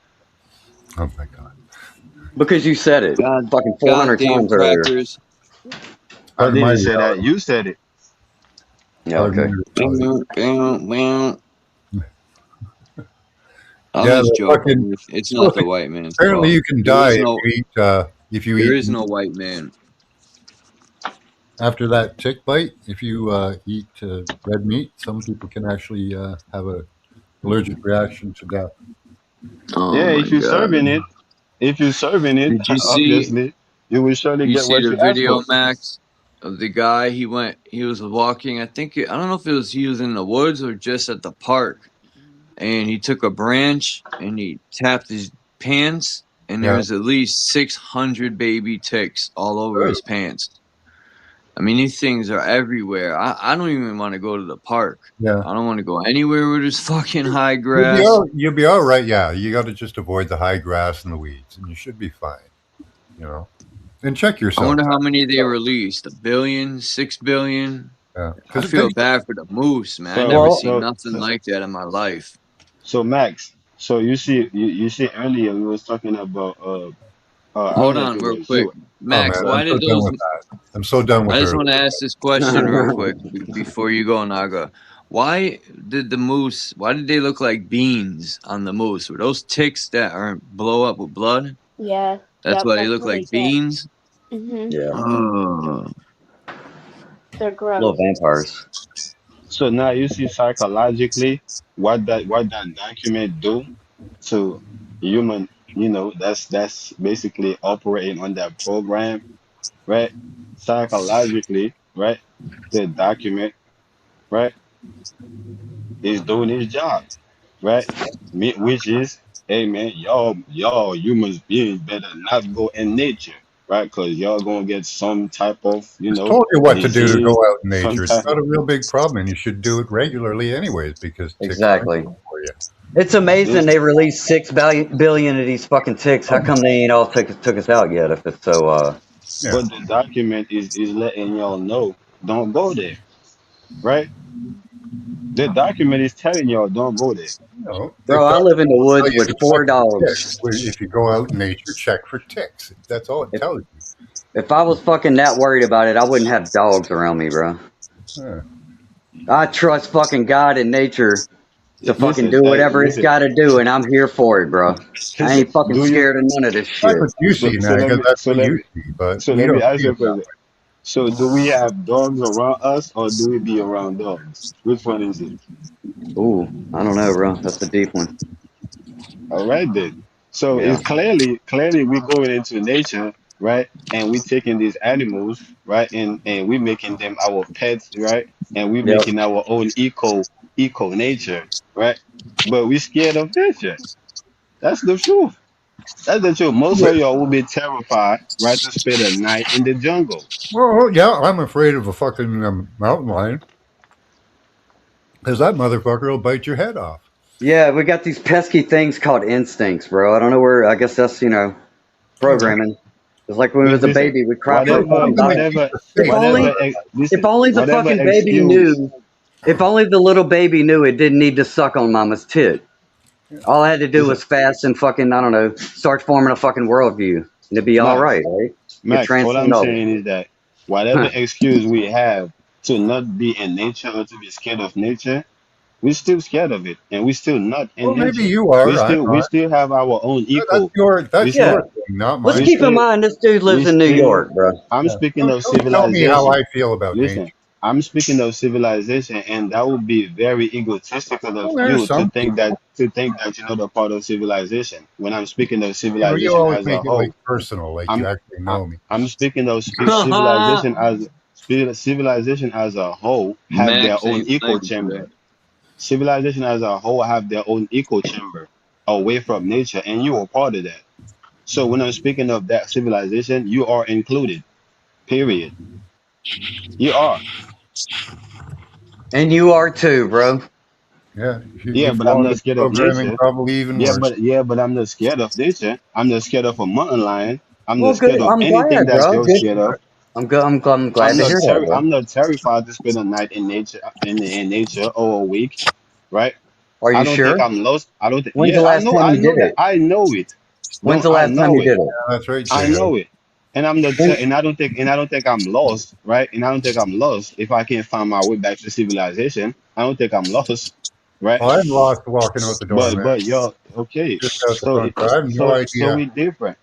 Oh my God. Because you said it God, fucking 400 goddamn times earlier. crackers. I Part of my didn't say that. reality. You said it. Yeah, Part of okay. my reality. I'm Yeah, just the joking. fucking. It's not the white man's Apparently, fault. you can There die is no, if you there eat is no white man. after that tick bite. If you eat red meat, some people can actually have a allergic reaction to death. Oh Yeah, my if you're god. serving it, Did you see? obviously, you will surely You get see what the you ask video, for. Max, of the guy? He was walking. I don't know if he was in the woods or just at the park, and he took a branch and he tapped his pants, and there Yeah. was at least 600 baby ticks all over his pants. I mean, these things are everywhere. I don't even want to go to the park. Yeah. I don't want to go anywhere where there's fucking high You'll grass. be all right. Yeah, you got to just avoid the high grass and the weeds, and you should be fine. You know, and check I yourself. wonder how many they released. 1 billion, 6 billion. Yeah, I feel bad for the moose, man. I never seen nothing like that in my life. So Max, so you see earlier we was talking about I don't Hold know if on, it real was quick. you. Max, man, why I'm so did done those... with that. I'm so done with I just her. want to ask this question real quick before you go, Naga. Why did they look like beans on the moose? Were those ticks that aren't blow up with blood? Yeah. That's Yep, why they that's look what they like get. beans? Mhm. Yeah. Oh. They're gross. Little vampires. So now you see psychologically what that document do to human, that's basically operating on that program, right? Psychologically, right? The document, right, is doing his job, right? Which is, hey man, y'all humans beings better not go in nature, right? Because y'all gonna get some type of, Just told you what to do to go disease, out in some nature. It's type. not a real big problem, and you should do it regularly anyways because ticks aren't Exactly. good for you. It's amazing This, they released 6 billion of these fucking ticks. How come they ain't all took us out yet? If it's so, Yeah. but the document is letting y'all know, don't go there, right? The document is telling y'all don't go there. No, the bro, I live in document the will tell woods you with to check 4 dogs. for ticks. If you go out in nature, check for ticks. That's all it If tells you. if I was fucking that worried about it, I wouldn't have dogs around me, bro. Yeah. I trust fucking God and nature to fucking Listen, do hey, whatever it's listen. got to do, and I'm here for it, bro. I Listen, ain't fucking do you? scared of none of this That's shit. what you see, So man, let because me, that's so what let you me, see, but so we let me don't ask see you a it that question. So do we have dogs around us, or do we be around dogs? Which one is it? Ooh, I don't know, bro. That's a deep one. All right then. So Yeah. it's clearly we're going into nature, right? And we taking these animals, right? And we making them our pets, right? And we Yep. making our own eco nature, right? But we scared of nature. That's the truth. That's the truth. Most way. of y'all will be terrified, right, to spend a night in the jungle. Well, yeah, I'm afraid of a fucking mountain lion because that motherfucker will bite your head off. Yeah, we got these pesky things called instincts, bro. I don't know where. I guess that's Yeah. programming. It's like when we was a Listen, baby, we cry for a whatever, fucking bite. whatever, If Safe, only, whatever. however. if Listen, only the whatever fucking baby excuse. knew. If only the little baby knew it didn't need to suck on mama's tit. All I had to do Listen, was fast and fucking, I don't know, start forming a fucking worldview, and it'd be all Max. right, right? It Max, all transcend I'm all saying is that whatever this. excuse we have to not be in nature or to be scared of nature, we're still scared of it, and we're still not in Well, maybe nature. you are. I'm We not. still have our own That's eco. your We that's Yeah. your still thing, not Let's we mine. keep in still mind this dude we lives in New still. York, bro. I'm Yeah. speaking of Don't tell me how civilization. I feel about nature. Listen, I'm speaking of civilization, and that would be very egotistical of Well, there's you some people. to think that you're not a part of civilization. When I'm speaking of You civilization always as a make it like whole, personal, like you I'm actually I, know me. I'm speaking of civilization as a whole have their Max own ain't echo playing today. chamber. Civilization as a whole have their own echo chamber away from nature, and you are part of that. So when I'm speaking of that civilization, you are included. Period. You are. And you are too, bro. Yeah, Yeah, you but I'm fall not into scared of programming nature. probably even worse. But I'm not scared of nature. I'm not scared of a mountain lion. I'm Well, not good. scared of I'm anything glad, that bro. you're Good. scared of. I'm good. I'm glad to hear that, bro. I'm not terrified to spend a night in nature in nature or a week, right? Are I you don't think sure? I'm lost. I don't think. When's the Yeah, last time I you know did that. it? I know it. When's Don't the I last time know you it? did it? Yeah, that's right, I J-Ho. know it. And I'm not When, and I don't think I'm lost, right? And I don't think I'm lost if I can't find my way back to civilization. I don't think I'm lost, right? Well, I'm lost walking out the door, man. But you're okay. Just out the front door. I have no So idea. we different.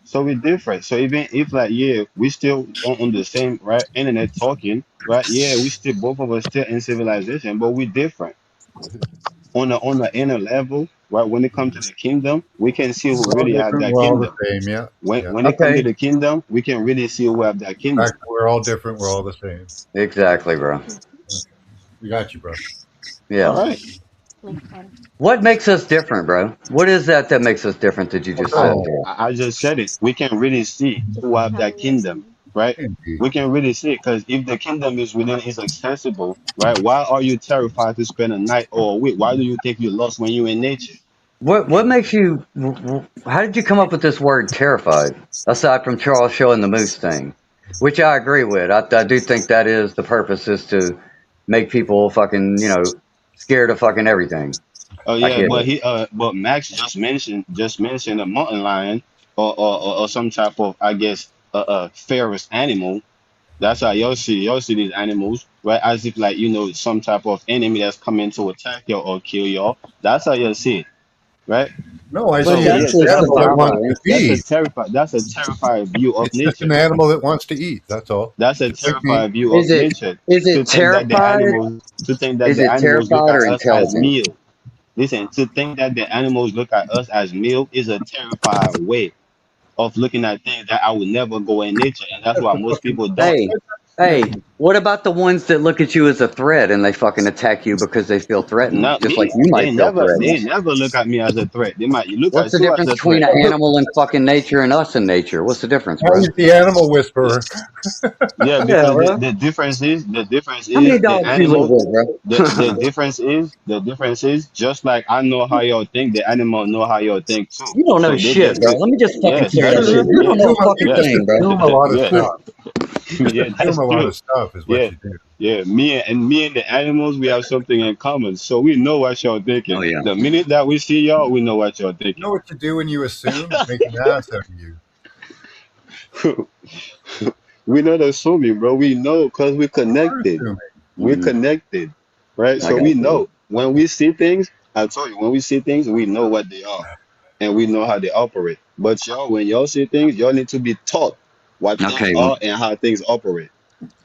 So we different. So even if like yeah, we still on the same right internet talking, right? Yeah, we still both of us still in civilization, but we different. On the inner level, right? When it comes to the kingdom, we can see who We're all really have different. that We're all the kingdom. same. Yeah, yeah. When it comes to okay. the kingdom, we can really see who have that In fact, kingdom. we're all different. We're all the same. Exactly, bro. We got you, bro. All Yeah. right. Okay. What makes us different, bro? What is that makes us different that you just said, Oh, Joe? I just said it. We can really see Just who have that kingdom, capitalism. right? indeed. We can really see it because if the kingdom is within, is accessible, right? Why are you terrified to spend a night or a week? Why do you think you're lost when you're in nature? What makes you? How did you come up with this word terrified? Aside from Charles showing the moose thing, which I agree with. I do think that is the purpose is to make people fucking scared of fucking everything. Oh I yeah, get but it. but Max just mentioned a mountain lion or some type of I guess ferrous animal. That's how y'all see these animals, right? As if like some type of enemy that's coming to attack y'all or kill y'all. That's how y'all see it, right? No, I But So see it's it as yeah, actually an animal that wants to survival. feed. that's a terrified view of It's just an nature. animal that wants to eat. That's all. That's a Just like me. terrified view of Is it nature. is To it think that the terrified? Is it animals look terrified at or us as intelligent? meal. Listen, to think that the animals look at us as meal is a terrified way of looking at things that I would never go in nature, and that's That's why the most fucking. people don't. Hey, hey, What about the ones that look at you as a threat and they fucking attack you because they feel threatened, Not just like me. you might feel threatened? They never look at me as a threat. They might look What's at the you as difference a between threat. an animal in fucking nature and us in nature? What's the difference, Now bro? he's the animal whisperer. Yeah, Yeah, because bro. the difference is How many the dogs you live animal. with, The bro? difference is just like I know how y'all think, the animal know how y'all think too. You don't know So they shit, just bro. Let me just fucking yes, clear It's that yes, shit. true. You don't yes, know a fucking You yes, just thing, bro. assume a lot of yes. stuff. You just Yeah, assume that's a lot true. of stuff is what Yeah, you do. yeah. Me and the animals, we have something in common. So we know what y'all Oh thinking. yeah. The minute that we see y'all, we know what y'all You know thinking. what you do when you assume? Make an ass out of you. We not assuming, bro. We know because we're You are connected. assuming. We're Mm-hmm. connected, right? I So got we you. know when we see things. I told you, when we see things, we know what they are, and we know how they operate. But y'all, when y'all see things, y'all need to be taught what things Okay. are and how things operate.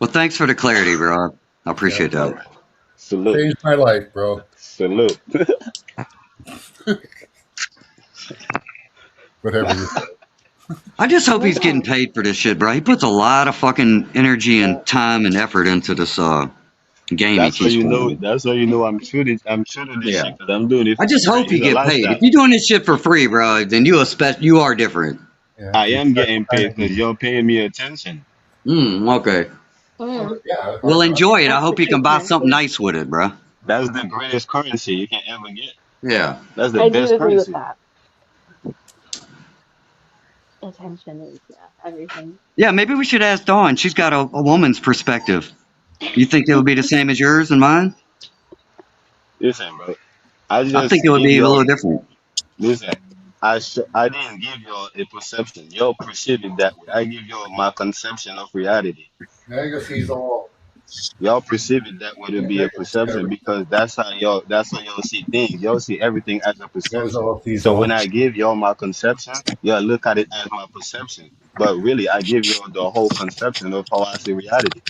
Well, thanks for the clarity, bro. I Yeah. appreciate that. Salute, Changed my life, bro. salute. Whatever you say. I just hope he's getting Yeah. paid for this shit, bro. He puts a lot of fucking energy and time and effort into this game he That's how keeps you know. playing. That's how you know I'm shooting. I'm shooting this Yeah. shit because I'm doing it I for just free. hope you It's a get paid. If lifestyle. you're doing this shit for free, bro, then you are different. Yeah, I you am special getting kind paid of because geek. you're paying me attention. Okay. Oh, Mm, yeah, Well, hard rock. enjoy it. I that's the hope you true can buy something currency. nice with it, bro. That's the greatest currency you can ever get. Yeah. That's the I do best agree with currency. that. Attention is, yeah, everything. Yeah, maybe we should ask Dawn. She's got a woman's perspective. You think it would be the same as yours and mine? Listen, bro. I I think just it would give be a y'all. little different. Listen. I didn't give y'all a perception. Y'all perceive it that way. I give y'all my conception of reality. Now you see all. Y'all perceive it that way to be a perception because that's how y'all see things. Y'all see everything as a Knows perception. all, sees So when all. I give y'all my conception, y'all look at it as my perception. But really I give y'all the whole conception of how I see reality.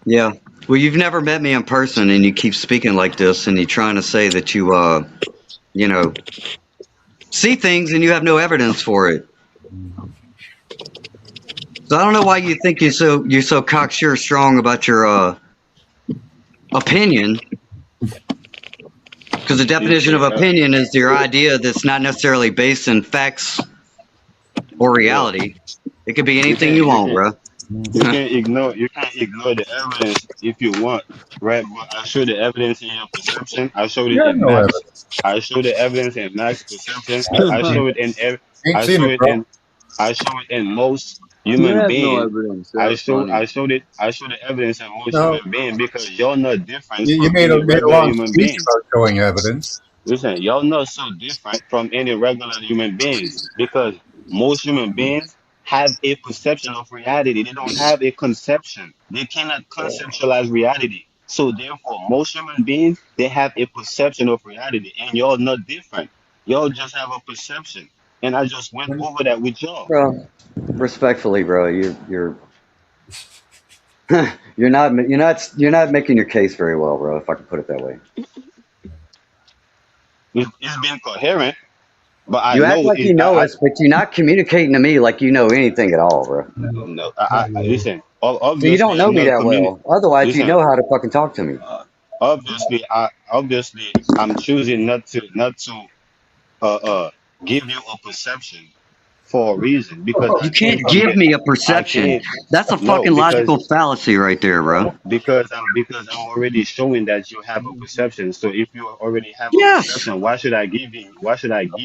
Yeah. Well, you've never met me in person, and you keep speaking like this, and you're trying to say that you know, see things, and you have no evidence for it. So I don't know why you think you're so cocksure strong about your opinion, because the definition of Yeah, opinion is your idea that's not necessarily based in facts or yeah. reality. It could be You anything can you you want, can bro. you can't ignore the evidence if you want, right? But I show the evidence in your perception. I showed You it have in no Max. evidence. I show the evidence in Max perception. I haven't I seen show it it. in every. Ain't I seen show it, it bro. in. I show it in most You human have no beings. evidence. That's funny. I showed it. I show the evidence in most No, human beings because you're not different you from made any a regular long human speech beings. about showing evidence. Listen, y'all not so different from any regular human beings because most human beings have a perception of reality. They don't have a conception. They cannot conceptualize reality. So therefore, most human beings they have a perception of reality, and y'all not different. Y'all just have a perception, and I just went over that with y'all. Bro, respectfully, bro, you're you're not making your case very well, bro. If I can put it that way. It's been coherent, but I You act know like it. you know us, but you're not communicating to me like you know anything at all, bro. No, listen. So you Obviously, don't know I'm me not that well. Otherwise, you Listen, know how to fucking talk to me. obviously I'm choosing not to uh uh give you a perception for a reason because You can't give me a I perception. can't That's a no fucking logical fallacy right there, bro. because I'm already showing that you have a perception. So if you already have a Yes. perception, why should I give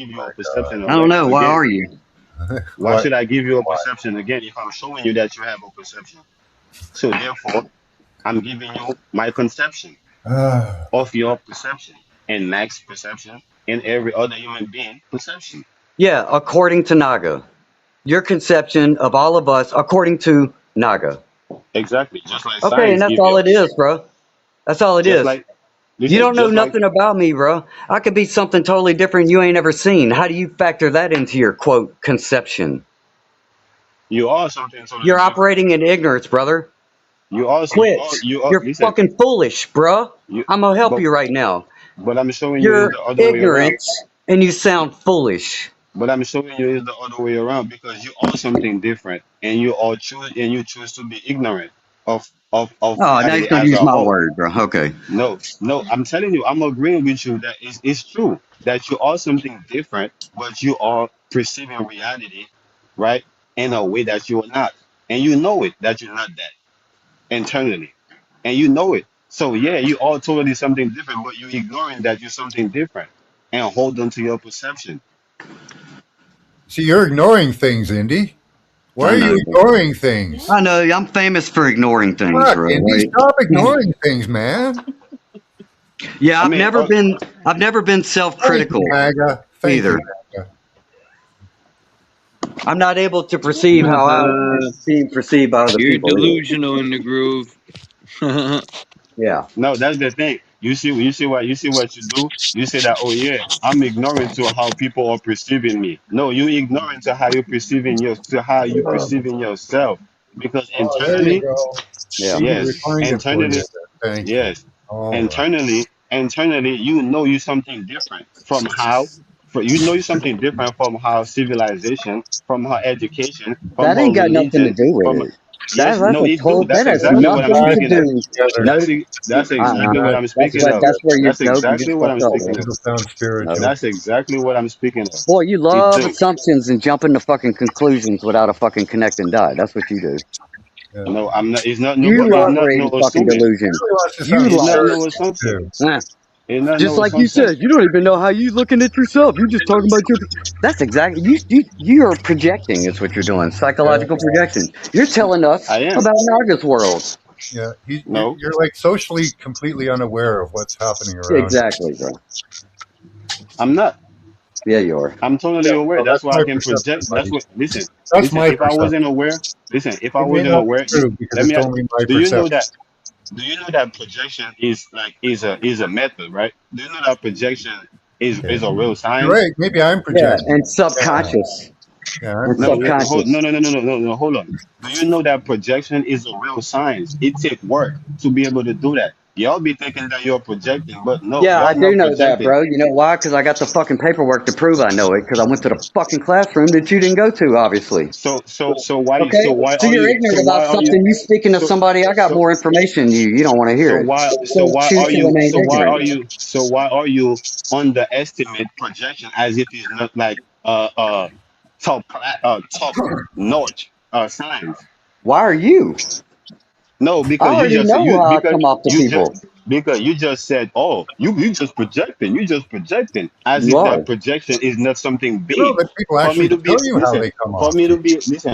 you a perception I of don't that know. Why again? are you? Why What? should I give you a perception again if I'm showing you that you have a perception? So therefore I'm giving you my conception of your perception and Max perception and every other human being perception. Yeah, according to Naga. Your conception of all of us, according to Naga. Exactly. Just like Okay, and science that's give all you it is, bro. That's all it just is. like You listen, don't know just like nothing about me, bro. I could be something totally different you ain't ever seen. How do you factor that into your quote conception? you are something totally You're different. operating in ignorance, brother. Quit. You are You're listen, fucking foolish, bro. you I'm gonna help but you right now. but I'm showing you is You're the other way around. ignorant and you sound foolish. But I'm showing you is the other way around because you are something different, and you choose to be ignorant of Oh, now he's reality going to as use a my whole. word, bro. Okay. No, I'm telling you, I'm agreeing with you that it's true that you are something different, but you are perceiving reality, right, in a way that you are not, and you know it that you're not that internally, and you know it. So yeah, you are totally something different, but you're ignoring that you're something different and hold on to your perception. See, you're ignoring things, Indy. Why I are you know. ignoring things? I know. I'm famous for ignoring things, Fuck, bro. Indy, Right? stop ignoring things, man. Yeah, I mean, I've never been Thank you, self-critical MAGA. Thank you, either. MAGA. I'm not able to perceive how I Being perceived by other You're people. Either. delusional in the groove. Yeah. no, that's the thing. You see what you do. You say that, oh yeah, I'm ignoring to how people are perceiving me. No, you ignoring to how you perceiving to how you perceiving yourself. Because Oh, there you internally, go. Yeah. Indy yes, refined it for you. internally, Thank you. yes, All right. internally, you know you something different from how. You know you something different from how civilization, from how education, from that how ain't got nothing to religion, do with from it. yes, That's no, a it do. total. That's That has exactly That's what I'm nothing to speaking of. exactly do. together. Nope. That's exactly what I'm speaking of. That's where you're. That's Nope. You exactly just what fucked I'm up, speaking bro. of. People sound Nope. spiritual. That's exactly what I'm speaking of. Boy, you It love do. assumptions and jumping to fucking conclusions without a fucking connecting dot. That's what you do. Yeah. No, I'm not. It's not no. You It's not operate no in fucking assuming. delusion. Really wants to You sound It's not lie. no spiritual assumption. too. It's not Just no like you assumption. said, you don't even know how you looking at yourself. You're just talking about your. That's exactly you are projecting. Is what you're doing. Yeah, Psychological projection. You're telling us I am. about Naga's world. yeah. No, You're like socially completely unaware of what's happening around you. Exactly, bro. I'm not. Yeah, you are. I'm totally Yeah, aware. well, That's that's why I my can perception, project. That's buddy. what. Listen, That's listen. my If I wasn't perception. aware, listen. If I It may wasn't not be aware, true because let me. it's only my Do you know perception. that? Do you know that projection is a method, right? Do you know that projection is Okay. a real You're science? right. Maybe I'm Yeah, projecting. and Yeah, subconscious yeah, I'm and No, projecting. subconscious. no. Hold on. Do you know that projection is a real science? It takes work to be able to do that. Y'all be thinking that you're projecting, but no, Yeah, I y'all do not know that, projecting. bro. You know why? Because I got the fucking paperwork to prove I know it. Because I went to the fucking classroom that you didn't go to, obviously. So Okay, why so are you're you ignorant about something. You speaking to so somebody. I got so more information than you. You don't want to so hear it. why so So why choose are to you remain so why are ignorant. you so why are you underestimate projection as if it's not like top notch science? Why are you? No, I already know how I come off to people. because you just said, oh, you just projecting, as You if are. that projection is not something You know big. that people For me actually to be tell you how listen, they come off to you.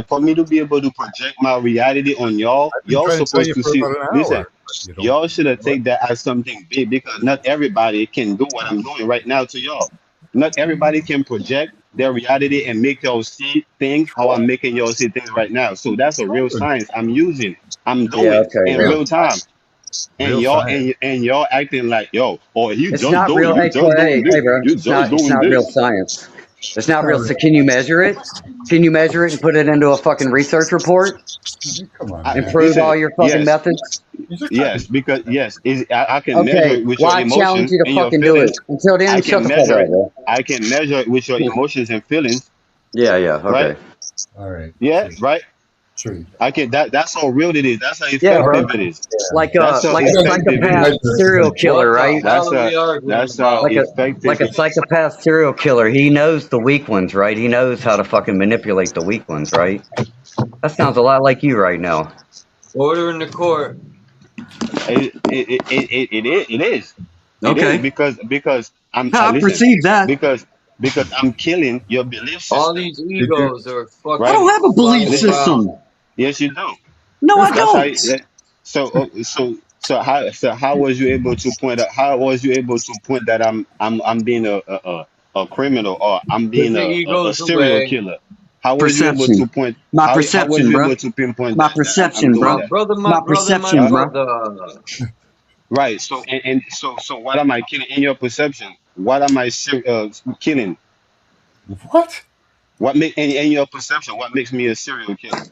for me to be able to project my reality on y'all, I've been y'all trying to tell supposed you to for see. about an Listen, hour, but you don't. y'all should have take that as something big because not everybody can do what I'm doing right now to y'all. Not everybody can project their reality and make y'all see things how I'm making y'all see things right now. So that's a real science I'm using. I'm Yeah, doing okay, in bro. real time. And Real science. y'all acting like yo, or It's not real. you Hey, just doing this, Hey, bro. you It's just not. It's doing not real this. science. It's not Not real. real. So, can you measure it? Can you measure it and put it into a fucking research report Come on, and man. prove all Listen, your fucking yes, methods? You're just trying to. yes, because yes, I can measure Okay. it with Well, your I challenge emotion you to and your fucking do it. feelings. Until I then, shut can the fuck measure up, it. bro. I can measure it with your emotions and feelings, Yeah. Yeah. right? Okay. All right. Yeah, Sure. right. Sure. You I can that's how real it is. That's how Yeah, bro. effective it is. Like That's how a You effective it can psychopath measure is. it serial killer, What the right? hell are we arguing about? Like Effective a it is. psychopath serial killer. He knows the weak ones, right? He knows how to fucking manipulate the weak ones, right? That sounds a lot like you right now. Order in the court. It is Okay. because I listen perceive that. because I'm killing your belief All system, these did you egos are I right? don't fucking have a belief flying Listen, system. around. yes you do. No, I That's how. don't. How was you able to point out? How was you able to point that I'm being a criminal or I'm Put being the a egos serial away. killer? How was you able Perception. to point? My How was perception, you bro. able to pinpoint My that I'm perception, doing bro. My that? brother, my My brother, my perception, Huh? bro. brother. Right. So what am I killing in your perception? What am I killing? what? What make in your perception? What makes me a serial killer?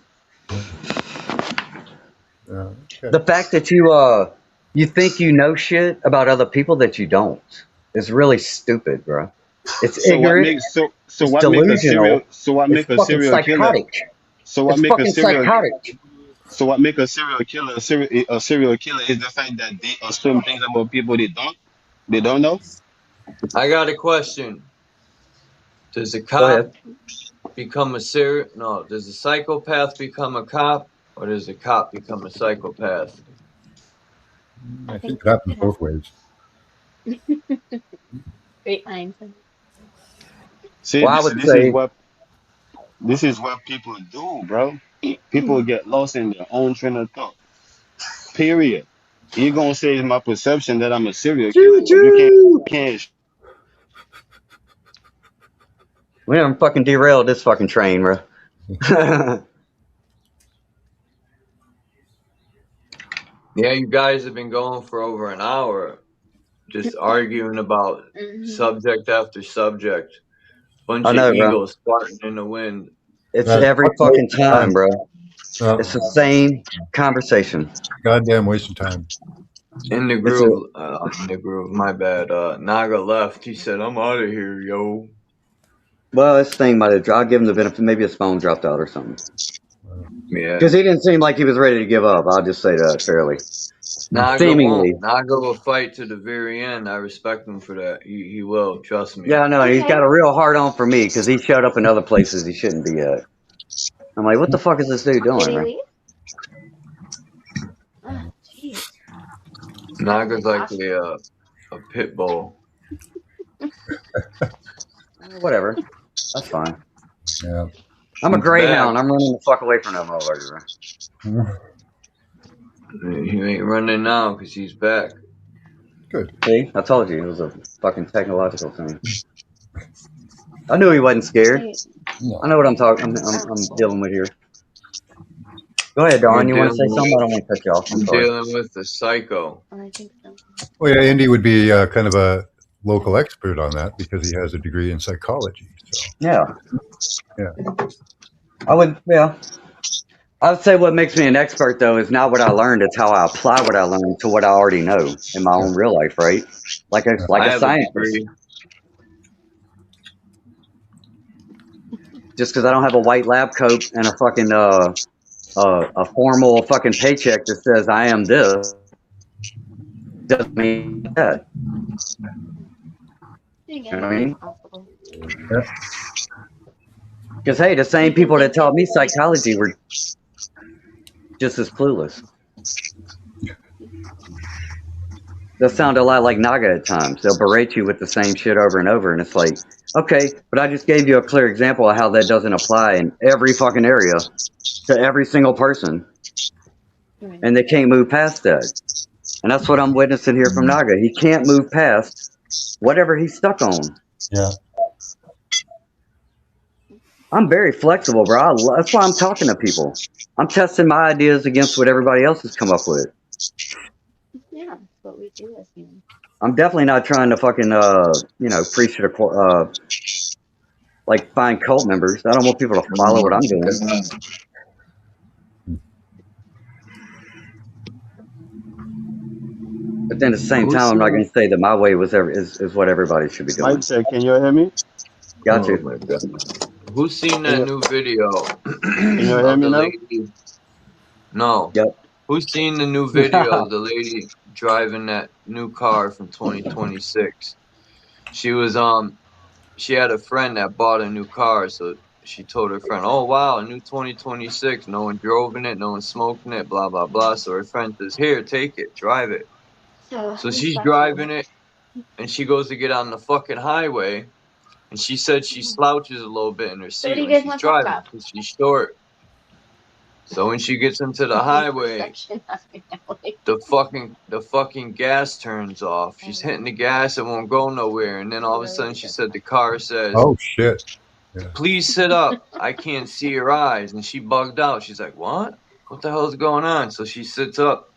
The Okay. fact that you think you know shit about other people that you don't is really stupid, bro. It's So what ignorant. makes so It's what make a delusional. serial so what It's make a fucking serial killer? psychotic. So what It's make a fucking serial psychotic. so what make a serial killer a serial killer is the fact that they assume things about people they don't know. I got a question. Does a Go ahead. cop become a serial? No. Does a psychopath become a cop, or does a cop become a psychopath? I think it happens both ways. Great minds. See, Well, I this would this is say, what people do, bro. People get lost in their own train of thought. Period. You're gonna say it's my perception that I'm a serial killer, but you can't. we haven't fucking derailed this fucking train, bro. Yeah, you guys have been going for over an hour, just arguing about subject after subject. Bunch I of know, bro. egos farting in the wind. It's every fucking time, bro. Uh, It's the same conversation. Goddamn waste of time. In the It's a groove, my bad. Naga left. He said, I'm out of here, yo. well, this thing might have. I'll give him the benefit. Maybe his phone dropped out or something. Yeah. Because he didn't seem like he was ready to give up. I'll just say that fairly. Naga Seemingly. won't. Naga will fight to the very end. I respect him for that. He will. Trust me. Yeah, I know. He's got a real hard on for me because he showed up in other places he shouldn't be at. I'm like, what the fuck is this dude doing, man? Oh, jeez. Naga's like a pit bull. Whatever. That's fine. Yeah. I'm a He's greyhound. back. I'm running the fuck away from that motherfucker, bro. He ain't running now because he's back. Good. See, I told you it was a fucking technological thing. I knew he wasn't scared. I know what I'm talking. I'm dealing with here. Go ahead, Dawn. You want to say something? I don't want to cut you off. I'm sorry. Dealing with the psycho. I think so. Well, yeah, Indy would be kind of a local expert on that because he has a degree in psychology. So. Yeah. Yeah. I would say what makes me an expert, though, is not what I learned. It's how I apply what I learned to what I already know in my own real life, right? Like a scientist. Just because I don't have a white lab coat and a fucking a formal fucking paycheck that says I am this doesn't mean that. You know what I mean? Because hey, the same people that taught me psychology were just as clueless. They'll sound a lot like Naga at times. They'll berate you with the same shit over and over, and it's like, okay, but I just gave you a clear example of how that doesn't apply in every fucking area to every single person, and they can't move past that. And that's what I'm witnessing here from Naga. He can't move past whatever he's stuck on. Yeah. I'm very flexible, bro. That's why I'm talking to people. I'm testing my ideas against what everybody else has come up with. Yeah, that's what we do as humans. I'm definitely not trying to fucking, preach to, like, find cult members. I don't want people to follow what I'm doing. But then at the same time, I'm not going to say that my way is what everybody should be doing. Mike said, "Can you hear me?" Got you. My God. Who's seen that new video? Can you hear me now? Lady? No. Yep. Who's seen the new video of the lady driving that new car from 2026? She was she had a friend that bought a new car, so she told her friend, "Oh wow, a new 2026. No one drove in it, no one smoked in it, blah blah blah." So her friend says, "Here, take it, drive it." So she's driving it, and she goes to get on the fucking highway, and she said she slouches a little bit in her seat when she's driving because she's short. So when she gets into the highway, the fucking gas turns off. She's hitting the gas, it won't go nowhere, and then all of a sudden she said the car says, "Oh shit! Yeah. Please sit up. I can't see your eyes." And she bugged out. She's like, "What? What the hell is going on?" So she sits up,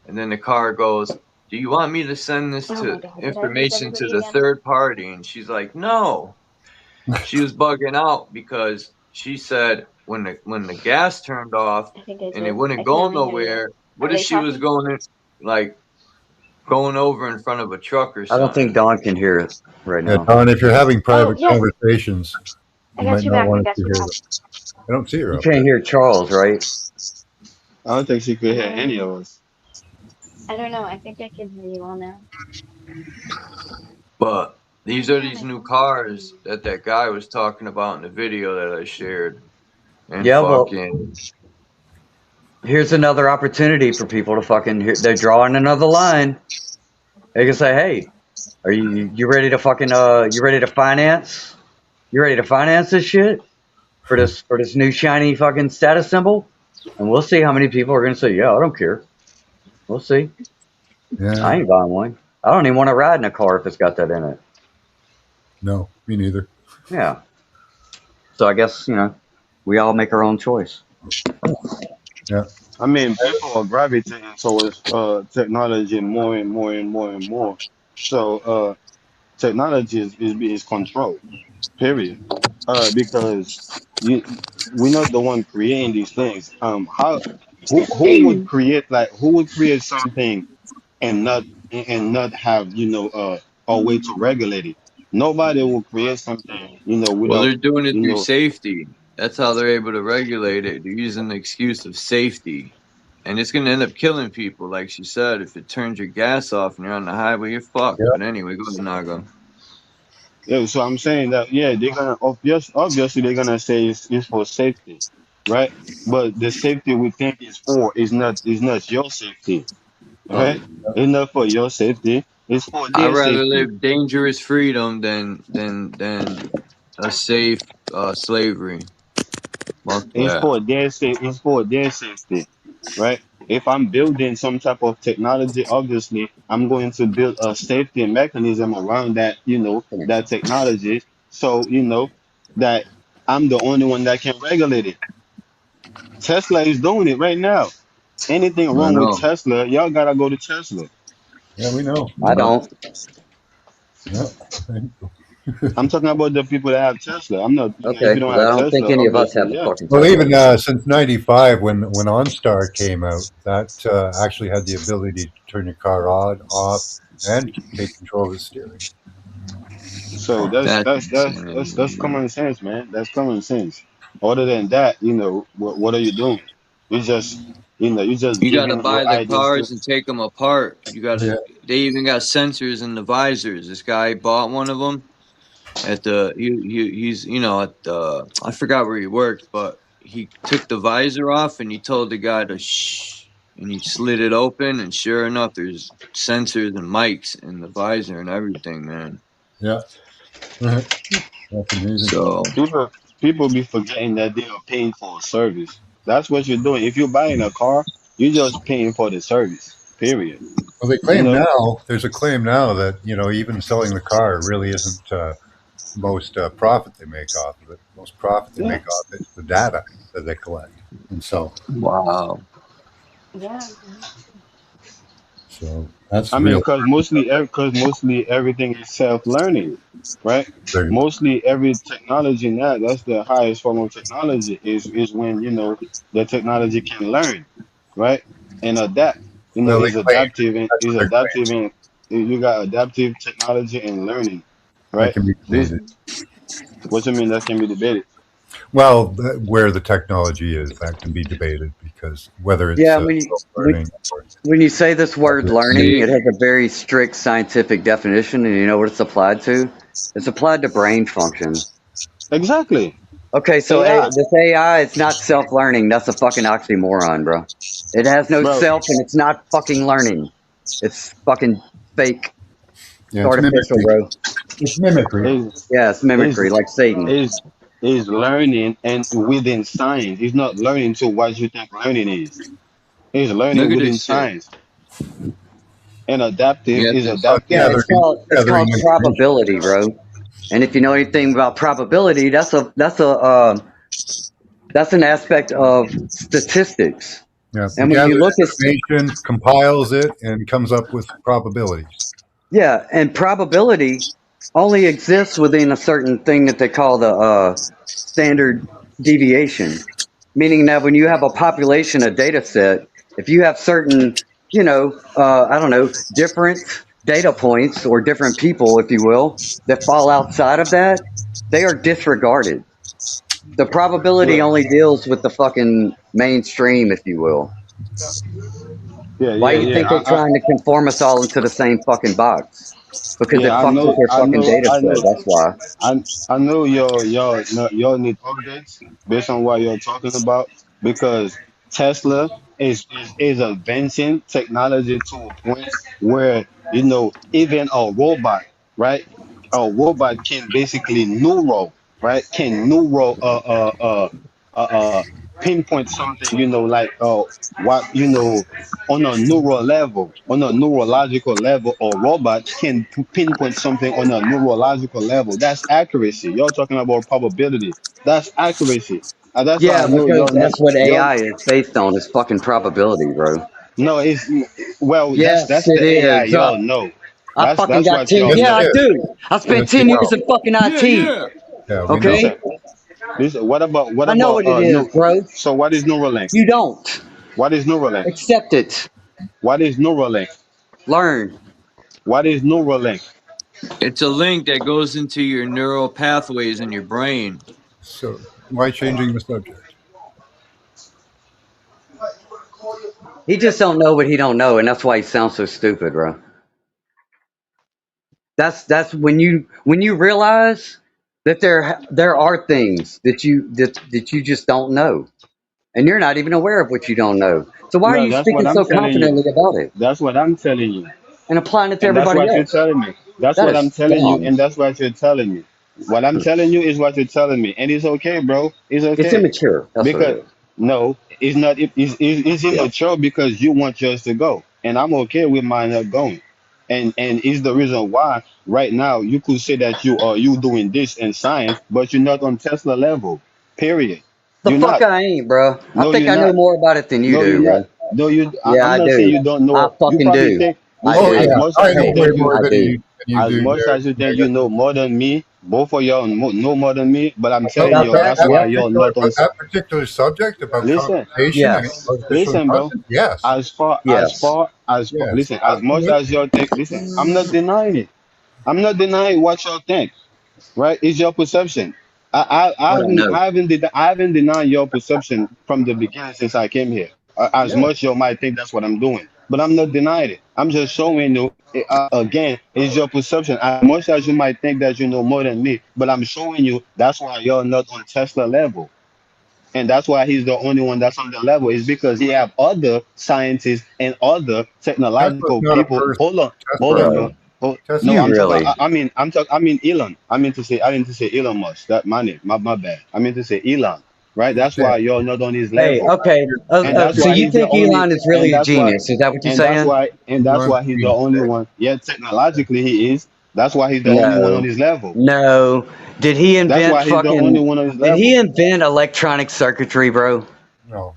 and then the car goes, "Do you want me to send this information to the third party?" And she's like, "No." She was bugging out because she said when the gas turned off and it wouldn't go nowhere, what if she was going in, like going over in front of a truck or I something. don't think Don can hear it right Yeah, now. Don, if you're having private yes. conversations, I you got might you not back. I want got to you hear back. them. I don't see her You up can't there. hear Charles, right? I don't think she could hear any of us. I don't know. I think I can hear you all now. But these are these new cars that guy was talking about in the video that I shared. And Yeah, well, fucking, here's another opportunity for people to fucking hear. They're drawing another line. They can say, "Hey, are you ready to fucking you ready to finance? You ready to finance this shit for this new shiny fucking status symbol?" And we'll see how many people are gonna say, "Yeah, I don't care." We'll see. Yeah. I ain't buying one. I don't even want to ride in a car if it's got that in it. No, me neither. Yeah. So I guess, we all make our own choice. Yeah. I mean, people are gravitating towards technology more and more and more and more. So technology is controlled. Period. Because you we're not the one creating these things. How who would create something and not have a way to regulate it? Nobody will create something well, without they're doing it you through know safety. That's how they're able to regulate it. They're using the excuse of safety. And it's going to end up killing people, like she said. If it turns your gas off and you're on the highway, you're fucked. Yeah. But anyway, go to Naga. Yeah, so I'm saying that they're gonna obviously they're gonna say it's for safety, right? But the safety we think is not your safety, Oh, right? It's not for your safety. It's for I'd their rather safety. live dangerous freedom than a safe slavery. Fuck It's that. for their safe. It's for their safety, right? If I'm building some type of technology, obviously I'm going to build a safety mechanism around that technology, so that I'm the only one that can regulate it. Tesla is doing it right now. Anything I wrong with know. Tesla, y'all gotta go to Tesla. Yeah, we know. I Yeah. don't. Yeah. I'm talking about the people that have Tesla. I'm not, if Okay, you don't because I have don't think Tesla, any of us obviously, have a yeah. fucking Well, Tesla. even since '95, when OnStar came out, that actually had the ability to turn your car on, off, and take control of the steering. So that's That's that's that's that's insane, that's man. common sense, man. That's common sense. Other than that, what are you doing? You're just You gotta giving buy your the ideas to. cars and take them apart. You Yeah. gotta. They even got sensors in the visors. This guy bought one of them at the. He's at the. I forgot where he worked, but he took the visor off and he told the guy to shh, and he slid it open, and sure enough, there's sensors and mics in the visor and everything, man. Yeah. That's amazing. So People be forgetting that they are paying for a service. That's what you're doing. If you're buying a car, you're just paying for the service. Period. Well, they You claim know. now, there's a claim now that, even selling the car really isn't most profit they make off of it. Most profit they Yeah. make off it is the data that they collect and sell. wow. Yeah. So that's I mean, real. because mostly everything is self-learning, right? Very, Mostly every technology now, that's the highest form of technology is when the technology can learn, right? And adapt. well, they Is claim adaptive and that's is what they're adaptive and you got adaptive technology and learning, that right? can be This debated. what you mean that can be debated. Well, where the technology is, that can be debated because whether it's Yeah, when you, when, self-learning or when you say this word learning, See, it has a very strict scientific definition, and you know what it's applied to? It's applied to brain function. Exactly. Okay, so AI, this AI is not self-learning. That's a fucking oxymoron, bro. It has no bro. self, and it's not fucking learning. It's fucking fake. It's yeah, it's artificial, mimicry. bro. It's mimicry. Yeah, it's is mimicry, like Satan. is learning and within science. It's not learning to what you think learning is. It's look learning at within this shit. science. And adaptive You got is this. Yeah, adaptive. it's called probability, bro. And if you know anything about probability, that's an aspect of statistics. Yeah, And it when you gathers look at information, compiles it, and comes up with probabilities. yeah, and probability only exists within a certain thing that they call the standard deviation, meaning that when you have a population, a data set, if you have certain you know, I don't know, different data points or different people, if you will, that fall outside of that, they are disregarded. The probability Yeah, only deals with the fucking mainstream, if you will. yeah, Why yeah, do you think they're yeah. trying to conform us all into the same fucking box? Because it Yeah, fucks with their fucking data I set. know, That's why. I know y'all need updates based on what you're talking about because Tesla is advancing technology to a point where even a robot, right? A robot can basically neural, right? Can neural pinpoint something, like what on a neural level, on a neurological level, or robot can pinpoint something on a neurological level. That's accuracy. You're talking about probability. That's accuracy. And that's why Yeah, I know because you're not. that's what You're AI is based on, is fucking probability, bro. no. It's well. That's Yes, the it AI. is. Y'all know. I fucking That's got what 10. y'all Yes, Yeah, it I know. is. do. I spent Yes, you 10 years know. in fucking IT. Yeah, we know. Okay? Listen. Listen. What I know about what it is, no? bro. So what is Neuralink? You don't. What is Neuralink? Accept it. What is Neuralink? Learn. What is Neuralink? It's a link that goes into your neural pathways in your brain. So why changing the subject? He just don't know what he don't know, and that's why he sounds so stupid, bro. That's when you realize that there are things that you just don't know, and you're not even aware of what you don't know. So why are No, you that's what speaking I'm so telling you. confidently about it That's what I'm telling you. and applying it to And that's everybody what you're else? telling me. That's That what I'm is telling you, dumb. and that's what you're telling me. What I'm telling you is what you're telling me, and it's okay, bro. It's It's okay immature. That's what it because is. no, it's not. It's Yeah. immature because you want yours to go, and I'm okay with mine not going. And it's the reason why right now you could say that you doing this in science, but you're not on Tesla level. Period. The You're fuck not. I ain't, bro. I No, think you're I know not. more about it than you No, you're do, not. bro. No, you. Yeah, I'm I not saying you do. don't I know. You fucking probably do. think. I Listen, Oh as yeah, do. much I as you know Hey, way think more I do. than you as do much there. as you think you There. know more than me, both of y'all know more than me. But I'm telling About About you, that, that's that why yep. you're particular not on. that particular subject about Listen, computation and Yes. artificial listen, bro. intelligence. Yes, Yes. yes, listen, as much absolutely. as you think, listen, I'm not denying it. I'm not denying what y'all think, right? It's your perception. I don't know. I haven't denied your perception from the beginning since I came here. As Yeah. much you might think that's what I'm doing, but I'm not denying it. I'm just showing you again, it's your perception. As much as you might think that you know more than me, but I'm showing you that's why you're not on Tesla level. And that's why he's the only one that's on the level, is because he have other scientists and other Tesla's technological not a people. person. Hold Tesla, on, bro. Bro. No, Tesla's You a I'm talking. really. I mean Elon. I meant to say Elon Musk. That my name. My bad. I meant to say Elon. Right. That's yeah. why you're not on his Hey, level, okay. and that's So why you he's the think only. Elon is And really a that's why. genius? Is that what you're And that's saying? why. And that's Elon's why he's the genius. only one. Yeah, technologically he is. That's why he's the only one on No. his level. No. Did he That's invent why he's the only fucking one on his did he level. invent electronic circuitry, bro? No,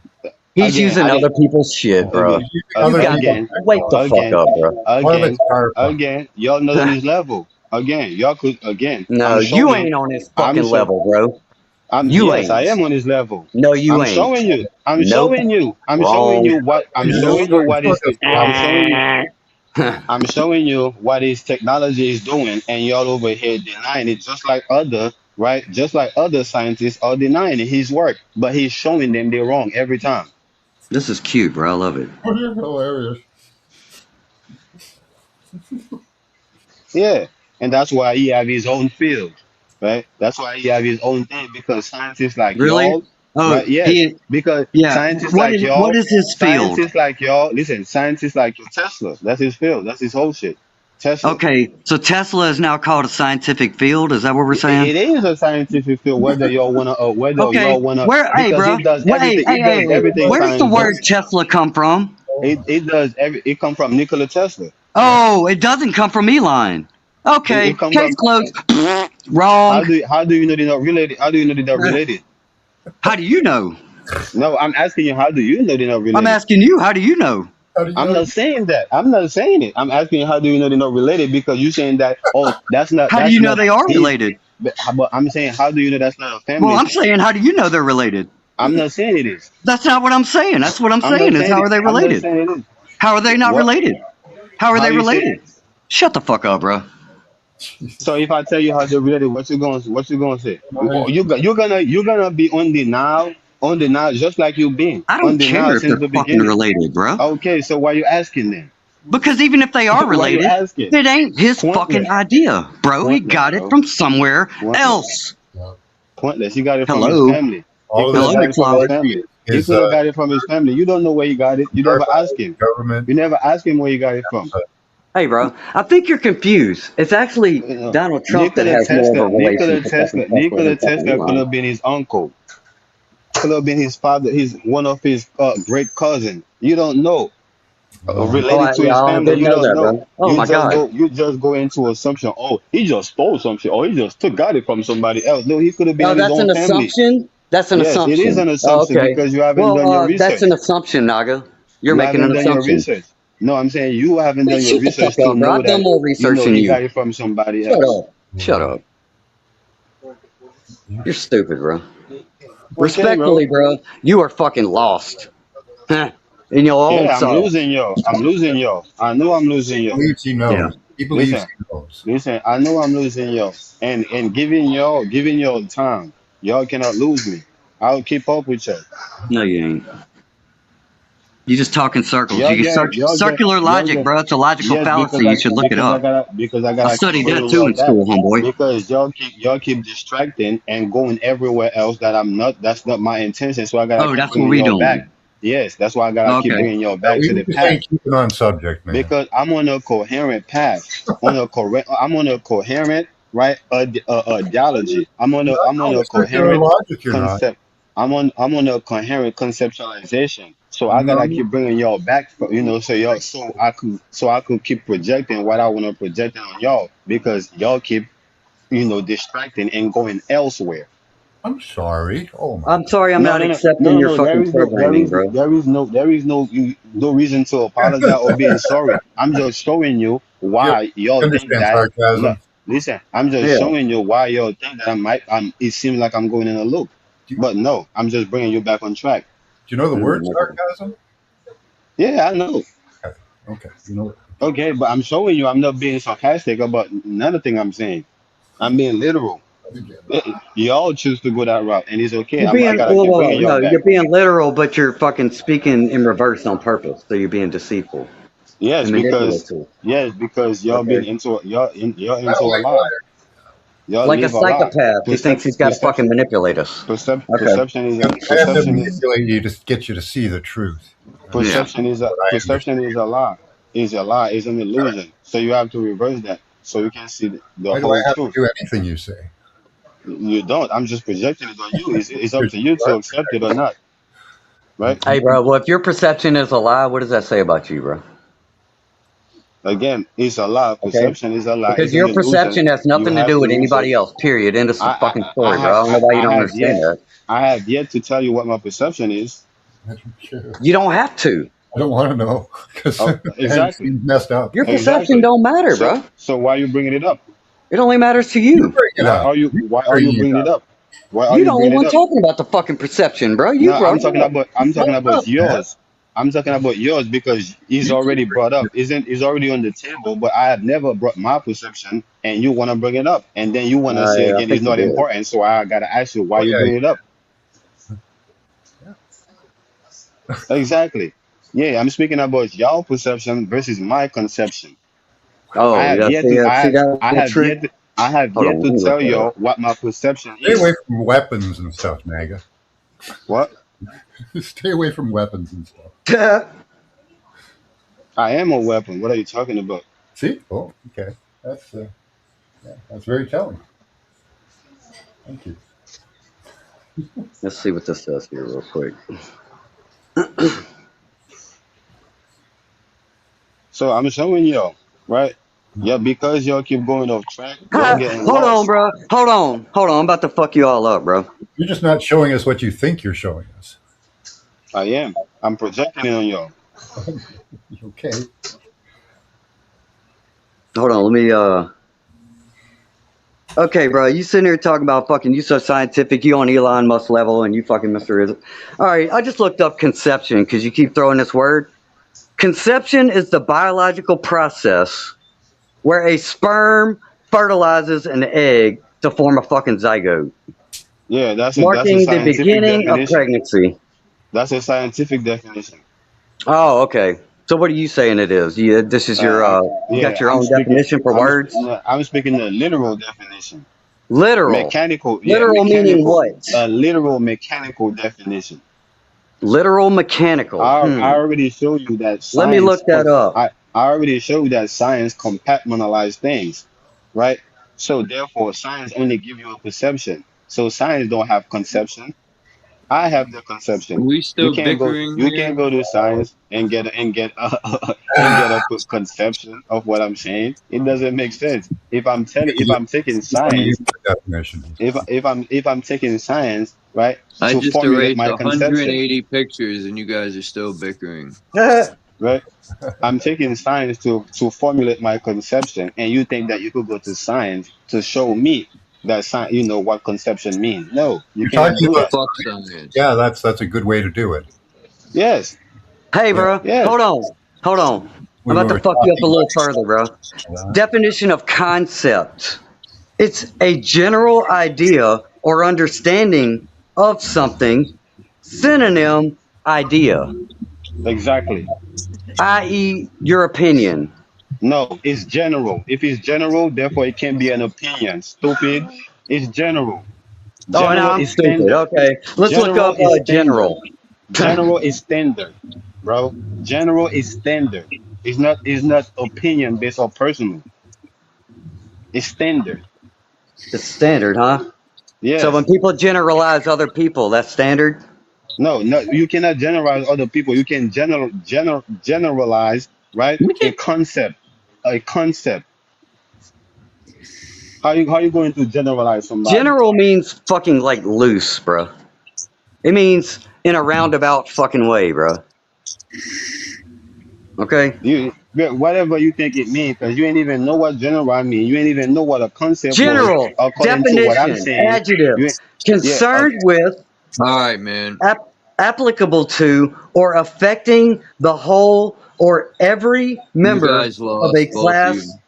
He's Again, using I other didn't. people's shit, bro. he's using Ag- You other got people's to again, wake the technology. fuck again, up, bro. A lot of it's again, terrifying. again. Y'all not on his level. Again, y'all could. Again, No, I'm you showing. ain't on his I'm fucking show. level, bro. I'm You yes, I ain't. am on his level. No, you I'm ain't. showing you. I'm Nope. showing you. I'm showing Wrong. you what. I'm He's still, showing you he's what still is. just I'm sloppy. showing you. I'm showing you what his technology is doing, and y'all over here denying it, just like other right, just like other scientists are denying his work, but he's showing them they're wrong every time. This is cute, bro. I love it. You're hilarious. Yeah, and that's why he have his own field, right? That's why he have his own thing because scientists like Really? y'all, Oh, right? Yes, he because yeah. What is his field? scientists like y'all. Listen, scientists like your Tesla. That's his field. That's his whole shit. Tesla. Okay, so Tesla is now called a scientific field. Is that what we're saying? It is a scientific field, whether y'all wanna, whether Okay, y'all wanna, hey, because bro. it does Hey, everything. hey, It hey, does hey. everything Where does the science word does. Tesla come from? It does every. It come from Nikola Tesla. Oh, it doesn't come from Elon. Okay, It come case from. closed. Wrong. How do you know they're not related? How do you know they're not related? How do you know? No, I'm asking you. How do you know they're not I'm related? asking you. How do you know? How do you I'm know? not saying that. I'm not saying it. I'm asking you, how do you know they're not related? Because you're saying that, oh, How do that's you know not they are his. related? But I'm saying, how do you know that's not a Well, family I'm thing? saying, how do you know they're related? I'm not saying it is. That's not what I'm saying. That's what I'm I'm not saying is saying how it. are they I'm not related? saying it is. How are they not What? related? How are How they you say? related? Shut the fuck up, bro. So if I tell you how they're related, what you gonna say? You're gonna be on the now, just like you've been I on don't the care now if since they're the fucking beginning. related, bro. Okay, so why you asking then? Because even if they are Why you related, asking? it ain't his fucking Pointless, idea, bro. He pointless, got it bro. from somewhere Pointless, else. pointless. He got it from his Hello. family. He All of could this have Hello, got it from his McFly. family. He is could have got it from his family. You don't know where he got it. You never ask him. government. You never ask him where he got it from. Hey, bro. I think you're confused. It's actually You know, Donald Trump that has more of a relation to fucking Tesla Nikola than fucking Tesla could Elon. have been his uncle. Could have been his father. His one of his great cousin. You don't know. Oh, Related to yeah, his I family, didn't you know don't that, know. bro. Oh my God. You just go into assumption. Oh, he just stole something. Oh, he just got it from somebody else. No, he could have been Oh, in his that's own an family. assumption? That's an Yes, it is assumption. an Oh, assumption okay. because you haven't Well, done your that's research. an assumption, Naga. You're You making haven't an done your assumption. research. No, I'm saying you haven't Man, done your shut the fuck research to up, bro. know I've done that more research than he you. got it from somebody Shut else. up. Shut up. You're stupid, bro. Okay, bro. Respectfully, bro, you are fucking lost. Huh. In your own Yeah, I'm self. losing y'all. I'm losing y'all. I know I'm losing He y'all. believes he Yeah. knows. He believes Listen, he knows. listen. I know I'm losing y'all, and giving y'all time. Y'all cannot lose me. I'll keep up with y'all. No, you ain't. You just talk in circles. You get circular Y'all logic, get. bro. It's a logical Yes, fallacy. You should look it up. because I I gotta keep studied that bringing too y'all in back school, homeboy. because y'all keep distracting and going everywhere else that I'm not. That's not my intention. So I gotta Oh, keep that's what bringing we y'all back. doing. Yes, that's why I gotta keep Okay. bringing y'all back to We the just path ain't keeping on subject, man. because I'm on a coherent path. I'm on a coherent right ideology. I'm on No, a the circular coherent logic you're not. concept. I'm on a coherent conceptualization. So I gotta No. keep bringing y'all back, so I could keep projecting what I want to project on y'all because y'all keep distracting and going elsewhere. I'm sorry. Oh my I'm sorry I'm No, not no, no, accepting your There fucking is programming, bro. no reason to apologize or being sorry. I'm just showing you God. why You y'all think understand that. No, sarcasm? listen, I'm just Yeah. showing you why y'all think that it seems like I'm going in a loop, Do but no, I'm just bringing you back on track. you know the word Okay. sarcasm? Yeah, I know. Okay. Okay. You know. Okay, but I'm showing you I'm not being sarcastic about another thing I'm saying. I'm being literal. Y'all choose to go that route, and it's okay. I gotta keep bringing y'all No, back. you're being literal, but you're fucking speaking in reverse on purpose. So you're being deceitful Yes, and because manipulative. y'all been Okay. into you're I into don't a like lie. liars. Y'all Like a live a lie. psychopath, he thinks he's got to fucking manipulate us. Okay. I have to manipulate you to get you to see the truth. That's Yeah. what I Perception understand. is a lie. Is a lie. Is an illusion. So you have to reverse that so you can see the Why do I whole have to truth. do anything you say? You don't. I'm just projecting it on you. It's up You're to you to smart. accept it or not. Right? Hey, bro. Well, if your perception is a lie, what does that say about you, bro? Again, it's a lie. Okay. Perception is a lie. Because It's an your illusion. perception has You nothing to have do to with research. anybody else. Period. End of fucking story, bro. I don't know why you I don't have understand yet that. I have yet to tell you what my perception is. You don't have to. I don't want to know because Oh, it exactly. seems messed up. Your perception Exactly. don't matter, So bro. so why are you bringing it up? It only matters to You you. bring it up. You Why are you bring it bringing it up. up? Why are You the you only bringing it one up? talking about the fucking perception, bro. You No, brought it up. I'm Shut talking about up, man. yours. I'm talking about yours because he's You already keep brought bringing up. it He's already on the table, but I have never brought my perception and you wanna bring it up. And then you wanna say I again it's think you not did. important. So I gotta ask you why Oh you yeah. bring it up. Exactly. Yeah, I'm speaking about your perception versus my conception. I Oh, have yeah. yet to See that little trick? I have Hold yet on. Let to me look tell that y'all up. what my perception Stay away is. from weapons and stuff, Naga. What? Stay away from weapons and stuff. I am a weapon. What are you talking about? See? Oh, okay. That's that's very telling. Thank you. Let's see what this says here real quick. So I'm showing y'all, right? Yeah, because y'all keep going off track, y'all getting Hold on, lost. bro. Hold on. I'm about to fuck you all up, bro. You're just not showing us what you think you're showing us. I am. I'm projecting it on y'all. Okay. Hold on. Let me, okay, bro. You sitting here talking about fucking, you so scientific, you on Elon Musk level, and you fucking Mr. Is. All right. I just looked up conception because you keep throwing this word. Conception is the biological process where a sperm fertilizes an egg to form a fucking zygote, Yeah, that's a marking the scientific beginning of definition. pregnancy. That's a scientific definition. Oh, okay. So what are you saying it is? This is your you got your I'm own speaking. definition for words? I'm speaking the literal definition. Literal. Mechanical, yeah, Literal meaning mechanical. what? A literal mechanical definition. Literal mechanical. I already showed you that Let me look that up. I already showed you that science compartmentalize things, right? So therefore, science only give you a perception. So science don't have conception. I have the Are conception. we still bickering You here? can't go to science and get and get a conception of what I'm saying. It doesn't make sense. If I'm taking Let me use science, the definition. if I'm taking science, right, I to just formulate erased my conception, 180 pictures and you guys are still bickering. right? I'm taking science to formulate my conception, and you think that you could go to science to show me that science, you know what conception means? No, you You're cannot talking do about that. Fuck science. yeah, that's a good way to do it. Yes, Hey, Yeah, bro. yes. Hold on. we I'm about to were fuck you up a talking little further, bro. about that. Definition of concept. It's a general idea or understanding of something. Synonym, idea, Exactly. i.e., your opinion. No, it's general. If it's general, therefore it can be an opinion. Stupid. It's general. Oh, and General I'm is stupid. standard. Okay, let's look General up is standard. general. General is standard, bro. General is standard. It's not opinion based or personal. It's standard. It's standard, huh? So when Yes. people generalize other people, that's standard. No, no, you cannot generalize other people. You can generalize, right? A concept. A concept. How you going to generalize somebody? General means fucking like loose, bro. It means in a roundabout fucking way, bro. Okay? Whatever you think it means, because you ain't even know what general mean. You ain't even know what a concept was. General, According to what I'm definition, saying, adjective, you yeah. concerned with, All right, man. applicable to, or affecting the whole or every You member guys of a lost, both of class you.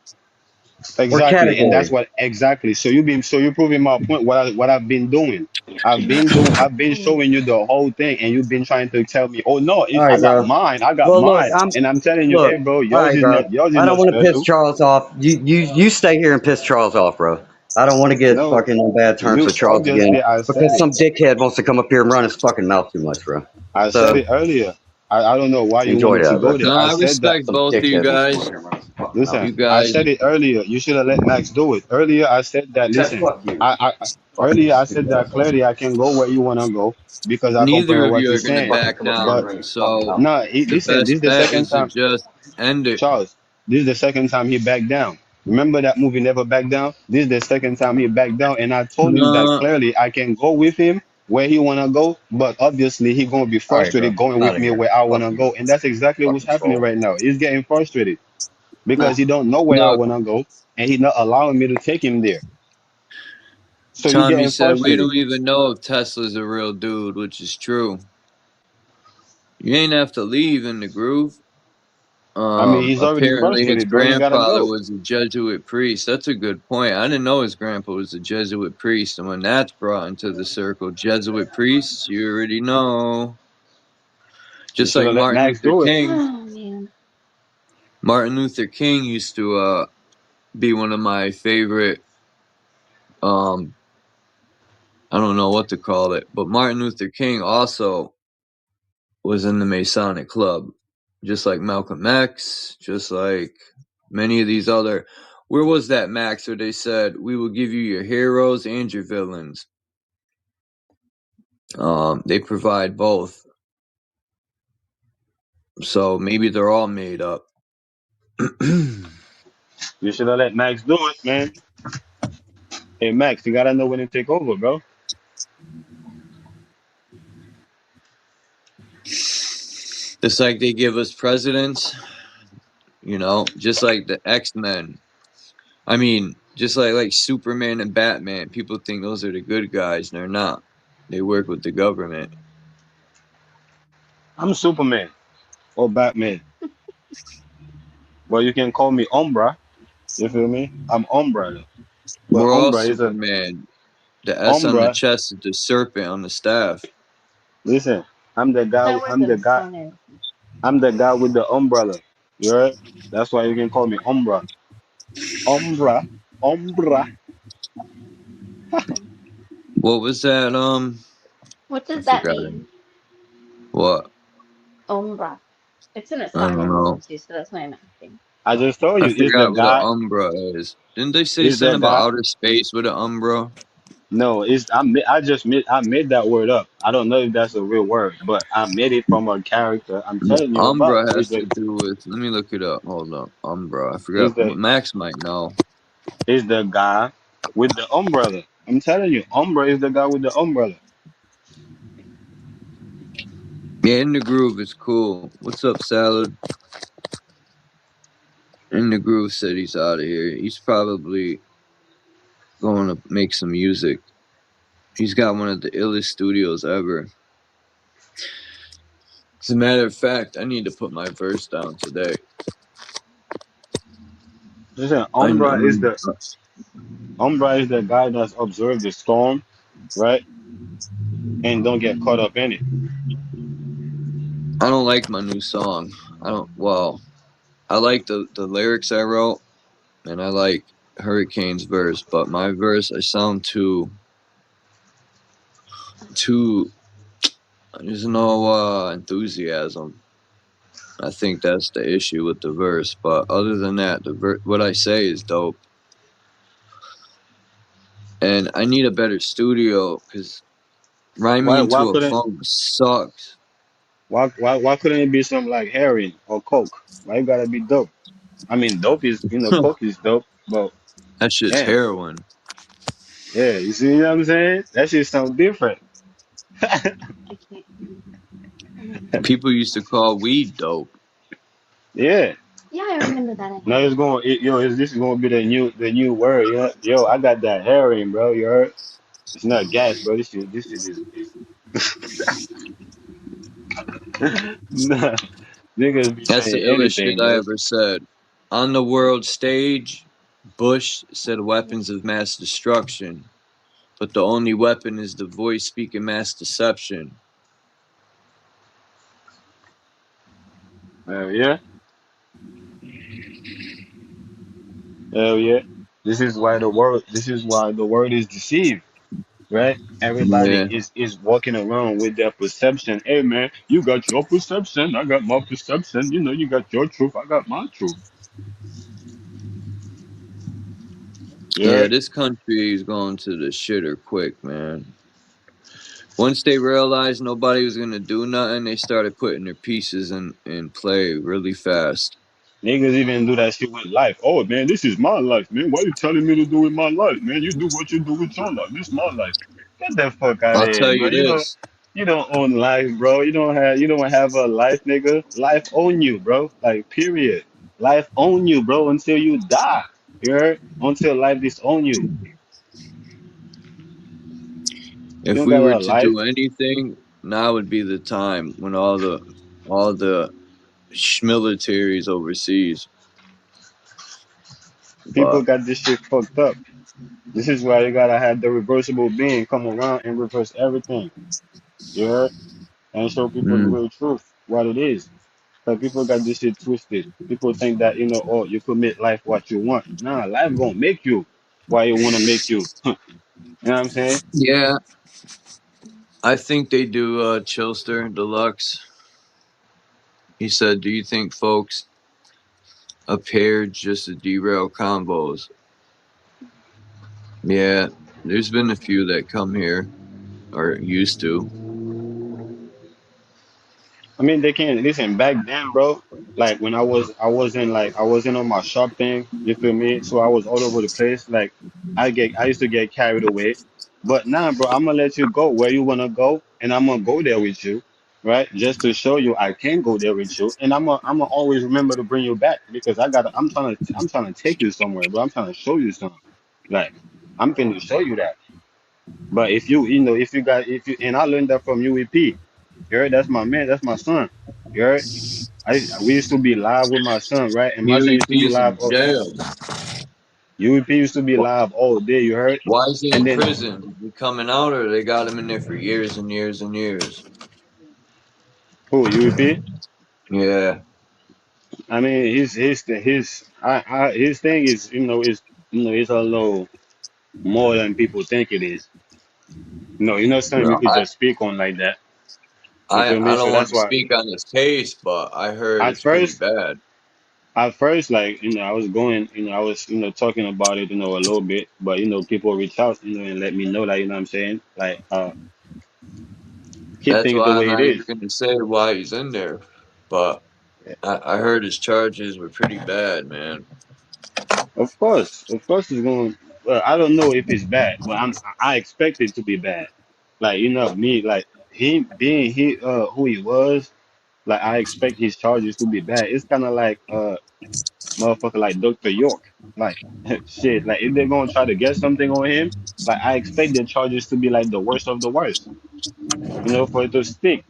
or Exactly, and that's category. what exactly. So you're proving my point. What I've been doing. I've been showing you the whole thing, and you've been trying to tell me, oh no, All I right, got bro. mine. I got Well, look, mine, and I'm telling you, look. hey, bro, All right, bro. yours is I don't not want to piss special. Charles off. You stay here and piss Charles off, bro. I don't want to get No, fucking on bad terms you with Charles again obviously I said because it. some dickhead wants to come up here and run his fucking mouth too much, bro. I said So it earlier. I don't know why you enjoy wanted to that, bro. go there. No, I I said that. respect Some both of you dickhead wants to come up guys. here and run his fucking mouth. You Listen, I guys, said it earlier. You should have let Max do it. Earlier, I said that. Listen, Fuck you. earlier I said that clearly. I can go where you wanna go because I neither comprehend of what you you're are going to saying. back But down. So no, the listen. This best is the bet second is to time, just end it. Charles. This is the second time he backed down. Remember that movie Never Back Down? This is the second time he backed down, and I told him that No, clearly. I can go with him where he wanna go, but obviously he gonna be All right, bro. frustrated going I'm out with of me here. where I Fuck wanna you. go, and that's exactly what's Fucking happening troll. right now. He's getting frustrated because he don't know where I look, wanna go, and he's not allowing me to take him there. So you're Tommy getting said we frustrated. don't even know if Tesla's a real dude, which is true. You ain't have to leave in the groove. I mean, he's already Apparently his frustrated, bro. He gotta grandfather go. was a Jesuit priest. That's a good point. I didn't know his grandpa was a Jesuit priest, and when that's brought into the circle, Jesuit priests, you already know. You Just should like have let Martin Max Luther do it. King. Oh man. Martin Luther King used to be one of my favorite I don't know what to call it, but Martin Luther King also was in the Masonic Club, just like Malcolm X, just like many of these other. Where was that, Max, where they said, we will give you your heroes and your villains? They provide both. So maybe they're all made up. You should have let Max do it, man. Hey, Max, you gotta know when to take over, bro. Just like they give us presidents, just like the X-Men. I mean, just like Superman and Batman, people think those are the good guys, and they're not. They work with the government. I'm Superman or Batman. Well, you can call me Umbra. You feel me? I'm Umbra though. But We're all Umbra is a Superman. The S on the Umbra. chest is the serpent on the staff. Listen, I'm the guy. That wasn't funny. I'm the guy with the umbrella. You heard? That's why you can call me Umbra. Umbra. Umbra. What was that? What I does that forgot it. mean? What? Umbra. It's in a I song I don't know. listen to, so that's why I'm asking. I just told I you, is the forgot what an guy. umbra is. Didn't they say Is the something about guy. outer space with an umbra? No, I made that word up. I don't know if that's a real word, but I made it from a character I'm The telling you about. umbra has to do with. Let me look it up. Hold up. Umbra. I Is forgot. the Max might know. is the guy with the umbrella. I'm telling you, Umbra is the guy with the umbrella. Yeah, In the Groove is cool. What's up, Salad? In the Groove said he's out of here. He's probably going to make some music. He's got one of the illest studios ever. As a matter of fact, I need to put my verse down today. Listen, I'm Umbra is the guy that's observed the storm, right? And don't get caught up in it. I don't like my new song. I don't. Well, I like the lyrics I wrote, and I like Hurricane's verse, but my verse I sound too. There's no enthusiasm. I think that's the issue with the verse. But other than that, what I say is dope. And I need a better studio because rhyming Why into a couldn't funk sucks. why couldn't it be something like heroin or coke? Why you gotta be dope? I mean, dope is coke is dope, but That shit's damn, heroin. yeah, you see what I'm saying? That shit sounds different. I can't. Oh my god. People used to call weed dope. Yeah. Yeah, I remember that. I Now think. this is gonna be the new word. Yo, I got that heroin, bro. You heard? It's not gas, bro. This shit is nah, niggas be That's the saying illest shit anything, I bro. ever said. On the world stage, Bush said weapons of mass destruction, but the only weapon is the voice speaking mass deception. Hell yeah, hell yeah. This is why the world is deceived, right? Everybody Yeah, is walking around with their perception. Hey man, you got your perception, I got my perception. You got your truth, I got my truth. yeah. Yeah, This country is going to the shitter quick, man. Once they realized nobody was gonna do nothing, they started putting their pieces in play really fast. niggas even do that shit with life. Oh man, this is my life, man. Why you telling me to do with my life, man? You do what you do with your life. This is my life. Get the fuck out I'll of tell here, bro. you this. You don't own life, bro. You don't have a life, nigga. Life own you, bro. Like period. Life own you, bro, until you die. You heard? Until life disown you. You If don't we got were a to life. do anything, now would be the time when all the militaries overseas. People But got this shit fucked up. This is why you gotta have the reversible being come around and reverse everything. You heard? And show people the mm, real truth, what it is. Because people got this shit twisted. People think that, oh, you could make life what you want. Nah, life gonna make you why you wanna make you. You know what I'm saying? yeah, I think they do. Chilster Deluxe. He said, "Do you think folks appear just to derail combos?" Yeah, there's been a few that come here or used to. I mean, they can't listen back then, bro. Like when I wasn't on my shop thing. You feel me? So I was all over the place. Like I used to get carried away. But now, bro, I'm gonna let you go where you wanna go, and I'm gonna go there with you, right? Just to show you I can go there with you, and I'm gonna always remember to bring you back because I'm trying to take you somewhere, bro. I'm trying to show you something. Like I'm finna show you that. But if you got if you and I learned that from UEP. You heard? That's my man. That's my son. You heard? we used to be live with my son, right? And my son used to be UEP's in live. jail. UEP used to be live all day. You heard? Why is he And in then prison? Is he coming out, or they got him in there for years and years and years? who UEP? Yeah. I mean, his thing is it's a little more than people think it is. Something No, you could just speak on like that. You feel I me? So don't want that's to why speak on his case, but I heard at it's pretty first, bad. like I was going, I was talking about it, a little bit, but people reach out, and let me know that what I'm saying, like keep That's things the why I'm way it not even is. going to say why he's in there. But I heard his charges were pretty bad, man. Of course, it's going. Well, I don't know if it's bad, but I expect it to be bad. Like me, like him being who he was, like I expect his charges to be bad. It's kind of like motherfucker like Dr. York, like shit. Like if they're gonna try to get something on him, like I expect the charges to be like the worst of the worst. For it to stick.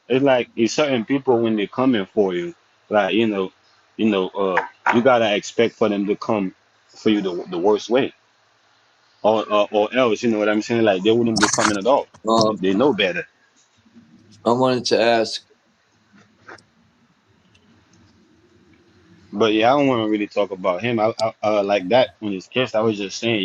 It's like it's certain people when they're coming for you, like you gotta expect for them to come for you the worst way, or else what I'm saying, like they wouldn't be coming at all. They know better. I wanted to ask. But yeah, I don't want to really talk about him. I like that in his case. I was just saying,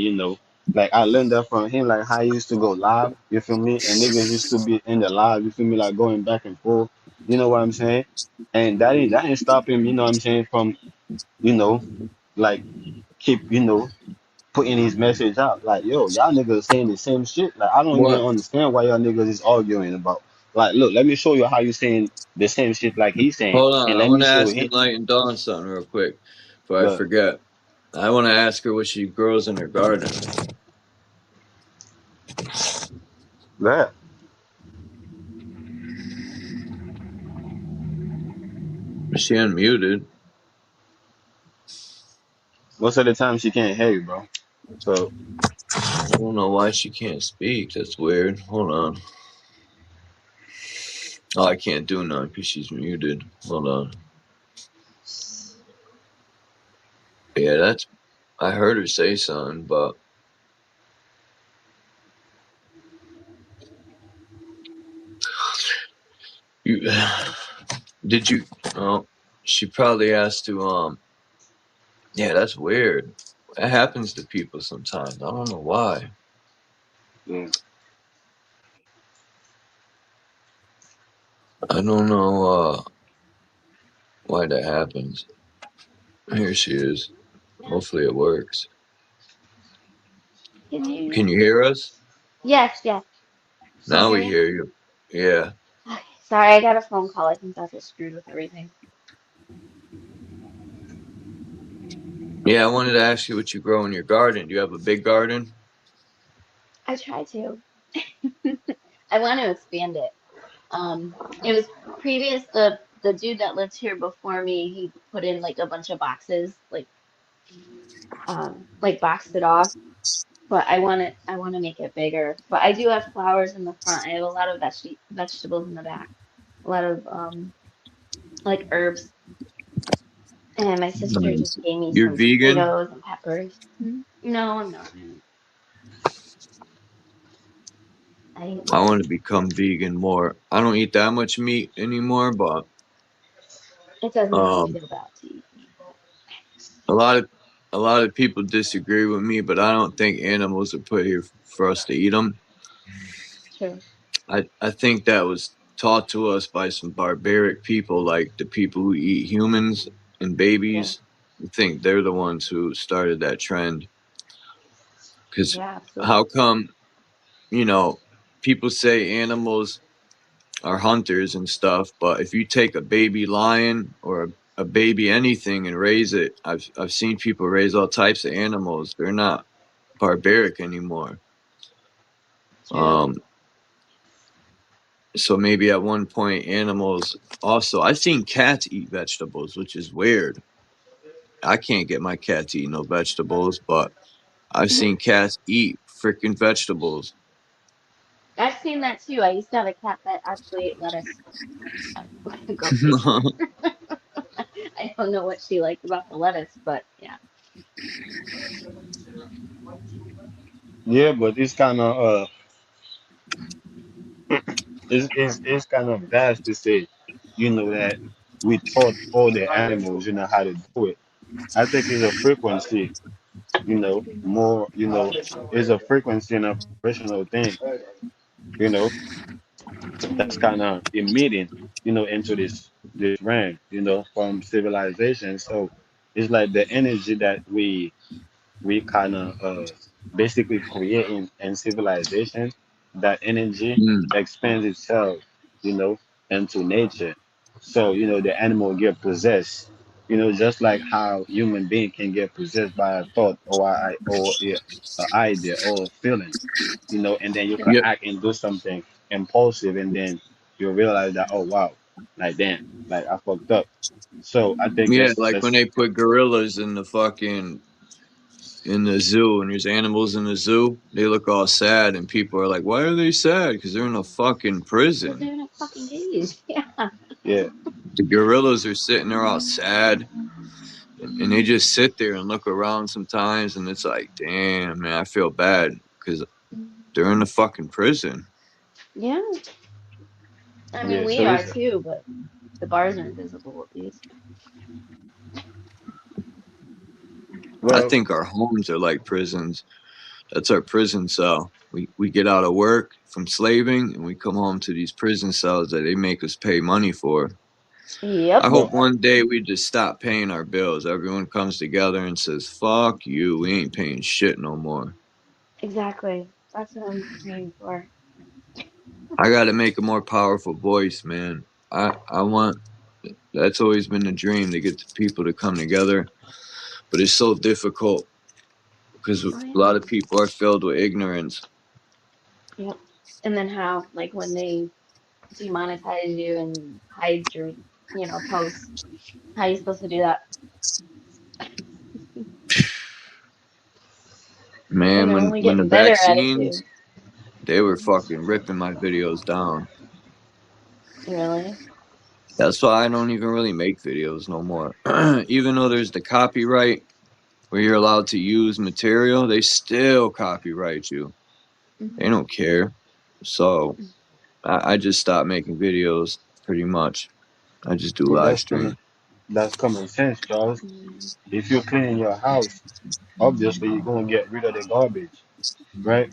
like I learned that from him, like how he used to go live. You feel me? And niggas used to be in the live. You feel me? Like going back and forth. You know what I'm saying? And that didn't stop him. You know what I'm saying? From you know, like keep putting his message out. Like yo, y'all niggas saying the same shit. Like I don't even What? understand why y'all niggas is arguing about. Like look, let me show you how you saying the same shit like he's saying, Hold on. and I let want me to show ask him. Enlightened Dawn something real quick before I Look, forget. I want to ask her what she grows in her garden. that. Is she unmuted? Most of the time she can't hear you, bro. So I don't know why she can't speak. That's weird. Hold on. Oh, I can't do none because she's muted. Hold on. Yeah, I heard her say something, but you did you? Oh, she probably has to. Yeah, that's weird. That happens to people sometimes. I don't know why. yeah. I don't know why that happens. Here she is. Hopefully it works. Can you? Can you hear us? Yes, yes. Can you Now hear we me? hear you. Yeah. Okay. Sorry, I got a phone call. I think that just screwed with everything. Yeah, I wanted to ask you what you grow in your garden. Do you have a big garden? I try to. I want to expand it. It was previous the dude that lived here before me, he put in like a bunch of boxes, like boxed it off. But I want to make it bigger. But I do have flowers in the front. I have a lot of vegetables in the back. A lot of like herbs. And my sister Nice. just gave me You're some vegan? tomatoes and peppers. No, I'm not. I eat I less. want to become vegan more. I don't eat that much meat anymore, but It does make me um, feel bad to eat meat, but a lot of people disagree with me, but I don't think animals are put here for us to eat them. true. I think that was taught to us by some barbaric people, like the people who eat humans and Yeah. babies. I think they're the ones who started that trend. Because Yeah, absolutely. how come, you know, people say animals are hunters and stuff, but if you take a baby lion or a baby anything and raise it, I've seen people raise all types of animals. They're not barbaric anymore. True. So maybe at one point animals also. I've seen cats eat vegetables, which is weird. I can't get my cat to eat no vegetables, but I've seen cats eat freaking vegetables. That's seen that too. I used to have a cat that actually ate lettuce. Go figure. I don't know what she liked about the lettuce, but yeah. Yeah, but it's kind of it's kind of vast to say, that we taught all the animals, how to do it. I think it's a frequency, more, it's a frequency and a professional thing, you know, that's kind of emitting, into this realm, from civilization. So it's like the energy that we kind of basically creating in civilization, that energy expands itself, you know, into nature. So, the animal get possessed, just like how human being can get possessed by a thought or an idea or a feeling, and then you can Yep. act and do something impulsive, and then you realize that, oh wow, like damn, like I fucked up. So I think Yeah, that's like when that's they put gorillas in the zoo and there's animals in the zoo, they look all sad and people are like, why are they sad? Because they're in a fucking Because prison. they're in a fucking cage. Yeah. yeah. The gorillas are sitting there all sad and they just sit there and look around sometimes and it's like, damn, man, I feel bad because they're in a fucking prison. Yeah. I mean, Yeah, we so are it's too, but the bars are invisible at least. I well, think our homes are like prisons. That's our prison cell. We get out of work from slaving and we come home to these prison cells that they make us pay money for. Yep. I hope well, one day we just stop paying our bills. Everyone comes together and says, fuck you, we ain't paying shit no more. Exactly. That's what I'm praying for. I gotta make a more powerful voice, man. I want that's always been the dream to get the people to come together. But it's so difficult because a Oh yeah. lot of people are filled with ignorance. Yep. And then how, like, when they demonetize you and hide your, posts, how are you supposed to do that? And Man, they're when only when the getting better at it vaccines, too. they were fucking ripping my videos down. Really? That's why I don't even really make videos no more. Even though there's the copyright where you're allowed to use material, they still copyright you. They Hmm. don't care. So I just stopped making videos pretty much. I just do yeah, live stream. that's common sense, Charles. If you're cleaning your house, obviously you're gonna get rid of the garbage, right?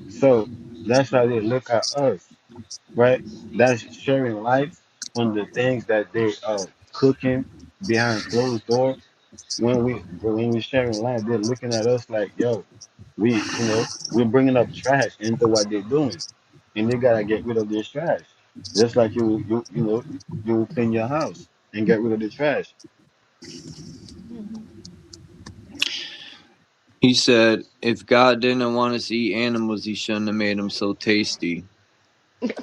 So that's how they look at us, right? That's sharing light on the things that they are cooking behind closed door. When we sharing light, they're looking at us like, yo, we're bringing up trash into what they're doing, and they gotta get rid of this trash. Just like you clean your house and get rid of the trash. Hmm. He said, if God didn't want us to eat animals, he shouldn't have made them so tasty.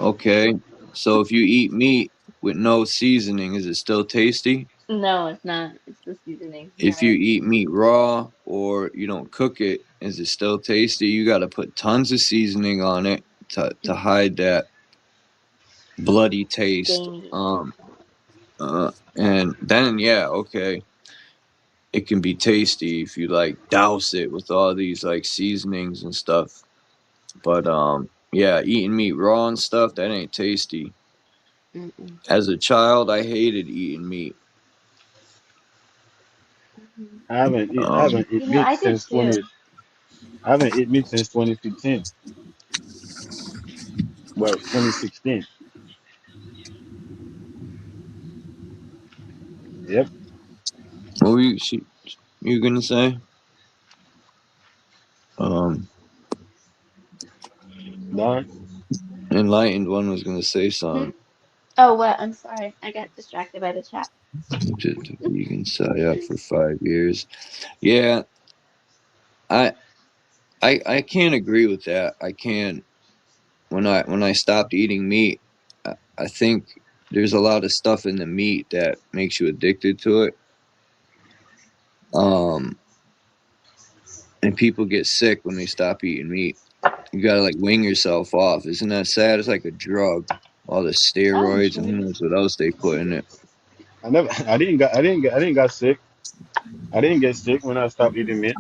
Okay. So if you eat meat with no seasoning, is it still tasty? No, it's not. It's the seasoning. You're If you right. eat meat raw or you don't cook it, is it still tasty? You got to put tons of seasoning on it to hide that bloody taste. Gamey. And then, yeah, okay. It can be tasty if you like douse it with all these like seasonings and stuff. But yeah, eating meat raw and stuff, that ain't tasty. Mm-mm. As a child, I hated eating meat. Hmm. I haven't eat meat I did since too. 20. I haven't eat meat since 2015. Well, 2016. Yep. What were you gonna say? Um, Done. Enlightened one was gonna say Hmm? something. Oh, what? I'm sorry. I got distracted by the chat. Just a vegan psyop for 5 years. Yeah, I I can't agree with that. I can't. When I stopped eating meat, I think there's a lot of stuff in the meat that makes you addicted to it. Um, and people get sick when they stop eating meat. You gotta like wing yourself off. Isn't that sad? It's like a drug. All the Oh, steroids and who jeez. knows what else they put in it. I didn't get sick. I didn't get sick when I stopped eating meat.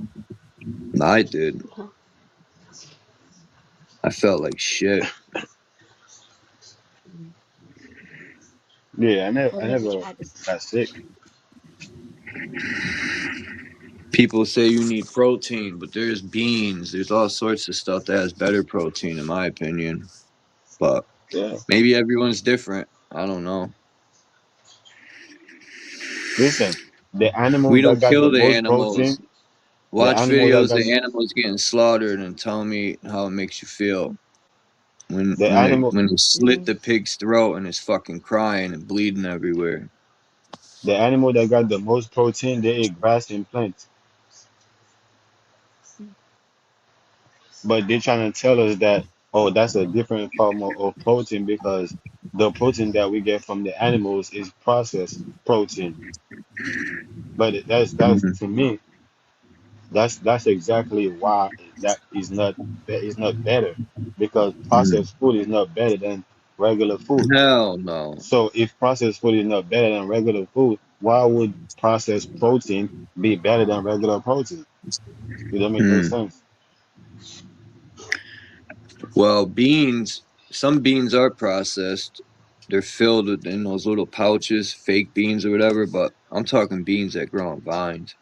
I did. I felt like shit. Yeah, Well, I maybe never try this. got sick. People say you need protein, but there's beans. There's all sorts of stuff that has better protein, in my opinion. But Yeah. maybe everyone's different. I don't know. Listen, the We animals that don't got the kill the most animals. protein, the Watch animals that videos of got animals getting slaughtered and tell me how it makes you feel. When the when they animal when they slit the pig's throat and it's fucking crying and bleeding everywhere. the animal that got the most protein, they eat grass and plants. But they're trying to tell us that, oh, that's a different form of protein because the protein that we get from the animals is processed protein. But that's Mhm. to me, that's exactly why that is not better because Mhm. processed food is not better than regular food. Hell no. So if processed food is not better than regular food, why would processed protein be better than regular protein? It don't make no Mm. sense. Well, some beans are processed. They're filled in those little pouches, fake beans or whatever, but I'm talking beans that grow on vines.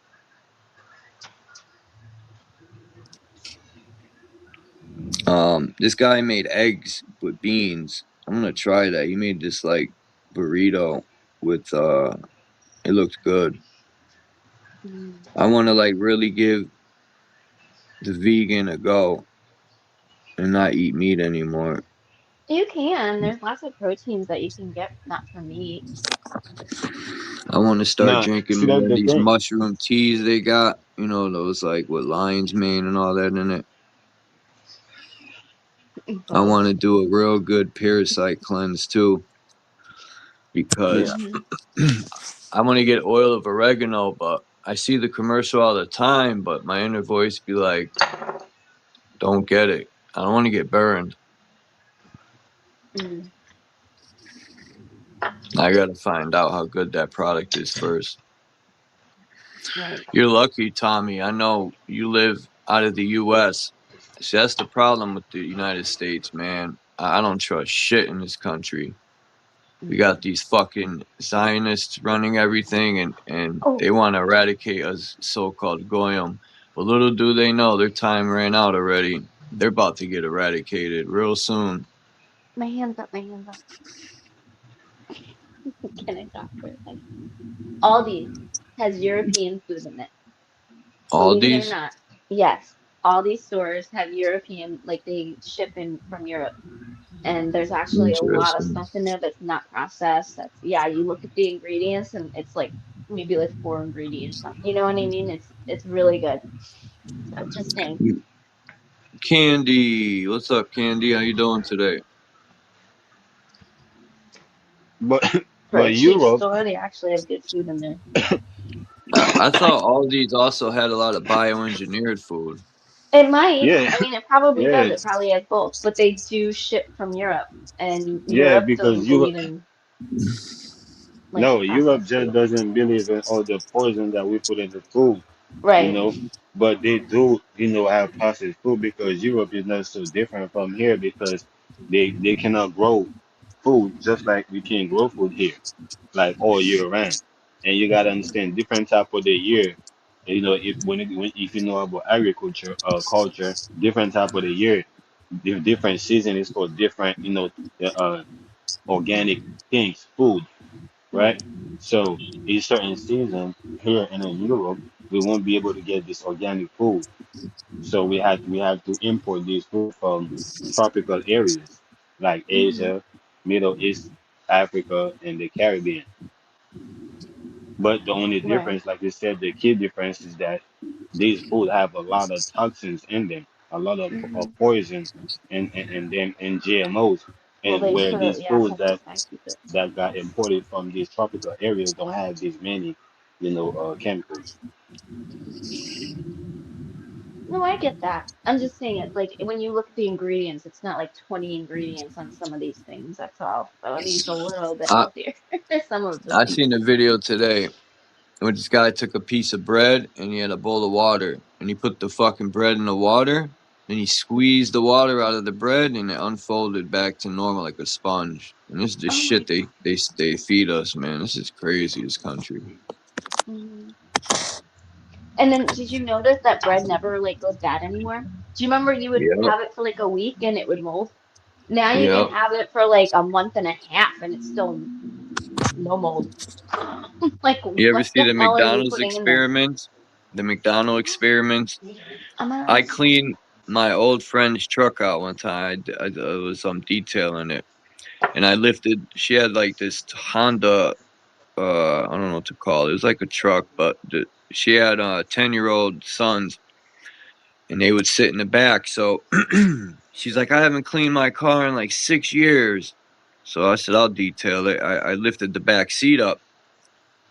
This guy made eggs with beans. I'm gonna try that. He made this like burrito with it looked good. I wanna like really give the vegan a go and not eat meat anymore. You can. There's lots of proteins that you can get not from meat. I wanna start Nah, drinking see that's more of the these thing. mushroom teas they got, those like with lion's mane and all that in it. I want to do a real good parasite cleanse too because Yeah. I want to get oil of oregano, but I see the commercial all the time, but my inner voice be like, don't get it. I don't want to get burned. Mm, I got to find out how good that product is first. right. You're lucky, Tommy. I know you live out of the U.S. See, that's the problem with the United States, man. I don't trust shit in this country. We got these fucking Zionists running everything, and Oh, they want to eradicate us so-called goyim. But little do they know their time ran out already. They're about to get eradicated real soon. my hands up, my hands up. Can I talk for a second? Aldi has European food in it. All Believe it or these not. Yes. All these stores have European, like they ship in from Europe. And there's actually a lot of interesting. stuff in there that's not processed. That's, yeah, you look at the ingredients and it's like maybe like four ingredients. You know what I mean? It's really good. So just saying. Candy, what's up, Candy? How you doing today? But For a but cheap Europe, store, they actually have good food in there. I thought all these also had a lot of bioengineered food. It might. yeah, I mean, it probably does. yeah, It probably has both, but they do ship from Europe, and yeah, Europe because doesn't Europe, believe in like no, Europe processed just food. doesn't believe in all the poison that we put in the food, you Right. know. But they do, have processed food because Europe is not so different from here because they cannot grow food just like we can grow food here, like all year round. And you gotta understand different type of the year. If if you know about agriculture, culture, different type of the year, the different season is for different, organic things, food, right? So in certain season here and in Europe, we won't be able to get this organic food. So we have to import this food from tropical areas like Hmm. Asia, Middle East, Africa, and the Caribbean. But the only Right. difference, like you said, the key difference is that these food have a lot of toxins in them, a lot Hmm. of poison and GMOs, Well, and they where put, these yeah, foods pesticides with it. that got imported from these tropical areas don't have these many, chemicals. No, I get that. I'm just saying it like when you look at the ingredients, it's not like 20 ingredients on some of these things. That's all. So I mean, it's a little bit I healthier. Some of the I things. seen a video today where this guy took a piece of bread and he had a bowl of water and he put the fucking bread in the water and he squeezed the water out of the bread and it unfolded back to normal like a sponge. And this is the Oh shit my. they feed us, man. This is crazy, this country. Mhm. And then did you notice that bread never like goes bad anymore? Do you remember you would Yep. have it for like a week and it would mold? Now you can Yep. have it for like a month and a half and it's still no mold. Like, You ever what see the the hell are you McDonald's putting in there? experiments? The McDonald's experiments? I Um, cleaned my old friend's truck out one time. I was detailing it, and I lifted. She had like this Honda. I don't know what to call it. It was like a truck, but she had 10-year-old sons, and they would sit in the back. So she's like, I haven't cleaned my car in like 6 years. So I said, I'll detail it. I lifted the back seat up.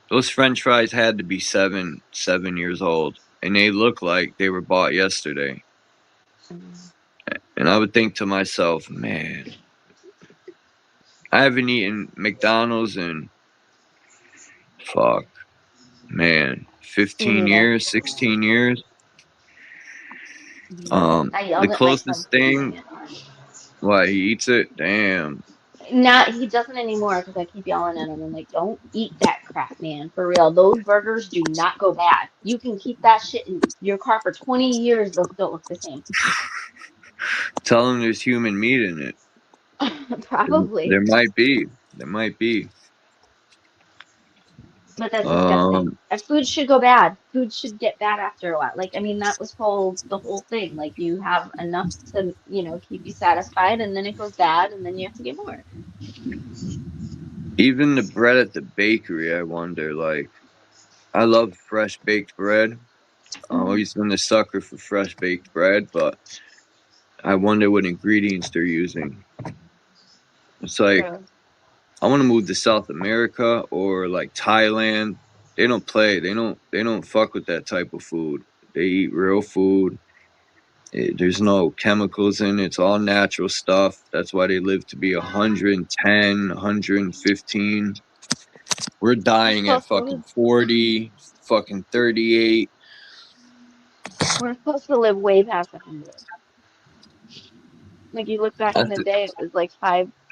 Those French fries had to be 7 years old, and they looked like they were bought yesterday. And I would think to myself, man, I haven't eaten McDonald's in fuck, man, me 15 neither. years, 16 years. I The yelled at my son closest for eating thing, it. why he eats it? Damn. Not he doesn't anymore because I keep yelling at him. I'm like, don't eat that crap, man. For real, those burgers do not go bad. You can keep that shit in your car for 20 years; they'll still look the same. Tell him there's human meat in it. Probably, There might be. There might be. but that's disgusting. Um, Food should go bad. Food should get bad after a while. Like, I mean, that was the whole thing. Like, you have enough to, keep you satisfied, and then it goes bad, and then you have to get more. even the bread at the bakery, I wonder, like, I love fresh baked bread. I've Mhm. always been a sucker for fresh baked bread, but I wonder what ingredients they're using. It's like True. I want to move to South America or like Thailand. They don't play. They don't fuck with that type of food. They eat real food. There's no chemicals in it. It's all natural stuff. That's why they live to be 110, 115. We're We're dying at supposed to fucking live. 40, fucking 38. We're supposed to live way past 100. Like you look back in That's the it. day, it was like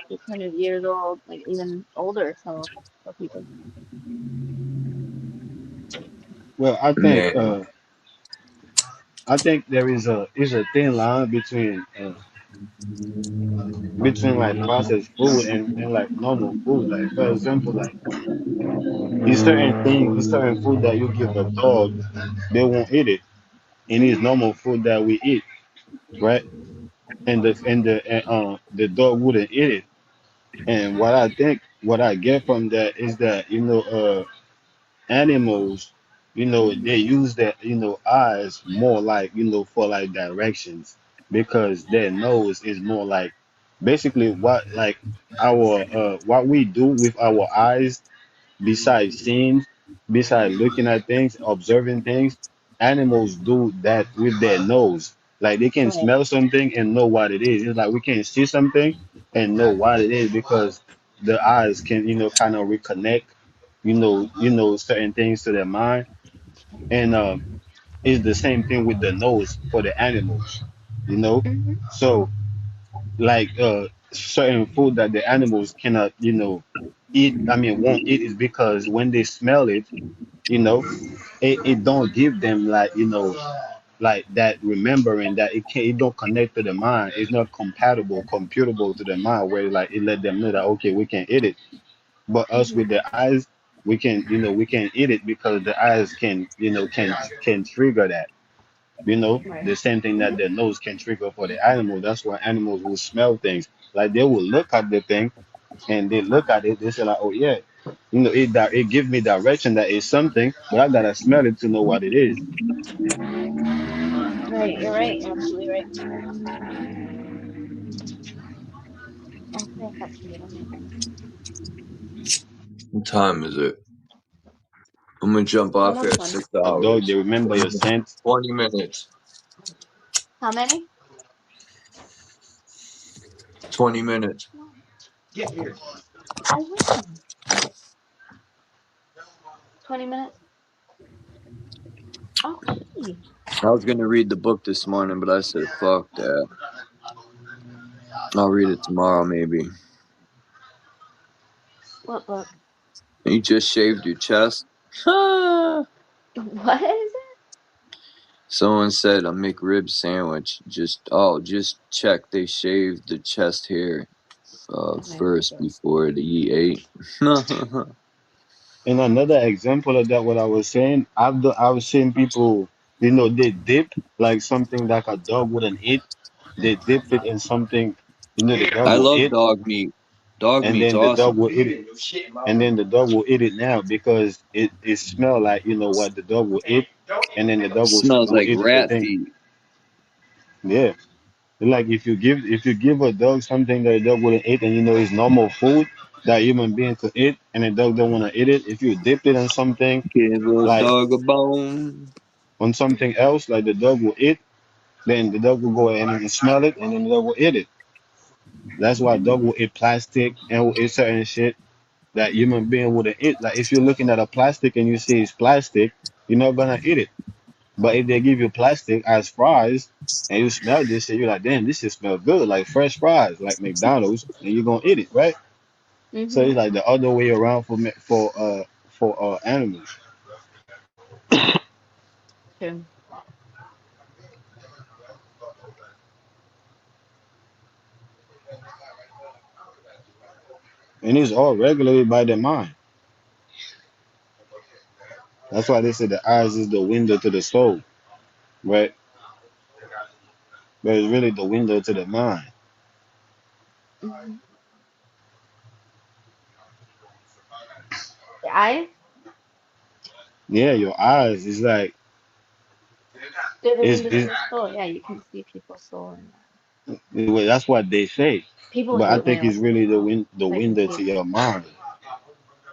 600 years old, like even older. Some people. Well, Man. I think there is a thin line between like processed food and like normal food. Like for example, like it's certain food that you give a dog, they won't eat it. And it's normal food that we eat, right? And the dog wouldn't eat it. And what I get from that is that animals, they use their eyes more like for like directions because their nose is more like basically what we do with our eyes besides seeing, besides looking at things, observing things. Animals do that with their nose. Like they can Right. smell something and know what it is. It's like we can see something and know what it is because the eyes can kind of reconnect certain things to their mind. And it's the same thing with the nose for the animals. you know Hmm. so like certain food that the animals cannot eat, I mean won't eat, is because when they smell it, you know it don't give them like like that remembering that it don't connect to the mind. It's not computable to the mind where like it let them know that okay, we can eat it. But us Hmm. with the eyes, we can eat it because the eyes can trigger that. Right. The same thing that Hmm. the nose can trigger for the animal. That's why animals will smell things. Like they will look at the thing and they look at it, they say like, oh yeah, it gives me direction that it's something, but I gotta smell it to know what it is. Right. You're right. You're absolutely right. I think that's beautiful. What time is it? I'm gonna jump off here Almost at one. 6 A dog, they hours. remember your scent. 20 minutes. How many? 20 minutes. Get here. Oh, when? 20 minutes? Okay. I was gonna read the book this morning, but I said, fuck that. I'll read it tomorrow, maybe. What book? You just shaved your chest? What is it? Someone said a McRib sandwich. Just check they shaved the chest hair first before the ate. And another example of that, what I was saying, I was seeing people, they dip like something like a dog wouldn't eat. They dip it in something, the dog I will love eat, dog meat. Dog and meat's then the dog awesome. will eat it, and then the dog will eat it now because it smell like what the dog will eat, and then the dog Smells will like eat the rat thing. feet. Yeah, like if you give a dog something that a dog wouldn't eat, and it's normal food that human being could eat, and the dog don't want to eat it, if you dip it in something Give a like dog a bone. on something else, like the dog will eat, then the dog will go ahead and smell it, and then the dog will eat it. That's why dog will eat plastic and will eat certain shit that human being wouldn't eat. Like if you're looking at a plastic and you see it's plastic, you're not gonna eat it. But if they give you plastic as fries and you smell this shit, you're like, damn, this shit smells good, like fresh fries, like McDonald's, and you're gonna eat it, right? So Mm-hmm. it's like the other way around for animals. True. And it's all regulated by the mind. That's why they say the eyes is the window to the soul, right? But it's really the window to the mind. Mm-hmm. The eyes? Yeah, your eyes is like They're the window to is the soul. Yeah, you can see people's soul in that. well, that's what they say. People But I hate when think I it's look at really the people because I can window see to them. your mind.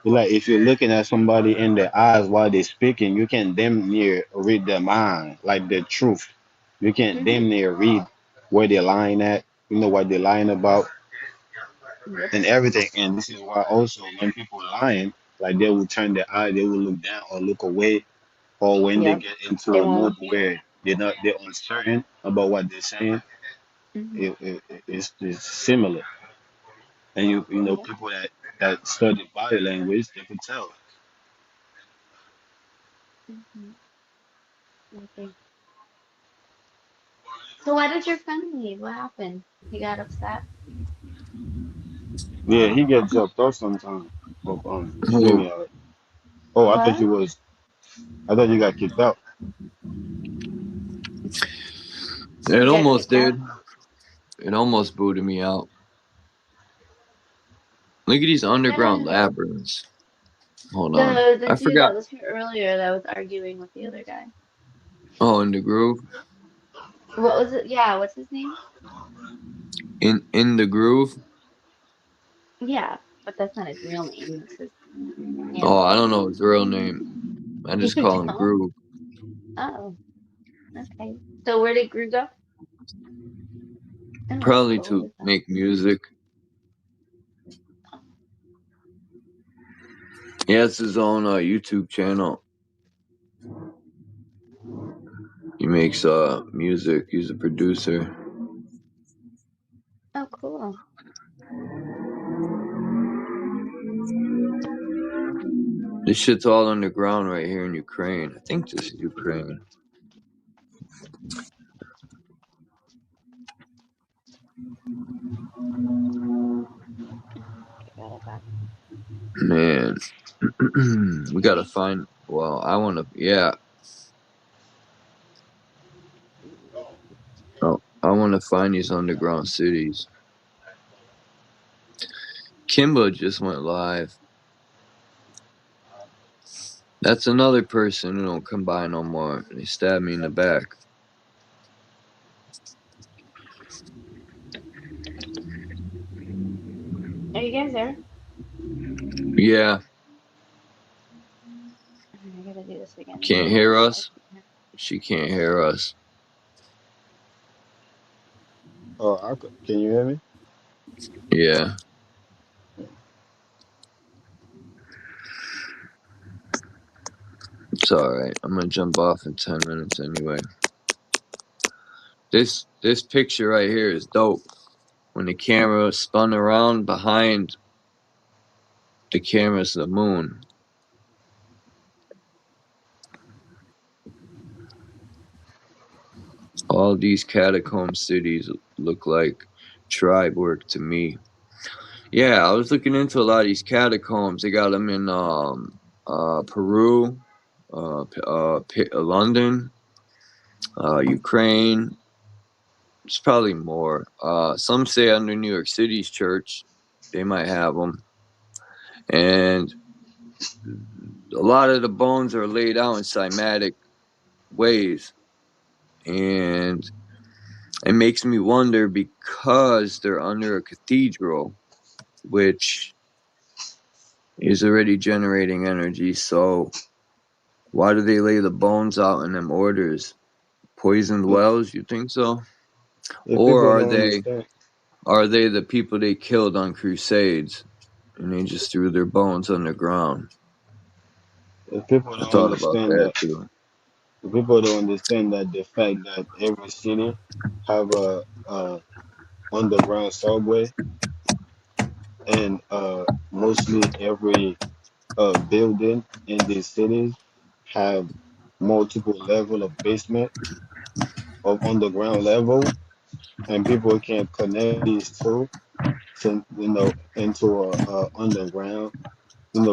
Like if you're looking at somebody in their eyes while they're speaking, you can damn near read their mind, like the truth. You can Mm-hmm. damn near read where they're lying at, what they're lying about, Yep. and everything. And this is why also when people lying, like they will turn their eye, they will look down or look away, or when they Yep. get into They a mood won't. where they're uncertain about what they're saying, Mm-hmm. it's similar. And Yep. people that study body language, they could tell. Mm-hmm. Okay. So why did your friend leave? What happened? He got upset? Yeah, he gets dropped off sometimes. Of Who? StreamYard. Oh, What? I thought you got kicked out. It You got almost kicked out? did. It almost booted me out. Look at these underground Yeah. labyrinths. Hold on. The I dude that forgot. was here earlier that was arguing with the other guy. Oh, in the groove? What was it? Yeah, what's his name? In the groove? Yeah, but that's not his real name. That's his Oh, I handle. don't know his real name. I just You call him don't? Groove. Oh, okay. So where did Gru go? Oh, Probably cool. What to is that? make music. He has his own YouTube channel. He makes music. He's a producer. Oh, cool. This shit's all underground right here in Ukraine. I think this is Ukraine. Got it back. Man, we gotta find. Well, I want to. Yeah. Oh, I want to find these underground cities. Kimba just went live. That's another person who don't come by no more. They stabbed me in the back. Are you guys there? Yeah, I gotta do this again. can't Maybe that's hear why I us. can't hear. She can't hear us. Oh, can you hear me? Yeah, it's alright. I'm gonna jump off in 10 minutes anyway. This picture right here is dope. When the camera spun around behind the camera's the moon. All these catacomb cities look like tribe work to me. Yeah, I was looking into a lot of these catacombs. They got them in Peru, London, Ukraine. There's probably more. Some say under New York City's church, they might have them. And a lot of the bones are laid out in cymatic ways. And it makes me wonder, because they're under a cathedral, which is already generating energy. So why do they lay the bones out in them orders? Poisoned wells, you think so? If Or people are don't they understand, the people they killed on crusades and they just threw their bones underground? if people I don't thought about understand that that, too. if people don't understand that the fact that every city have a underground subway, and mostly every building in these cities have multiple level of basement of underground level, and people can connect these two to, into a underground,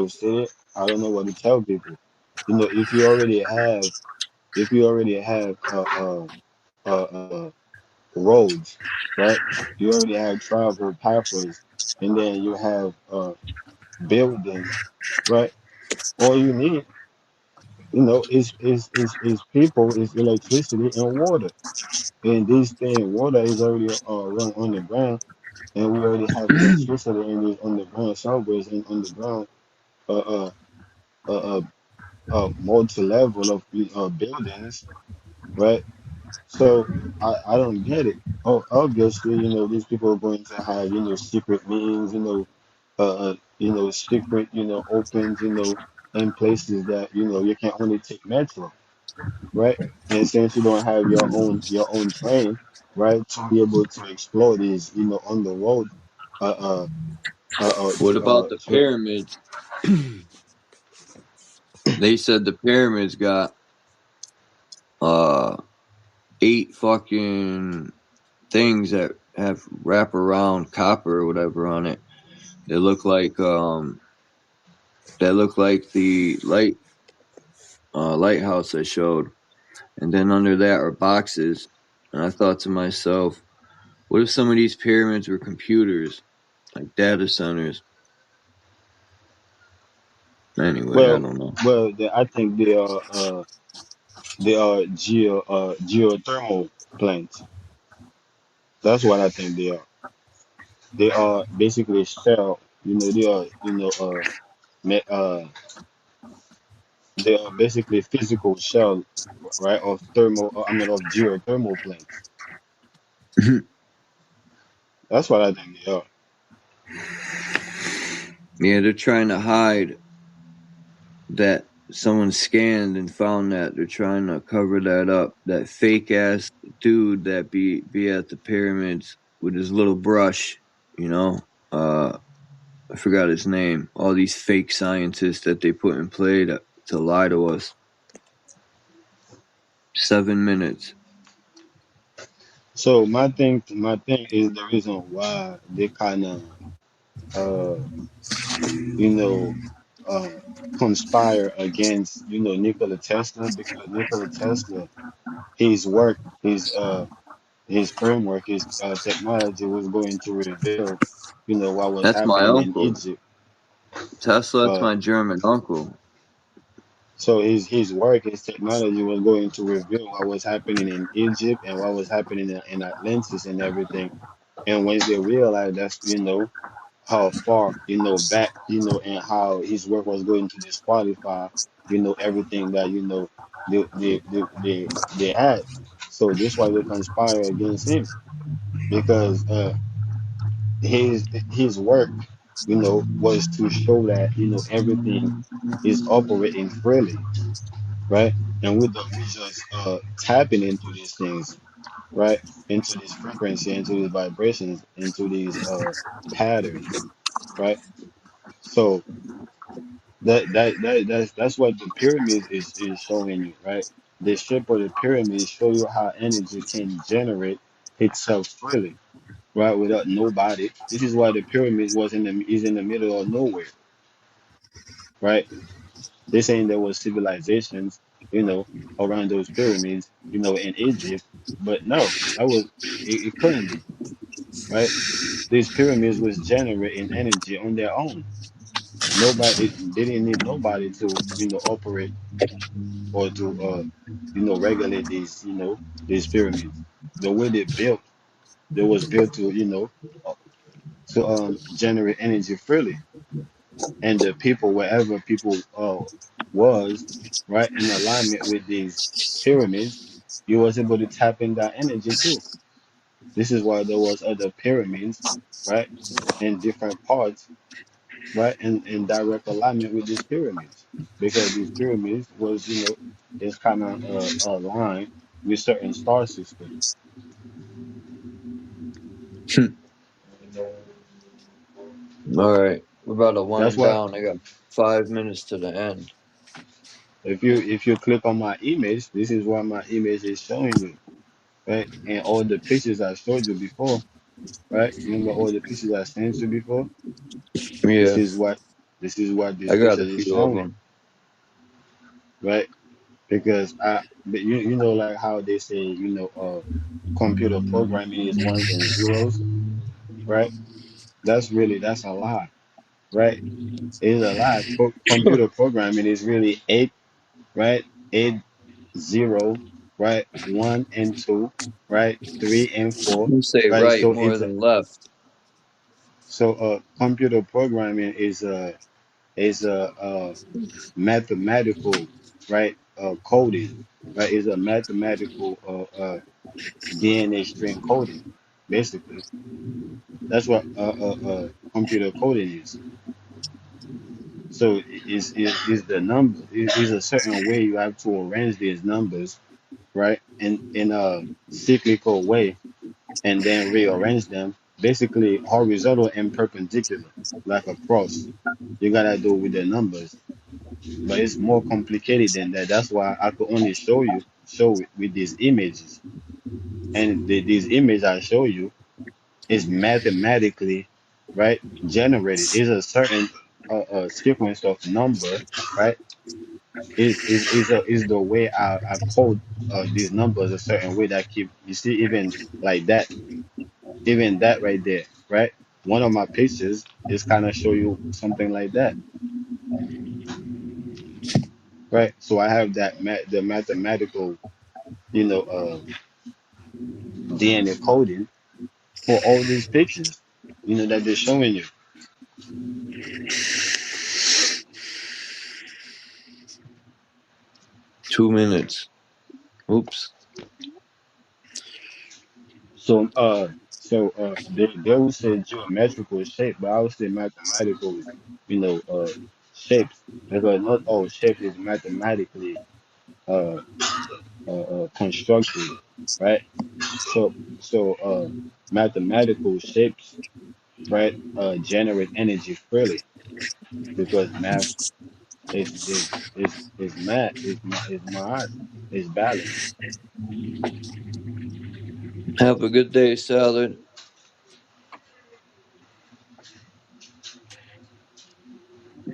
city. I don't know what to tell people. If you already have roads, right? You already have travel pathways, and then you have buildings, right? All you need, is people, is electricity and water. And this thing, water is already run underground, and we already have electricity in these underground subways and underground uh uh uh multi-level of buildings, right? So I don't get it. Oh, obviously, these people are going to have, secret means, secret, opens, in places that, you can only take metro, right? And since you don't have your own train, right, to be able to explore these, on the road, uh, What about the pyramids? They said the pyramids got uh 8 fucking things that have wraparound copper or whatever on it. They look like the lighthouse I showed. And then under that are boxes. And I thought to myself, what if some of these pyramids were computers, like data centers? Anyway, I well, don't know. I think they are geothermal plants. That's what I think they are. They are basically shell. They are me- uh, they are basically physical shell, right, of of geothermal plants. That's what I think they are. Yeah, they're trying to hide that someone scanned and found that. They're trying to cover that up. That fake ass dude that be at the pyramids with his little brush, you know. I forgot his name. All these fake scientists that they put in play to lie to us. 7 minutes. So my thing is the reason why they kind of uh you know uh conspire against Nikola Tesla, because Nikola Tesla, his work, his framework, his technology was going to reveal what was That's my happening in uncle. Egypt. Tesla, that's uh my German uncle. so his work, his technology was going to reveal what was happening in Egypt and what was happening in Atlantis and everything. And once they realized that's how far back, and how his work was going to disqualify everything that they had. So this why they conspire against him, because his work, was to show that everything is operating freely, right? And with the just tapping into these things, right, into this frequency, into these vibrations, into these patterns, right? So that's what the pyramid is showing you, right? The shape of the pyramid show you how energy can generate itself freely, right, without nobody. This is why the pyramid is in the middle of nowhere, right? They saying there was civilizations, around those pyramids, in Egypt, but no, it couldn't be, right? These pyramids was generating energy on their own. They didn't need nobody to, operate or to, regulate these pyramids. The way they was built to, generate energy freely, and the people wherever people was, right, in alignment with these pyramids, you was able to tap in that energy too. This is why there was other pyramids, right, in different parts, right, in direct alignment with these pyramids, because these pyramids was, is kind of aligned with certain star systems. All right, we're about to That's wind why down. I got 5 minutes to the end. if you click on my image, this is what my image is showing you, right, and all the pictures I showed you before, right? Remember all the pictures I sent you before? This Yeah, is what this I got picture a is few of showing, them. right? Because but like how they say, computer programming is ones and zeros, right? That's a lie, right? It's a lie. Computer programming is really eight, right? Eight, zero, right? One and two, right? Three and four, You say right? right So more than left. computer programming is a mathematical, right, coding, right, is a mathematical DNA string coding, basically. That's what computer coding is. So is the number is a certain way you have to arrange these numbers, right, in a cyclical way, and then rearrange them, basically horizontal and perpendicular, like a cross. You gotta do with the numbers, but it's more complicated than that. That's why I could only show it with these images, and these images I show you is mathematically, right, generated. Is a certain sequence of number, right? Is the way I code these numbers a certain way that keep, you see, even like that, even that right there, right? One of my pictures is kind of show you something like that, right? So I have the mathematical, DNA coding for all these pictures, that they're showing you. 2 minutes. Oops. They would say geometrical shape, but I would say mathematical, shapes, because not all shapes is mathematically uh, constructed, right? So mathematical shapes, right, generate energy freely, because math is math is math is balance. Have a good day, Salad.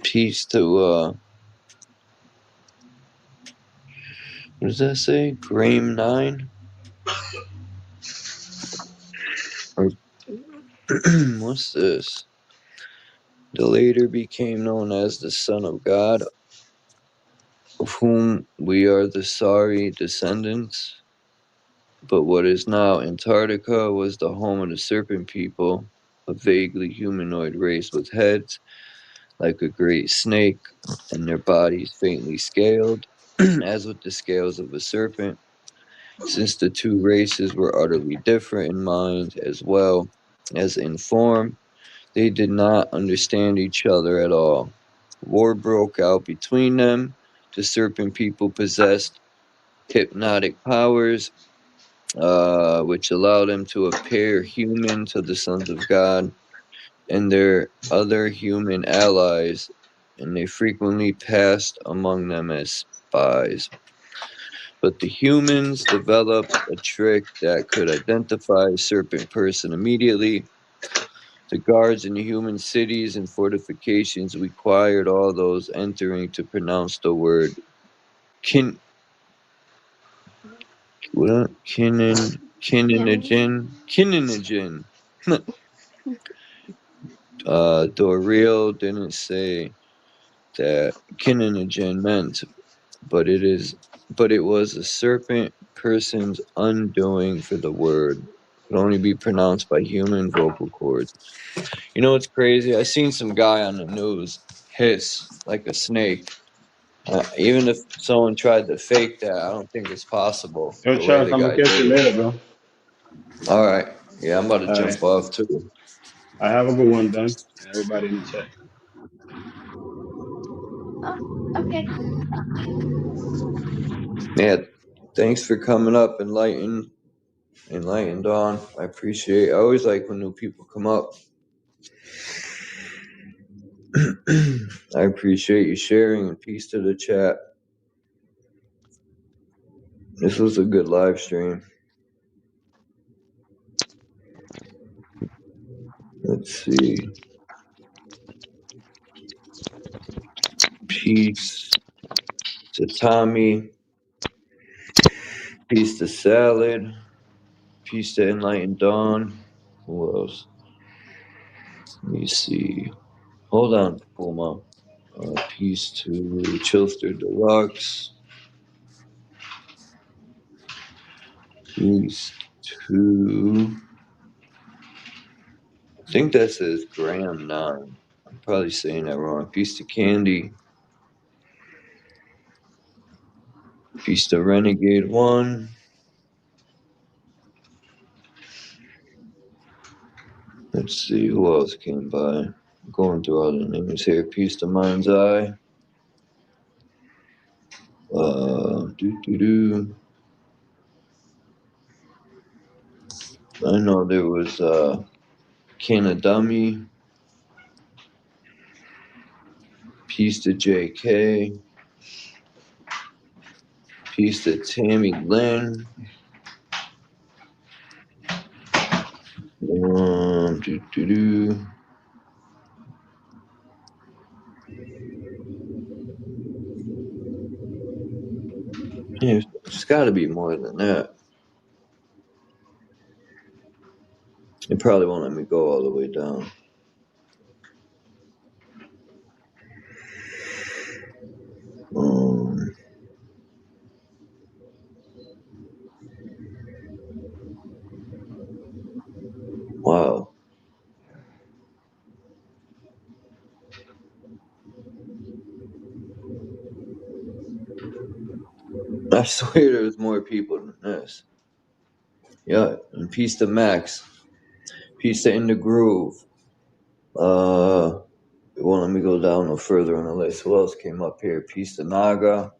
Peace to, what does that say? Graham 9? Or, what's this? The later became known as the Son of God, of whom we are the sorry descendants. But what is now Antarctica was the home of the serpent people, a vaguely humanoid race with heads like a great snake, and their bodies faintly scaled, as with the scales of a serpent. Since the two races were utterly different in mind as well as in form, they did not understand each other at all. War broke out between them. The serpent people possessed hypnotic powers, which allowed them to appear human to the sons of God and their other human allies, and they frequently passed among them as spies. But the humans developed a trick that could identify a serpent person immediately. The guards in the human cities and fortifications required all those entering to pronounce the word kin. What? Kininogen. Doreel didn't say that kininogen meant, but it was a serpent person's undoing for the word. Could only be pronounced by human vocal cords. You know what's crazy? I seen some guy on the news hiss like a snake. Even if someone tried to fake that, I don't think it's possible. Yo, The way Chuck, the I'm gonna guy catch you did it. later, bro. All right. Yeah, I'm about to All right. jump off too. I have a good one done. Everybody in the chat. Oh, okay. Yeah. Thanks for coming up, enlightened Dawn. I appreciate it. I always like when new people come up. I appreciate you sharing, and peace to the chat. This was a good live stream. Let's see. Peace to Tommy. Peace to Salad. Peace to Enlightened Dawn. Who else? Let me see. Hold on, Puma. Peace to Chilster Deluxe. Peace to... I think that says Graham 9. I'm probably saying that wrong. Peace to Candy. Peace to Renegade 1. Let's see who else came by. I'm going through all the names here. Peace to Mind's Eye. I know there was Kanadami. Peace to JK. Peace to Tammy Lynn. Yeah, it's got to be more than that. It probably won't let me go all the way down. Wow. I swear there's more people than this. Yeah, and peace to Max. Peace to In the Groove. It won't let me go down no further on the list. Who else came up here? Peace to Naga.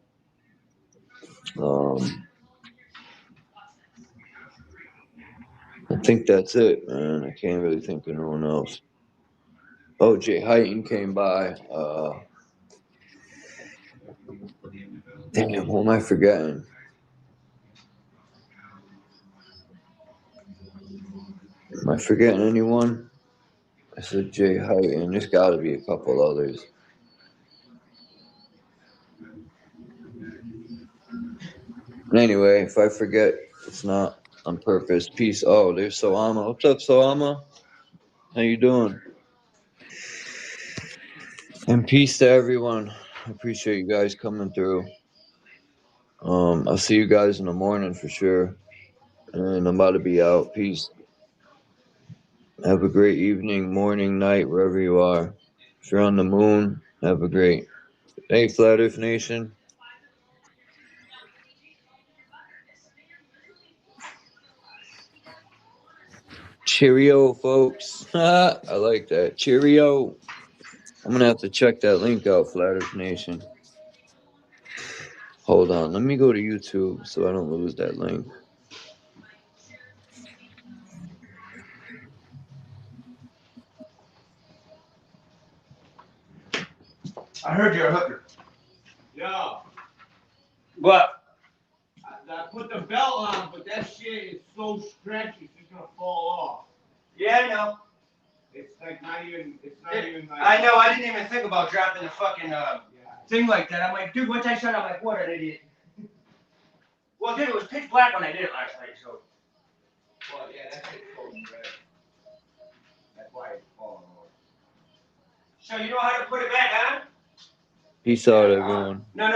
I think that's it, man. I can't really think of no one else. Oh, Jay Heighton came by. Damn, who am I forgetting? Am I forgetting anyone? I said Jay Heighton. There's got to be a couple others. Anyway, if I forget, it's not on purpose. Peace. Oh, there's Soama. What's up, Soama? How you doing? And peace to everyone. I appreciate you guys coming through. I'll see you guys in the morning for sure. And I'm about to be out. Peace. Have a great evening, morning, night, wherever you are. If you're on the moon, have a great. Hey, Flat Earth Nation. Cheerio, folks. I like that. Cheerio. I'm gonna have to check that link out, Flat Earth Nation. Hold on, let me go to YouTube so I don't lose that link. I heard you're a hooker. Yeah, What? I put the belt on, but that shit is so stretchy, it's gonna fall off. Yeah, I know. It's like not even like. I know, I didn't even think about dropping the fucking thing like that. I'm like, dude, once I shut up, I'm like, what an idiot. Well, dude, it was pitch black when I did it last night, so. Well, yeah, that shit's so red. That's why it's falling off. So you know how to put it back on? Peace out, everyone. No.